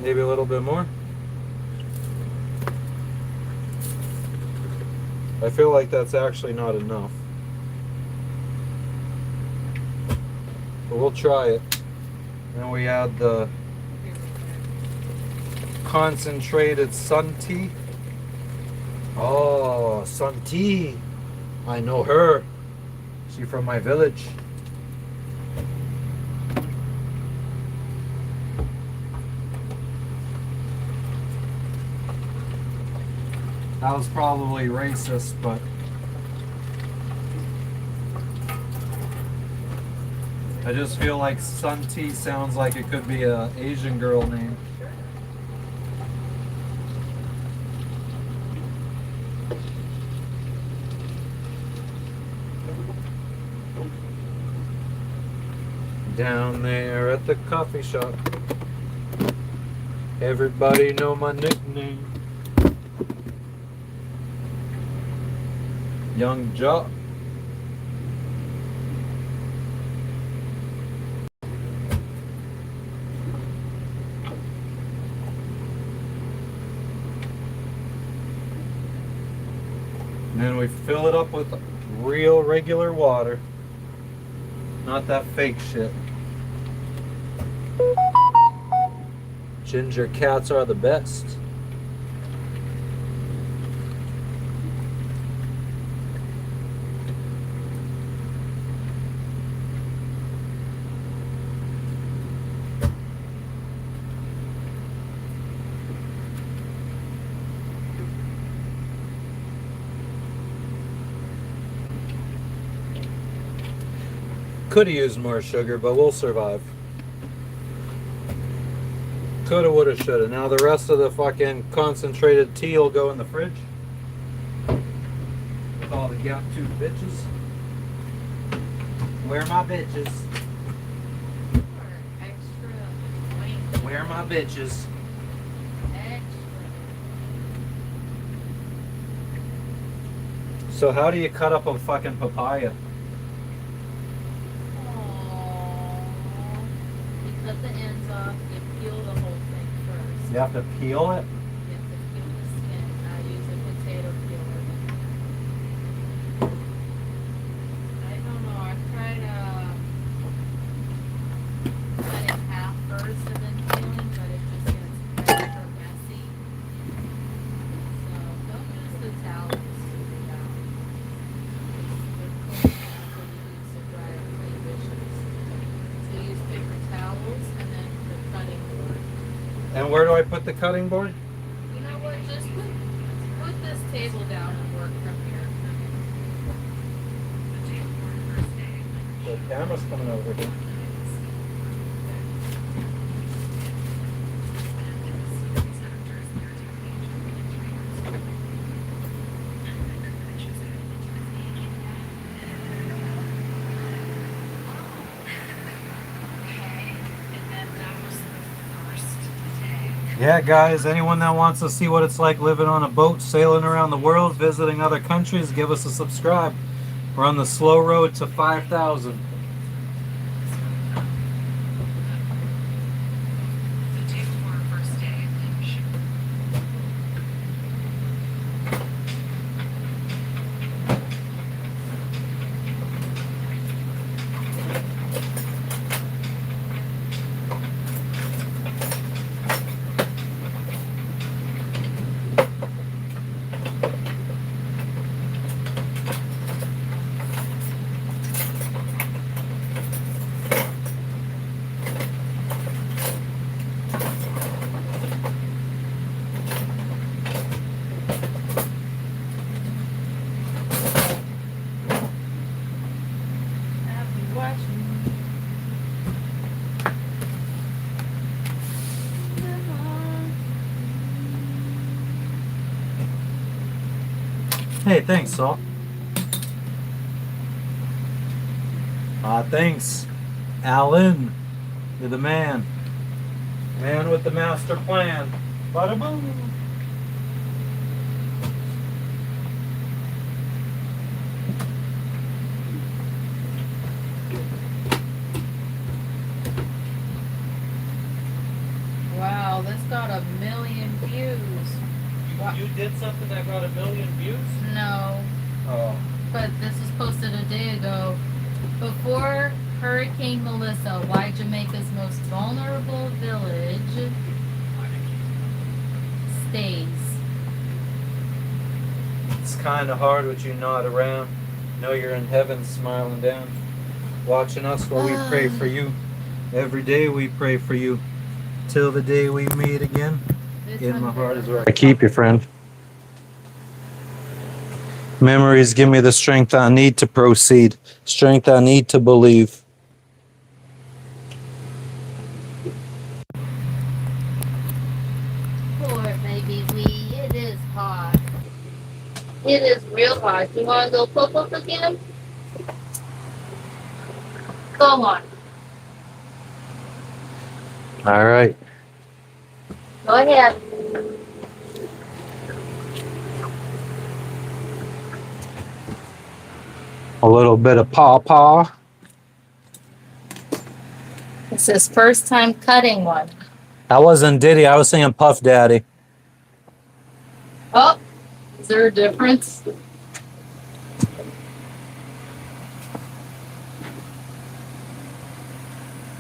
Maybe a little bit more. I feel like that's actually not enough. we'll try it. Then we add the concentrated sun tea. Oh, sun tea. I know her. She from my village. That was probably racist, but I just feel like Sun Tea sounds like it could be a Asian girl name. Down there at the coffee shop, everybody know my nickname. Young Jock. And then we fill it up with real regular water. Not that fake shit. Ginger cats are the best. Could have used more sugar, but we'll survive. Coulda, woulda, shoulda. Now the rest of the fucking concentrated tea will go in the fridge. With all the gap tooth bitches. Where my bitches? Where my bitches? So how do you cut up a fucking papaya? Cut the ends off, you peel the whole thing first. You have to peel it? You have to peel the skin. I use a potato peeler. I don't know, I tried cutting half first and then peeling, but it just gets extra messy. So don't use the towels to do that. They're clean enough when you use the dryer clean dishes. So use paper towels and then the cutting board. And where do I put the cutting board? You know what? Just put this table down and work from here. The camera's coming over here. Yeah, guys, anyone that wants to see what it's like living on a boat, sailing around the world, visiting other countries, give us a subscribe. We're on the slow road to 5,000. Hey, thanks, Salt. Thanks, Alan. You're the man. Man with the master plan. Bada boom. Wow, this got 1 million views. Wow. You did something that got 1 million views? No, Oh. but this was posted a day ago. Before Hurricane Melissa, why Jamaica's most vulnerable village stays. It's kind of hard with you not around. Know you're in heaven smiling down, watching us while we pray for you. Every day we pray for you. Till the day we meet again. In my heart is where I keep you, friend. Memories give me the strength I need to proceed, strength I need to believe. Poor baby wee, it is hot. It is real hard. You want to go pop-up again? Go on. All right. Go ahead. A little bit of paw. It's his first time cutting one. I wasn't Diddy, I was saying Puff Daddy. Oh, is there a difference?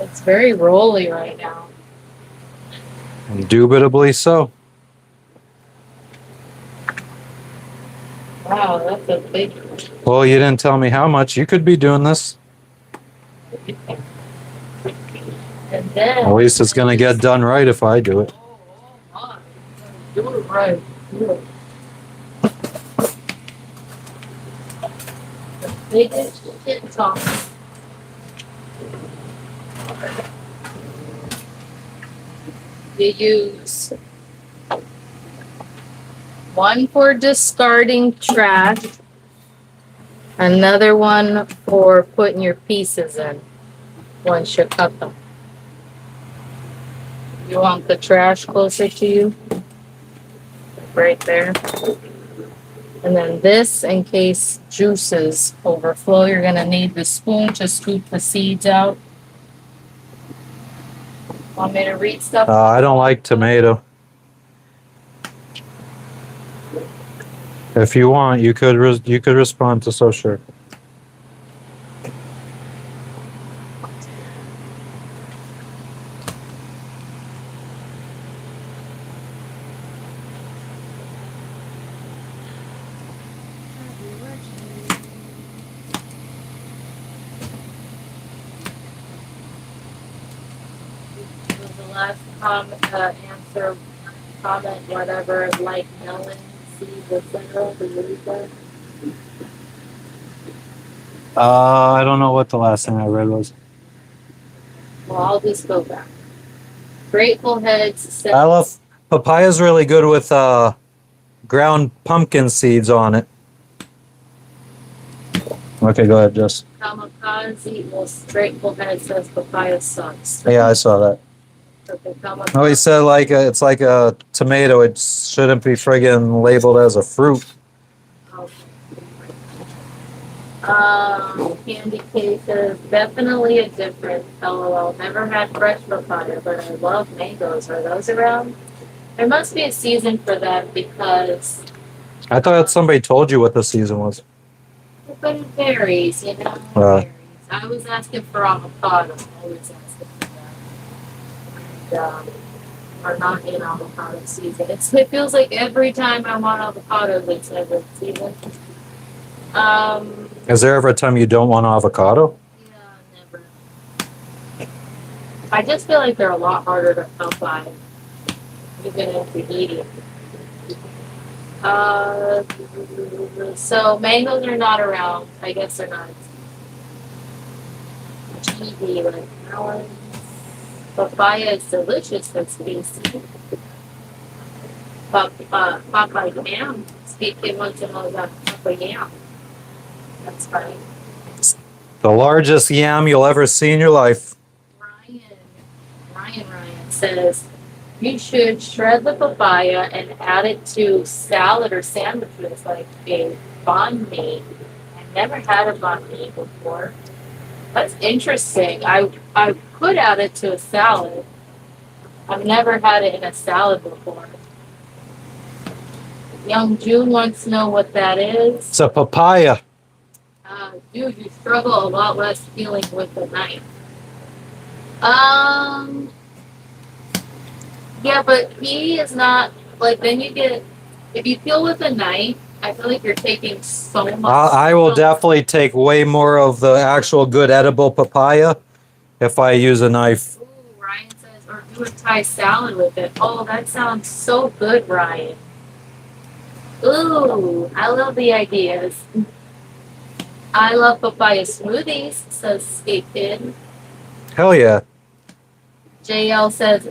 It's very rolly right now. Indubitably so. Wow, that's a big one. Well, you didn't tell me how much. You could be doing this. And then At least it's going to get done right if I do it. my. Do it right. Do it. The biggest shit talk. You use one for discarding trash, another one for putting your pieces in once you cut them. You want the trash closer to you? Right there. And then this, in case juices overflow, you're going to need the spoon to scoop the seeds out. Want me to read stuff? I don't like tomato. If you want, you could respond to so sure. Was the last answer, comment, whatever, like melon seeds, etc. Did you read that? I don't know what the last thing I read was. Well, I'll just go back. Grateful Heads says, I love papaya's really good with ground pumpkin seeds on it. Okay, go ahead, Jess. Kamikaze, well, Grateful Head says papaya sucks. Yeah, I saw that. Okay, Oh, he said it's like a tomato. It shouldn't be friggin' labeled as a fruit. Candy K says, definitely a difference. LOL. Never had fresh papaya, but I love mangoes. Are those around? There must be a season for them because. I thought somebody told you what the season was. But it varies, you know. It varies. I was asking for avocado. I always asking for that. And, are not in avocado season. It feels like every time I want avocados, it's every season. Is there ever a time you don't want avocado? Yeah, never. I just feel like they're a lot harder to come by, even if you're eating. So mangoes are not around. I guess they're not. Kiwi, like melons. Papaya is delicious and spicy. Papaya yam. Speaking once in a while about papaya yam. That's funny. The largest yam you'll ever see in your life. Ryan says, you should shred the papaya and add it to salad or sandwiches like a banh mi. I've never had a banh mi before. That's interesting. I could add it to a salad. I've never had it in a salad before. Young June wants to know what that is. It's a papaya. Dude, you struggle a lot less peeling with the knife. Yeah, but he is not like then you get if you peel with a knife, I feel like you're taking so much. I will definitely take way more of the actual good edible papaya if I use a knife. Ooh, Ryan says, or do a Thai salad with it. Oh, that sounds so good, Ryan. Ooh, I love the ideas. I love papaya smoothies, says Skate Kid. Hell yeah. JL says,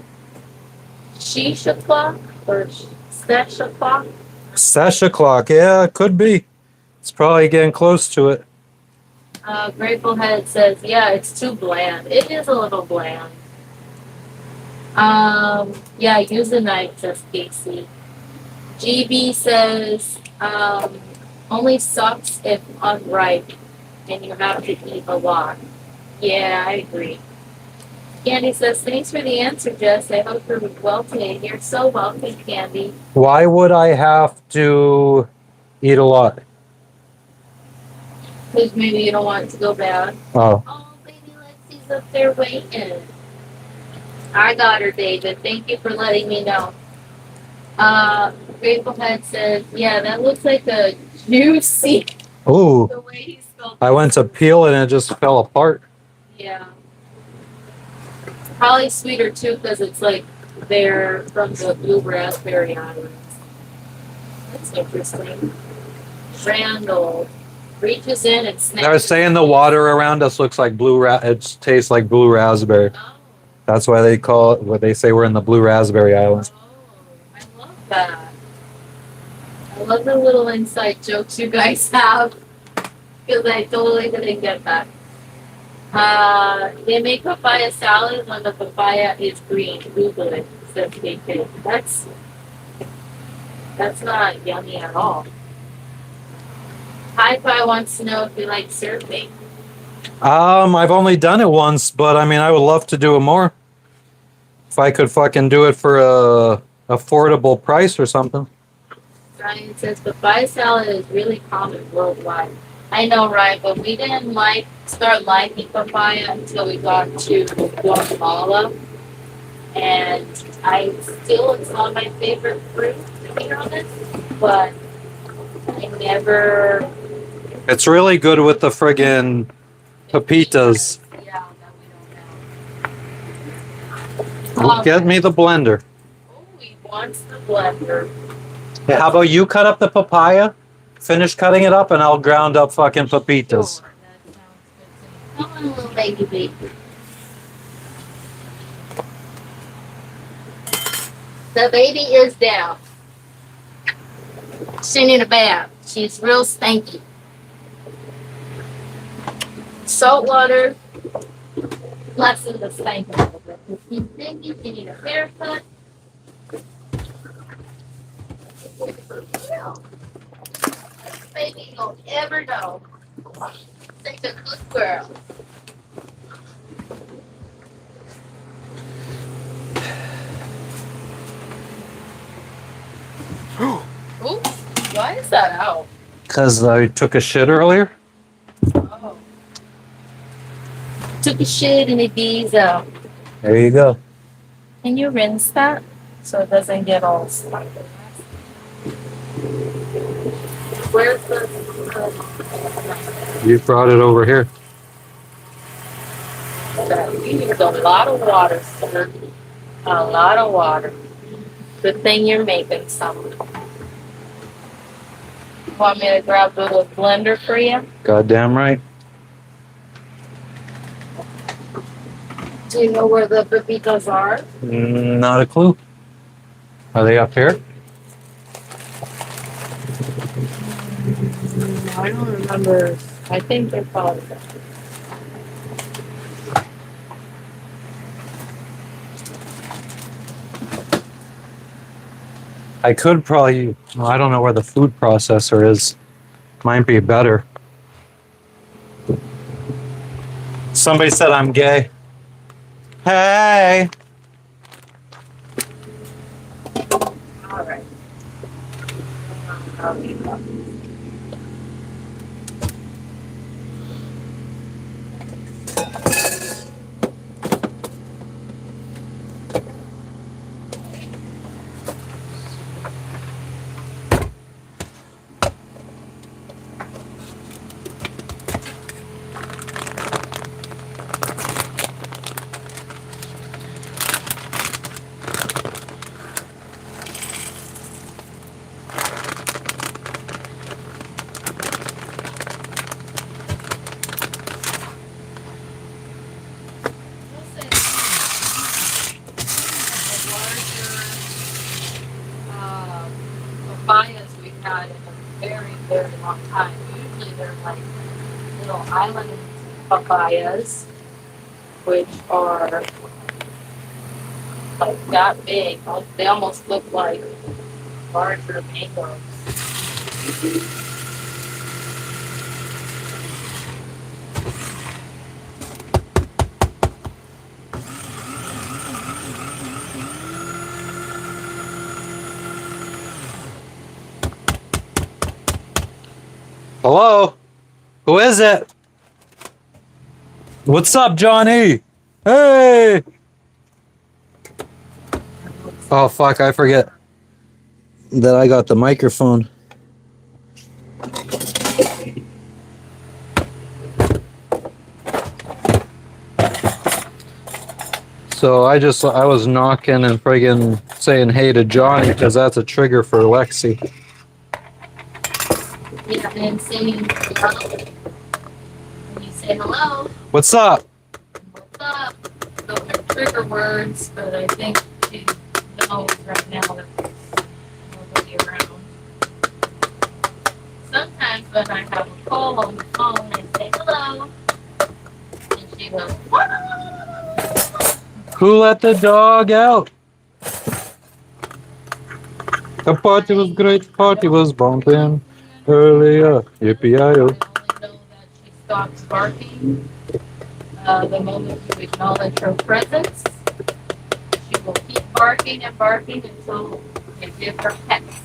shisha clock or sesha clock. Sesha clock. Yeah, it could be. It's probably getting close to it. Grateful Head says, yeah, it's too bland. It is a little bland. Yeah, use a knife, says Casey. GB says, only sucks if unripe and you have to eat a lot. Yeah, I agree. Candy says, thanks for the answer, Jess. I hope you're well today. You're so welcome, Candy. Why would I have to eat a lot? Because maybe you don't want it to go bad. Oh. Oh, baby Lexi's up there waiting. I got her, David. Thank you for letting me know. Grateful Head says, yeah, that looks like a juicy. Ooh. The way he spelled I went to peel it and it just fell apart. Yeah. Probably sweeter too because it's like they're from the blue raspberry islands. That's interesting. Randall reaches in and snaps. I was saying the water around us looks like it tastes like blue raspberry. Oh. That's why they call it, what they say we're in the blue raspberry islands. Oh, I love that. I love the little inside jokes you guys have because I totally didn't get that. They make papaya salad when the papaya is green. Google it. Says KK. That's not yummy at all. Hi-Fi wants to know if you like surfing. I've only done it once, but I mean, I would love to do it more. If I could fucking do it for a affordable price or something. Ryan says papaya salad is really common worldwide. I know, Ryan, but we didn't start liking papaya until we got to Guatemala. And it's not my favorite fruit, to be honest, but I never. It's really good with the friggin' pepitas. Yeah, that we don't have. Get me the blender. Oh, he wants the blender. Hey, how about you cut up the papaya? Finish cutting it up and I'll ground up fucking pepitas. Sure, that sounds good to me. Come on, little baby. The baby is down. She need a bath. She's real stanky. Salt water lessens the stank a little bit. If she's stinky, she need a haircut. This baby don't ever know. She's a good girl. Ooh, why is that out? Because I took a shit earlier. Oh. Took a shit and it bees out. There you go. Can you rinse that so it doesn't get all stuck? Where's the? You brought it over here. You used a lot of water, sir. A lot of water. Good thing you're making some. Want me to grab the little blender for you? Goddamn right. Do you know where the pepitas are? Not a clue. Are they up here? I don't remember. I think they're probably there. I could probably, well, I don't know where the food processor is. Might be better. Somebody said I'm gay. Hey! All right. had in a very, very long time. Usually they're like little island papayas, which are like that big. They almost look like larger mangoes. Hello? Who is it? What's up, Johnny? Hey! Oh, fuck, I forget that I got the microphone. So I was knocking and friggin' saying hey to Johnny because that's a trigger for Lexi. Yeah, and saying hello. When you say hello, What's up? what's up? Those are trigger words, but I think she knows right now that there's nobody around. Sometimes when I have a call on the phone, I say hello, and she goes, "What?" Who let the dog out? The party was great, party was bumping earlier. Yippee-yi-yo. I only know that she stops barking the moment you acknowledge her presence. She will keep barking and barking until you give her pets.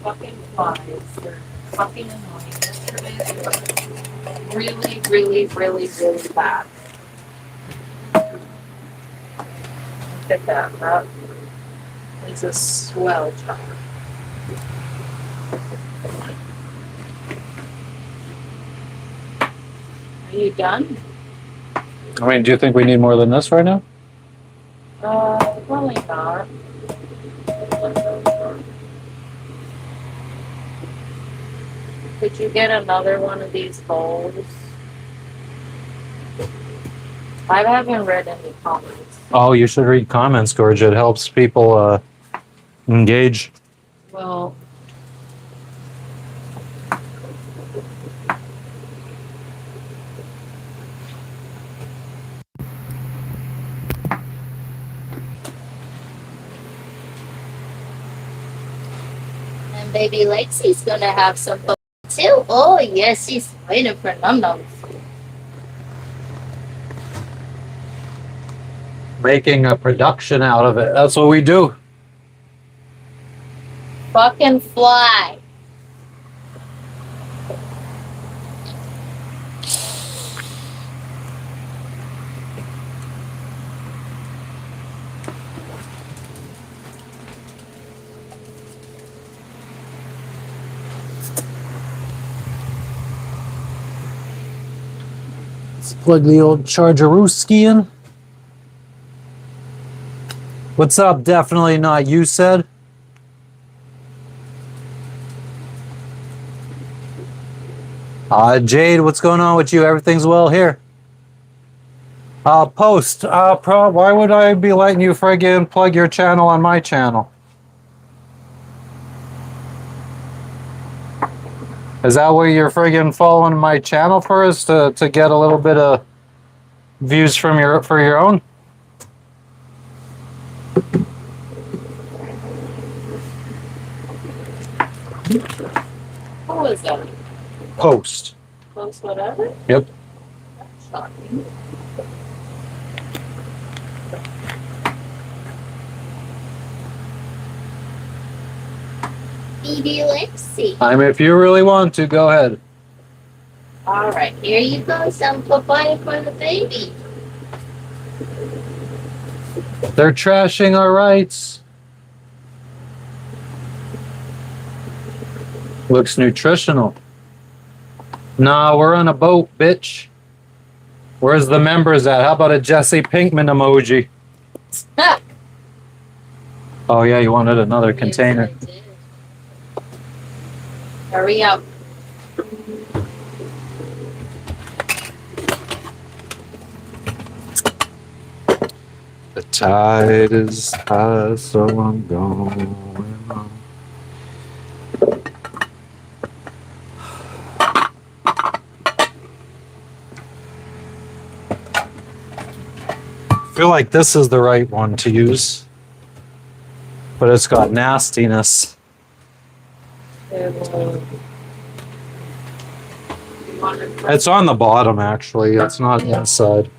Fucking flies. They're fucking annoying. Yesterday they were really, really, really, really bad. Look at that. That is a swell child. Are you done? I mean, do you think we need more than this right now? Probably not. Could you get another one of these bowls? I haven't read any comments. Oh, you should read comments, George. It helps people engage. Well, and baby Lexi's gonna have some fun too. Oh yes, she's waiting for num-nums. Making a production out of it. That's what we do. Fucking fly. Let's plug the old Chargerooski in. What's up? Definitely not you said. Jade, what's going on with you? Everything's well here. Post. Why would I be letting you friggin' plug your channel on my channel? Is that where you're friggin' following my channel first to get a little bit of views from for your own? What was that? Post. Post whatever? Yep. That's shocking. Baby Lexi. If you really want to, go ahead. Alright, here you go. Some papaya for the baby. They're trashing our rights. Looks nutritional. Nah, we're on a boat, bitch. Where's the members at? How about a Jesse Pinkman emoji? Oh yeah, you wanted another container. Yes, I did. Hurry up. The tide is high, so I'm going on. I feel like this is the right one to use, but it's got nastiness. It's on the bottom, actually. It's not inside.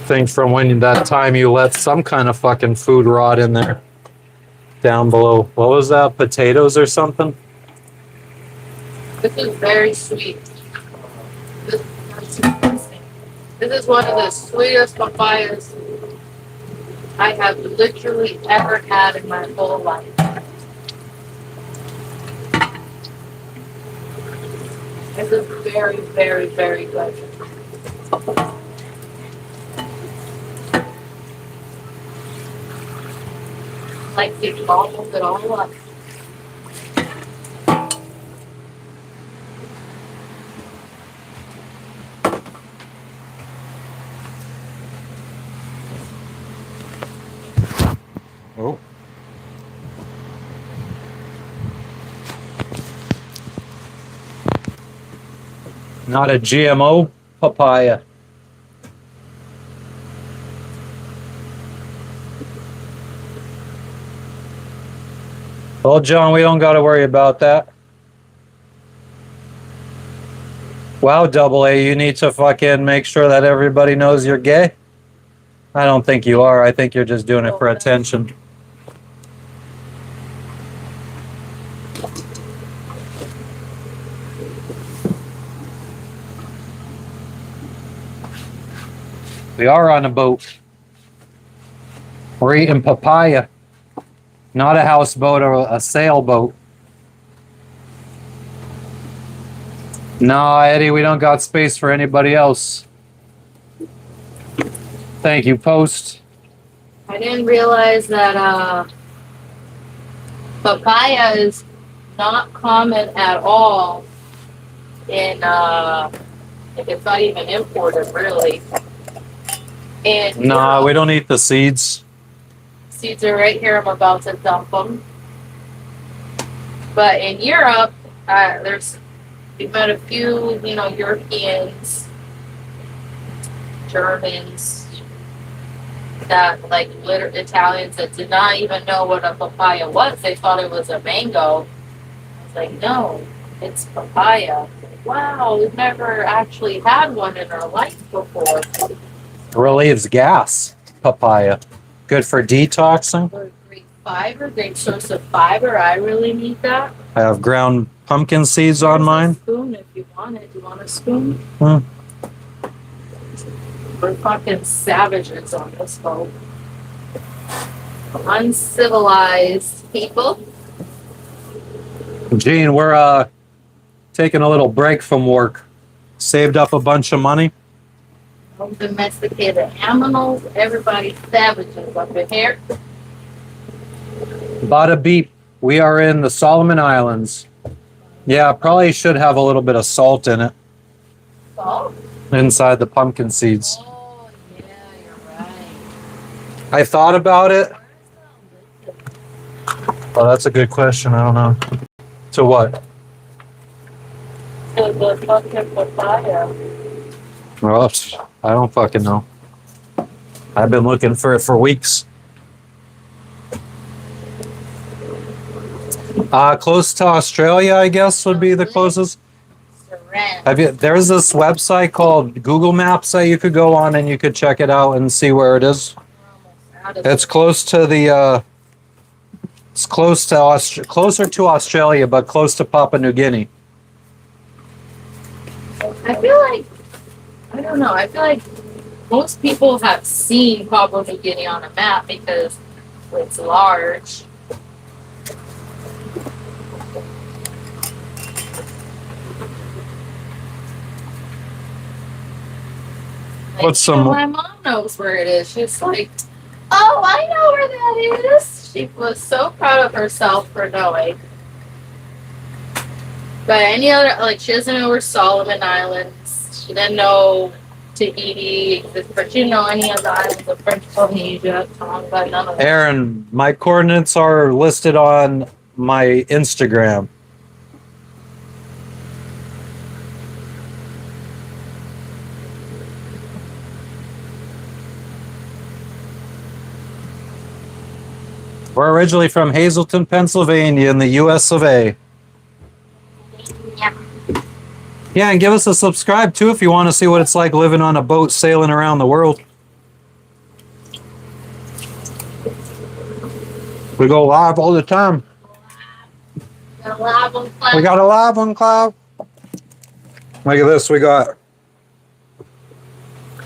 Think from when that time you let some kind of fucking food rot in there. Down below. What was that? Potatoes or something? This is very sweet. This is one of the sweetest papayas I have literally ever had in my whole life. This is very, very, very good. Like you gobbled it all up. Oh. Not a GMO papaya. Well, John, we don't got to worry about that. Wow, Double A, you need to fucking make sure that everybody knows you're gay. I don't think you are. I think you're just doing it for attention. We are on a boat. We're eating papaya. Not a houseboat or a sailboat. No, Eddie, we don't got space for anybody else. Thank you, Post. I didn't realize that papaya is not common at all in it's not even imported really. And No, we don't eat the seeds. seeds are right here. I'm about to dump them. But in Europe, we've met a few, Europeans, Germans, that like Italians that did not even know what a papaya was. They thought it was a mango. I was like, no, it's papaya. Wow, we've never actually had one in our life before. Relieves gas, papaya. Good for detoxing. For great fiber, great source of fiber. I really need that. I have ground pumpkin seeds on There's mine. a spoon if you want it. Do you want a spoon? Hmm. We're fucking savages on this boat. Uncivilized people. Gene, we're taking a little break from work. Saved up a bunch of money. Domesticated animals. Everybody's savages up in here. Bada beep. We are in the Solomon Islands. Yeah, probably should have a little bit of salt in it. Salt? Inside the pumpkin seeds. Oh, yeah, you're right. I thought about it. Oh, that's a good question. I don't know. To what? To the fucking papaya. Well, I don't fucking know. I've been looking for it for weeks. Close to Australia, I guess, would be the closest. Saran. There's this website called Google Maps that you could go on and you could check it out and see where it is. It's close to the, it's close to closer to Australia, but close to Papua New Guinea. I feel like, I don't know, I feel like most people have seen Papua New Guinea on a map because it's large. Like, What's some- my mom knows where it is. She's like, oh, I know where that is. She was so proud of herself for knowing. But any other, like, she doesn't know where Solomon Islands. She doesn't know Tahiti exists, but she didn't know any of the islands of French Polynesia, Tonga, none of that. Aaron, my coordinates are listed on my Instagram. We're originally from Hazleton, Pennsylvania, in the US of A. Yeah. Yeah, and give us a subscribe too if you want to see what it's like living on a boat sailing around the world. We go live all the time. Got a live on Cloud. We got a live on Cloud. Look at this. We got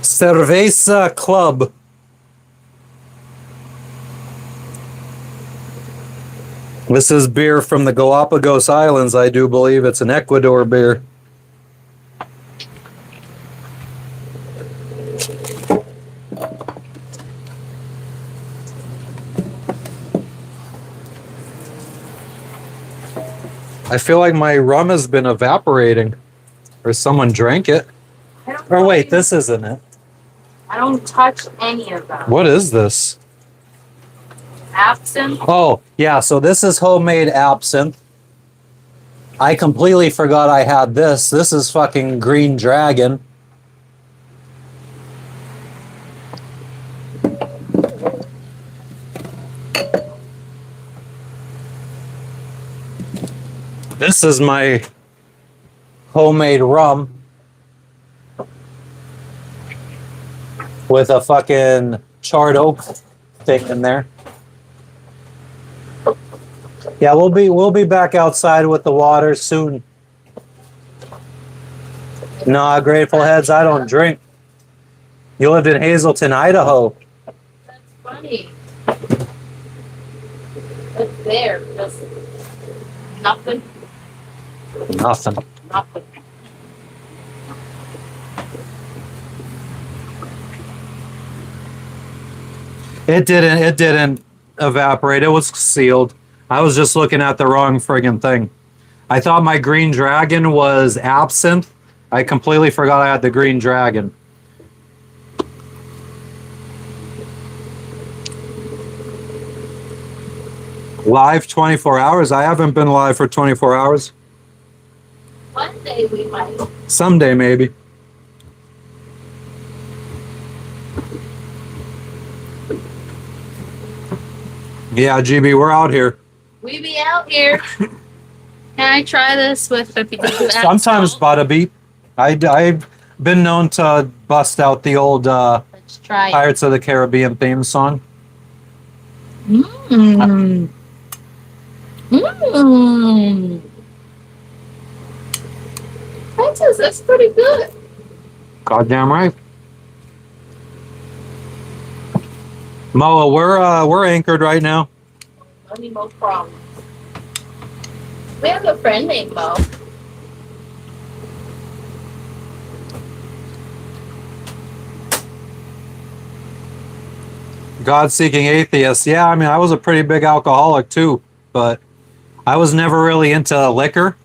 Cerveza Club. This is beer from the Galapagos Islands, I do believe. It's an Ecuador beer. I feel like my rum has been evaporating. Or someone drank it. Or wait, this isn't it. I don't touch any of them. What is this? Absinthe. Oh, yeah, so this is homemade absinthe. I completely forgot I had this. This is fucking Green Dragon. This is my homemade rum with a fucking charred oak thing in there. Yeah, we'll be back outside with the water soon. Nah, Grateful Heads, I don't drink. You lived in Hazleton, Idaho. That's funny. It's there. Just nothing. Nothing. Nothing. It didn't evaporate. It was sealed. I was just looking at the wrong friggin' thing. I thought my Green Dragon was absinthe. I completely forgot I had the Green Dragon. Live 24 hours? I haven't been live for 24 hours. One day we might. Someday, maybe. Yeah, GB, we're out here. We be out here. Can I try this with the potato? Sometimes bada beat. I've been known to bust out the old Let's try it. Pirates of the Caribbean theme song. Mmm. Mmm. That's pretty good. Goddamn right. Moa, we're anchored right now. Any more problems? We have a friend named Mo. God-seeking atheist. Yeah, I mean, I was a pretty big alcoholic too, but I was never really into liquor.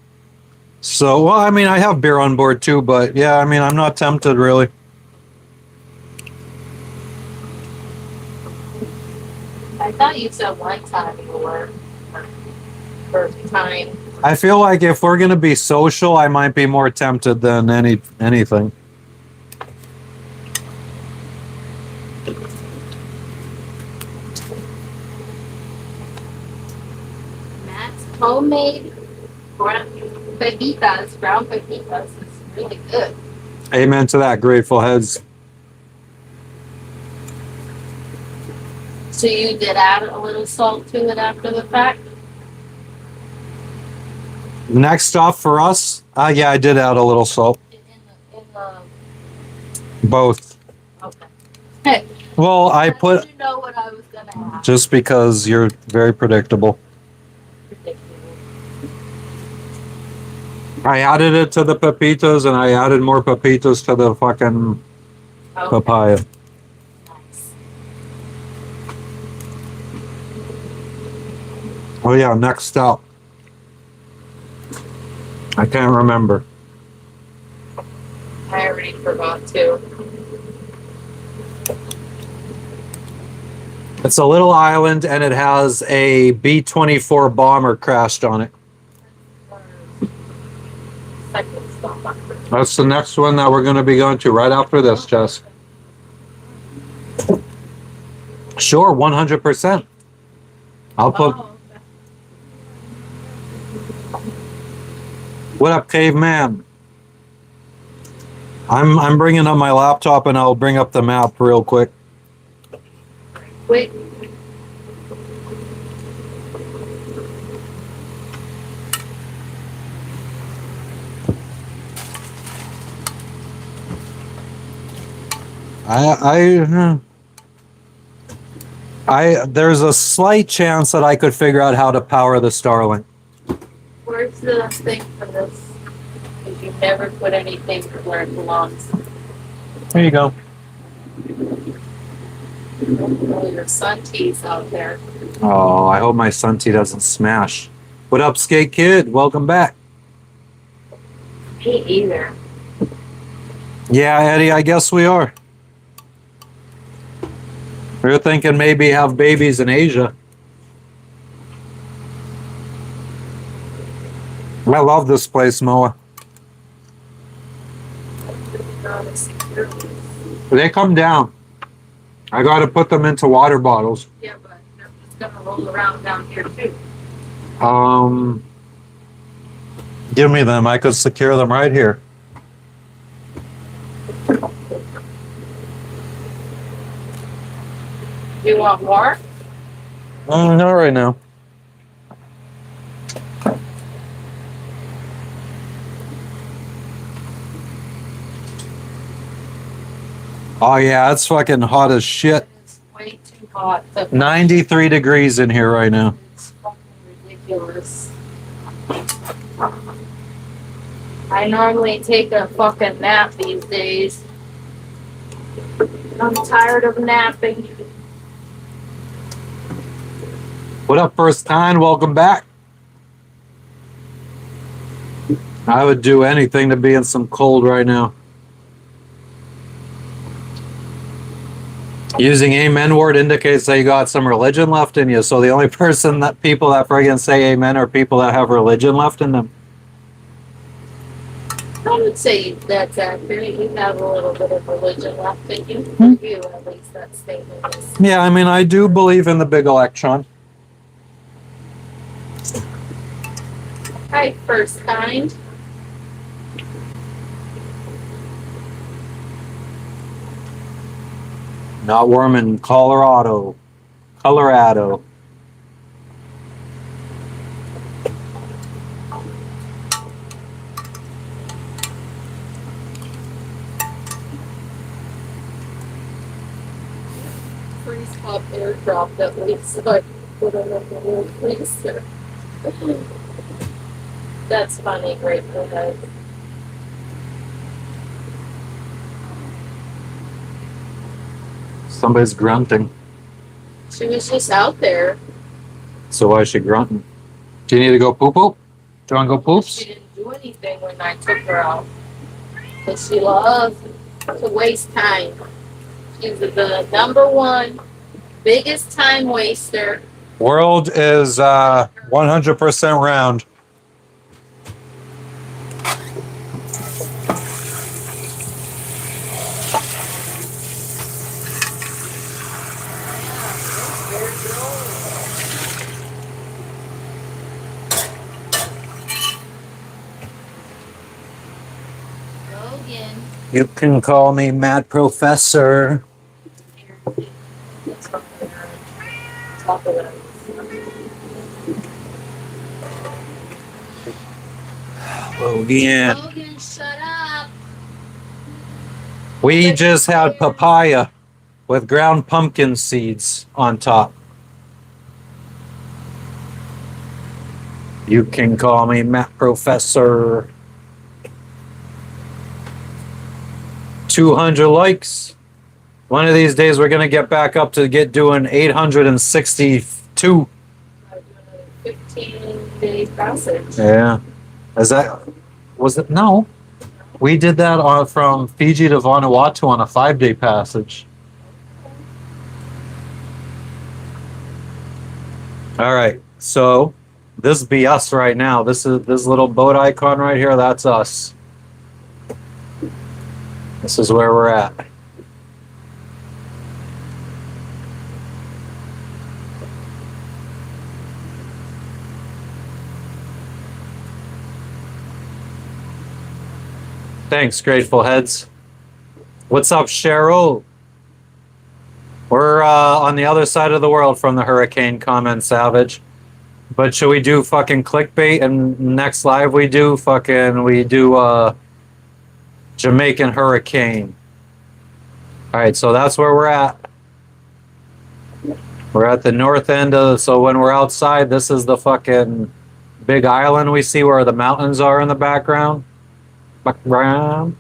So, well, I mean, I have beer on board too, but yeah, I mean, I'm not tempted really. I thought you said one time you were. First time. I feel like if we're gonna be social, I might be more tempted than anything. Matt's homemade brown pepitas is really good. Amen to that, Grateful Heads. So you did add a little salt to it after the fact? Next off for us, yeah, I did add a little salt. In the Both. okay. Hey, Well, I put you know what I was gonna ask. just because you're very predictable. Ridiculous. I added it to the pepitas and I added more pepitas to the fucking Okay. papaya. Nice. Oh yeah, next up. I can't remember. I already forgot too. It's a little island and it has a B-24 bomber crashed on it. Second stop. That's the next one that we're going to be going to right after this, Jess. Sure, 100%. I'll put. Oh, What up, caveman? I'm bringing up my laptop and I'll bring up the map real quick. wait. There's a slight chance that I could figure out how to power the Starlink. Where's the thing for this? Because you never put anything where it belongs. Here you go. Oh, your sun tea's out there. Oh, I hope my Sunty doesn't smash. What up, Skate Kid? Welcome back. Me either. Yeah, Eddie, I guess we are. We were thinking maybe have babies in Asia. I love this place, Moa. They come down. I got to put them into water bottles. Yeah, but they're just gonna roll around down here too. Give me them. I could secure them right here. You want more? Not right now. Oh yeah, it's fucking hot as shit. It's way too hot. 93 degrees in here right now. It's fucking ridiculous. I normally take a fucking nap these days. I'm tired of napping. What up, first time? Welcome back. I would do anything to be in some cold right now. Using amen word indicates that you got some religion left in you. So the only people that friggin' say amen are people that have religion left in them. I would say that's accurate. You have a little bit of religion left in you. For you, at least that statement is. Yeah, I mean, I do believe in the big electron. Hi, first kind. Not warm in Colorado. Colorado. Freeze pop airdrop at least, so I can put it in the little freezer. That's funny, Grateful Dead. Somebody's grunting. She was just out there. So why is she grunting? Do you need to go poop poop? Do you want to go She poops? didn't do anything when I took her out. Because she loves to waste time. She's the number one biggest time waster. World is 100% round. Logan. You can call me Mad Professor. It's from there. Top of it. Logan. Logan, shut up. We just had papaya with ground pumpkin seeds on top. You can call me Matt Professor. 200 likes. One of these days we're gonna get back up to doing 862. I do another 15-day passage. Yeah. Is that Was it? No. We did that from Fiji to Vanuatu on a 5-day passage. All right. So this be us right now. This is this little boat icon right here. That's us. This is where we're at. Thanks, Grateful Heads. What's up, Cheryl? We're on the other side of the world from the hurricane, comment Savage. But should we do fucking clickbait and next live we do Jamaican hurricane. Alright, so that's where we're at. We're at the north end of, so when we're outside, this is the fucking big island we see where the mountains are in the background. And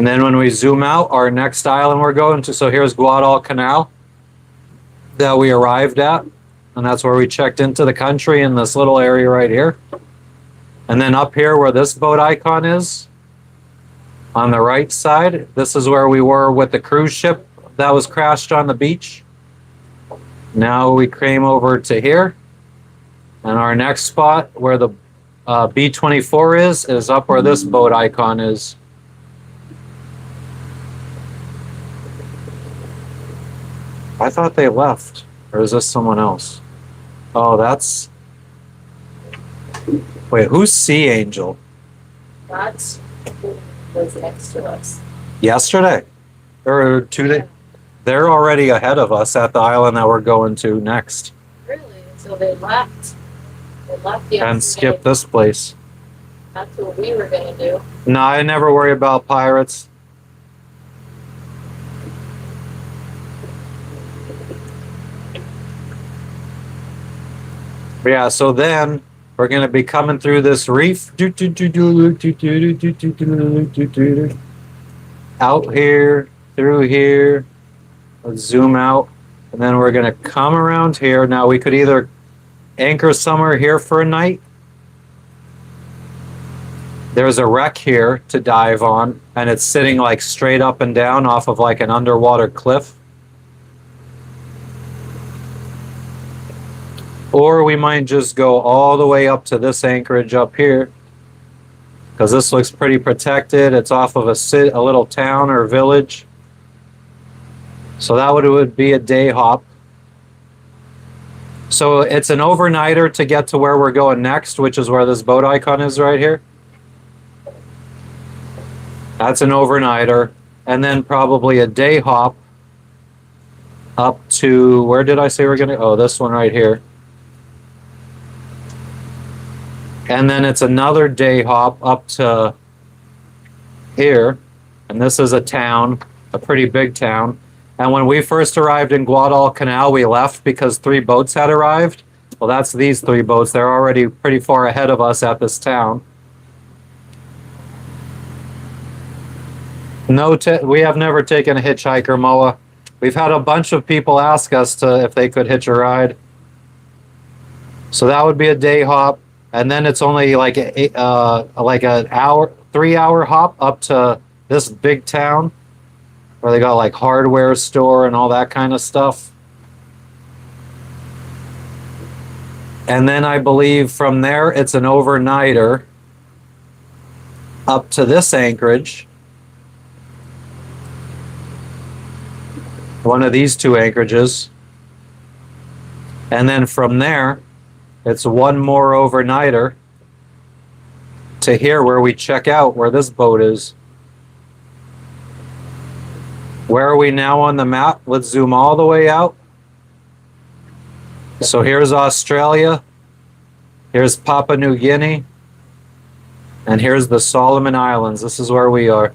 then when we zoom out, our next island we're going to, so here's Guadalcanal that we arrived at, and that's where we checked into the country in this little area right here. And then up here where this boat icon is, on the right side, this is where we were with the cruise ship that was crashed on the beach. Now we came over to here. And our next spot where the B-24 is up where this boat icon is. I thought they left. Or is this someone else? Oh, that's... Wait, who's Sea Angel? That's who was next to us. Yesterday? Or 2 days? They're already ahead of us at the island that we're going to next. Really? So they left. They left yesterday. And skip this place. That's what we were gonna do. No, I never worry about pirates. But yeah, so then we're gonna be coming through this reef. Out here, through here. Let's zoom out. And then we're gonna come around here. Now we could either anchor somewhere here for a night. There's a wreck here to dive on, and it's sitting like straight up and down off of like an underwater cliff. Or we might just go all the way up to this anchorage up here, because this looks pretty protected. It's off of a little town or village. So that would be a day hop. So it's an overnighter to get to where we're going next, which is where this boat icon is right here. That's an overnighter. And then probably a day hop up to, where did I say we're going to? Oh, this one right here. And then it's another day hop up to here. And this is a town, a pretty big town. And when we first arrived in Guadalcanal, we left because 3 boats had arrived. Well, that's these 3 boats. They're already pretty far ahead of us at this town. No, we have never taken a hitchhiker, Moa. We've had a bunch of people ask us if they could hitch a ride. So that would be a day hop. And then it's only like an 3-hour hop up to this big town where they got like hardware store and all that kind of stuff. And then I believe from there it's an overnighter up to this anchorage. One of these 2 anchorages. And then from there, it's one more overnighter to here where we check out, where this boat is. Where are we now on the map? Let's zoom all the way out. So here's Australia. Here's Papua New Guinea. And here's the Solomon Islands. This is where we are.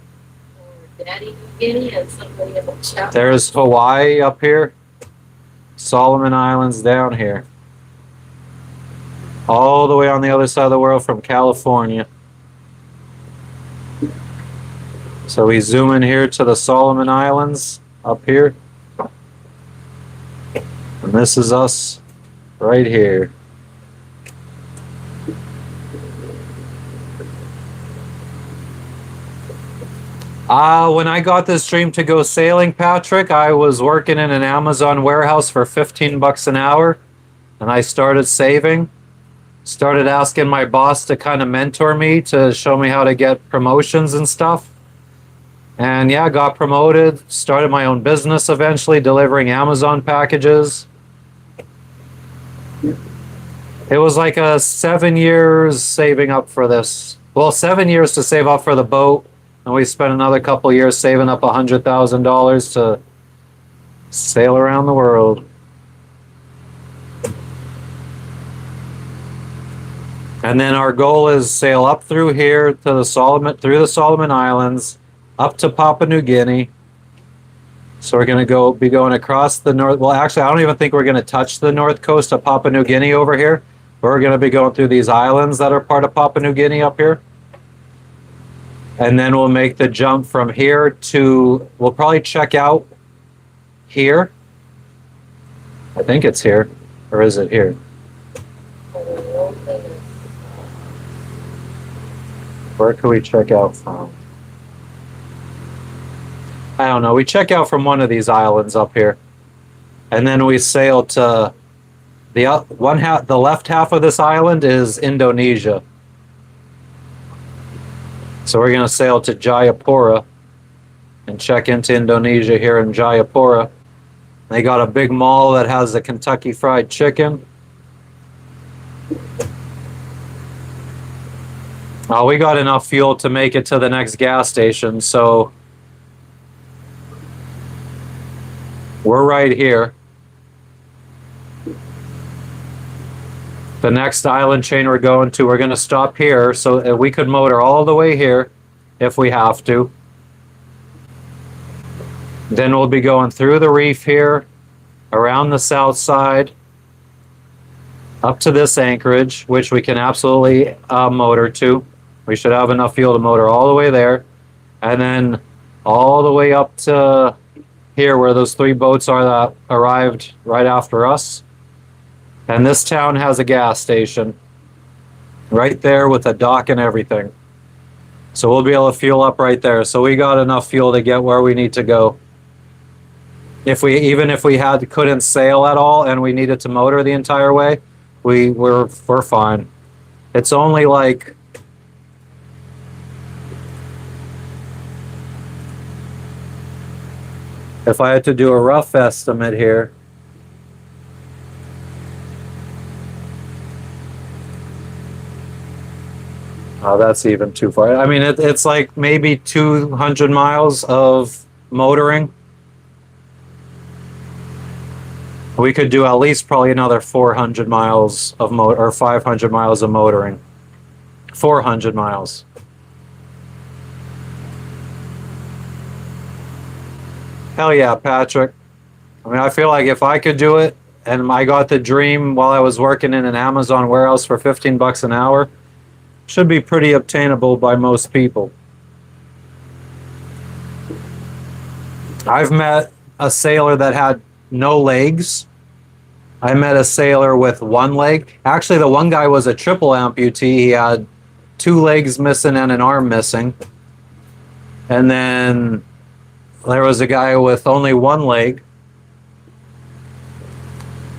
Or Daddy New Guinea and somebody in the chat. There's Hawaii up here. Solomon Islands down here. All the way on the other side of the world from California. So we zoom in here to the Solomon Islands up here. And this is us right here. When I got this dream to go sailing, Patrick, I was working in an Amazon warehouse for 15 bucks an hour, and I started saving. Started asking my boss to kind of mentor me to show me how to get promotions and stuff. And yeah, got promoted, started my own business eventually, delivering Amazon packages. It was like 7 years saving up for this. Well, 7 years to save up for the boat, and we spent another couple years saving up $100,000 to sail around the world. And then our goal is sail up through here to the Solomon Islands, up to Papua New Guinea. So we're going to be going across the north. Well, actually, I don't even think we're going to touch the north coast of Papua New Guinea over here. We're going to be going through these islands that are part of Papua New Guinea up here. And then we'll make the jump from here to, we'll probably check out here. I think it's here. Or is it here? Where can we check out from? I don't know. We check out from one of these islands up here. And then we sail to the left half of this island is Indonesia. So we're going to sail to Jayapura and check into Indonesia here in Jayapura. They got a big mall that has the Kentucky Fried Chicken. We got enough fuel to make it to the next gas station, so we're right here. The next island chain we're going to, we're going to stop here so we could motor all the way here if we have to. Then we'll be going through the reef here, around the south side, up to this anchorage, which we can absolutely motor to. We should have enough fuel to motor all the way there. And then all the way up to here where those 3 boats are that arrived right after us. And this town has a gas station right there with a dock and everything. So we'll be able to fuel up right there. So we got enough fuel to get where we need to go. Even if we couldn't sail at all and we needed to motor the entire way, we're fine. It's only like, if I had to do a rough estimate here, oh, that's even too far. I mean, it's like maybe 200 miles of motoring. We could do at least probably another 400 miles of or 500 miles of motoring. 400 miles. Hell yeah, Patrick. I mean, I feel like if I could do it and I got the dream while I was working in an Amazon warehouse for 15 bucks an hour, should be pretty obtainable by most people. I've met a sailor that had no legs. I met a sailor with 1 leg. Actually, the one guy was a triple amputee. He had 2 legs missing and an arm missing. And then there was a guy with only 1 leg.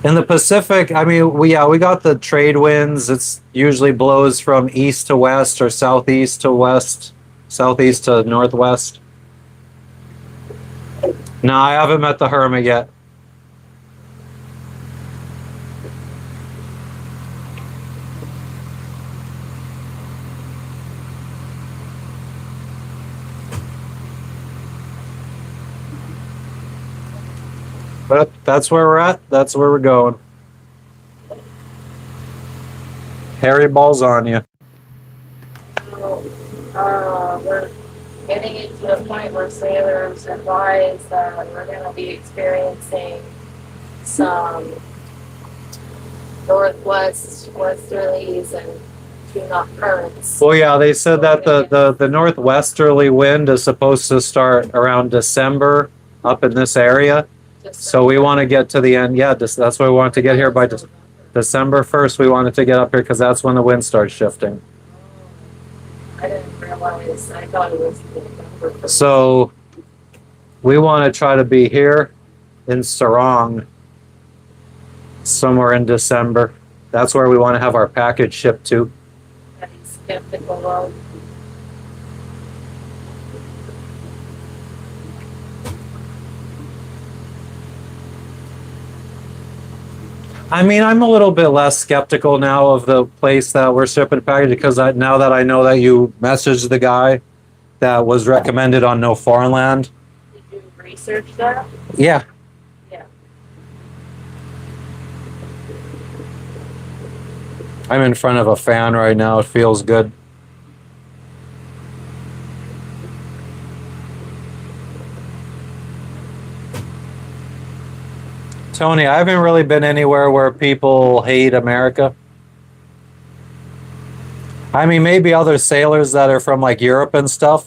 In the Pacific, I mean, we got the trade winds. It's usually blows from east to west or southeast to west, southeast to northwest. No, I haven't met the hermit yet. But that's where we're at. That's where we're going. Harry balls on you. We're getting into a point where sailors advise that we're going to be experiencing some northwest westerlies and tune-up currents. Well, yeah, they said that the northwesterly wind is supposed to start around December up in this area. So we want to get to the end. Yeah, that's why we want to get here by December 1st. We wanted to get up here because that's when the wind starts shifting. otherwise I thought it was November. So we want to try to be here in Sarong somewhere in December. That's where we want to have our package shipped to. That he's skeptical of. I mean, I'm a little bit less skeptical now of the place that we're shipping package because now that I know that you messaged the guy that was recommended on No Foreign Land. Did you research that? Yeah. Yeah. I'm in front of a fan right now. It feels good. Tony, I haven't really been anywhere where people hate America. I mean, maybe other sailors that are from like Europe and stuff.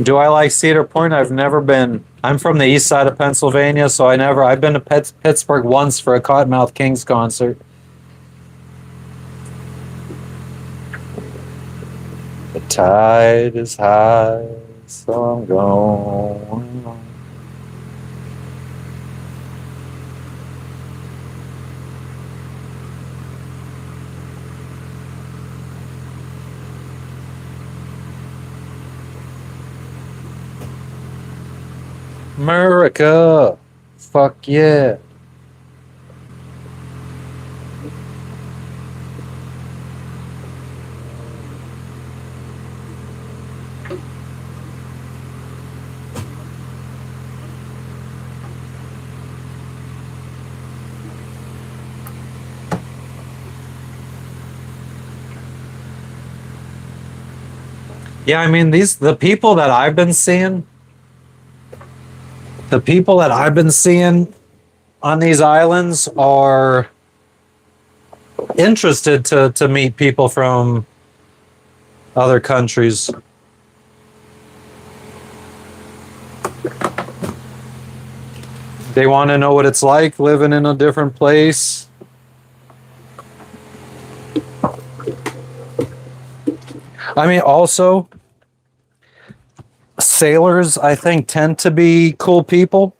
Do I like Cedar Point? I've never been. I'm from the east side of Pennsylvania, so I've been to Pittsburgh once for a Cottonmouth Kings concert. The tide is high, so I'm going on. America, fuck yeah. Yeah, I mean the people that I've been seeing, on these islands are interested to meet people from other countries. They want to know what it's like living in a different place. I mean, also, sailors, I think, tend to be cool people.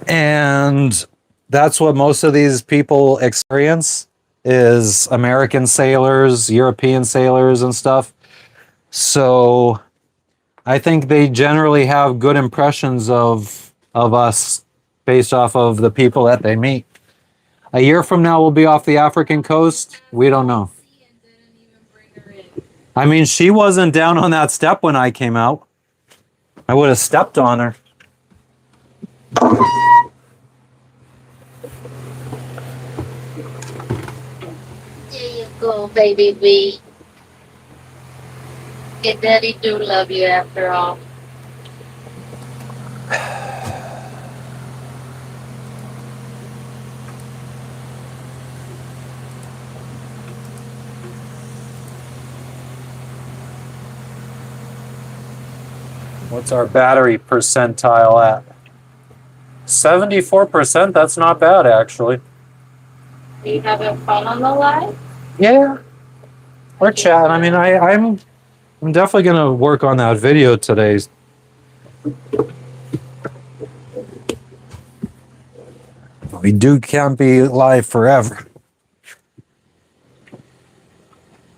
And that's what most of these people experience is American sailors, European sailors and stuff. So I think they generally have good impressions of us based off of the people that they meet. A year from now, we'll be off the African coast. We don't know. I mean, she wasn't down on that step when I came out. I would have stepped on her. There you go, baby B. Your daddy do love you after all. What's our battery percentile at? 74%. That's not bad, actually. Are you having fun on the live? Yeah, we're chatting. I mean, I'm definitely gonna work on that video today. Can't be live forever.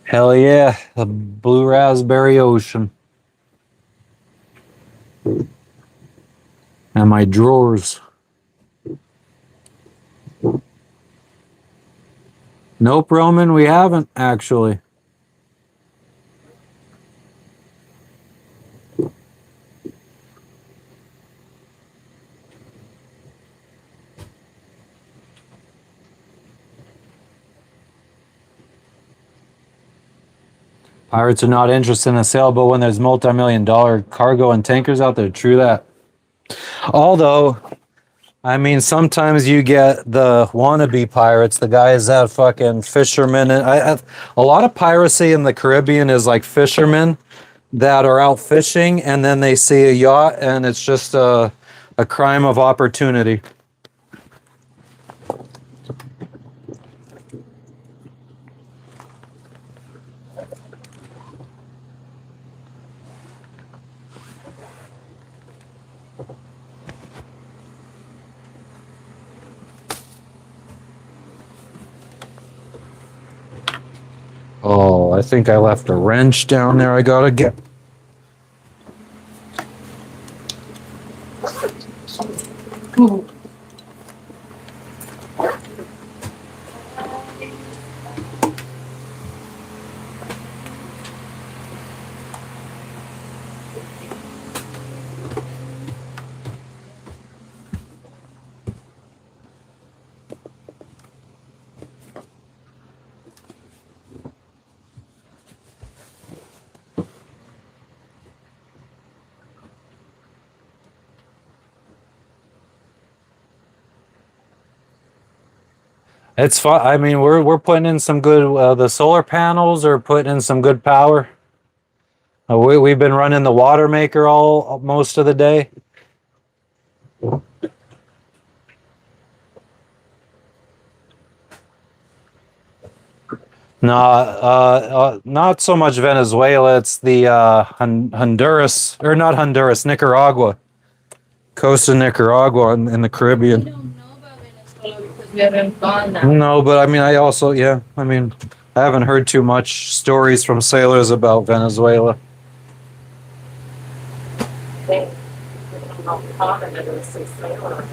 Hell yeah, the blue raspberry ocean. And my drawers. Nope, Roman, we haven't actually. Pirates are not interested in a sailboat when there's multi-million-dollar cargo and tankers out there. True that. Although, I mean, sometimes you get the wannabe pirates, the guys that fucking fishermen. And a lot of piracy in the Caribbean is like fishermen that are out fishing and then they see a yacht and it's just a crime of opportunity. I think I left a wrench down there. I gotta get. It's fun. I mean, we're putting in some good. The solar panels are putting in some good power. We've been running the water maker all most of the day. No, not so much Venezuela. It's the Honduras, or not Honduras, Nicaragua, coast of Nicaragua in the We Caribbean. don't know about Venezuela because we haven't gone now. No, but I mean, I mean, I haven't heard too much stories from sailors about Venezuela. They don't know how common it is to sailor.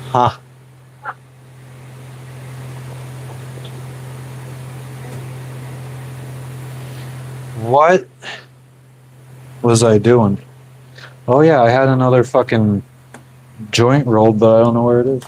Huh. What was I doing? Oh yeah, I had another fucking joint rolled, but I don't know where it is.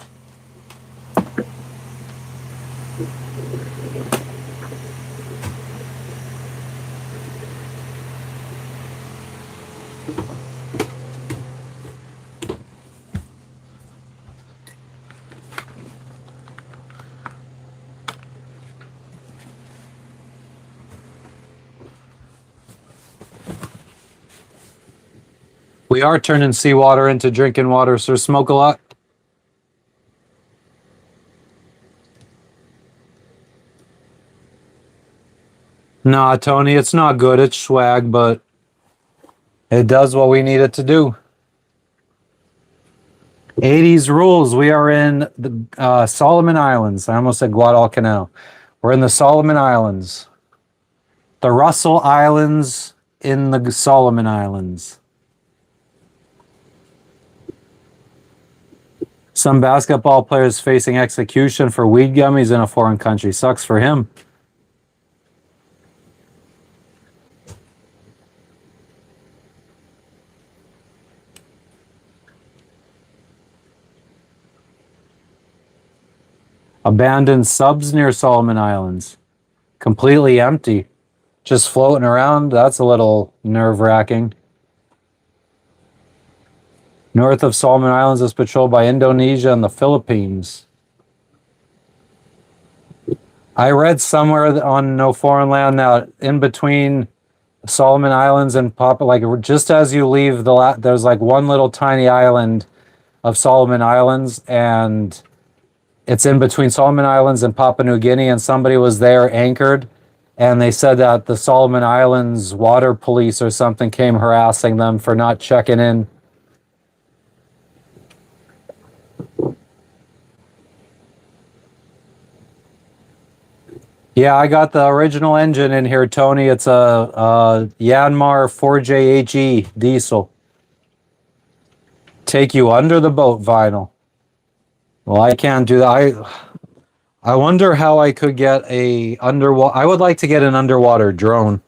We are turning seawater into drinking water, so smoke a lot. Nah, Tony, it's not good. It's swag, but it does what we need it to do. 80s rules. We are in the Solomon Islands. I almost said Guadalcanal. We're in the Solomon Islands. The Russell Islands in the Solomon Islands. Some basketball players facing execution for weed gummies in a foreign country. Sucks for him. Abandoned subs near Solomon Islands. Completely empty. Just floating around. That's a little nerve-wracking. North of Solomon Islands is patrolled by Indonesia and the Philippines. I read somewhere on No Foreign Land that in between Solomon Islands and like just as you leave there's like one little tiny island of Solomon Islands, and it's in between Solomon Islands and Papua New Guinea, and somebody was there anchored, and they said that the Solomon Islands water police or something came harassing them for not checking in. Yeah, I got the original engine in here, Tony. It's a Yanmar 4JHE diesel. Take you under the boat vinyl. Well, I can't do that. I wonder how I could get a underwater. I would like to get an underwater drone.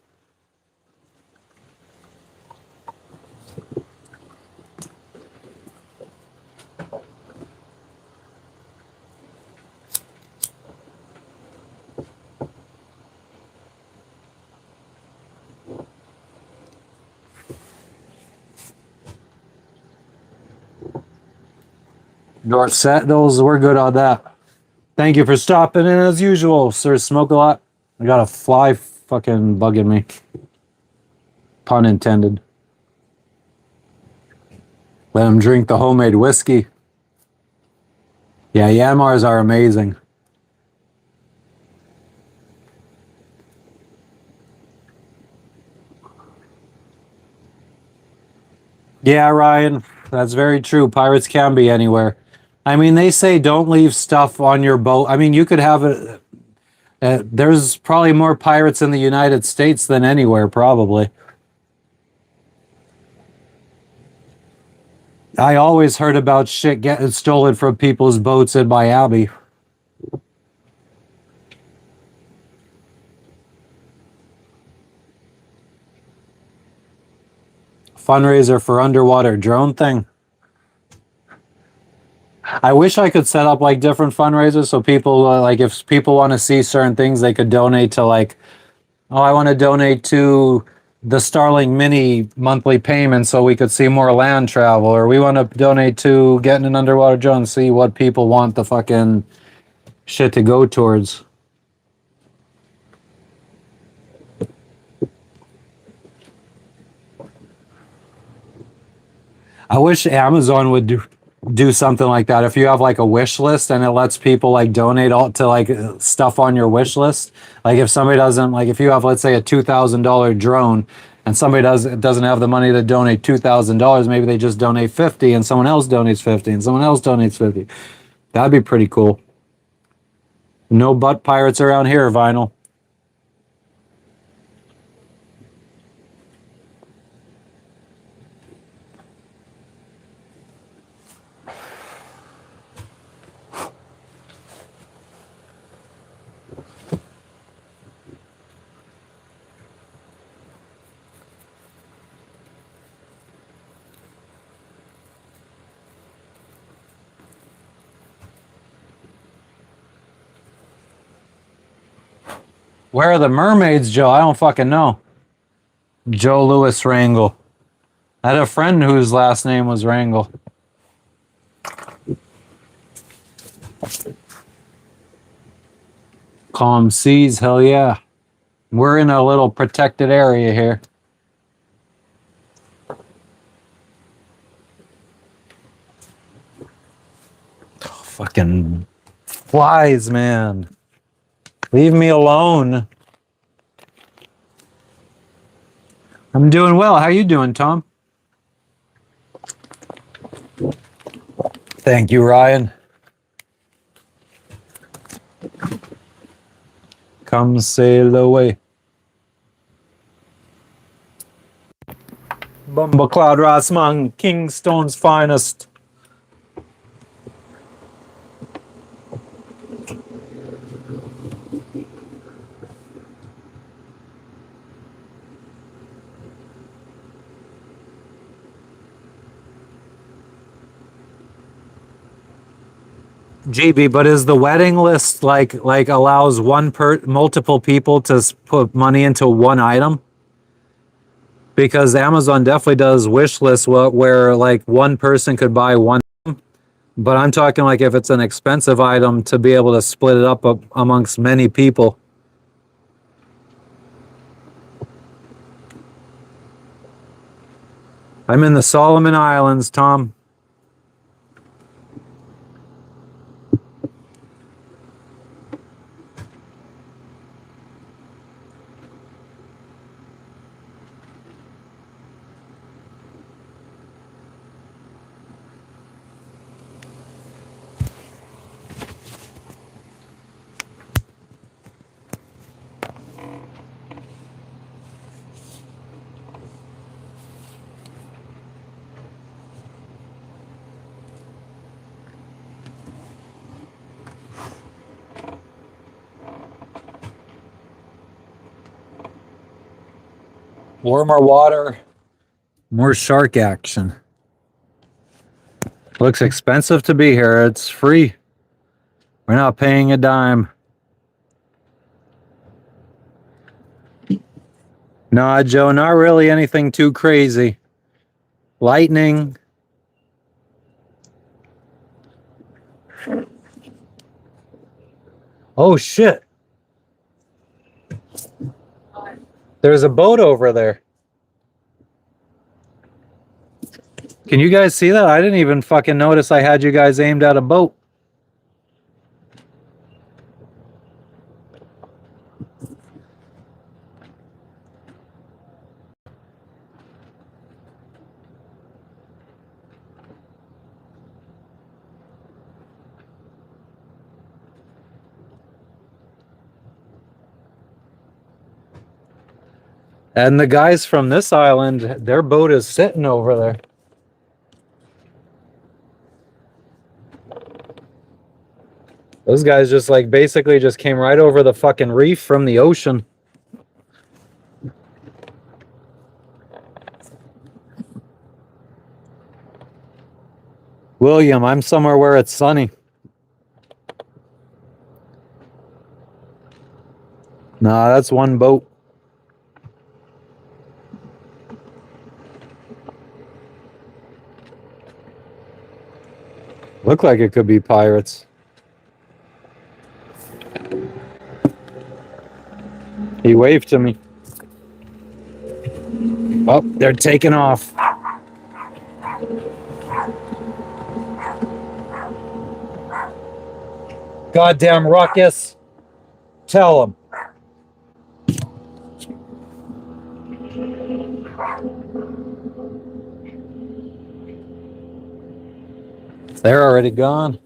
You're set. Those we're good on that. Thank you for stopping in as usual, sir. Smoke a lot. I got a fly fucking bugging me. Pun intended. Let him drink the homemade whiskey. Yeah, Yanmars are amazing. Yeah, Ryan, that's very true. Pirates can be anywhere. I mean, they say don't leave stuff on your boat. I mean, you could have it. There's probably more pirates in the United States than anywhere, probably. I always heard about shit getting stolen from people's boats in Miami. Fundraiser for underwater drone thing. I wish I could set up like different fundraisers so people like if people want to see certain things, they could donate to like, oh, I want to donate to the Starlink Mini monthly payment so we could see more land travel, or we want to donate to getting an underwater drone and see what people want the fucking shit to go towards. I wish Amazon would do something like that. If you have like a wish list and it lets people like donate all to like stuff on your wish list. Like if somebody doesn't like if you have let's say a $2,000 drone and somebody doesn't have the money to donate $2,000, maybe they just donate 50 and someone else donates 50 and someone else donates 50. That'd be pretty cool. No butt pirates around here, Vinyl. Where are the mermaids, Joe? I don't fucking know. Joe Louis Rangel. I had a friend whose last name was Rangel. Calm seas, hell yeah. We're in a little protected area here. Oh, fucking flies, man. Leave me alone. I'm doing well. How you doing, Tom? Thank you, Ryan. Come sail away. Bumblecloud Rasmang, Kingstone's finest. GB, but is the wedding list like allows multiple people to put money into one item? Because Amazon definitely does wish lists where like one person could buy one, but I'm talking like if it's an expensive item to be able to split it up amongst many people. I'm in the Solomon Islands, Tom. Warmer water, more shark action. Looks expensive to be here. It's free. We're not paying a dime. Nah, Joe, not really anything too crazy. Lightning. Oh, shit. There's a boat over there. Can you guys see that? I didn't even fucking notice I had you guys aimed at a boat. And the guys from this island, their boat is sitting over there. Those guys just like basically just came right over the fucking reef from the ocean. William, I'm somewhere where it's sunny. Nah, that's one boat. Look like it could be pirates. He waved to me. Oh, they're taking off. Goddamn ruckus. Tell them. They're already gone.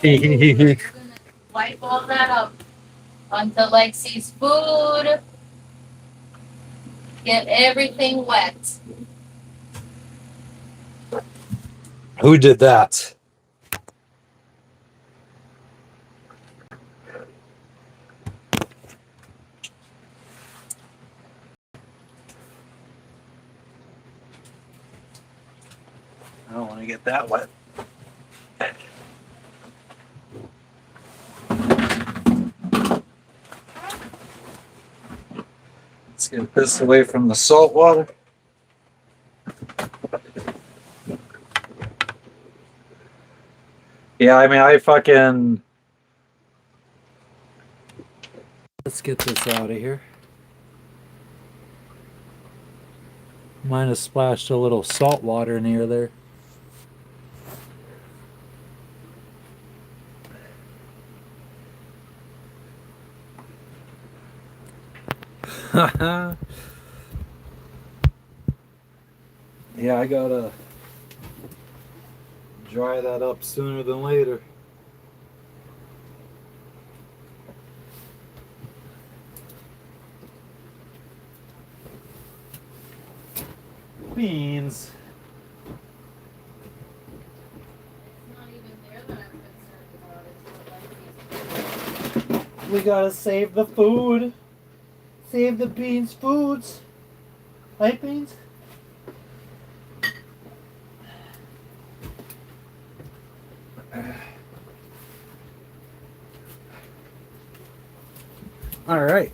You're gonna wipe all that up onto Lexi's food. Get everything wet. Who did that? I don't want to get that wet. Let's get this away from the salt water. Yeah, I mean, let's get this out of here. Might have splashed a little salt water near there. Yeah, I gotta dry that up sooner than later. Beans. It's not even there that I'm concerned about. It's what Lexi's. We gotta save the food. Save the beans foods. Right, beans? All right.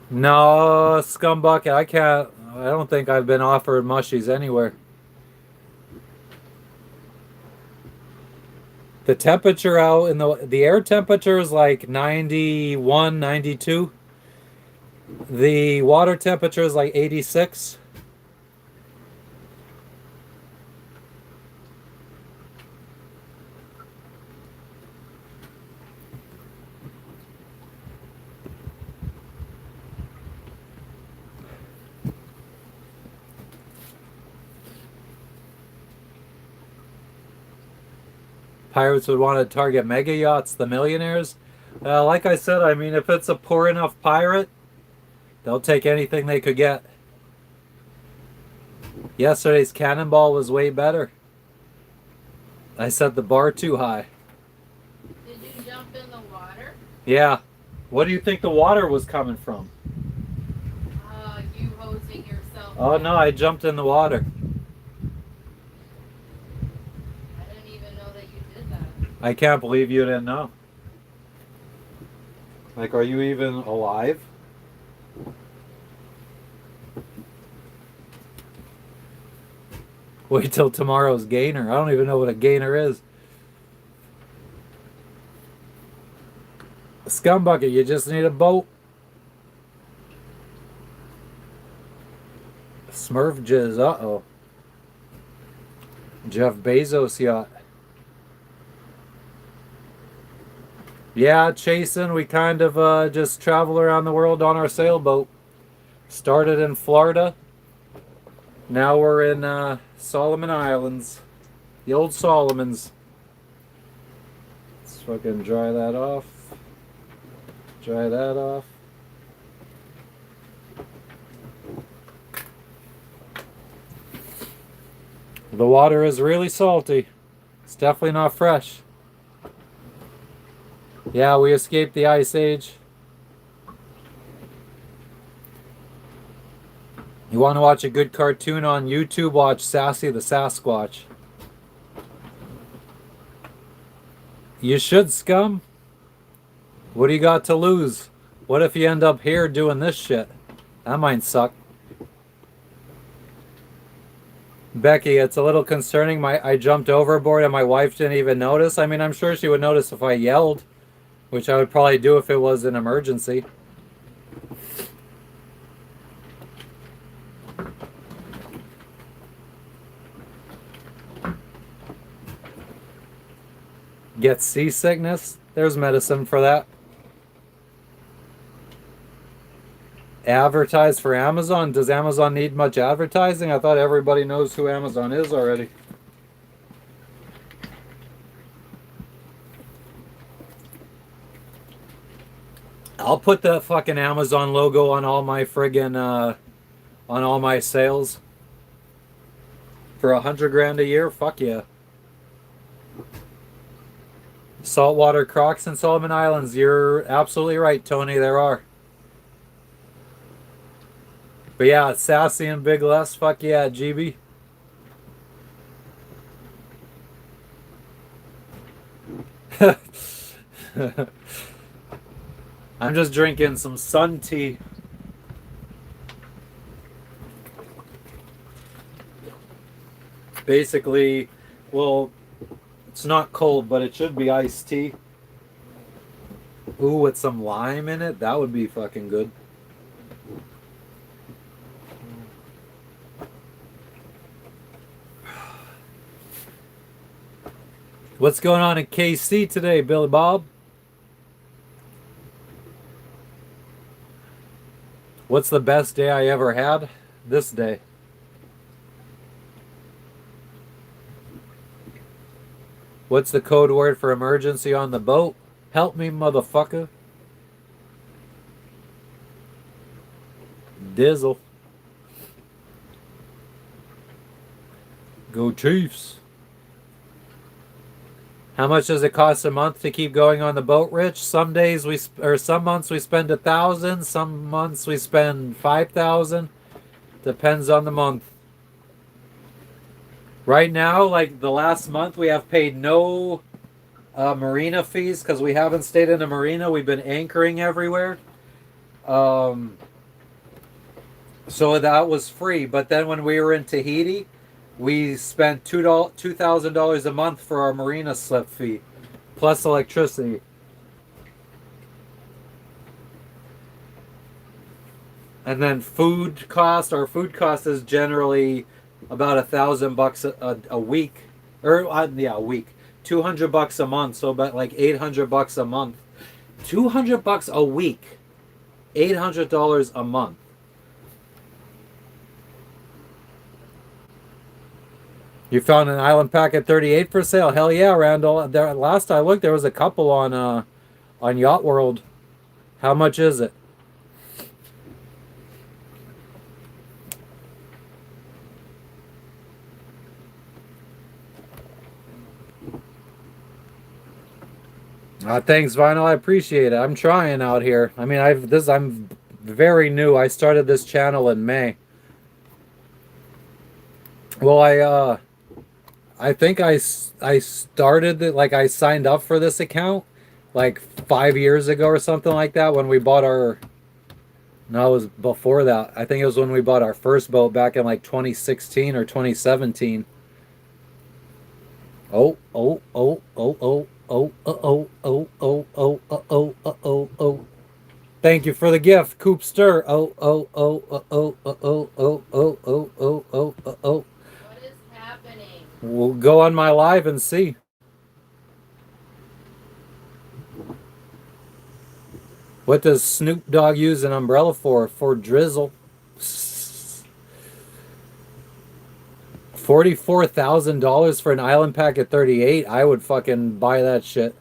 No, scumbucket, I can't. I don't think I've been offered mushies anywhere. The temperature out in the air temperature is like 91, 92. The water temperature is like 86. Pirates would want to target mega yachts, the millionaires. Like I said, I mean, if it's a poor enough pirate, they'll take anything they could get. Yesterday's cannonball was way better. I set the bar too high. Did you jump in the water? Yeah. What do you think the water was coming from? You hosing yourself. Oh no, I jumped in the water. I didn't even know that you did that. I can't believe you didn't know. Like, are you even alive? Wait till tomorrow's gainer. I don't even know what a gainer is. A scum bucket, you just need a boat. Smurf jizz, uh-oh. Jeff Bezos yacht. Yeah, chasing. We kind of just travel around the world on our sailboat. Started in Florida. Now we're in Solomon Islands. The old Solomons. Let's fucking dry that off. Dry that off. The water is really salty. It's definitely not fresh. Yeah, we escaped the Ice Age. You want to watch a good cartoon on YouTube? Watch Sassy the Sasquatch. You should, scum. What do you got to lose? What if you end up here doing this shit? That might suck. Becky, it's a little concerning. I jumped overboard and my wife didn't even notice. I mean, I'm sure she would notice if I yelled, which I would probably do if it was an emergency. Get seasickness? There's medicine for that. Advertise for Amazon? Does Amazon need much advertising? I thought everybody knows who Amazon is already. I'll put the fucking Amazon logo on all my friggin' on all my sales. For $100 grand a year? Fuck yeah. Saltwater crocs in Solomon Islands. You're absolutely right, Tony. There are. But yeah, Sassy and Big Les. Fuck yeah, GB. I'm just drinking some sun tea. Basically, well, it's not cold, but it should be iced tea. Ooh, with some lime in it? That would be fucking good. What's going on in KC today, Billy Bob? What's the best day I ever had? This day. What's the code word for emergency on the boat? Help me, motherfucker. Dizzle. Go Chiefs. How much does it cost a month to keep going on the boat, Rich? Some days some months we spend 1,000, some months we spend 5,000. Depends on the month. Right now, like the last month, we have paid no marina fees because we haven't stayed in a marina. We've been anchoring everywhere. So that was free. But then when we were in Tahiti, we spent $2,000 a month for our marina slip fee. plus electricity. And then food cost. Our food cost is generally about $1,000 a week, or yeah, a week. $200 a month, so about like $800 a month. $200 a week, $800 a month. You found an Island Packet 38 for sale? Hell yeah, Randall. There, last I looked, there was a couple on Yacht World. How much is it? Thanks, Vinyl. I appreciate it. I'm trying out here. I mean, I'm very new. I started this channel in May. Well, I think I started it, like I signed up for this account like 5 years ago or something like that when we bought our. No, it was before that. I think it was when we bought our first boat back in like 2016 or 2017. Oh, oh, oh, oh, oh, oh, oh, oh, oh, oh, oh, oh, oh, oh, oh. Thank you for the gift, Coopster. Oh, oh, oh, oh, oh, oh, oh, oh, oh, oh, oh, oh, oh, oh. What is happening? We'll go on my live and see. What does Snoop Dogg use an umbrella for? For drizzle. $44,000 for an Island Packet 38. I would fucking buy that shit.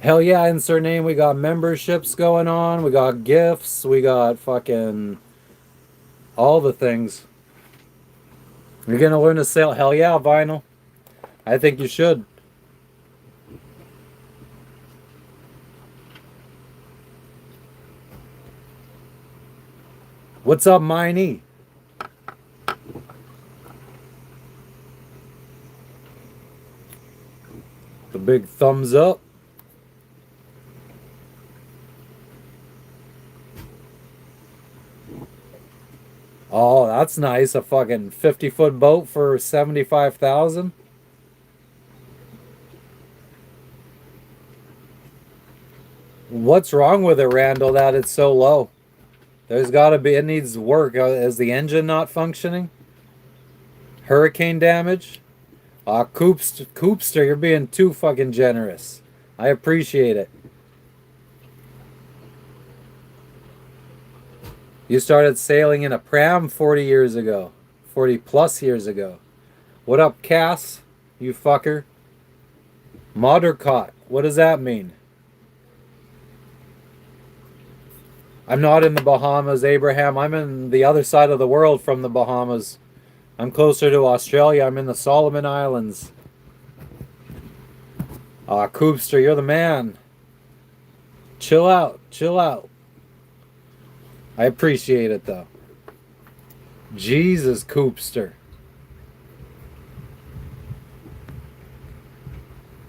Hell yeah, insert name. We got memberships going on. We got gifts. We got fucking all the things. You're gonna learn to sail? Hell yeah, Vinyl. I think you should. What's up, Miney? The big thumbs up. Oh, that's nice. A fucking 50-foot boat for 75,000. What's wrong with it, Randall, that it's so low? There's got to be, it needs work. Is the engine not functioning? Hurricane damage? Coopster, you're being too fucking generous. I appreciate it. You started sailing in a pram 40 years ago. 40 plus years ago. What up, Cass? You fucker. Modercott. What does that mean? I'm not in the Bahamas, Abraham. I'm in the other side of the world from the Bahamas. I'm closer to Australia. I'm in the Solomon Islands. Coopster, you're the man. Chill out. Chill out. I appreciate it, though. Jesus, Coopster.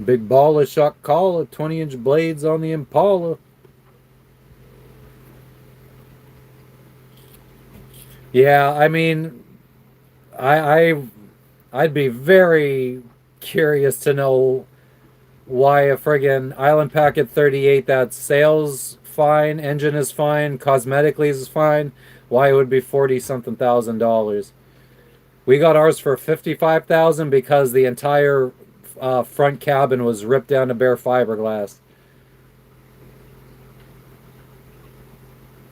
Big ball of shock call, 20-inch blades on the Impala. Yeah, I mean, I'd be very curious to know why a friggin' Island Packet 38 that sails fine, engine is fine, cosmetically is fine, why it would be 40 something $1,000. We got ours for 55,000 because the entire front cabin was ripped down to bare fiberglass.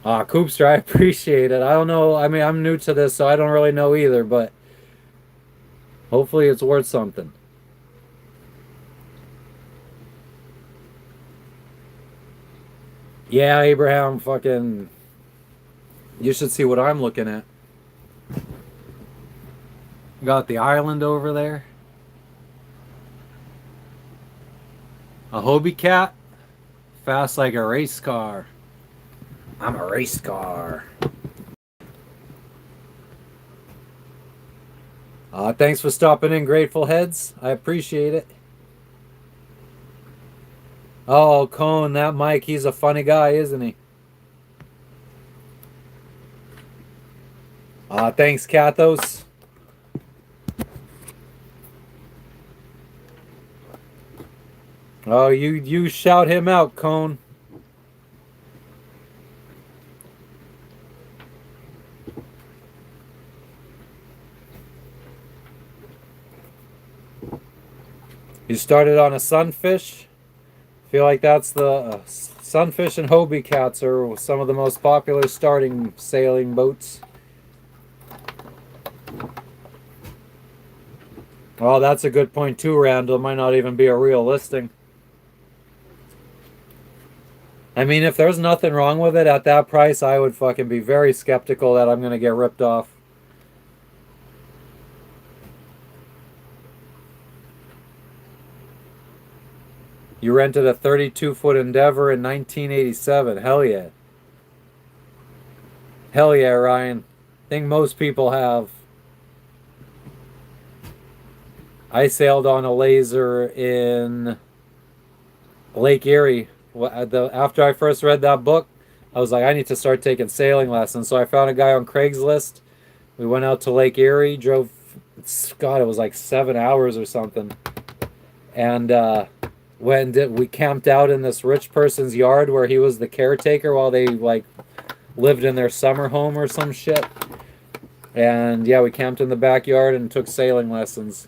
Coopster, I appreciate it. I don't know. I mean, I'm new to this, so I don't really know either, but hopefully it's worth something. Yeah, Abraham, fucking... You should see what I'm looking at. Got the island over there. A Hobie cat. Fast like a race car. I'm a race car. Thanks for stopping in, Grateful Heads. I appreciate it. Oh, Cone, that Mike, he's a funny guy, isn't he? Thanks, Kathos. Oh, you shout him out, Cone. You started on a sunfish. Feel like that's the sunfish and Hobie cats are some of the most popular starting sailing boats. Oh, that's a good point too, Randall. It might not even be a real listing. I mean, if there's nothing wrong with it at that price, I would fucking be very skeptical that I'm gonna get ripped off. You rented a 32-foot Endeavor in 1987. Hell yeah. Hell yeah, Ryan. I think most people have. I sailed on a laser in Lake Erie. After I first read that book, I was like, I need to start taking sailing lessons. So I found a guy on Craigslist. We went out to Lake Erie, drove, God, it was like 7 hours or something. And we camped out in this rich person's yard where he was the caretaker while they like lived in their summer home or some shit. And yeah, we camped in the backyard and took sailing lessons.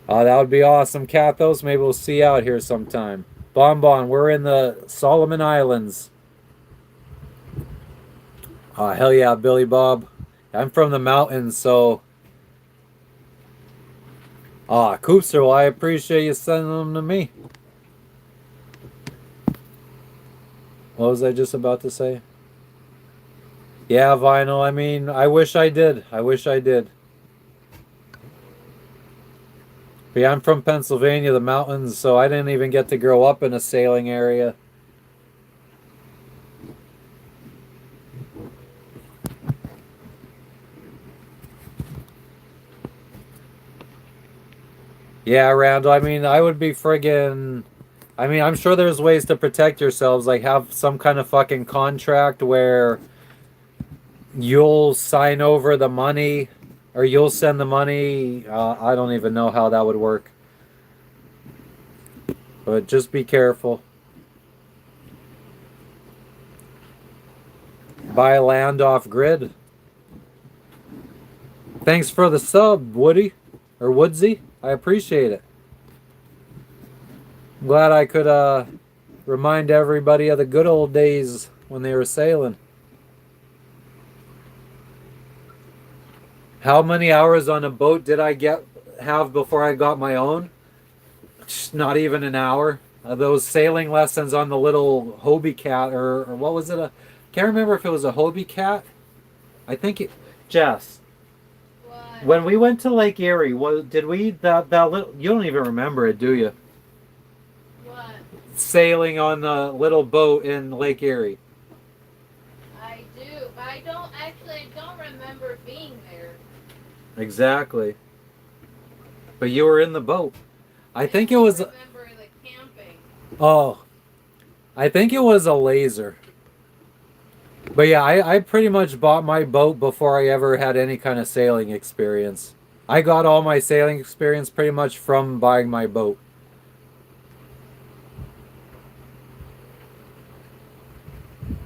That would be awesome, Cathos. Maybe we'll see you out here sometime. Bonbon, we're in the Solomon Islands. Hell yeah, Billy Bob. I'm from the mountains, so. Coopster, well, I appreciate you sending them to me. What was I just about to say? Yeah, vinyl. I mean, I wish I did. I wish I did. But yeah, I'm from Pennsylvania, the mountains, so I didn't even get to grow up in a sailing area. Yeah, Randall. I mean, I would be friggin'. I mean, I'm sure there's ways to protect yourselves, like have some kind of fucking contract where you'll sign over the money or you'll send the money. I don't even know how that would work. But just be careful. Buy land off grid. Thanks for the sub, Woody. Or Woodsy. I appreciate it. I'm glad I could remind everybody of the good old days when they were sailing. How many hours on a boat did I have before I got my own? Not even an hour. Those sailing lessons on the little Hobie cat, or what was it? Can't remember if it was a Hobie cat. I think it. Jess, What? when we went to Lake Erie, did we that little? You don't even remember it, do you? What? Sailing on the little boat in Lake Erie. I do, but I don't remember being there. Exactly. But you were in the boat. I think it was. Remember the camping. Oh, I think it was a laser. But yeah, I pretty much bought my boat before I ever had any kind of sailing experience. I got all my sailing experience pretty much from buying my boat.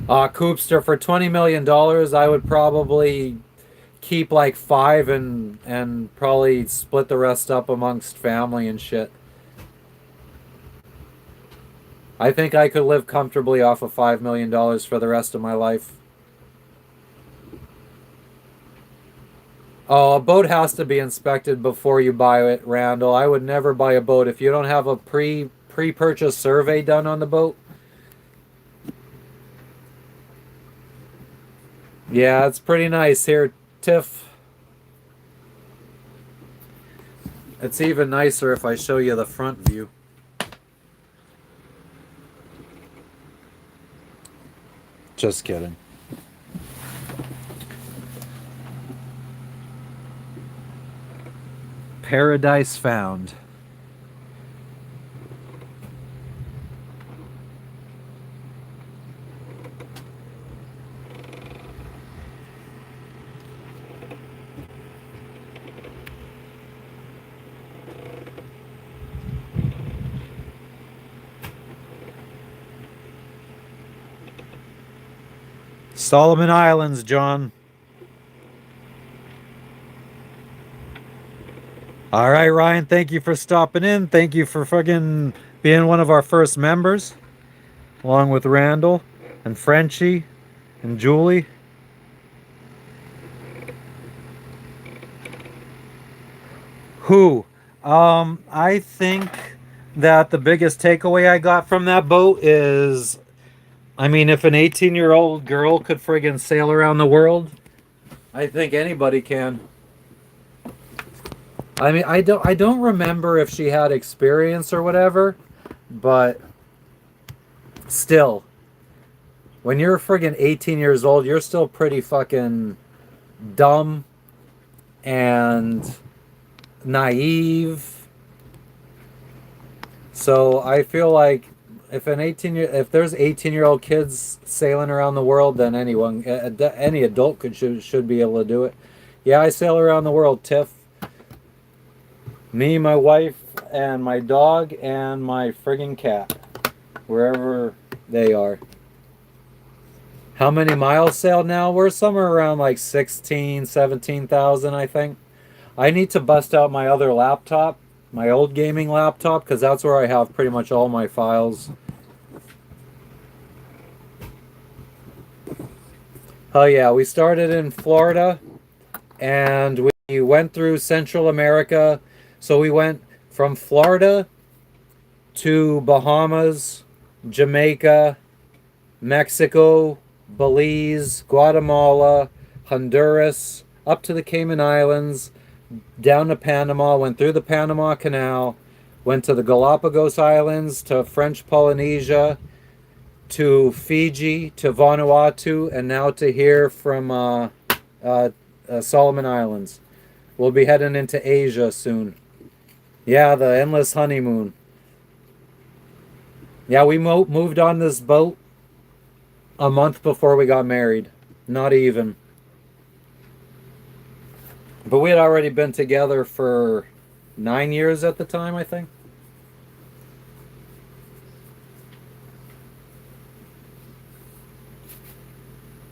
Coopster, for $20 million, I would probably keep like 5 and probably split the rest up amongst family and shit. I think I could live comfortably off of $5 million for the rest of my life. Oh, a boat has to be inspected before you buy it, Randall. I would never buy a boat if you don't have a pre-purchase survey done on the boat. Yeah, it's pretty nice here, Tiff. It's even nicer if I show you the front view. Just kidding. Paradise found. Solomon Islands, John. All right, Ryan, thank you for stopping in. Thank you for fucking being one of our first members, along with Randall and Frenchie and Julie. Who? I think that the biggest takeaway I got from that boat is, I mean, if an 18-year-old girl could friggin' sail around the world, I think anybody can. I mean, I don't remember if she had experience or whatever, but still, when you're friggin' 18 years old, you're still pretty fucking dumb and naive. So I feel like if there's 18-year-old kids sailing around the world, then any adult should be able to do it. Yeah, I sail around the world, Tiff. Me, my wife, and my dog, and my friggin' cat, wherever they are. How many miles sailed now? We're somewhere around like 16, 17,000, I think. I need to bust out my other laptop, my old gaming laptop, because that's where I have pretty much all my files. Oh yeah, we started in Florida, and we went through Central America. So we went from Florida to Bahamas, Jamaica, Mexico, Belize, Guatemala, Honduras, up to the Cayman Islands, down to Panama, went through the Panama Canal, went to the Galapagos Islands, to French Polynesia, to Fiji, to Vanuatu, and now to here from Solomon Islands. We'll be heading into Asia soon. Yeah, the endless honeymoon. Yeah, we moved on this boat a month before we got married. Not even. But we had already been together for 9 years at the time, I think.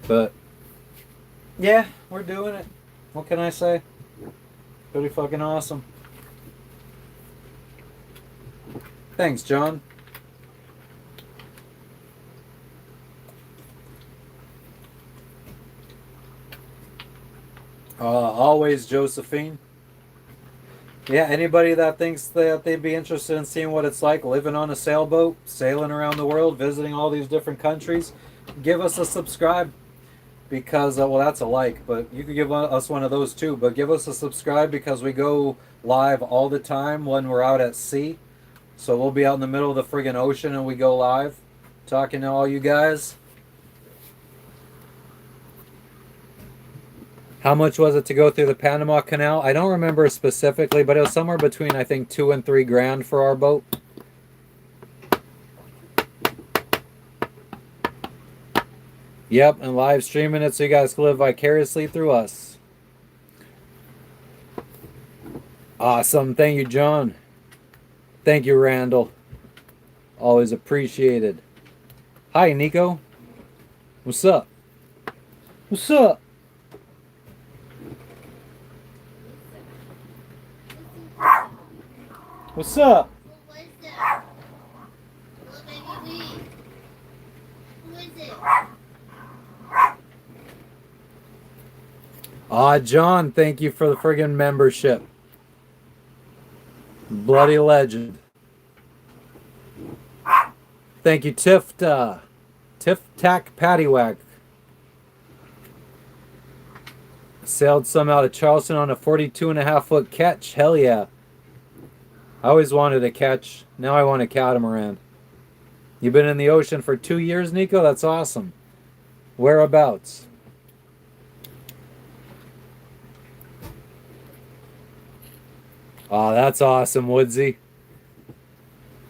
But, yeah, we're doing it. What can I say? Pretty fucking awesome. Thanks, John. Always Josephine. Yeah, anybody that thinks that they'd be interested in seeing what it's like living on a sailboat, sailing around the world, visiting all these different countries, give us a subscribe. Because, well, that's a like, but you could give us one of those too. But give us a subscribe because we go live all the time when we're out at sea. So we'll be out in the middle of the friggin' ocean and we go live talking to all you guys. How much was it to go through the Panama Canal? I don't remember specifically, but it was somewhere between, I think, $2,000 and $3,000 for our boat. Yep, and live streaming it so you guys can live vicariously through us. Awesome. Thank you, John. Thank you, Randall. Always appreciated. Hi, Nico. What's up? What's up? What's up? What is that? Little baby bee. Who is it? John, thank you for the friggin' membership. Bloody legend. Thank you, Tiff Tack Paddywhack. Sailed some out of Charleston on a 42.5-foot catch. Hell yeah. I always wanted a catch. Now I want a catamaran. You've been in the ocean for 2 years, Nico? That's awesome. Whereabouts? Oh, that's awesome, Woodsy.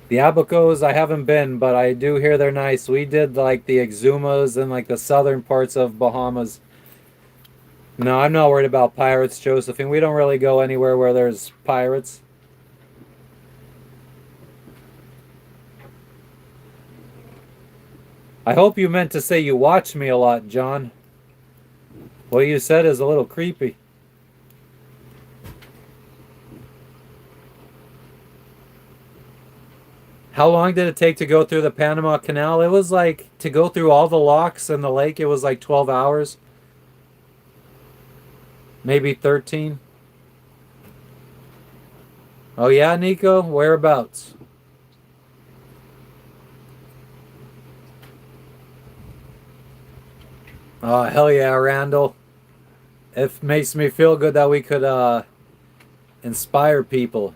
The Abacos, I haven't been, but I do hear they're nice. We did like the Exumas and like the southern parts of Bahamas. No, I'm not worried about pirates, Josephine. We don't really go anywhere where there's pirates. I hope you meant to say you watch me a lot, John. What you said is a little creepy. How long did it take to go through the Panama Canal? It was like to go through all the locks in the lake, it was like 12 hours, maybe 13. Oh, yeah, Nico? Whereabouts? Oh, hell yeah, Randall. It makes me feel good that we could inspire people.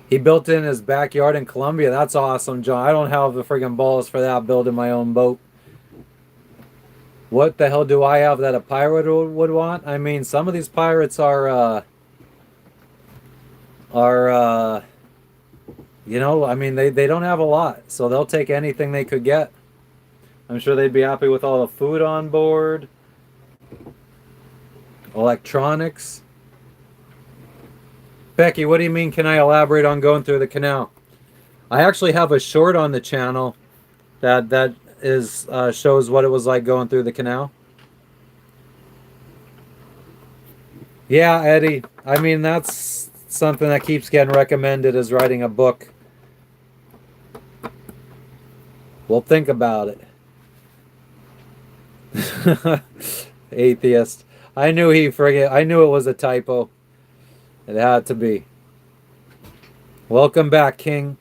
He built it in his backyard in Colombia. That's awesome, John. I don't have the friggin' balls for that building my own boat. What the hell do I have that a pirate would want? I mean, some of these pirates are I mean they don't have a lot, so they'll take anything they could get. I'm sure they'd be happy with all the food on board, electronics. Becky, what do you mean can I elaborate on going through the canal? I actually have a short on the channel that is shows what it was like going through the canal. Yeah, Eddie. I mean, that's something that keeps getting recommended is writing a book. We'll think about it. Atheist. I knew it was a typo. It had to be. Welcome back, King.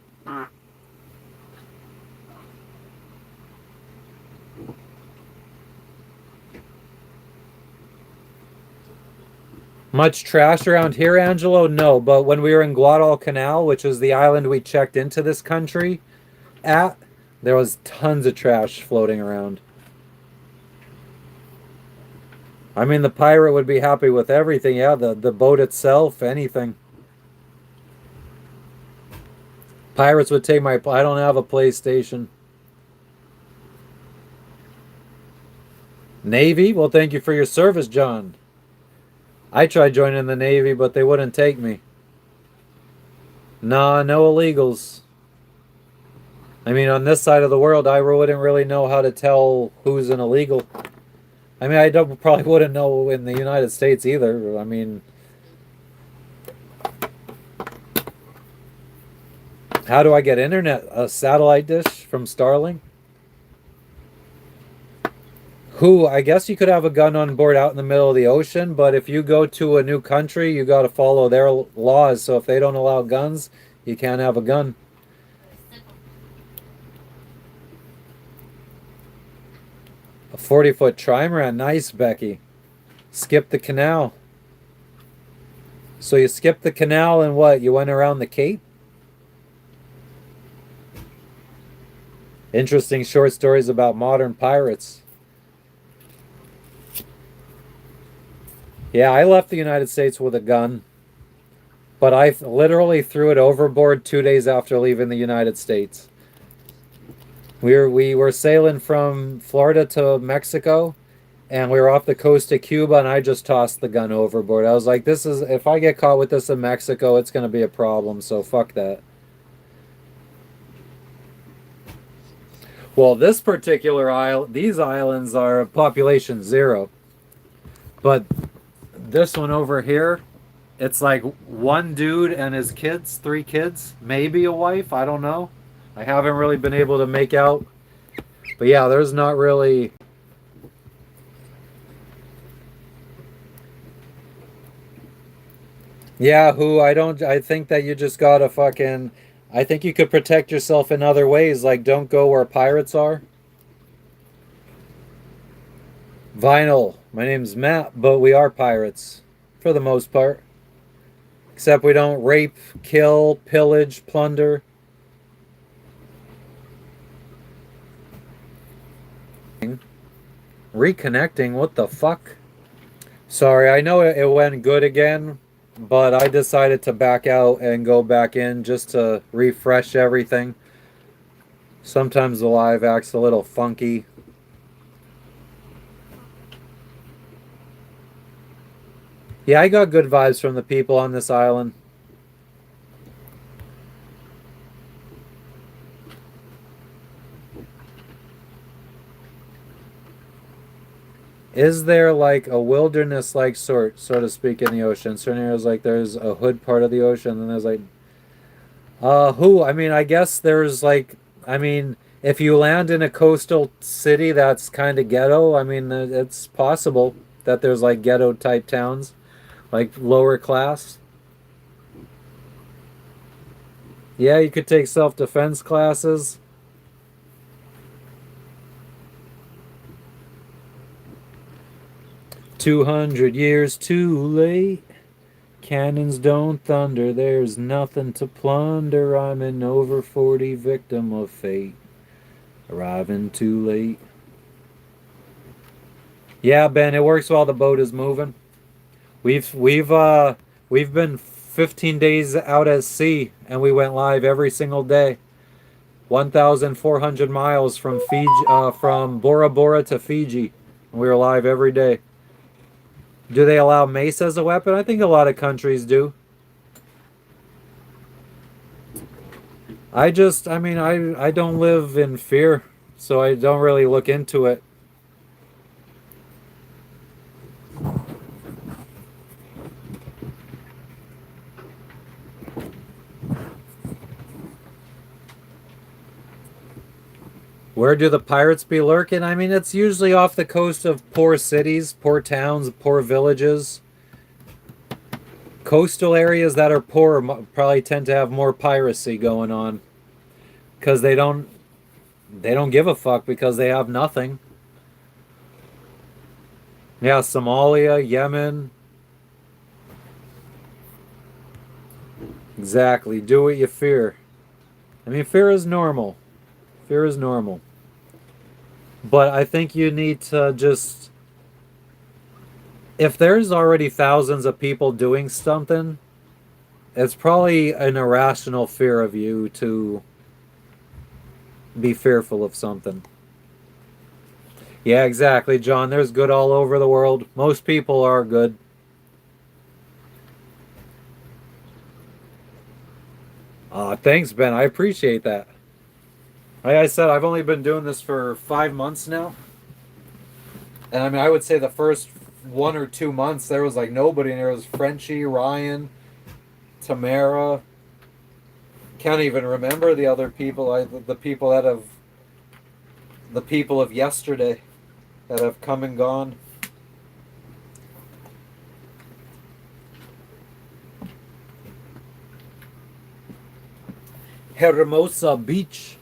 Much trash around here, Angelo? No, but when we were in Guadalcanal, which is the island we checked into this country at, there was tons of trash floating around. I mean, the pirate would be happy with everything. Yeah, the boat itself, anything. Pirates would take my... I don't have a PlayStation. Navy? Well, thank you for your service, John. I tried joining the Navy, but they wouldn't take me. Nah, no illegals. I mean, on this side of the world, I wouldn't really know how to tell who's an illegal. I mean, probably wouldn't know in the United States either. I mean, how do I get internet? A satellite dish from Starlink? I guess you could have a gun on board out in the middle of the ocean, but if you go to a new country, you got to follow their laws. So if they don't allow guns, you can't have a gun. A 40-foot trimaran. Nice, Becky. Skip the canal. So you skipped the canal and what? You went around the Cape? Interesting short stories about modern pirates. Yeah, I left the United States with a gun, but I literally threw it overboard 2 days after leaving the United States. We were sailing from Florida to Mexico, and we were off the coast of Cuba, and I just tossed the gun overboard. I was like, if I get caught with this in Mexico, it's going to be a problem, so fuck that. Well, this particular these islands are population 0. But this one over here, it's like one dude and his kids, 3 kids, maybe a wife, I don't know. I haven't really been able to make out. But yeah, there's not really... Yeah, I think that you just gotta fucking... I think you could protect yourself in other ways, like don't go where pirates are. Vinyl, my name's Matt, but we are pirates, for the most part. Except we don't rape, kill, pillage, plunder. Reconnecting, what the fuck? Sorry, I know it went good again, but I decided to back out and go back in just to refresh everything. Sometimes the live act's a little funky. Yeah, I got good vibes from the people on this island. Is there like a wilderness like sort, so to speak, in the ocean? Certain areas like there's a hood part of the ocean, and there's like who? I mean, I guess there's like, I mean, if you land in a coastal city that's kind of ghetto, I mean, it's possible that there's like ghetto type towns, like lower class. Yeah, you could take self defense classes. 200 years too late. Cannons don't thunder, there's nothing to plunder. I'm an over 40 victim of fate, arriving too late. Yeah, Ben, it works while the boat is moving. We've been 15 days out at sea, and we went live every single day. 1,400 miles from Fiji, from Bora Bora to Fiji. We were live every day. Do they allow mace as a weapon? I think a lot of countries do. I mean, I don't live in fear, so I don't really look into it. Where do the pirates be lurking? I mean, it's usually off the coast of poor cities, poor towns, poor villages. Coastal areas that are poor probably tend to have more piracy going on because they don't give a fuck because they have nothing. Yeah, Somalia, Yemen. Exactly. Do what you fear. I mean, fear is normal. Fear is normal. But I think you need to just, if there's already thousands of people doing something, it's probably an irrational fear of you to be fearful of something. Yeah, exactly, John. There's good all over the world. Most people are good. Thanks, Ben. I appreciate that. Like I said, I've only been doing this for 5 months now. And I mean, I would say the first 1 or 2 months, there was like nobody. And there was Frenchie, Ryan, Tamara. Can't even remember the other people. The people of yesterday that have come and gone. Hermosa Beach.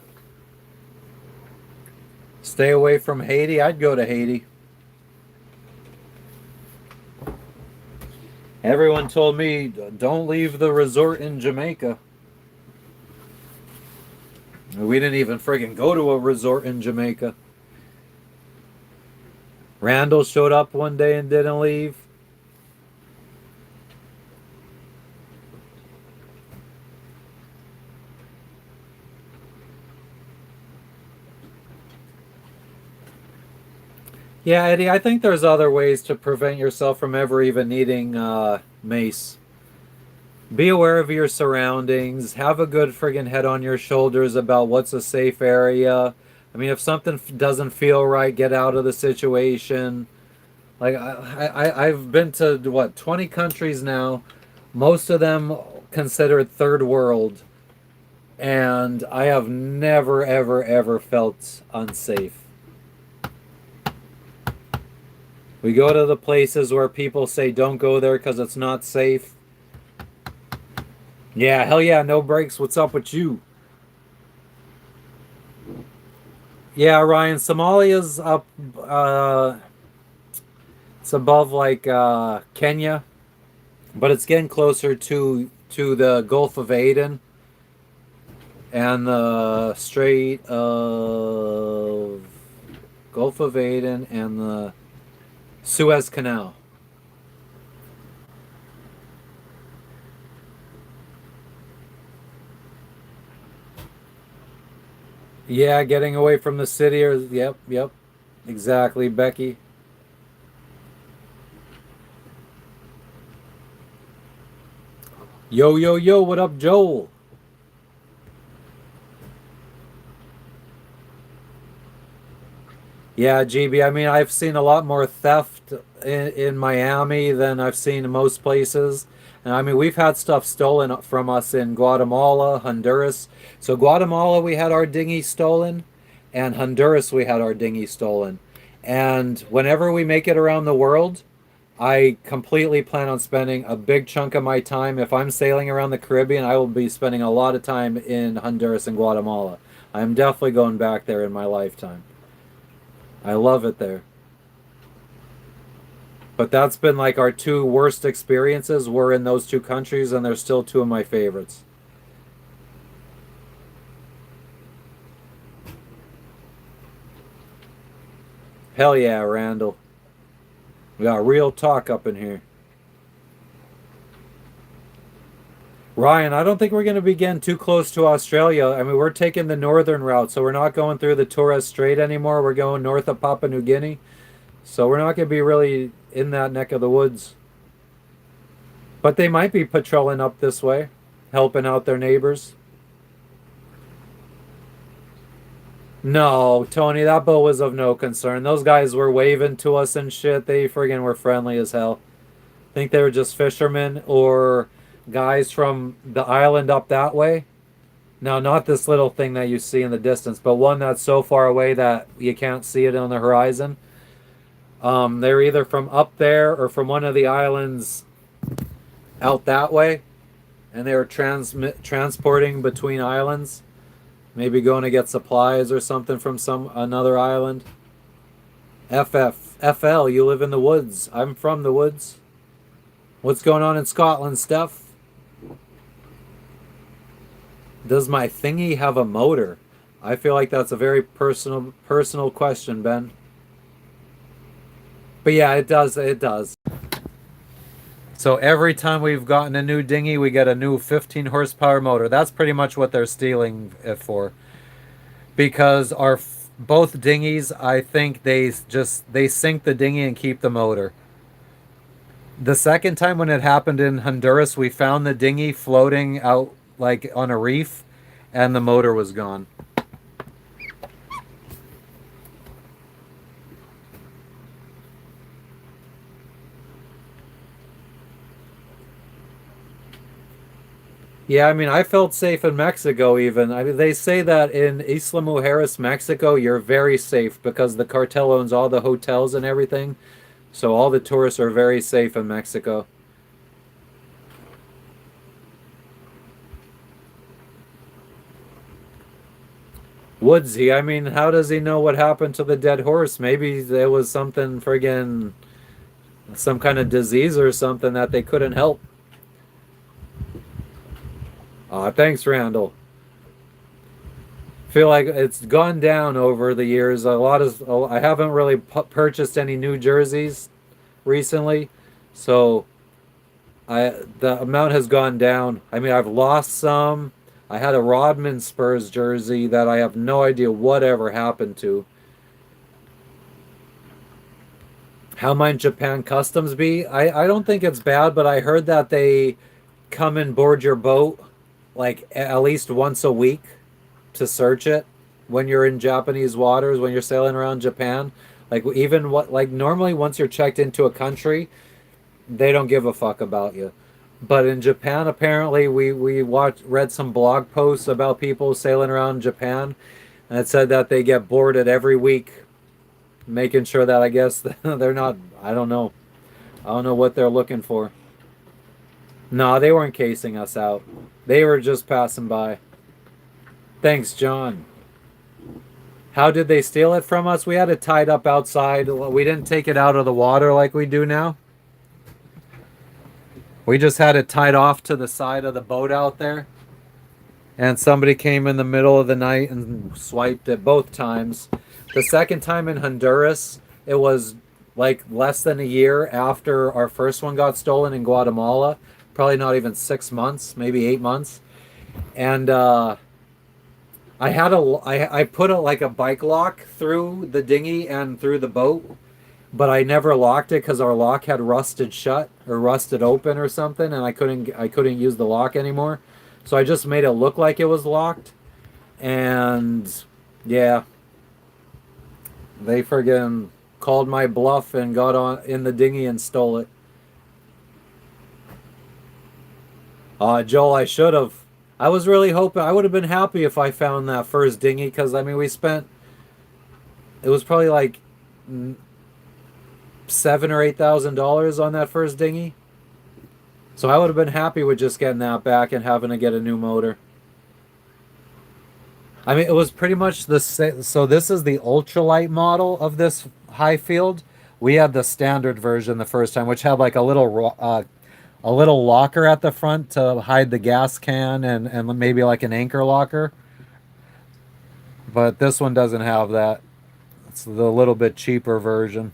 Stay away from Haiti. I'd go to Haiti. Everyone told me don't leave the resort in Jamaica. We didn't even friggin' go to a resort in Jamaica. Randall showed up one day and didn't leave. Yeah, Eddie, I think there's other ways to prevent yourself from ever even needing mace. Be aware of your surroundings. Have a good friggin' head on your shoulders about what's a safe area. I mean, if something doesn't feel right, get out of the situation. Like I've been to what 20 countries now, most of them considered third world, and I have never ever ever felt unsafe. We go to the places where people say don't go there because it's not safe. Yeah, hell yeah, no breaks. What's up with you? Yeah, Ryan, Somalia's up. It's above like Kenya, but it's getting closer to the Gulf of Aden and the Strait of Gulf of Aden and the Suez Canal. Yeah, getting away from the city or yep, exactly, Becky. Yo, yo, yo, what up, Joel? Yeah, GB. I mean, I've seen a lot more theft in Miami than I've seen in most places. And I mean, we've had stuff stolen from us in Guatemala, Honduras. So Guatemala, we had our dinghy stolen, and Honduras, we had our dinghy stolen. And whenever we make it around the world, I completely plan on spending a big chunk of my time. If I'm sailing around the Caribbean, I will be spending a lot of time in Honduras and Guatemala. I'm definitely going back there in my lifetime. I love it there. But that's been like our two worst experiences were in those two countries, and they're still two of my favorites. Hell yeah, Randall. We got real talk up in here. Ryan, I don't think we're going to be getting too close to Australia. I mean, we're taking the northern route, so we're not going through the Torres Strait anymore. We're going north of Papua New Guinea. So we're not going to be really in that neck of the woods. But they might be patrolling up this way, helping out their neighbors. No, Tony, that boat was of no concern. Those guys were waving to us and shit. They friggin' were friendly as hell. Think they were just fishermen or guys from the island up that way. Now, not this little thing that you see in the distance, but one that's so far away that you can't see it on the horizon. They're either from up there or from one of the islands out that way, and they were transporting between islands. Maybe going to get supplies or something from some another island. FL, you live in the woods. I'm from the woods. What's going on in Scotland, Steph? Does my thingy have a motor? I feel like that's a very personal question, Ben. But yeah, it does. It does. So every time we've gotten a new dinghy, we get a new 15 horsepower motor. That's pretty much what they're stealing it for. Because our both dinghies, I think they sink the dinghy and keep the motor. The second time when it happened in Honduras, we found the dinghy floating out like on a reef, and the motor was gone. Yeah, I mean, I felt safe in Mexico even. I mean, they say that in Isla Mujeres, Mexico, you're very safe because the cartel owns all the hotels and everything. So all the tourists are very safe in Mexico. Woodsy, I mean, how does he know what happened to the dead horse? Maybe there was something friggin' some kind of disease or something that they couldn't help. Aw, thanks, Randall. Feel like it's gone down over the years. I haven't really purchased any new jerseys recently, so I the amount has gone down. I mean, I've lost some. I had a Rodman Spurs jersey that I have no idea whatever happened to. How might Japan customs be? I don't think it's bad, but I heard that they come and board your boat like at least once a week to search it when you're in Japanese waters, when you're sailing around Japan. Like even what like normally once you're checked into a country, they don't give a fuck about you. But in Japan, apparently, we read some blog posts about people sailing around Japan, and it said that they get boarded every week, making sure that I guess they're not. I don't know. I don't know what they're looking for. No, they weren't casing us out. They were just passing by. Thanks, John. How did they steal it from us? We had it tied up outside. We didn't take it out of the water like we do now. We just had it tied off to the side of the boat out there. And somebody came in the middle of the night and swiped it both times. The second time in Honduras, it was like less than a year after our first one got stolen in Guatemala. Probably not even 6 months, maybe 8 months. And I put like a bike lock through the dinghy and through the boat, but I never locked it because our lock had rusted shut or rusted open or something, and I couldn't use the lock anymore. So I just made it look like it was locked, and yeah, They friggin' called my bluff and got on in the dinghy and stole it. Joel, I should have. I was really hoping. I would have been happy if I found that first dinghy because I mean we spent. It was probably like $7,000 or $8,000 on that first dinghy. So I would have been happy with just getting that back and having to get a new motor. I mean, it was pretty much the same. So this is the ultralight model of this high field. We had the standard version the first time, which had like a little locker at the front to hide the gas can and maybe like an anchor locker. But this one doesn't have that. It's the little bit cheaper version.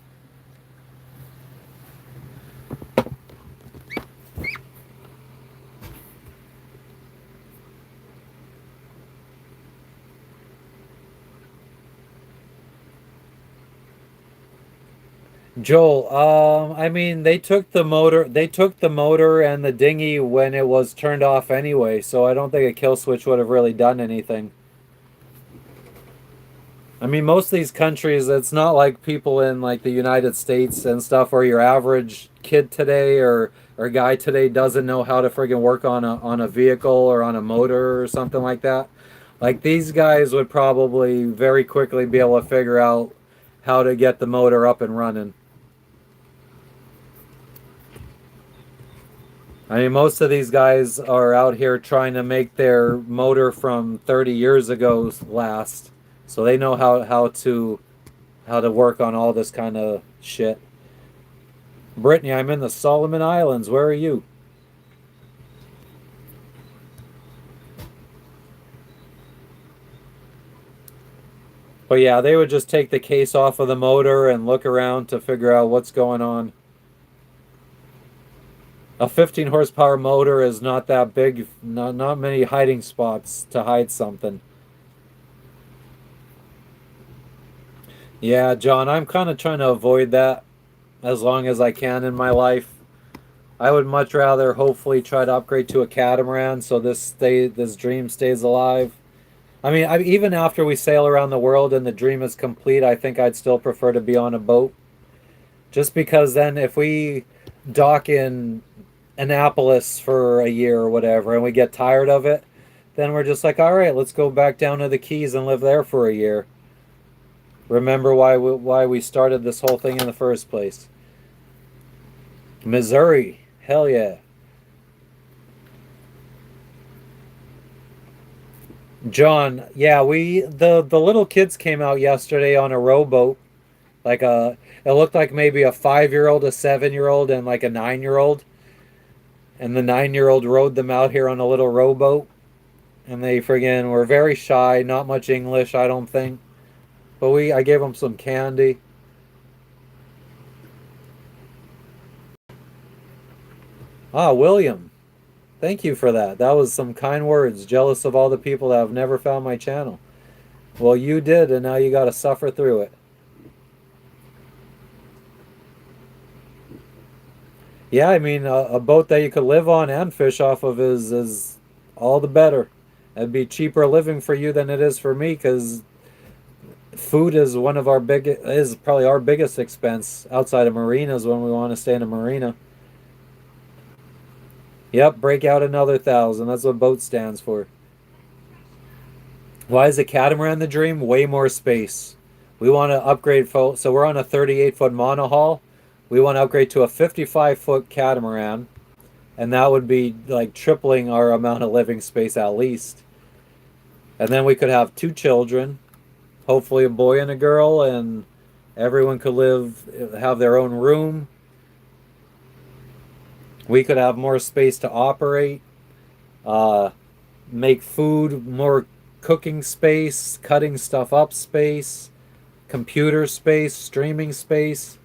Joel, I mean, they took the motor and the dinghy when it was turned off anyway, so I don't think a kill switch would have really done anything. I mean, most of these countries, it's not like people in like the United States and stuff where your average kid today or guy today doesn't know how to friggin' work on a vehicle or on a motor or something like that. Like these guys would probably very quickly be able to figure out how to get the motor up and running. I mean, most of these guys are out here trying to make their motor from 30 years ago last, so they know how to work on all this kind of shit. Brittany, I'm in the Solomon Islands. Where are you? But yeah, they would just take the case off of the motor and look around to figure out what's going on. A 15 horsepower motor is not that big, not many hiding spots to hide something. Yeah, John, I'm kind of trying to avoid that as long as I can in my life. I would much rather hopefully try to upgrade to a catamaran so this dream stays alive. I mean, even after we sail around the world and the dream is complete, I think I'd still prefer to be on a boat. Just because then if we dock in Annapolis for a year or whatever and we get tired of it, then we're just like, all right, let's go back down to the Keys and live there for a year. Remember why we started this whole thing in the first place. Missouri, hell yeah. John, yeah, the little kids came out yesterday on a rowboat. It looked like maybe a 5-year old, a 7-year old, and like a 9-year old. And the 9-year old rowed them out here on a little rowboat. And they friggin' were very shy, not much English, I don't think. But I gave them some candy. Ah, William, thank you for that. That was some kind words. Jealous of all the people that have never found my channel. Well, you did, and now you got to suffer through it. Yeah, I mean, a boat that you could live on and fish off of is all the better. It'd be cheaper living for you than it is for me because food is is probably our biggest expense outside of marinas when we want to stay in a marina. Yep, break out another 1,000. That's what boat stands for. Why is a catamaran the dream? Way more space. We want to upgrade, so we're on a 38-foot monohull. We want to upgrade to a 55-foot catamaran, and that would be like tripling our amount of living space at least. And then we could have 2 children, hopefully a boy and a girl, and everyone could have their own room. We could have more space to operate, uh, make food, more cooking space, cutting stuff up space, computer space, streaming space.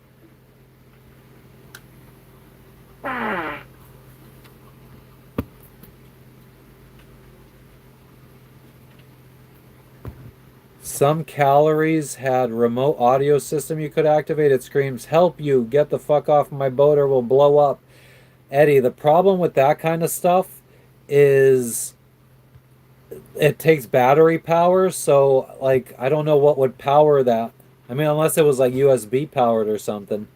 Some calories had remote audio system you could activate. It screams, "Help you, get the fuck off my boat or we'll blow up." Eddie, the problem with that kind of stuff is it takes battery power, so like I don't know what would power that. I mean, unless it was like USB powered or something.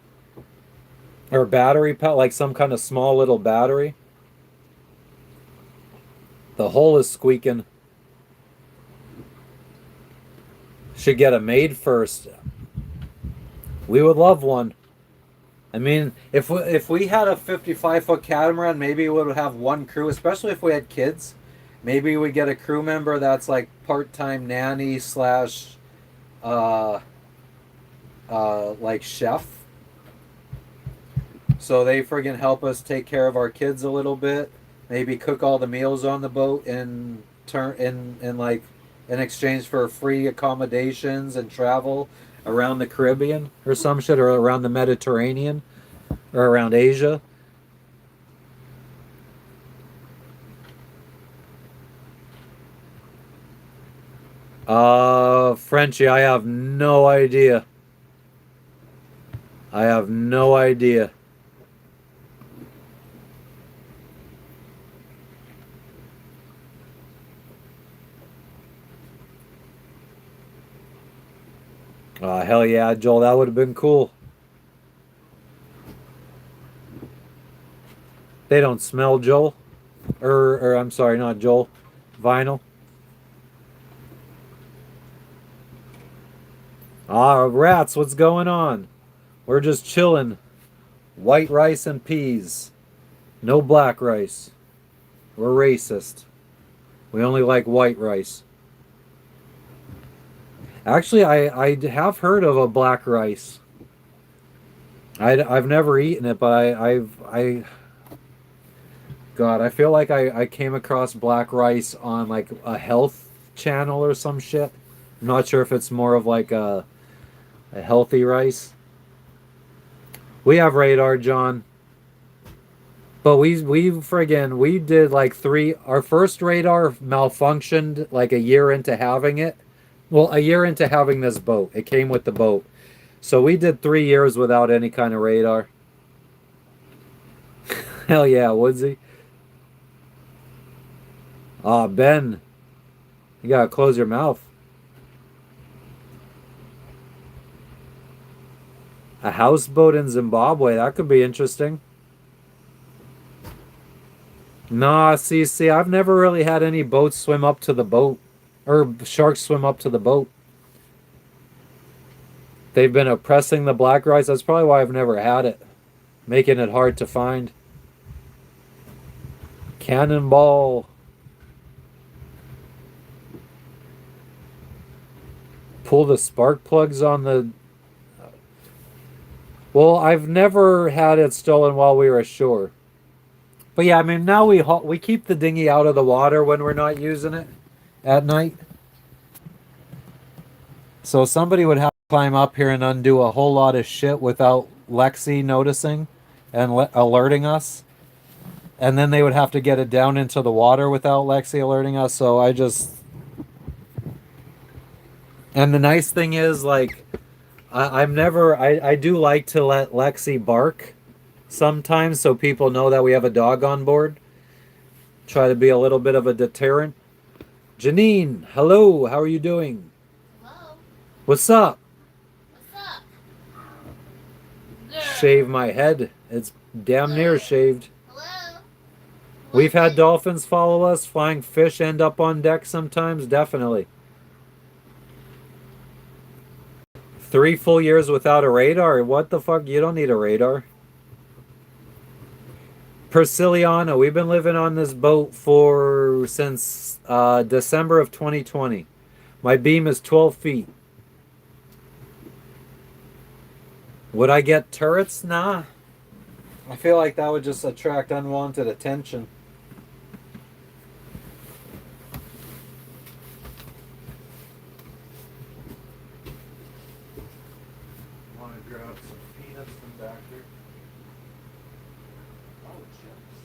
Or battery powered, like some kind of small little battery. The hole is squeaking. Should get a maid first. We would love one. I mean, if we had a 55-foot catamaran, maybe we would have one crew, especially if we had kids. Maybe we get a crew member that's like part-time nanny slash uh like chef. So they friggin' help us take care of our kids a little bit. Maybe cook all the meals on the boat in like in exchange for free accommodations and travel around the Caribbean or some shit, or around the Mediterranean or around Asia. Frenchie, I have no idea. I have no idea. Hell yeah, Joel, that would have been cool. They don't smell, Joel. Or I'm sorry, not Joel. Vinyl. Rats, what's going on? We're just chilling. White rice and peas. No black rice. We're racist. We only like white rice. Actually, I have heard of a black rice. I've never eaten it, but God, I feel like I came across black rice on like a health channel or some shit. I'm not sure if it's more of like a healthy rice. We have radar, John. But we did like three. Our first radar malfunctioned like a year into having it. Well, a year into having this boat. It came with the boat. So we did 3 years without any kind of radar. Hell yeah, Woodsy. Ben, you gotta close your mouth. A houseboat in Zimbabwe. That could be interesting. Nah, see, I've never really had any boats swim up to the boat, or sharks swim up to the boat. They've been oppressing the black rice. That's probably why I've never had it, making it hard to find. Cannonball. Pull the spark plugs on the. Well, I've never had it stolen while we were ashore. But yeah, I mean, now we keep the dinghy out of the water when we're not using it at night. So somebody would have to climb up here and undo a whole lot of shit without Lexi noticing and alerting us. And then they would have to get it down into the water without Lexi alerting us. So I just. And the nice thing is, like, I'm never. I do like to let Lexi bark sometimes so people know that we have a dog on board. Try to be a little bit of a deterrent. Janine, hello. How are you doing? Hello. What's up? What's up? Shave my head. It's damn near shaved. Hello. We've had dolphins follow us. Flying fish end up on deck sometimes. Definitely. 3 full years without a radar? What the fuck? You don't need a radar. Persiliano, we've been living on this boat for since December of 2020. My beam is 12 feet. Would I get turrets? Nah. I feel like that would just attract unwanted attention. Want to grab some peanuts from back there? Oh, chips.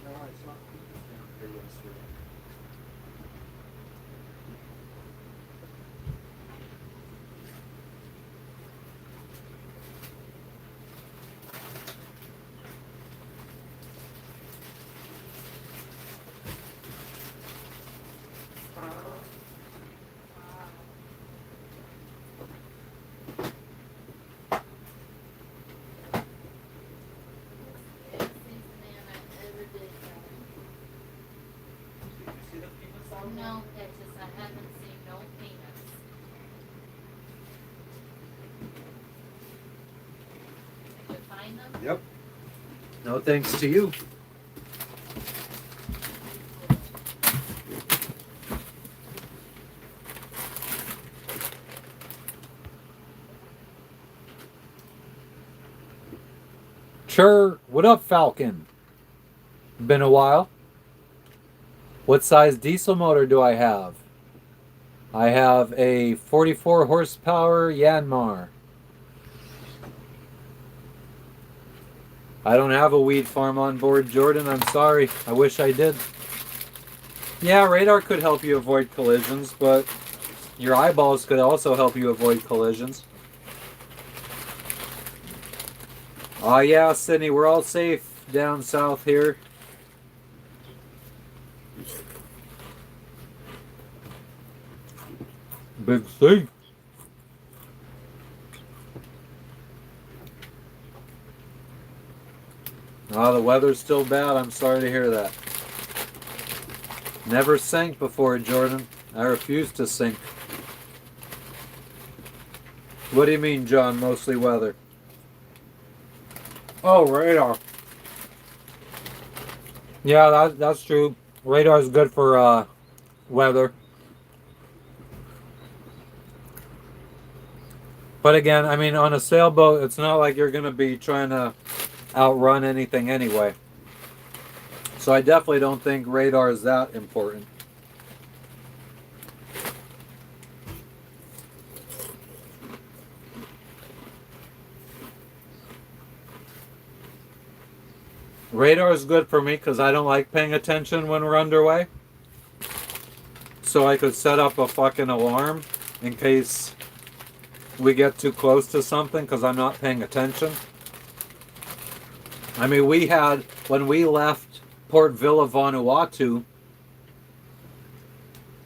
No, it's not. No pictures. I haven't seen no peanuts. Did you find them? Yep. No thanks to you. Sure. What up, Falcon? Been a while. What size diesel motor do I have? I have a 44 horsepower Yanmar. I don't have a weed farm on board, Jordan. I'm sorry. I wish I did. Yeah, radar could help you avoid collisions, but your eyeballs could also help you avoid collisions. Oh yeah, Sydney, we're all safe down south here. Big C. Oh, the weather's still bad. I'm sorry to hear that. Never sank before, Jordan. I refuse to sink. What do you mean, John? Mostly weather. Oh, radar. Yeah, that's true. Radar is good for weather. But again, I mean, on a sailboat, it's not like you're going to be trying to outrun anything anyway. So I definitely don't think radar is that important. Radar is good for me because I don't like paying attention when we're underway. So I could set up a fucking alarm in case we get too close to something because I'm not paying attention. I mean, we had, when we left Port Vila, Vanuatu,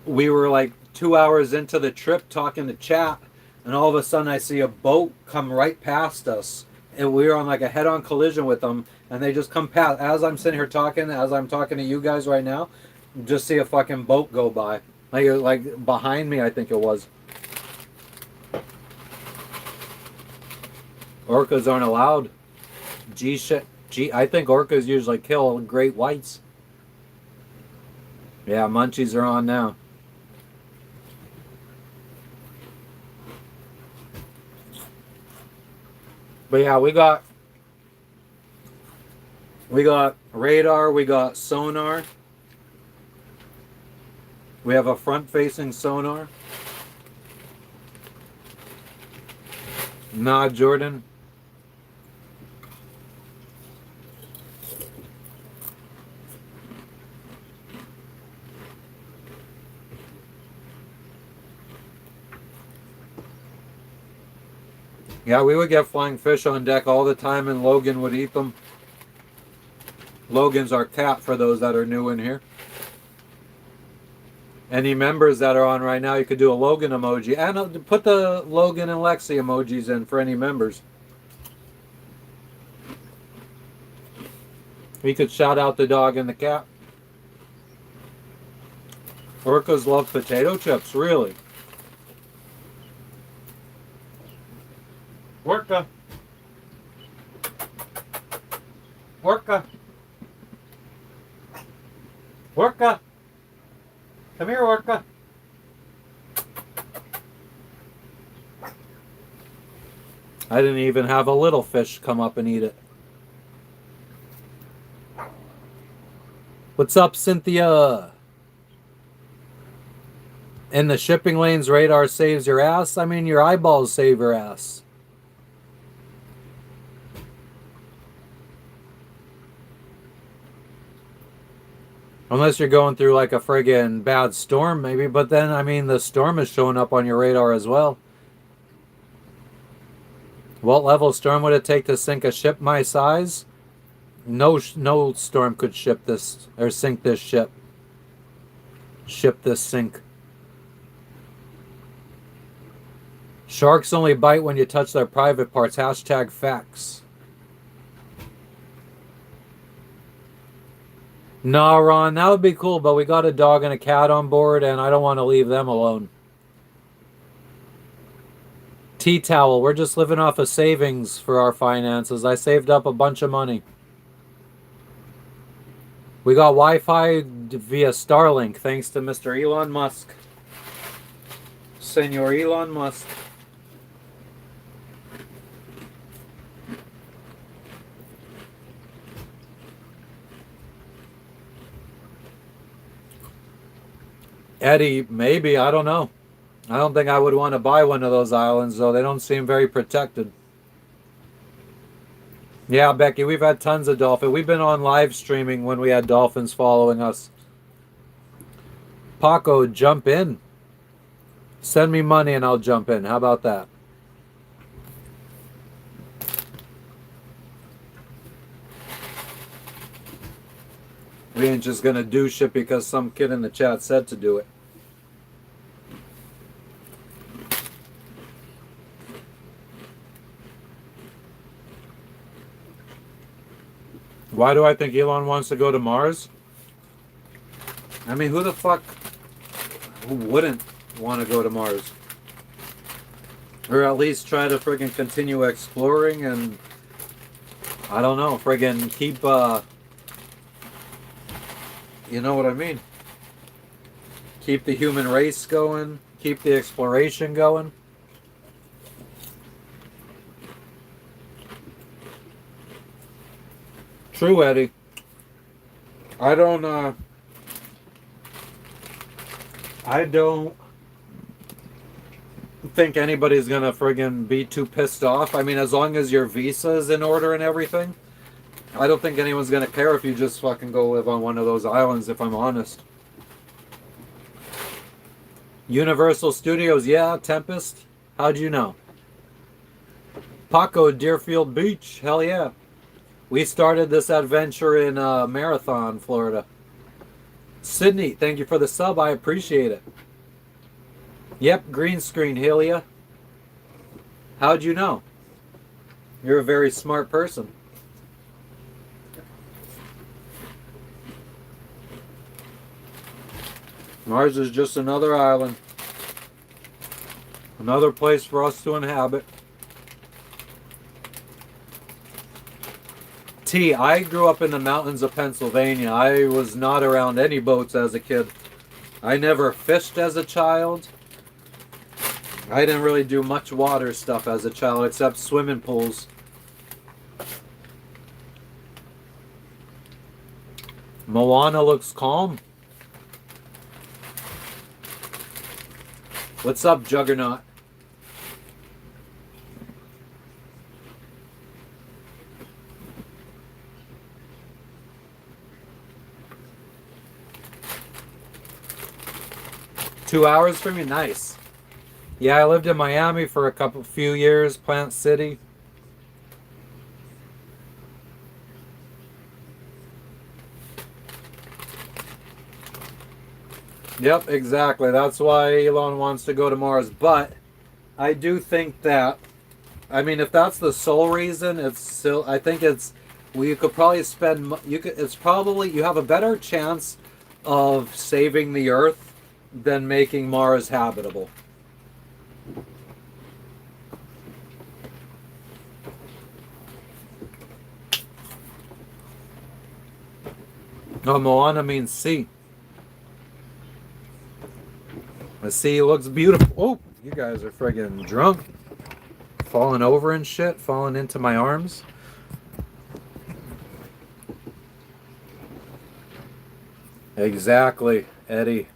we were like 2 hours into the trip talking to chat, and all of a sudden I see a boat come right past us. And we were on like a head-on collision with them, and they just come past. As I'm sitting here talking, as I'm talking to you guys right now, just see a fucking boat go by. Like behind me, I think it was. Orcas aren't allowed. I think orcas usually kill great whites. Yeah, munchies are on now. But yeah, we got radar, we got sonar. We have a front-facing sonar. Nah, Jordan. Yeah, we would get flying fish on deck all the time, and Logan would eat them. Logan's our cat for those that are new in here. Any members that are on right now, you could do a Logan emoji. And put the Logan and Lexi emojis in for any members. We could shout out the dog and the cat. Orcas love potato chips, really. Orca. Orca. Orca. Come here, Orca. I didn't even have a little fish come up and eat it. What's up, Cynthia? In the shipping lanes, radar saves your ass. I mean, your eyeballs save your ass. Unless you're going through like a friggin' bad storm, maybe. But then, I mean, the storm is showing up on your radar as well. What level of storm would it take to sink a ship my size? No storm could ship this or sink this ship. Ship this sink. Sharks only bite when you touch their private parts. # facts. No, Ron, that would be cool, but we got a dog and a cat on board, and I don't want to leave them alone. Tea towel. We're just living off of savings for our finances. I saved up a bunch of money. We got Wi-Fi via Starlink, thanks to Mr. Elon Musk. Senor Elon Musk. Eddie, maybe, I don't know. I don't think I would want to buy one of those islands, though. They don't seem very protected. Yeah, Becky, we've had tons of dolphins. We've been on live streaming when we had dolphins following us. Paco, jump in. Send me money and I'll jump in. How about that? We ain't just gonna do shit because some kid in the chat said to do it. Why do I think Elon wants to go to Mars? I mean, who the fuck who wouldn't want to go to Mars? Or at least try to friggin' continue exploring and I don't know, friggin' keep you know what I mean? Keep the human race going, keep the exploration going. True, Eddie. I don't think anybody's gonna friggin' be too pissed off. I mean, as long as your visa's in order and everything, I don't think anyone's gonna care if you just fucking go live on one of those islands, if I'm honest. Universal Studios, yeah, Tempest. How'd you know? Paco, Deerfield Beach, hell yeah. We started this adventure in Marathon, Florida. Sydney, thank you for the sub. I appreciate it. Yep, green screen, Helia. How'd you know? You're a very smart person. Mars is just another island. Another place for us to inhabit. T, I grew up in the mountains of Pennsylvania. I was not around any boats as a kid. I never fished as a child. I didn't really do much water stuff as a child except swimming pools. Moana looks calm. What's up, Juggernaut? Two hours from you? Nice. Yeah, I lived in Miami for a few years, Plant City. Yep, exactly. That's why Elon wants to go to Mars. But I do think that, I mean, if that's the sole reason, it's still, I think it's, well, you could probably spend, it's probably, you have a better chance of saving the Earth than making Mars habitable. Oh, Moana means sea. The sea looks beautiful. Oh, you guys are friggin' drunk. Falling over and shit. Falling into my arms. Exactly, Eddie.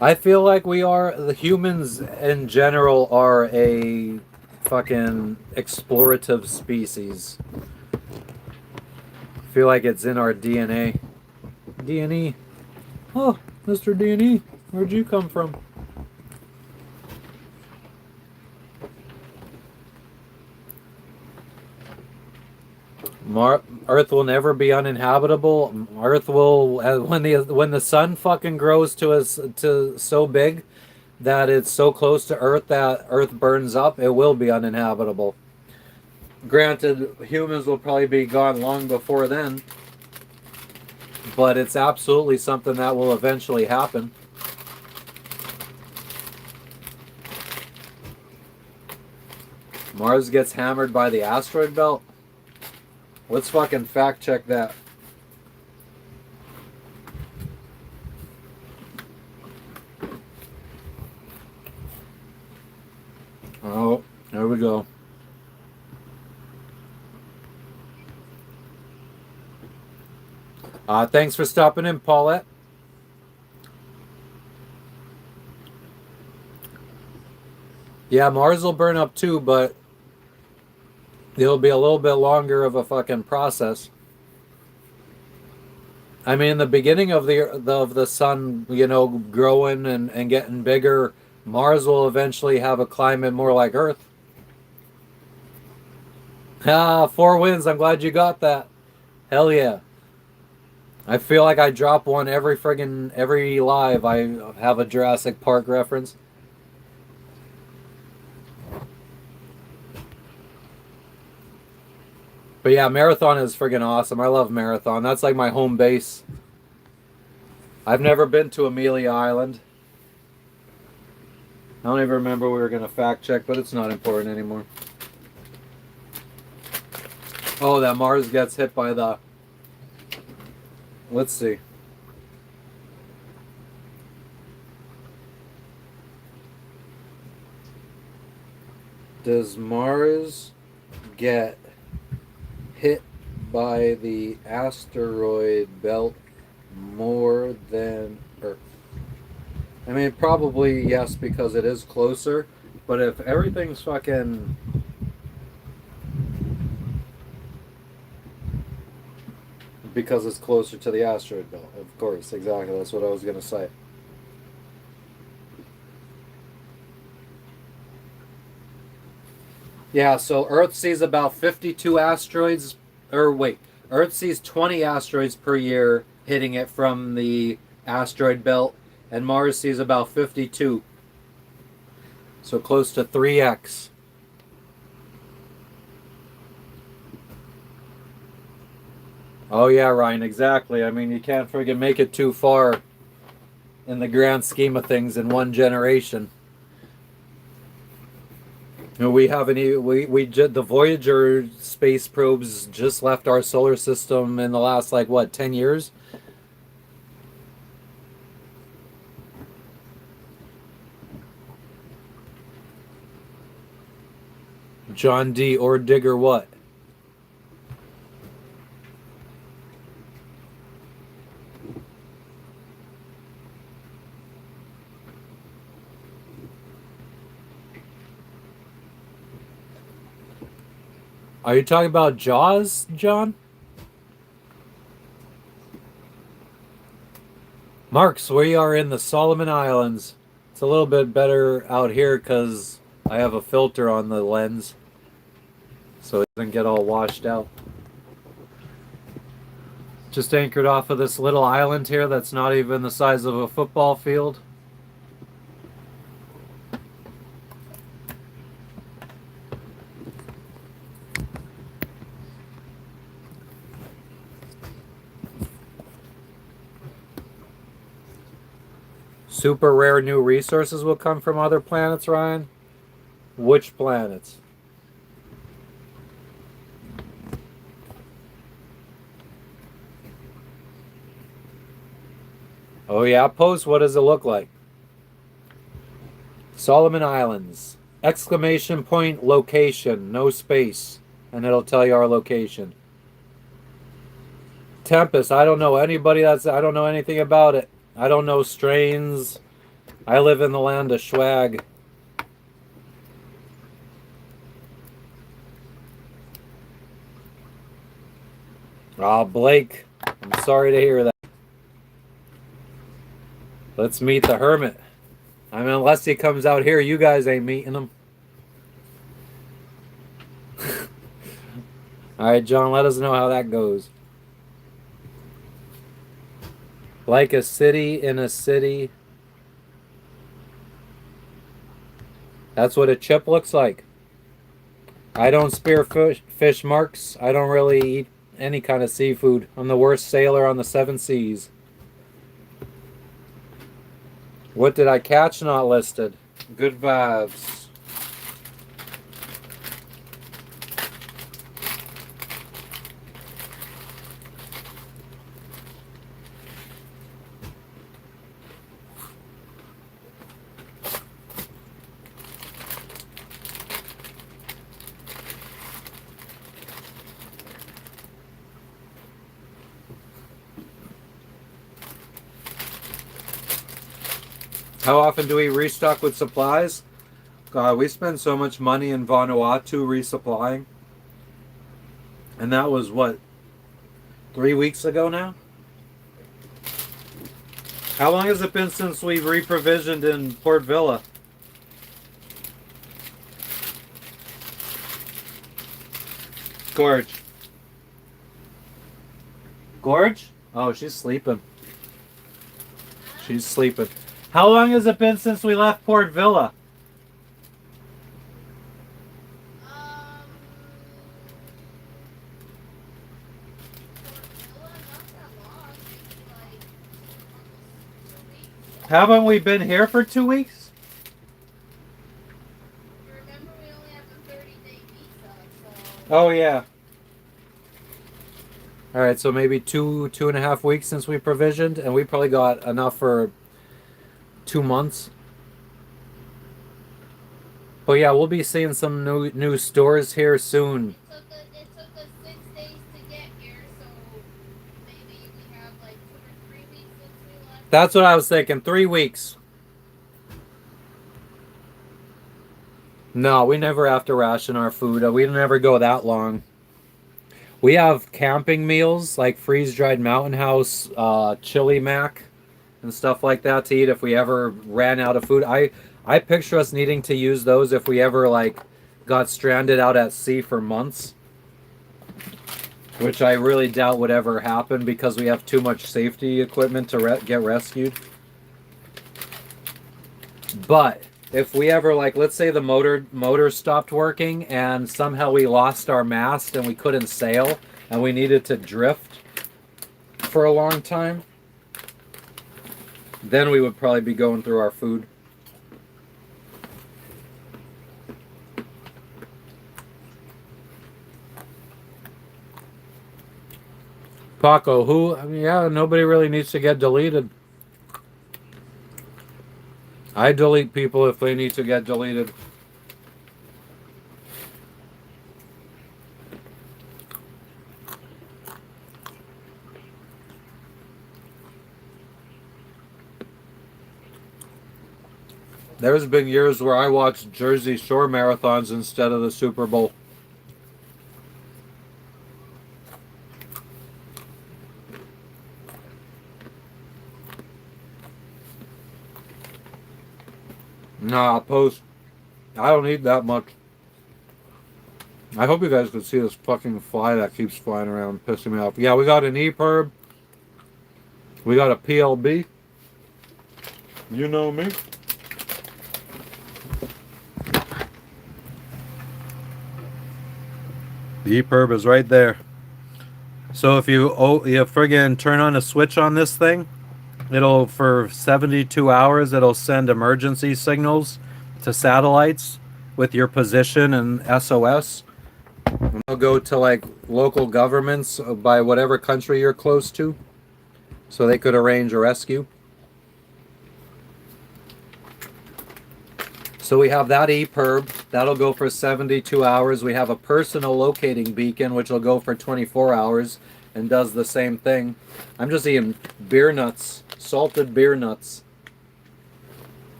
I feel like the humans in general are a fucking explorative species. I feel like it's in our DNA. DNA. Oh, Mr. DNA. Where'd you come from? Earth will never be uninhabitable. Earth will, when the sun fucking grows to so big that it's so close to Earth that Earth burns up, it will be uninhabitable. Granted, humans will probably be gone long before then. but it's absolutely something that will eventually happen. Mars gets hammered by the asteroid belt? Let's fucking fact check that. Oh, there we go. Thanks for stopping in, Paulette. Yeah, Mars will burn up too, but it'll be a little bit longer of a fucking process. I mean, the beginning of the sun, growing and getting bigger, Mars will eventually have a climate more like Earth. Ah, 4 wins. I'm glad you got that. Hell yeah. I feel like I drop one every live. I have a Jurassic Park reference. But yeah, Marathon is friggin' awesome. I love Marathon. That's like my home base. I've never been to Amelia Island. I don't even remember we were gonna fact check, but it's not important anymore. Oh, that Mars gets hit by the... Let's see. Does Mars get hit by the asteroid belt more than Earth? I mean, probably yes, because it is closer. But if everything's fucking... Because it's closer to the asteroid belt. Of course, exactly. That's what I was going to say. Yeah, so Earth sees about 52 asteroids, or wait, Earth sees 20 asteroids per year hitting it from the asteroid belt, and Mars sees about 52. So close to 3x. Oh yeah, Ryan, exactly. I mean, you can't friggin' make it too far in the grand scheme of things in one generation. We haven't even, the Voyager space probes just left our solar system in the last, like, what, 10 years? John D. or Digger what? Are you talking about Jaws, John? Marks, we are in the Solomon Islands. It's a little bit better out here because I have a filter on the lens, so it doesn't get all washed out. Just anchored off of this little island here that's not even the size of a football field. Super rare new resources will come from other planets, Ryan? Which planets? Oh yeah, post, what does it look like? Solomon Islands. Exclamation point location, no space. And it'll tell you our location. Tempest, I don't know I don't know anything about it. I don't know strains. I live in the land of swag. Ah, Blake, I'm sorry to hear that. Let's meet the hermit. I mean, unless he comes out here, you guys ain't meeting him. All right, John, let us know how that goes. Like a city in a city. That's what a chip looks like. I don't spear fish, Marks. I don't really eat any kind of seafood. I'm the worst sailor on the seven seas. What did I catch? Not listed. Good vibes. How often do we restock with supplies? God, we spend so much money in Vanuatu resupplying. And that was what, 3 weeks ago now? How long has it been since we've reprovisioned in Port Villa? Gorge. Gorge? Oh, she's sleeping. She's sleeping. How long has it been since we left Port Villa? Haven't we been here for 2 weeks? Remember, we only have a 30-day visa, so. Oh, yeah. Alright, so maybe 2.5 weeks since we provisioned, and we probably got enough for 2 months. But yeah, we'll be seeing some new stores here soon. It took us 6 days to get here, so maybe we have like 2 or 3 weeks since we left. That's what I was thinking. 3 weeks. No, we never have to ration our food. We never go that long. We have camping meals like freeze-dried Mountain House, chili mac, and stuff like that to eat if we ever ran out of food. I picture us needing to use those if we ever like got stranded out at sea for months, which I really doubt would ever happen because we have too much safety equipment to get rescued. But if we ever, like, let's say the motor stopped working and somehow we lost our mast and we couldn't sail and we needed to drift for a long time, then we would probably be going through our food. Paco, yeah, nobody really needs to get deleted. I delete people if they need to get deleted. There's been years where I watched Jersey Shore marathons instead of the Super Bowl. Nah, post. I don't eat that much. I hope you guys can see this fucking fly that keeps flying around, pissing me off. Yeah, we got an EPIRB. We got a PLB. You know me. The EPIRB is right there. So if you friggin' turn on a switch on this thing, it'll, for 72 hours, it'll send emergency signals to satellites with your position and SOS. And they'll go to like local governments by whatever country you're close to, so they could arrange a rescue. So we have that EPIRB. That'll go for 72 hours. We have a personal locating beacon, which will go for 24 hours and does the same thing. I'm just eating beer nuts. Salted beer nuts.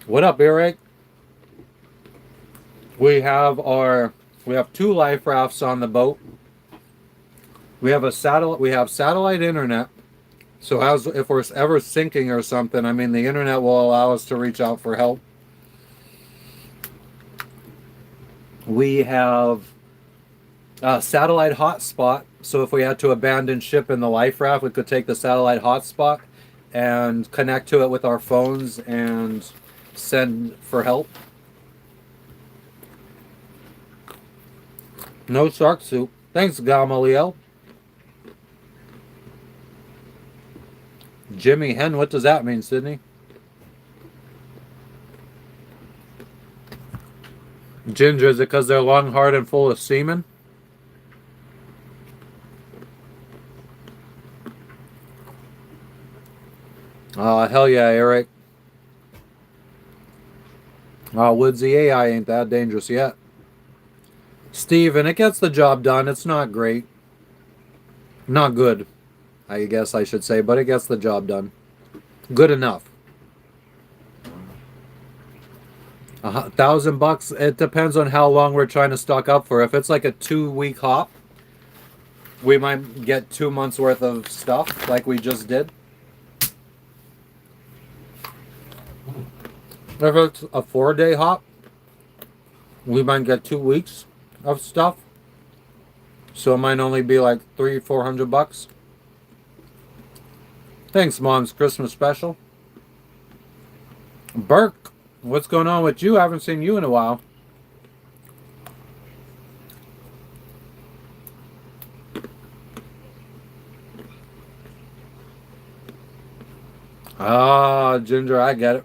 What up, Eric? We have 2 life rafts on the boat. We have satellite internet. So if we're ever sinking or something, I mean, the internet will allow us to reach out for help. We have a satellite hotspot. So if we had to abandon ship in the life raft, we could take the satellite hotspot and connect to it with our phones and send for help. No shark soup. Thanks, Gamaliel. Jimmy Hen, what does that mean, Sydney? Ginger, is it because they're long, hard, and full of semen? Hell yeah, Eric. Woodsy AI ain't that dangerous yet. Steven, it gets the job done. It's not great. Not good, I guess I should say, but it gets the job done. Good enough. $1,000. It depends on how long we're trying to stock up for. If it's like a 2-week hop, we might get 2 months worth of stuff like we just did. If it's a 4-day hop, we might get 2 weeks of stuff. So it might only be like $300-400. Thanks, Mom's Christmas special. Burke, what's going on with you? I haven't seen you in a while. Ginger, I get it.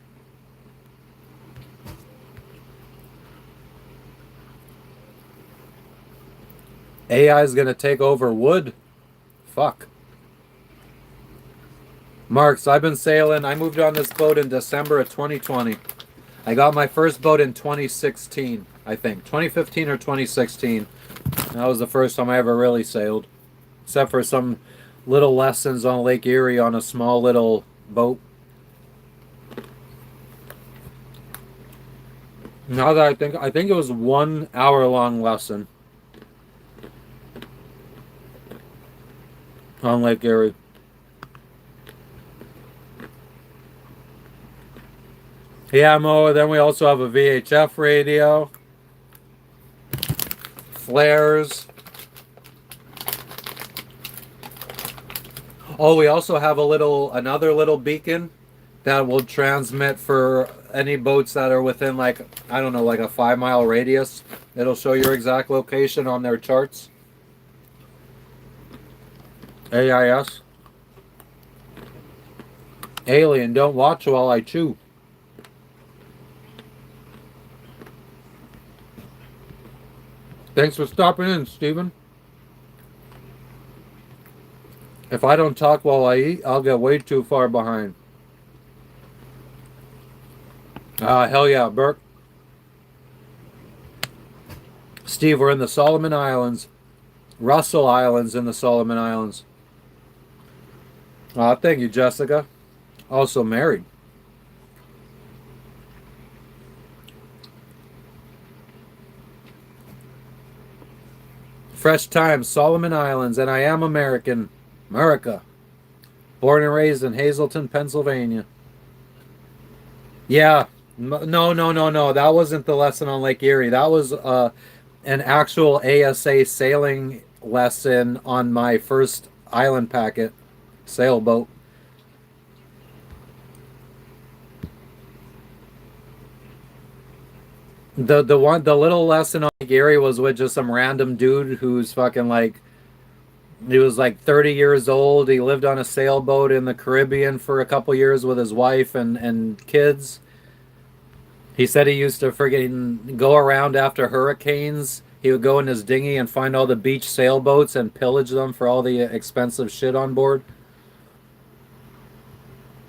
AI is going to take over wood. Fuck. Marks, I've been sailing. I moved on this boat in December of 2020. I got my first boat in 2016, I think. 2015 or 2016. That was the first time I ever really sailed. Except for some little lessons on Lake Erie on a small little boat. Now that I think it was 1 hour long lesson on Lake Erie. Yeah, Mo. Then we also have a VHF radio, flares. Oh, we also have another little beacon that will transmit for any boats that are within like, I don't know, like a 5-mile radius. It'll show your exact location on their charts. AIS. Alien, don't watch while I chew. Thanks for stopping in, Steven. If I don't talk while I eat, I'll get way too far behind. Hell yeah, Burke. Steve, we're in the Solomon Islands. Russell Islands in the Solomon Islands. Thank you, Jessica. Also married. Fresh Times, Solomon Islands, and I am American. America. Born and raised in Hazleton, Pennsylvania. Yeah. No. That wasn't the lesson on Lake Erie. That was an actual ASA sailing lesson on my first island packet sailboat. The little lesson on Lake Erie was with just some random dude who's fucking like, he was like 30 years old. He lived on a sailboat in the Caribbean for a couple years with his wife and kids. He said he used to friggin' go around after hurricanes. He would go in his dinghy and find all the beach sailboats and pillage them for all the expensive shit on board.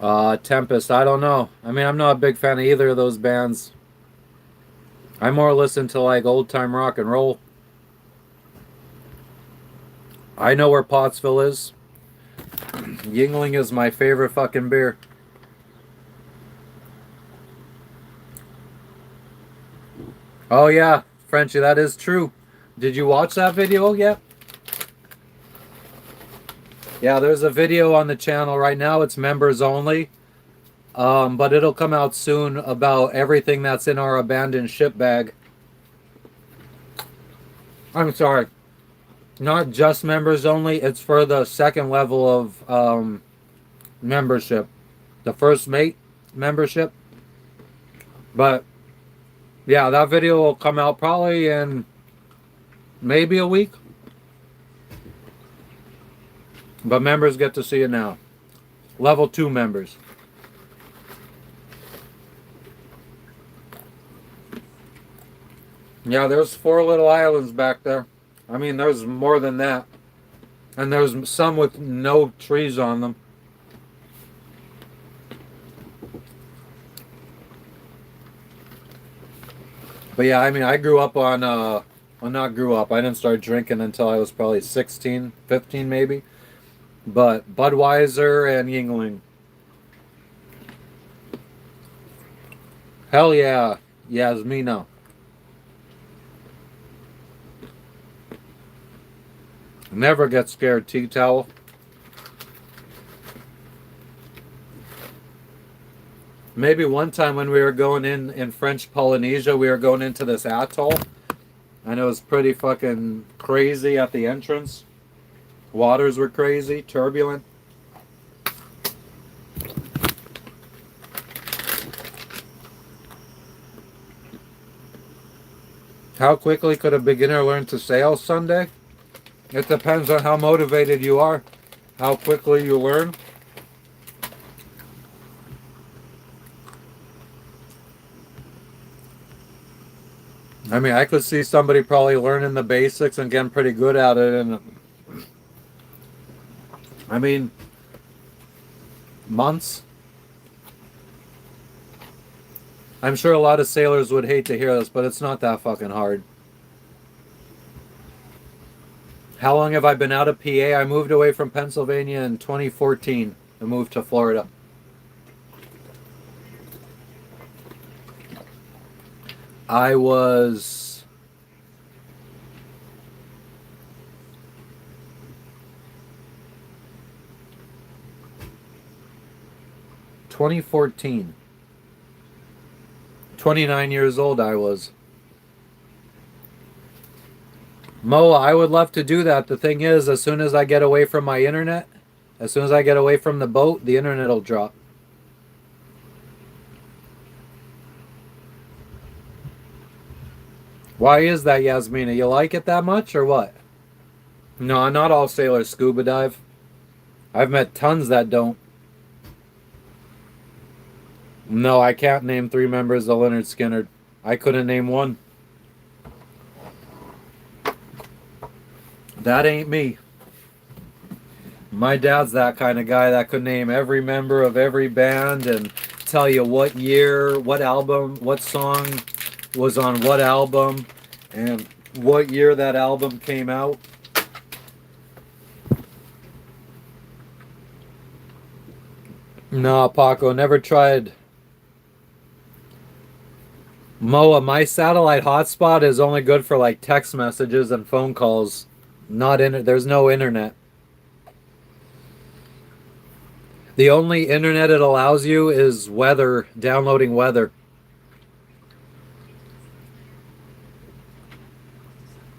Tempest, I don't know. I mean, I'm not a big fan of either of those bands. I more listen to like old time rock and roll. I know where Pottsville is. Yingling is my favorite fucking beer. Oh yeah, Frenchie, that is true. Did you watch that video yet? Yeah, there's a video on the channel right now. It's members only. But it'll come out soon about everything that's in our abandoned ship bag. I'm sorry. Not just members only. It's for the second level of membership. The first mate membership. But yeah, that video will come out probably in maybe a week. But members get to see it now. Level 2 members. Yeah, there's 4 little islands back there. I mean, there's more than that. And there's some with no trees on them. But yeah, I mean, I grew up on, well, not grew up. I didn't start drinking until I was probably 16, 15 maybe. But Budweiser and Yingling. Hell yeah, Yasmina. Never get scared, tea towel. Maybe one time when we were going in French Polynesia, we were going into this atoll. And it was pretty fucking crazy at the entrance. Waters were crazy, turbulent. How quickly could a beginner learn to sail Sunday? It depends on how motivated you are, how quickly you learn. I mean, I could see somebody probably learning the basics and getting pretty good at it. And I mean, months. I'm sure a lot of sailors would hate to hear this, but it's not that fucking hard. How long have I been out of PA? I moved away from Pennsylvania in 2014 and moved to Florida. I was 2014. 29 years old I was. Moa, I would love to do that. The thing is, as soon as I get away from my internet, as soon as I get away from the boat, the internet will drop. Why is that, Yasmina? You like it that much or what? No, not all sailors scuba dive. I've met tons that don't. No, I can't name 3 members of Leonard Skinner. I couldn't name one. That ain't me. My dad's that kind of guy that could name every member of every band and tell you what year, what album, what song was on what album, and what year that album came out. No, Paco, never tried. Moa, my satellite hotspot is only good for like text messages and phone calls. Not in it. There's no internet. The only internet it allows you is weather, downloading weather.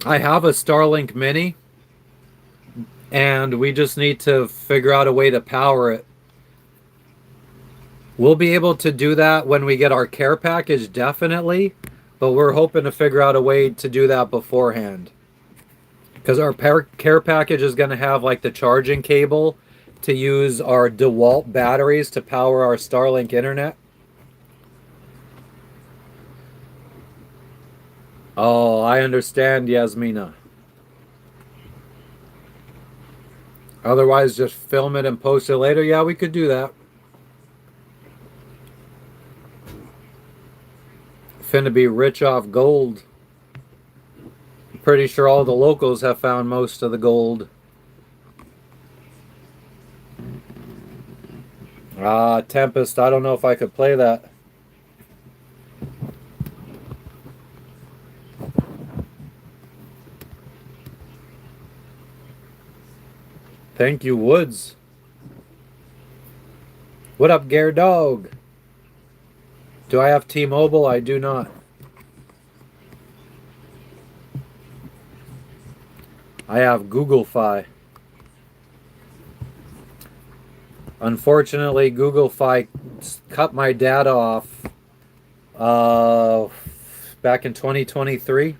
I have a Starlink Mini, and we just need to figure out a way to power it. We'll be able to do that when we get our care package, definitely, but we're hoping to figure out a way to do that beforehand. Because our care package is going to have like the charging cable to use our DeWalt batteries to power our Starlink internet. Oh, I understand, Yasmina. Otherwise, just film it and post it later. Yeah, we could do that. Finna be rich off gold. I'm pretty sure all the locals have found most of the gold. Tempest, I don't know if I could play that. Thank you, Woods. What up, Gare Dog? Do I have T-Mobile? I do not. I have Google Fi. Unfortunately, Google Fi cut my data off Uh, back in 2023.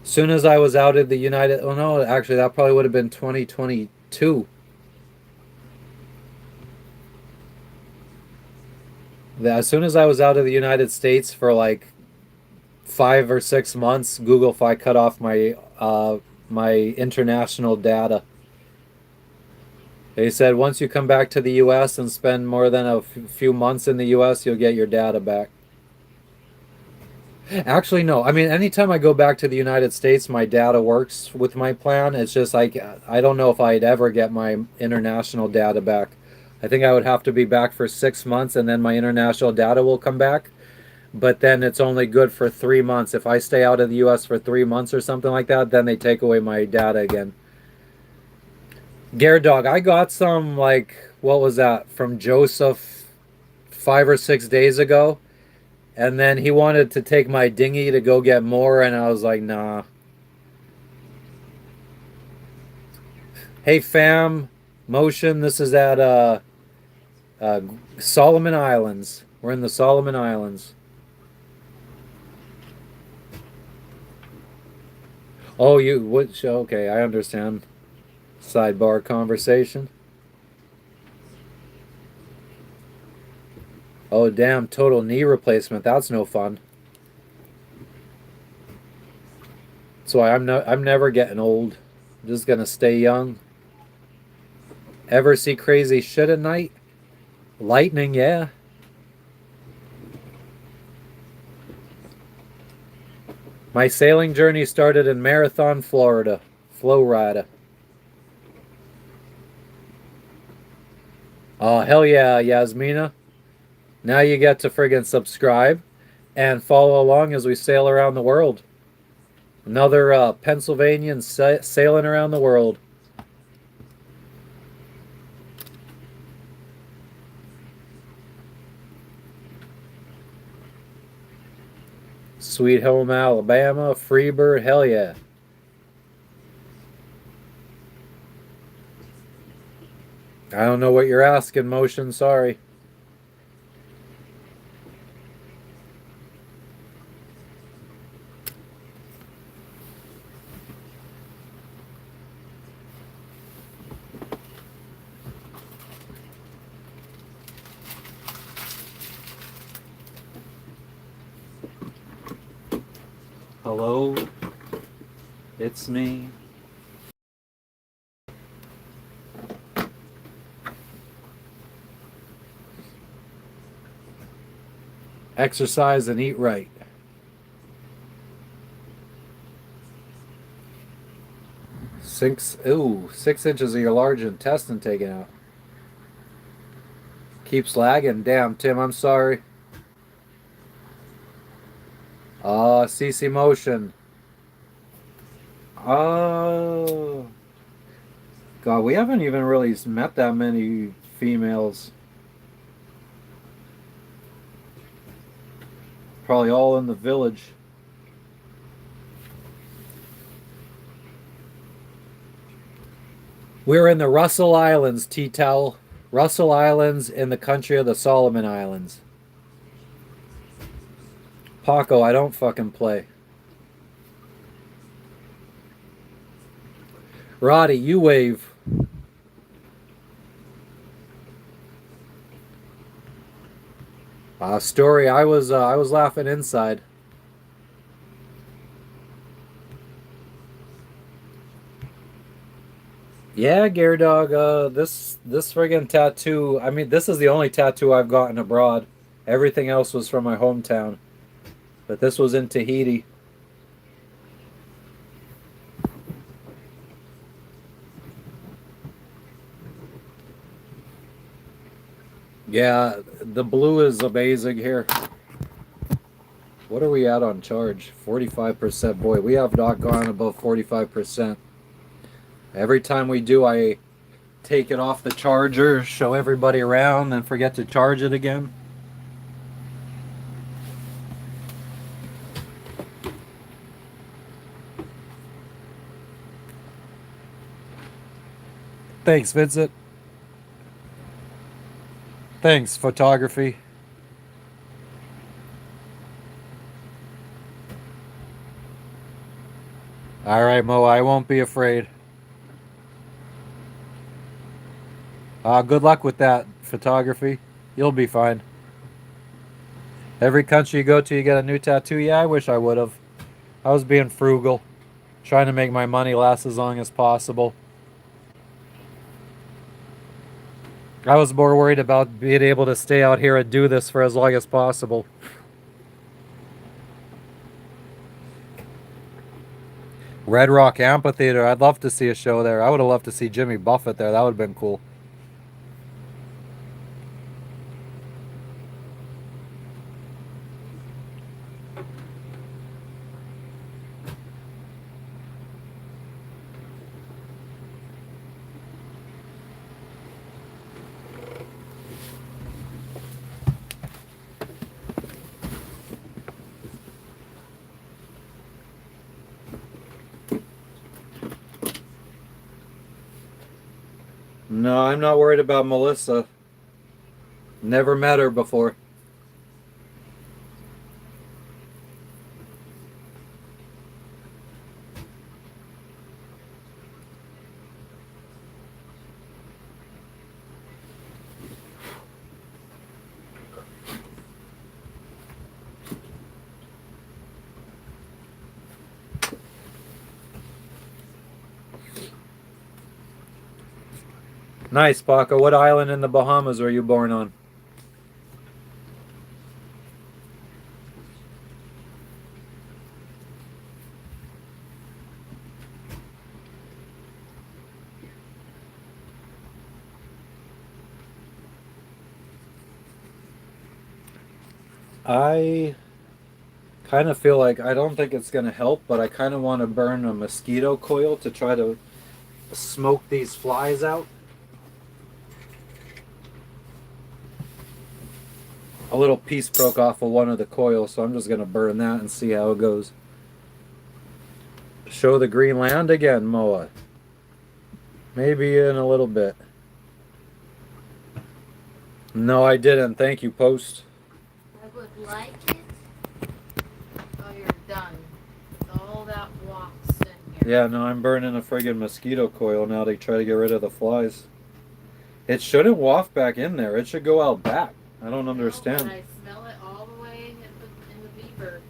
Soon as I was out of the United, oh no, actually that probably would have been 2022. As soon as I was out of the United States for like 5 or 6 months, Google Fi cut off my international data. They said once you come back to the U.S. and spend more than a few months in the U.S., you'll get your data back. Actually, no. I mean, anytime I go back to the United States, my data works with my plan. It's just like I don't know if I'd ever get my international data back. I think I would have to be back for 6 months and then my international data will come back. But then it's only good for 3 months. If I stay out of the US for 3 months or something like that, then they take away my data again. Gare Dog, I got some, like, what was that, from Joseph 5 or 6 days ago. And then he wanted to take my dinghy to go get more, and I was like, nah. Hey, fam, Motion, this is at uh, Solomon Islands. We're in the Solomon Islands. Oh, you, which, okay, I understand. Sidebar conversation. Oh, damn, total knee replacement. That's no fun. So I'm never getting old. I'm just gonna stay young. Ever see crazy shit at night? Lightning, yeah. My sailing journey started in Marathon, Florida. Florida. Oh, hell yeah, Yasmina. Now you get to friggin' subscribe and follow along as we sail around the world. Another Pennsylvanian sailing around the world. Sweet Home, Alabama, Freebird, hell yeah. I don't know what you're asking, Motion, sorry. Hello, it's me. Exercise and eat right. Ooh, 6 inches of your large intestine taken out. Keeps lagging. Damn, Tim, I'm sorry. CC Motion. Oh. God, we haven't even really met that many females. Probably all in the village. We're in the Russell Islands, T-Towel. Russell Islands in the country of the Solomon Islands. Paco, I don't fucking play. Roddy, you wave. Story, I was laughing inside. Yeah, Gare Dog, this friggin' tattoo, I mean, this is the only tattoo I've gotten abroad. Everything else was from my hometown. But this was in Tahiti. Yeah, the blue is amazing here. What are we at on charge? 45%. Boy, we have not gone above 45%. Every time we do, I take it off the charger, show everybody around, then forget to charge it again. Thanks, Vincent. Thanks, photography. All right, Mo, I won't be afraid. Good luck with that photography. You'll be fine. Every country you go to, you get a new tattoo. Yeah, I wish I would have. I was being frugal, trying to make my money last as long as possible. I was more worried about being able to stay out here and do this for as long as possible. Red Rock Amphitheater. I'd love to see a show there. I would have loved to see Jimmy Buffett there. That would have been cool. No, I'm not worried about Melissa. Never met her before. Nice, Paco. What island in the Bahamas were you born on? I kind of feel like I don't think it's going to help, but I kind of want to burn a mosquito coil to try to smoke these flies out. A little piece broke off of one of the coils, so I'm just going to burn that and see how it goes. Show the green land again, Moa. Maybe in a little bit. No, I didn't. Thank you, Post. I would like it. Oh, you're done. With all that walks in here. Yeah, no, I'm burning a friggin' mosquito coil now to try to get rid of the flies. It shouldn't waft back in there. It should go out back. I don't understand. No, but I smell it all the way in the beaver.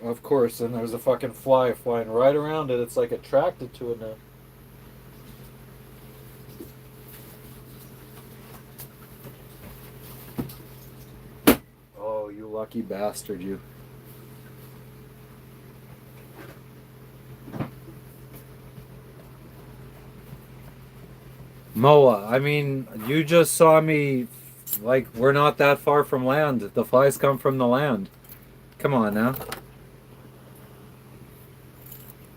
Of course, and there's a fucking fly flying right around it. It's like attracted to it now. Oh, you lucky bastard, you. Moa, I mean, you just saw me, like, we're not that far from land. The flies come from the land. Come on now.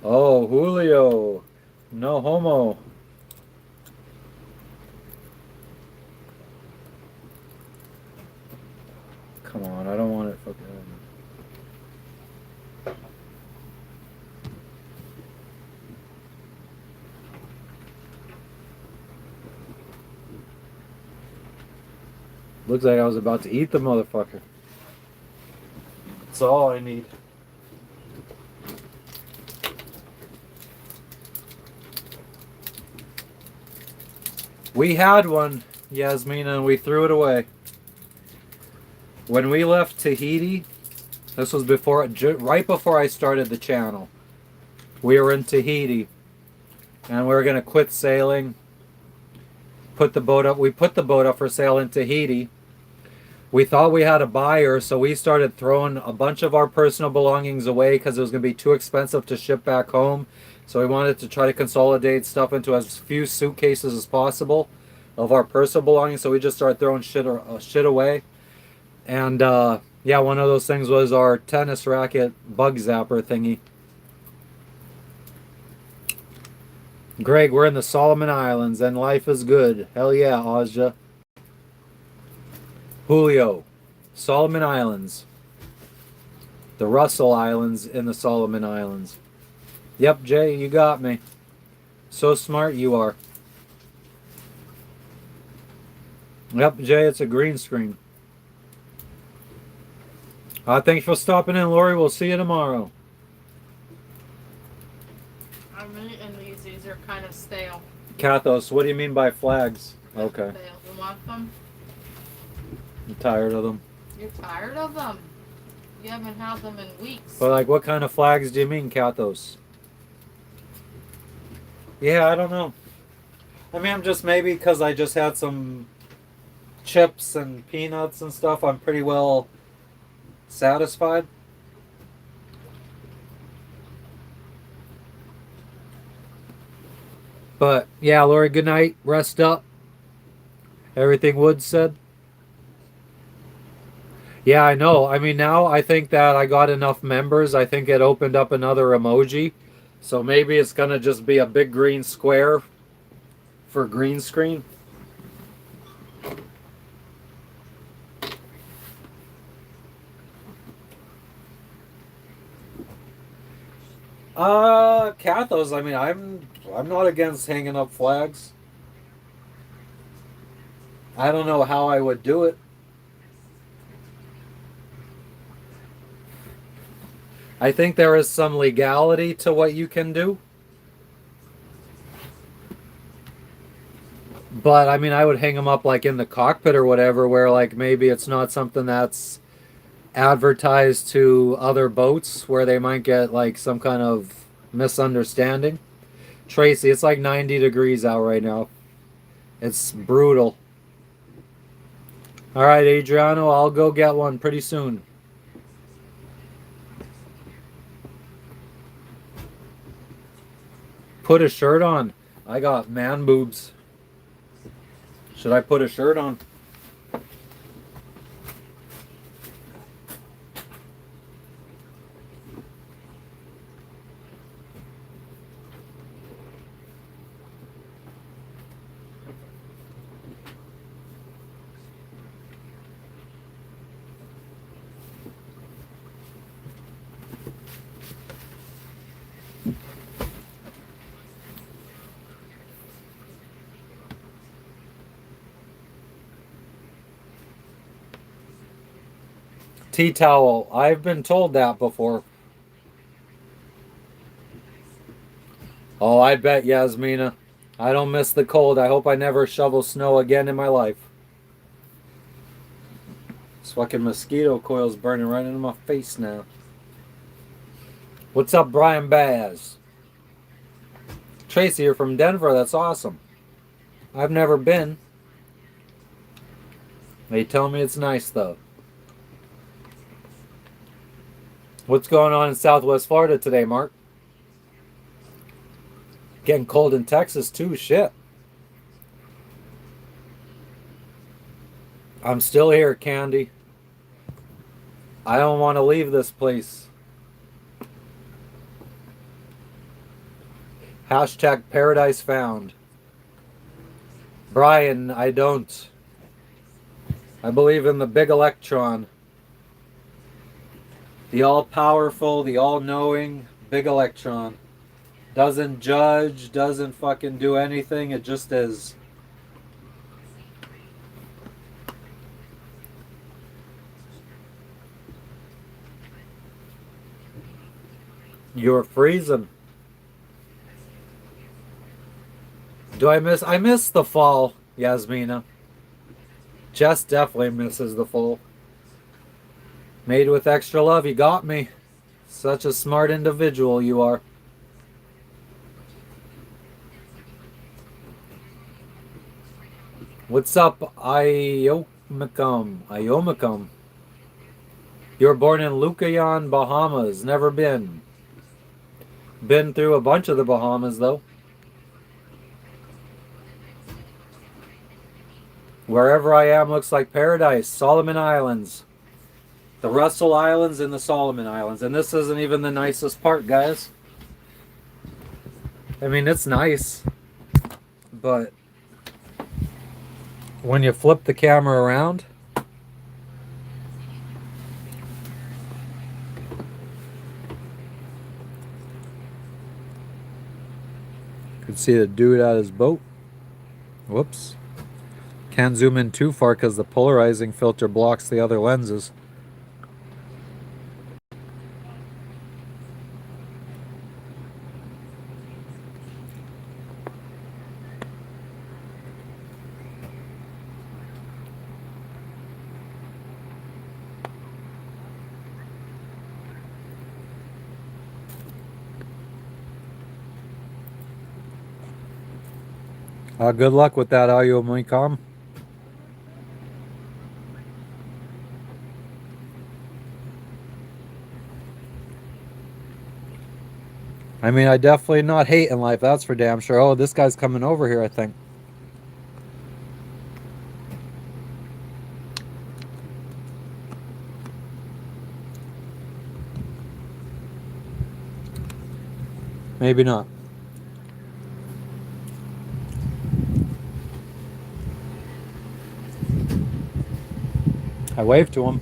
Oh, Julio. No homo. Come on, I don't want it fucking... Looks like I was about to eat the motherfucker. That's all I need. We had one, Yasmina, and we threw it away. When we left Tahiti, this was before, right before I started the channel. We were in Tahiti, and we were gonna quit sailing. Put the boat up. We put the boat up for sale in Tahiti. We thought we had a buyer, so we started throwing a bunch of our personal belongings away because it was going to be too expensive to ship back home. So we wanted to try to consolidate stuff into as few suitcases as possible of our personal belongings. So we just started throwing shit away. And yeah, one of those things was our tennis racket bug zapper thingy. Greg, we're in the Solomon Islands and life is good. Hell yeah, Ozja. Julio, Solomon Islands. The Russell Islands in the Solomon Islands. Yep, Jay, you got me. So smart you are. Yep, Jay, it's a green screen. Thanks for stopping in, Lori. We'll see you tomorrow. I'm eating these. These are kind of stale. Kathos, what do you mean by flags? Okay. Stale. You want them? I'm tired of them. You're tired of them. You haven't had them in weeks. But like, what kind of flags do you mean, Kathos? Yeah, I don't know. I mean, I'm just maybe because I just had some chips and peanuts and stuff. I'm pretty well satisfied. But yeah, Lori, good night. Rest up. Everything Wood said. Yeah, I know. I mean, now I think that I got enough members. I think it opened up another emoji. So maybe it's going to just be a big green square for green screen. Cathos, I mean, I'm not against hanging up flags. I don't know how I would do it. I think there is some legality to what you can do. But I mean, I would hang them up like in the cockpit or whatever, where like maybe it's not something that's advertised to other boats where they might get like some kind of misunderstanding. Tracy, it's like 90 degrees out right now. It's brutal. All right, Adriano, I'll go get one pretty soon. Put a shirt on. I got man boobs. Should I put a shirt on? Tea towel. I've been told that before. Oh, I bet, Yasmina. I don't miss the cold. I hope I never shovel snow again in my life. This fucking mosquito coil's burning right into my face now. What's up, Brian Baz? Tracy, you're from Denver. That's awesome. I've never been. They tell me it's nice, though. What's going on in Southwest Florida today, Mark? Getting cold in Texas, too. Shit. I'm still here, Candy. I don't want to leave this place. Hashtag paradise found. Brian, I don't. I believe in the big electron. The all-powerful, the all-knowing big electron. Doesn't judge, doesn't fucking do anything. It just is. You're freezing. I miss the fall, Yasmina. Jess definitely misses the fall. Made with extra love, you got me. Such a smart individual you are. What's up, Iomicum? You were born in Lucayan, Bahamas. Never been. Been through a bunch of the Bahamas, though. Wherever I am looks like paradise. Solomon Islands. The Russell Islands and the Solomon Islands. And this isn't even the nicest part, guys. I mean, it's nice. But when you flip the camera around, you can see the dude at his boat. Whoops. Can't zoom in too far because the polarizing filter blocks the other lenses. Good luck with that, Ayo Moicom. I mean, I definitely not hating life, that's for damn sure. Oh, this guy's coming over here, I think. Maybe not. I waved to him.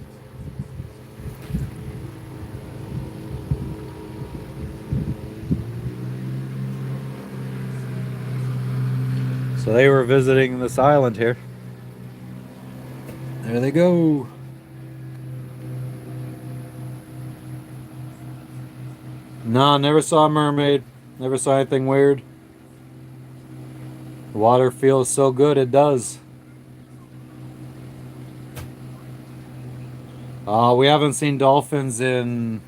So they were visiting this island here. There they go. Nah, never saw a mermaid. Never saw anything weird. The water feels so good, it does. We haven't seen dolphins in...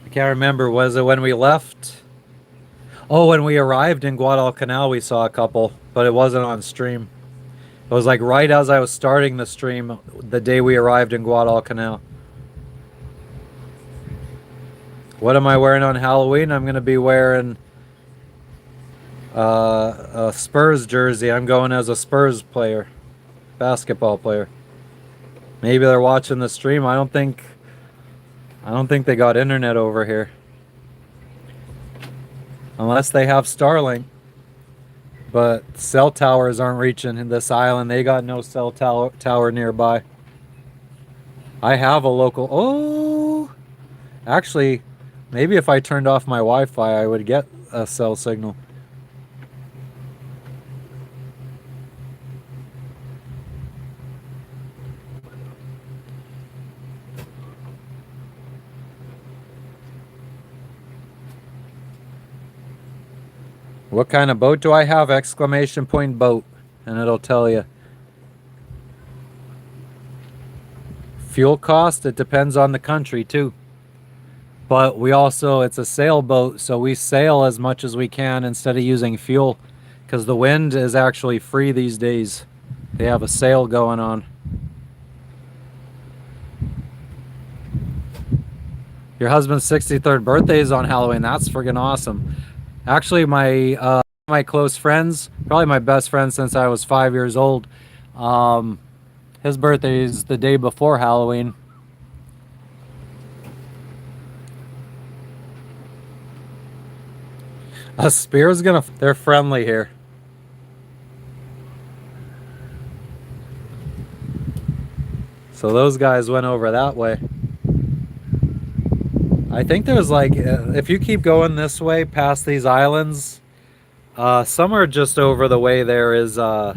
I can't remember. Was it when we left? Oh, when we arrived in Guadalcanal, we saw a couple, but it wasn't on stream. It was like right as I was starting the stream the day we arrived in Guadalcanal. What am I wearing on Halloween? I'm going to be wearing a Spurs jersey. I'm going as a Spurs player, basketball player. Maybe they're watching the stream. I don't think they got internet over here. Unless they have Starlink. But cell towers aren't reaching in this island. They got no cell tower nearby. I have a local... Oh! Actually, maybe if I turned off my Wi-Fi, I would get a cell signal. What kind of boat do I have? Exclamation point boat. And it'll tell you. Fuel cost, it depends on the country too. But we also, it's a sailboat, so we sail as much as we can instead of using fuel. Because the wind is actually free these days. They have a sail going on. Your husband's 63rd birthday is on Halloween. That's friggin' awesome. Actually, my close friends, probably my best friend since I was 5 years old, his birthday is the day before Halloween. A spear's gonna... They're friendly here. So those guys went over that way. I think there's like, if you keep going this way past these islands, some are just over the way there is, I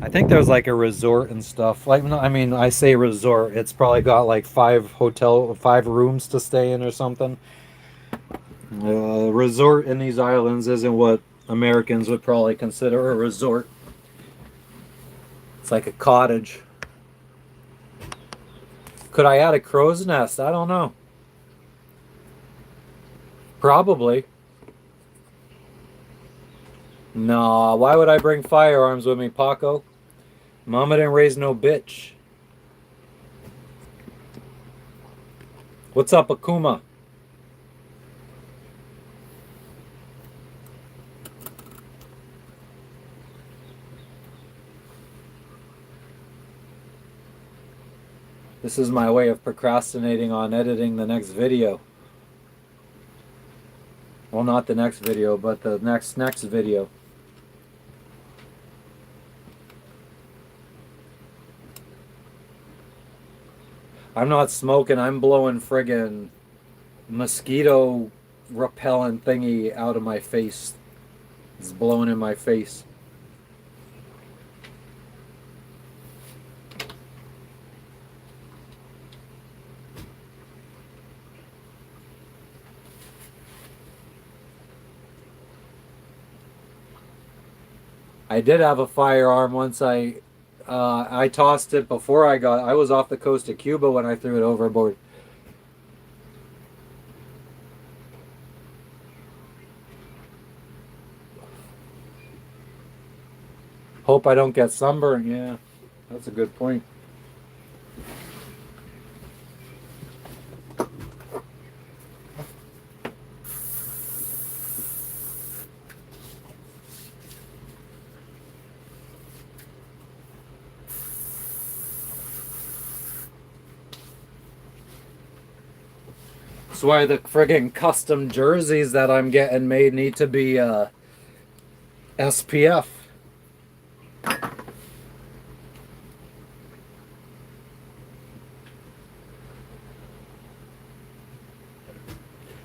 think there's like a resort and stuff. Like, I mean, I say resort, it's probably got like 5 rooms to stay in or something. Resort in these islands isn't what Americans would probably consider a resort. It's like a cottage. Could I add a crow's nest? I don't know. Probably. No, why would I bring firearms with me, Paco? Mama didn't raise no bitch. What's up, Akuma? This is my way of procrastinating on editing the next video. Well, not the next video, but the next video. I'm not smoking, I'm blowing friggin' mosquito repellent thingy out of my face. It's blowing in my face. I did have a firearm once. I tossed it before I was off the coast of Cuba when I threw it overboard. Hope I don't get sunburned. Yeah, that's a good point. That's why the friggin' custom jerseys that I'm getting made need to be SPF.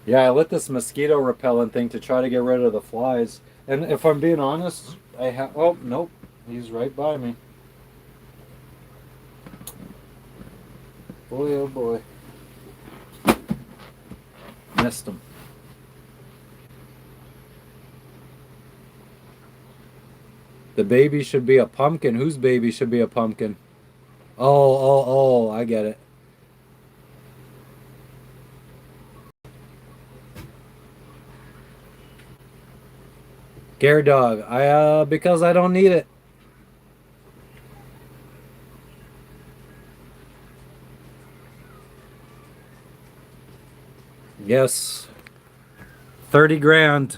Yeah, I lit this mosquito repellent thing to try to get rid of the flies. And if I'm being honest, I have. Oh, nope. He's right by me. Boy, oh boy. Missed him. The baby should be a pumpkin. Whose baby should be a pumpkin? Oh, I get it. Scare dog. Because I don't need it. Yes. 30 grand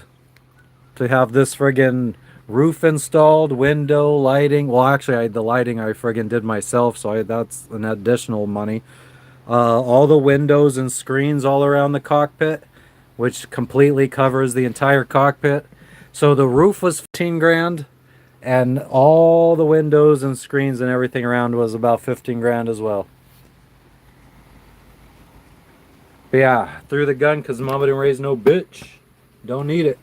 to have this friggin' roof installed, window, lighting. Well, actually, the lighting I friggin' did myself, so that's an additional money. All the windows and screens all around the cockpit, which completely covers the entire cockpit. So the roof was 15 grand, and all the windows and screens and everything around was about 15 grand as well. But yeah, threw the gun because mama didn't raise no bitch. Don't need it.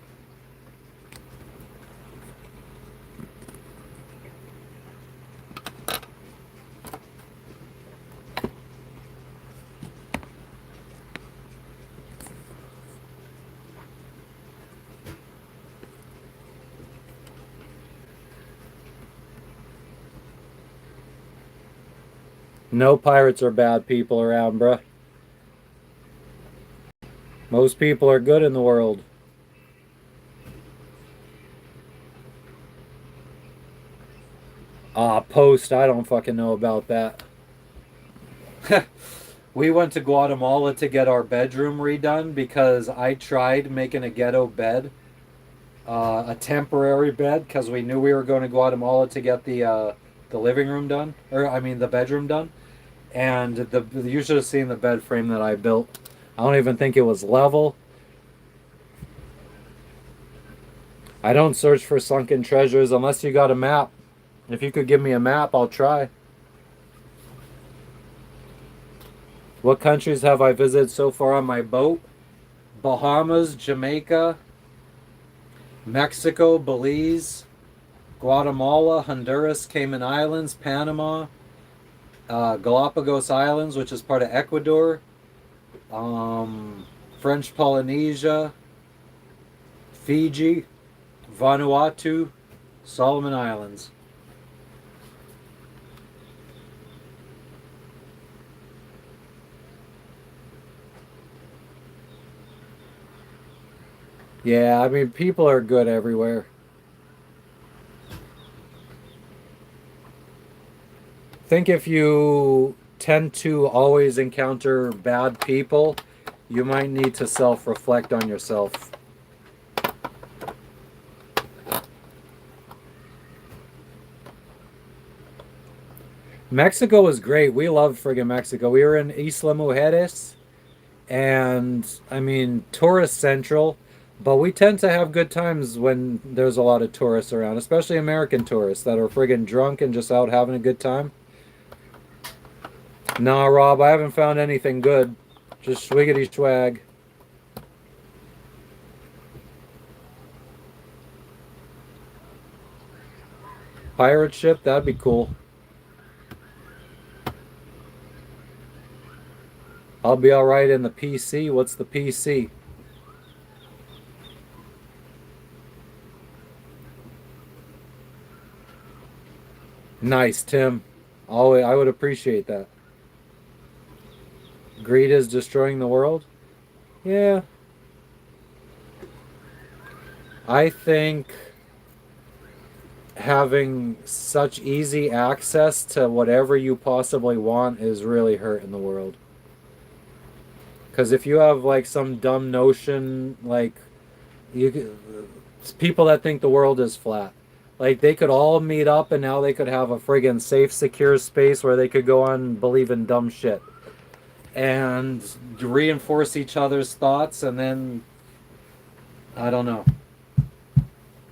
No pirates are bad people around, bruh. Most people are good in the world. Post, I don't fucking know about that. We went to Guatemala to get our bedroom redone because I tried making a ghetto bed, a temporary bed, because we knew we were going to Guatemala to get the living room done, or I mean the bedroom done. And you should have seen the bed frame that I built. I don't even think it was level. I don't search for sunken treasures unless you got a map. If you could give me a map, I'll try. What countries have I visited so far on my boat? Bahamas, Jamaica, Mexico, Belize, Guatemala, Honduras, Cayman Islands, Panama, Galapagos Islands, which is part of Ecuador, French Polynesia, Fiji, Vanuatu, Solomon Islands. Yeah, I mean, people are good everywhere. Think if you tend to always encounter bad people, you might need to self-reflect on yourself. Mexico was great. We loved friggin' Mexico. We were in Isla Mujeres, and I mean, tourist central, but we tend to have good times when there's a lot of tourists around, especially American tourists that are friggin' drunk and just out having a good time. Nah, Rob, I haven't found anything good. Just swiggity swag. Pirate ship, that'd be cool. I'll be alright in the PC. What's the PC? Nice, Tim. Always, I would appreciate that. Greed is destroying the world? Yeah. I think having such easy access to whatever you possibly want is really hurting the world. Because if you have like some dumb notion, like you, people that think the world is flat, like they could all meet up and now they could have a friggin' safe, secure space where they could go on and believe in dumb shit and reinforce each other's thoughts, and then I don't know.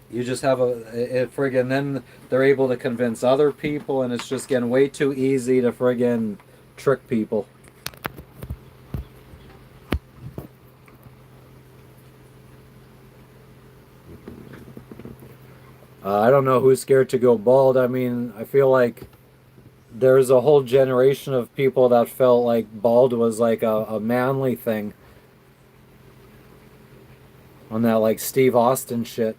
You just have it friggin' then they're able to convince other people, and it's just getting way too easy to friggin' trick people. I don't know who's scared to go bald. I mean, I feel like there's a whole generation of people that felt like bald was like a manly thing on that like Steve Austin shit.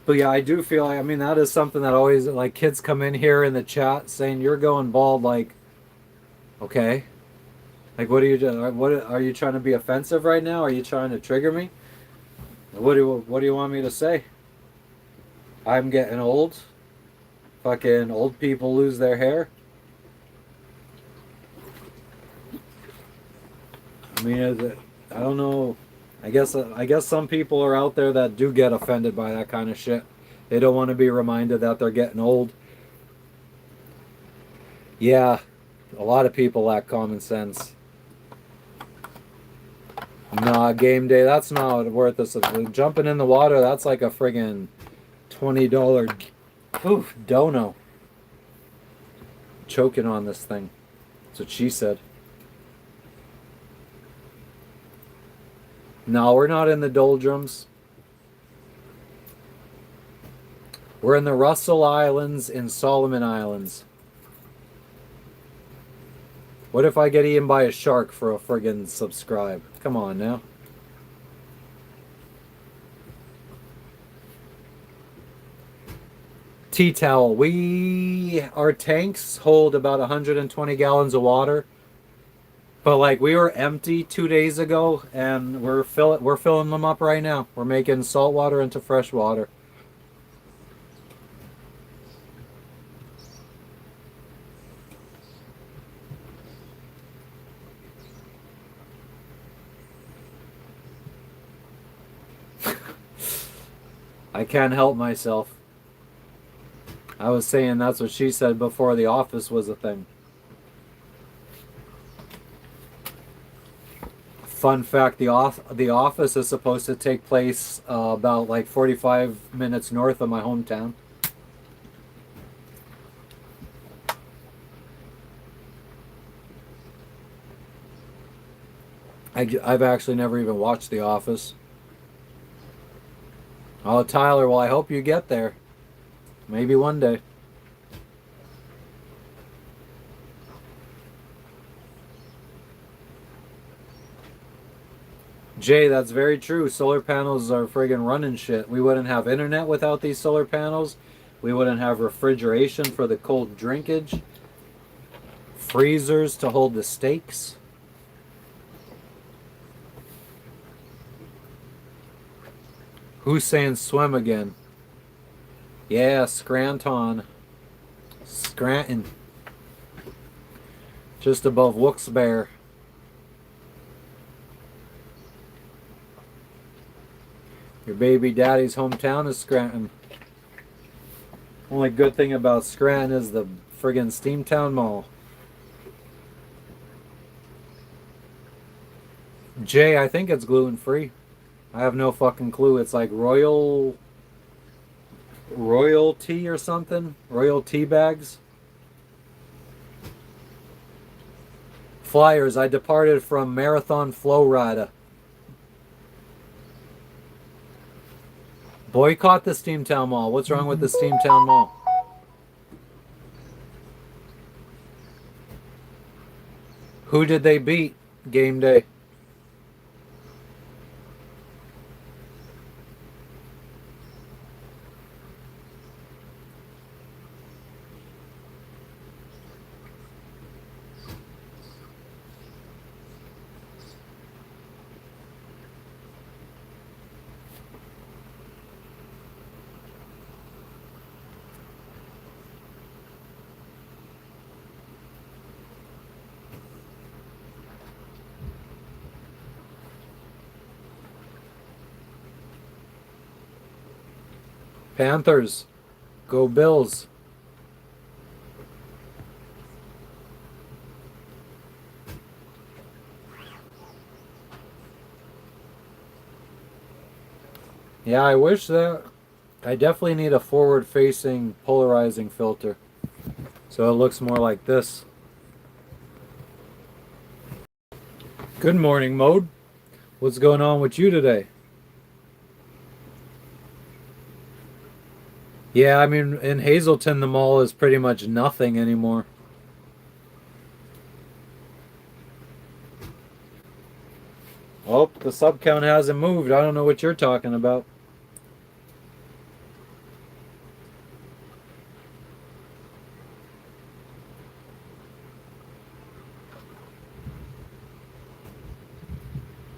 But yeah, I do feel like, I mean, that is something that always, like, kids come in here in the chat saying you're going bald. Like, okay, like, what are you doing? What are you trying to be offensive right now? Are you trying to trigger me? What do you want me to say? I'm getting old. Fucking old people lose their hair. I mean, I don't know. I guess some people are out there that do get offended by that kind of shit. They don't want to be reminded that they're getting old. Yeah, a lot of people lack common sense. Nah, game day, that's not worth this. Jumping in the water, that's like a friggin' $20 oof, dono. Choking on this thing. That's what she said. No, we're not in the doldrums. We're in the Russell Islands in Solomon Islands. What if I get eaten by a shark for a friggin' subscribe? Come on now. Tea towel. Our tanks hold about 120 gallons of water. But like we were empty 2 days ago, and we're filling them up right now. We're making salt water into fresh water. I can't help myself. I was saying that's what she said before The Office was a thing. Fun fact: the Office is supposed to take place about like 45 minutes north of my hometown. I've actually never even watched The Office. Oh, Tyler, well, I hope you get there. Maybe one day. Jay, that's very true. Solar panels are friggin' running shit. We wouldn't have internet without these solar panels. We wouldn't have refrigeration for the cold drinkage. Freezers to hold the steaks. Who's saying swim again? Yeah, Scranton. Scranton. Just above Wilkes-Barre. Your baby daddy's hometown is Scranton. Only good thing about Scranton is the friggin' Steamtown Mall. Jay, I think it's gluten-free. I have no fucking clue. It's like royal tea or something. Royal tea bags. Flyers. I departed from Marathon Flow Rida. Boycott the Steamtown Mall. What's wrong with the Steamtown Mall? Who did they beat game day? Panthers. Go Bills. Yeah, I wish that. I definitely need a forward-facing polarizing filter. So it looks more like this. Good morning, Mode. What's going on with you today? Yeah, I mean, in Hazleton, the mall is pretty much nothing anymore. Oh, the sub count hasn't moved. I don't know what you're talking about.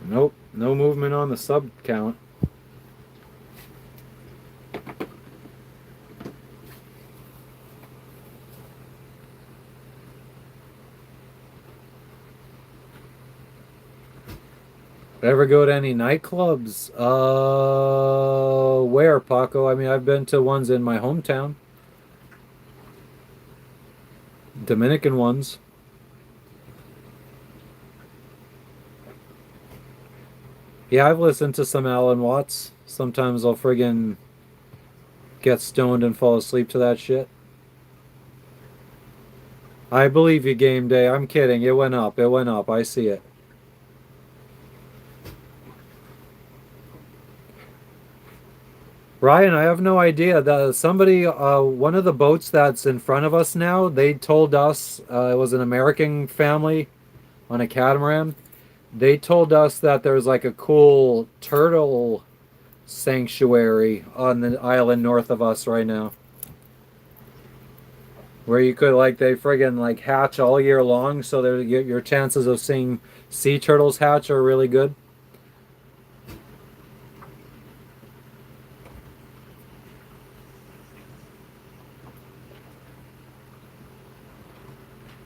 Nope, no movement on the sub count. Ever go to any nightclubs? Where, Paco? I mean, I've been to ones in my hometown. Dominican ones. Yeah, I've listened to some Alan Watts. Sometimes I'll friggin' get stoned and fall asleep to that shit. I believe you, game day. I'm kidding. It went up. It went up. I see it. Ryan, I have no idea. Somebody, one of the boats that's in front of us now, they told us it was an American family on a catamaran. They told us that there's like a cool turtle sanctuary on the island north of us right now, where you could like they friggin' like hatch all year long, so your chances of seeing sea turtles hatch are really good.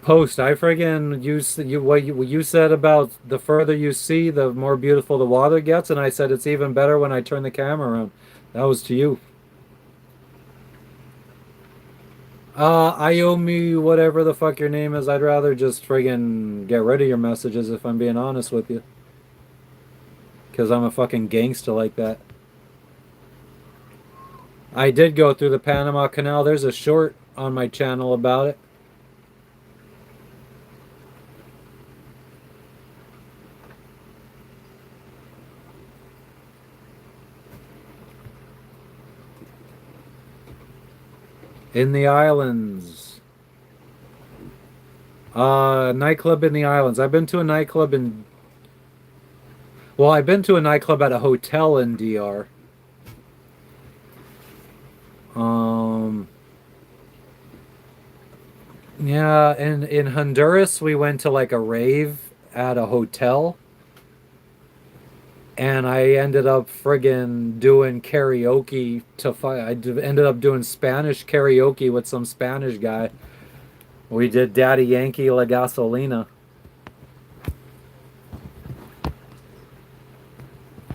Post, I friggin' what you said about the further you see, the more beautiful the water gets, and I said it's even better when I turn the camera around. That was to you. I owe me whatever the fuck your name is. I'd rather just friggin' get rid of your messages if I'm being honest with you. Because I'm a fucking gangster like that. I did go through the Panama Canal. There's a short on my channel about it. In the islands. Nightclub in the islands. I've been to a nightclub in... Well, I've been to a nightclub at a hotel in DR. Yeah, in Honduras, we went to like a rave at a hotel. And I ended up friggin' doing karaoke ended up doing Spanish karaoke with some Spanish guy. We did Daddy Yankee La Gasolina.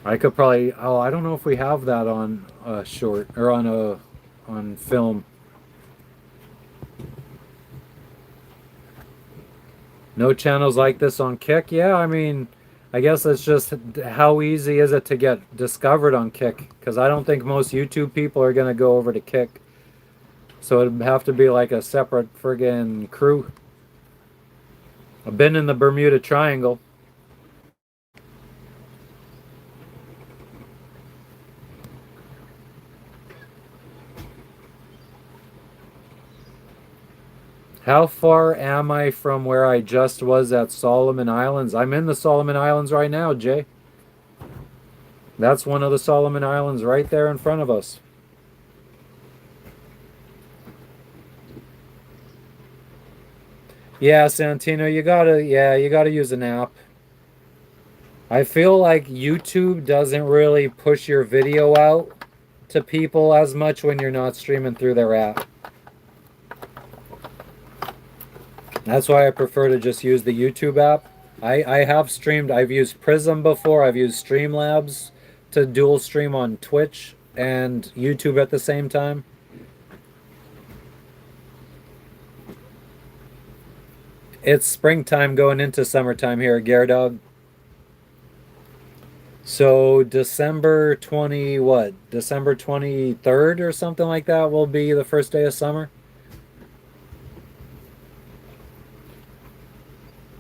I could probably, oh, I don't know if we have that on a short or on film. No channels like this on Kick? Yeah, I mean, I guess it's just how easy is it to get discovered on Kick? Because I don't think most YouTube people are going to go over to Kick. So it'd have to be like a separate friggin' crew. I've been in the Bermuda Triangle. How far am I from where I just was at Solomon Islands? I'm in the Solomon Islands right now, Jay. That's one of the Solomon Islands right there in front of us. Yeah, Santino, you gotta use an app. I feel like YouTube doesn't really push your video out to people as much when you're not streaming through their app. That's why I prefer to just use the YouTube app. I have streamed, I've used Prism before, I've used Streamlabs to dual stream on Twitch. and YouTube at the same time. It's springtime going into summertime here at Geardog. So December 20 what? December 23rd or something like that will be the first day of summer.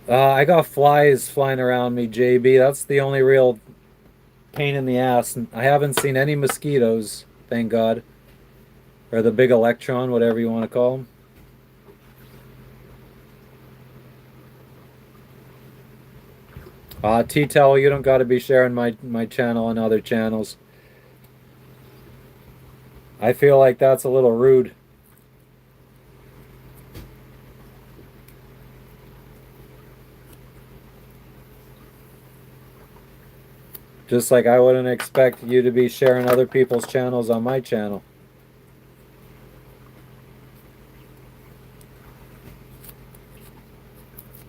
I got flies flying around me, JB. That's the only real pain in the ass. I haven't seen any mosquitoes, thank God. Or the big electron, whatever you want to call them. T-Towel, you don't got to be sharing my channel and other channels. I feel like that's a little rude. Just like I wouldn't expect you to be sharing other people's channels on my channel.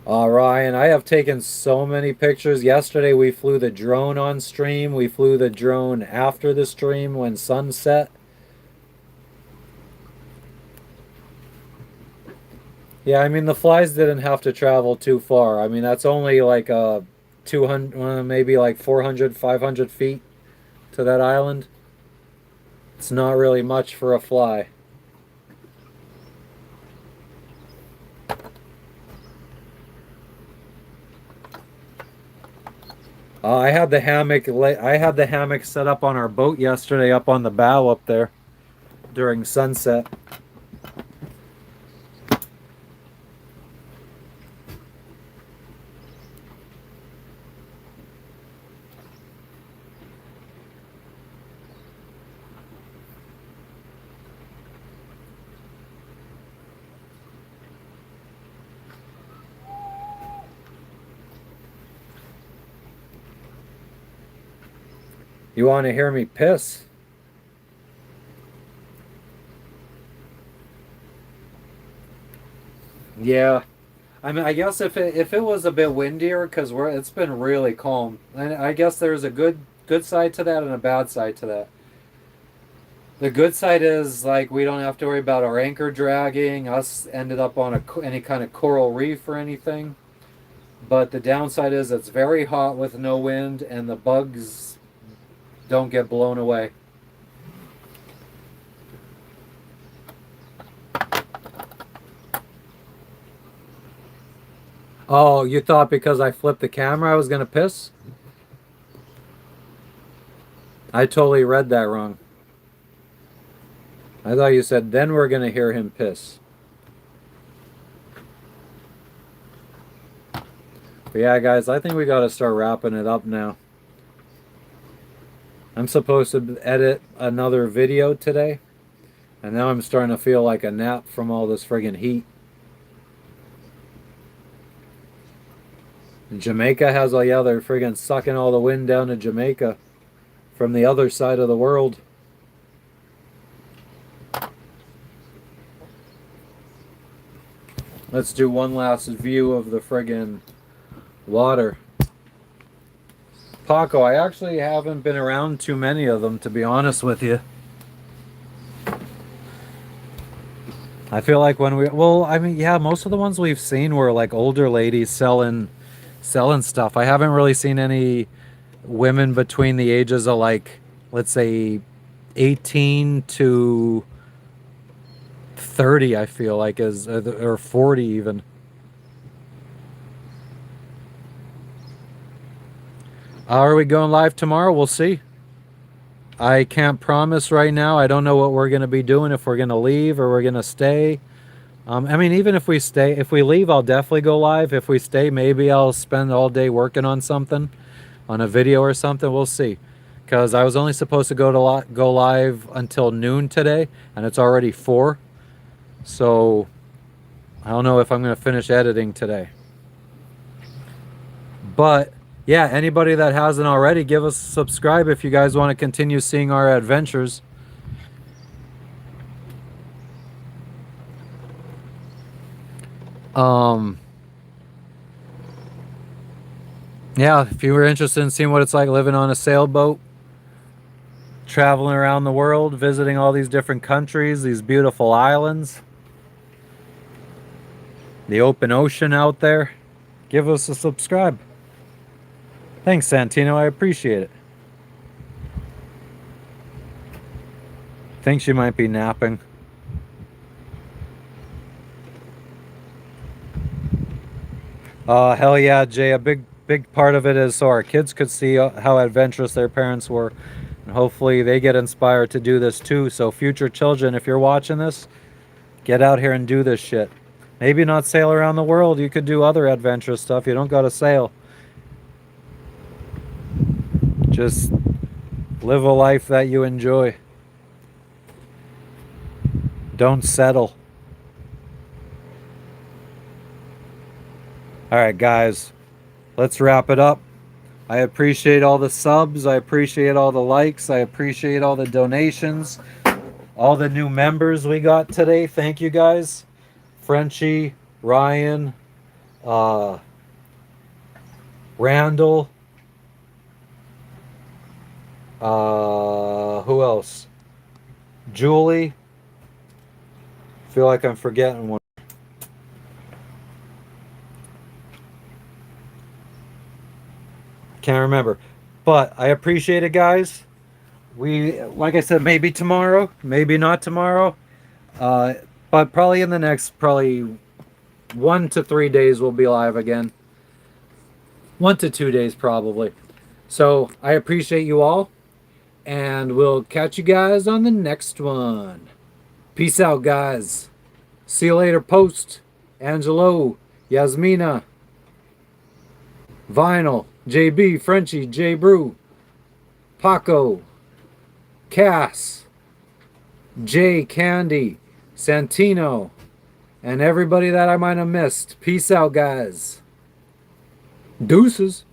Ryan, I have taken so many pictures. Yesterday we flew the drone on stream. We flew the drone after the stream when sunset. Yeah, I mean the flies didn't have to travel too far. I mean that's only like 200, maybe like 400, 500 feet to that island. It's not really much for a fly. I had the hammock. I had the hammock set up on our boat yesterday, up on the bow up there, during sunset. You want to hear me piss? Yeah. I mean, I guess if it was a bit windier, because it's been really calm, and I guess there's a good side to that and a bad side to that. The good side is like we don't have to worry about our anchor dragging. Us ended up on any kind of coral reef or anything. But the downside is it's very hot with no wind, and the bugs don't get blown away. Oh, you thought because I flipped the camera I was gonna piss? I totally read that wrong. I thought you said then we're gonna hear him piss. But yeah, guys, I think we gotta start wrapping it up now. I'm supposed to edit another video today, and now I'm starting to feel like a nap from all this friggin' heat. And Jamaica has all, yeah, they're friggin' sucking all the wind down to Jamaica from the other side of the world. Let's do one last view of the friggin' water. Paco, I actually haven't been around too many of them, to be honest with you. I feel like well, I mean, yeah, most of the ones we've seen were like older ladies selling stuff. I haven't really seen any women between the ages of like, let's say 18 to 30, I feel like, or 40 even. Are we going live tomorrow? We'll see. I can't promise right now. I don't know what we're going to be doing, if we're going to leave or we're going to stay. I mean, even if we stay, if we leave, I'll definitely go live. If we stay, maybe I'll spend all day working on something, on a video or something. We'll see. Because I was only supposed to go live until noon today, and it's already 4. So I don't know if I'm going to finish editing today. But yeah, anybody that hasn't already, give us a subscribe if you guys want to continue seeing our adventures. Yeah, if you were interested in seeing what it's like living on a sailboat, traveling around the world, visiting all these different countries, these beautiful islands, the open ocean out there, give us a subscribe. Thanks, Santino. I appreciate it. Think she might be napping. Hell yeah, Jay. A big part of it is so our kids could see how adventurous their parents were. And hopefully they get inspired to do this too. So future children, if you're watching this, get out here and do this shit. Maybe not sail around the world. You could do other adventurous stuff. You don't gotta sail. Just live a life that you enjoy. Don't settle. Alright guys, let's wrap it up. I appreciate all the subs. I appreciate all the likes. I appreciate all the donations. All the new members we got today. Thank you guys. Frenchie, Ryan, Randall, who else? Julie. Feel like I'm forgetting one. Can't remember. But I appreciate it, guys. We, like I said, maybe tomorrow, maybe not tomorrow. But probably in the next, 1 to 3 days we'll be live again. 1 to 2 days probably. So I appreciate you all. And we'll catch you guys on the next one. Peace out, guys. See you later, Post, Angelo, Yasmina, Vinyl, JB, Frenchie, J Brew, Paco, Cass, Jay, Candy, Santino, and everybody that I might have missed. Peace out, guys. Deuces.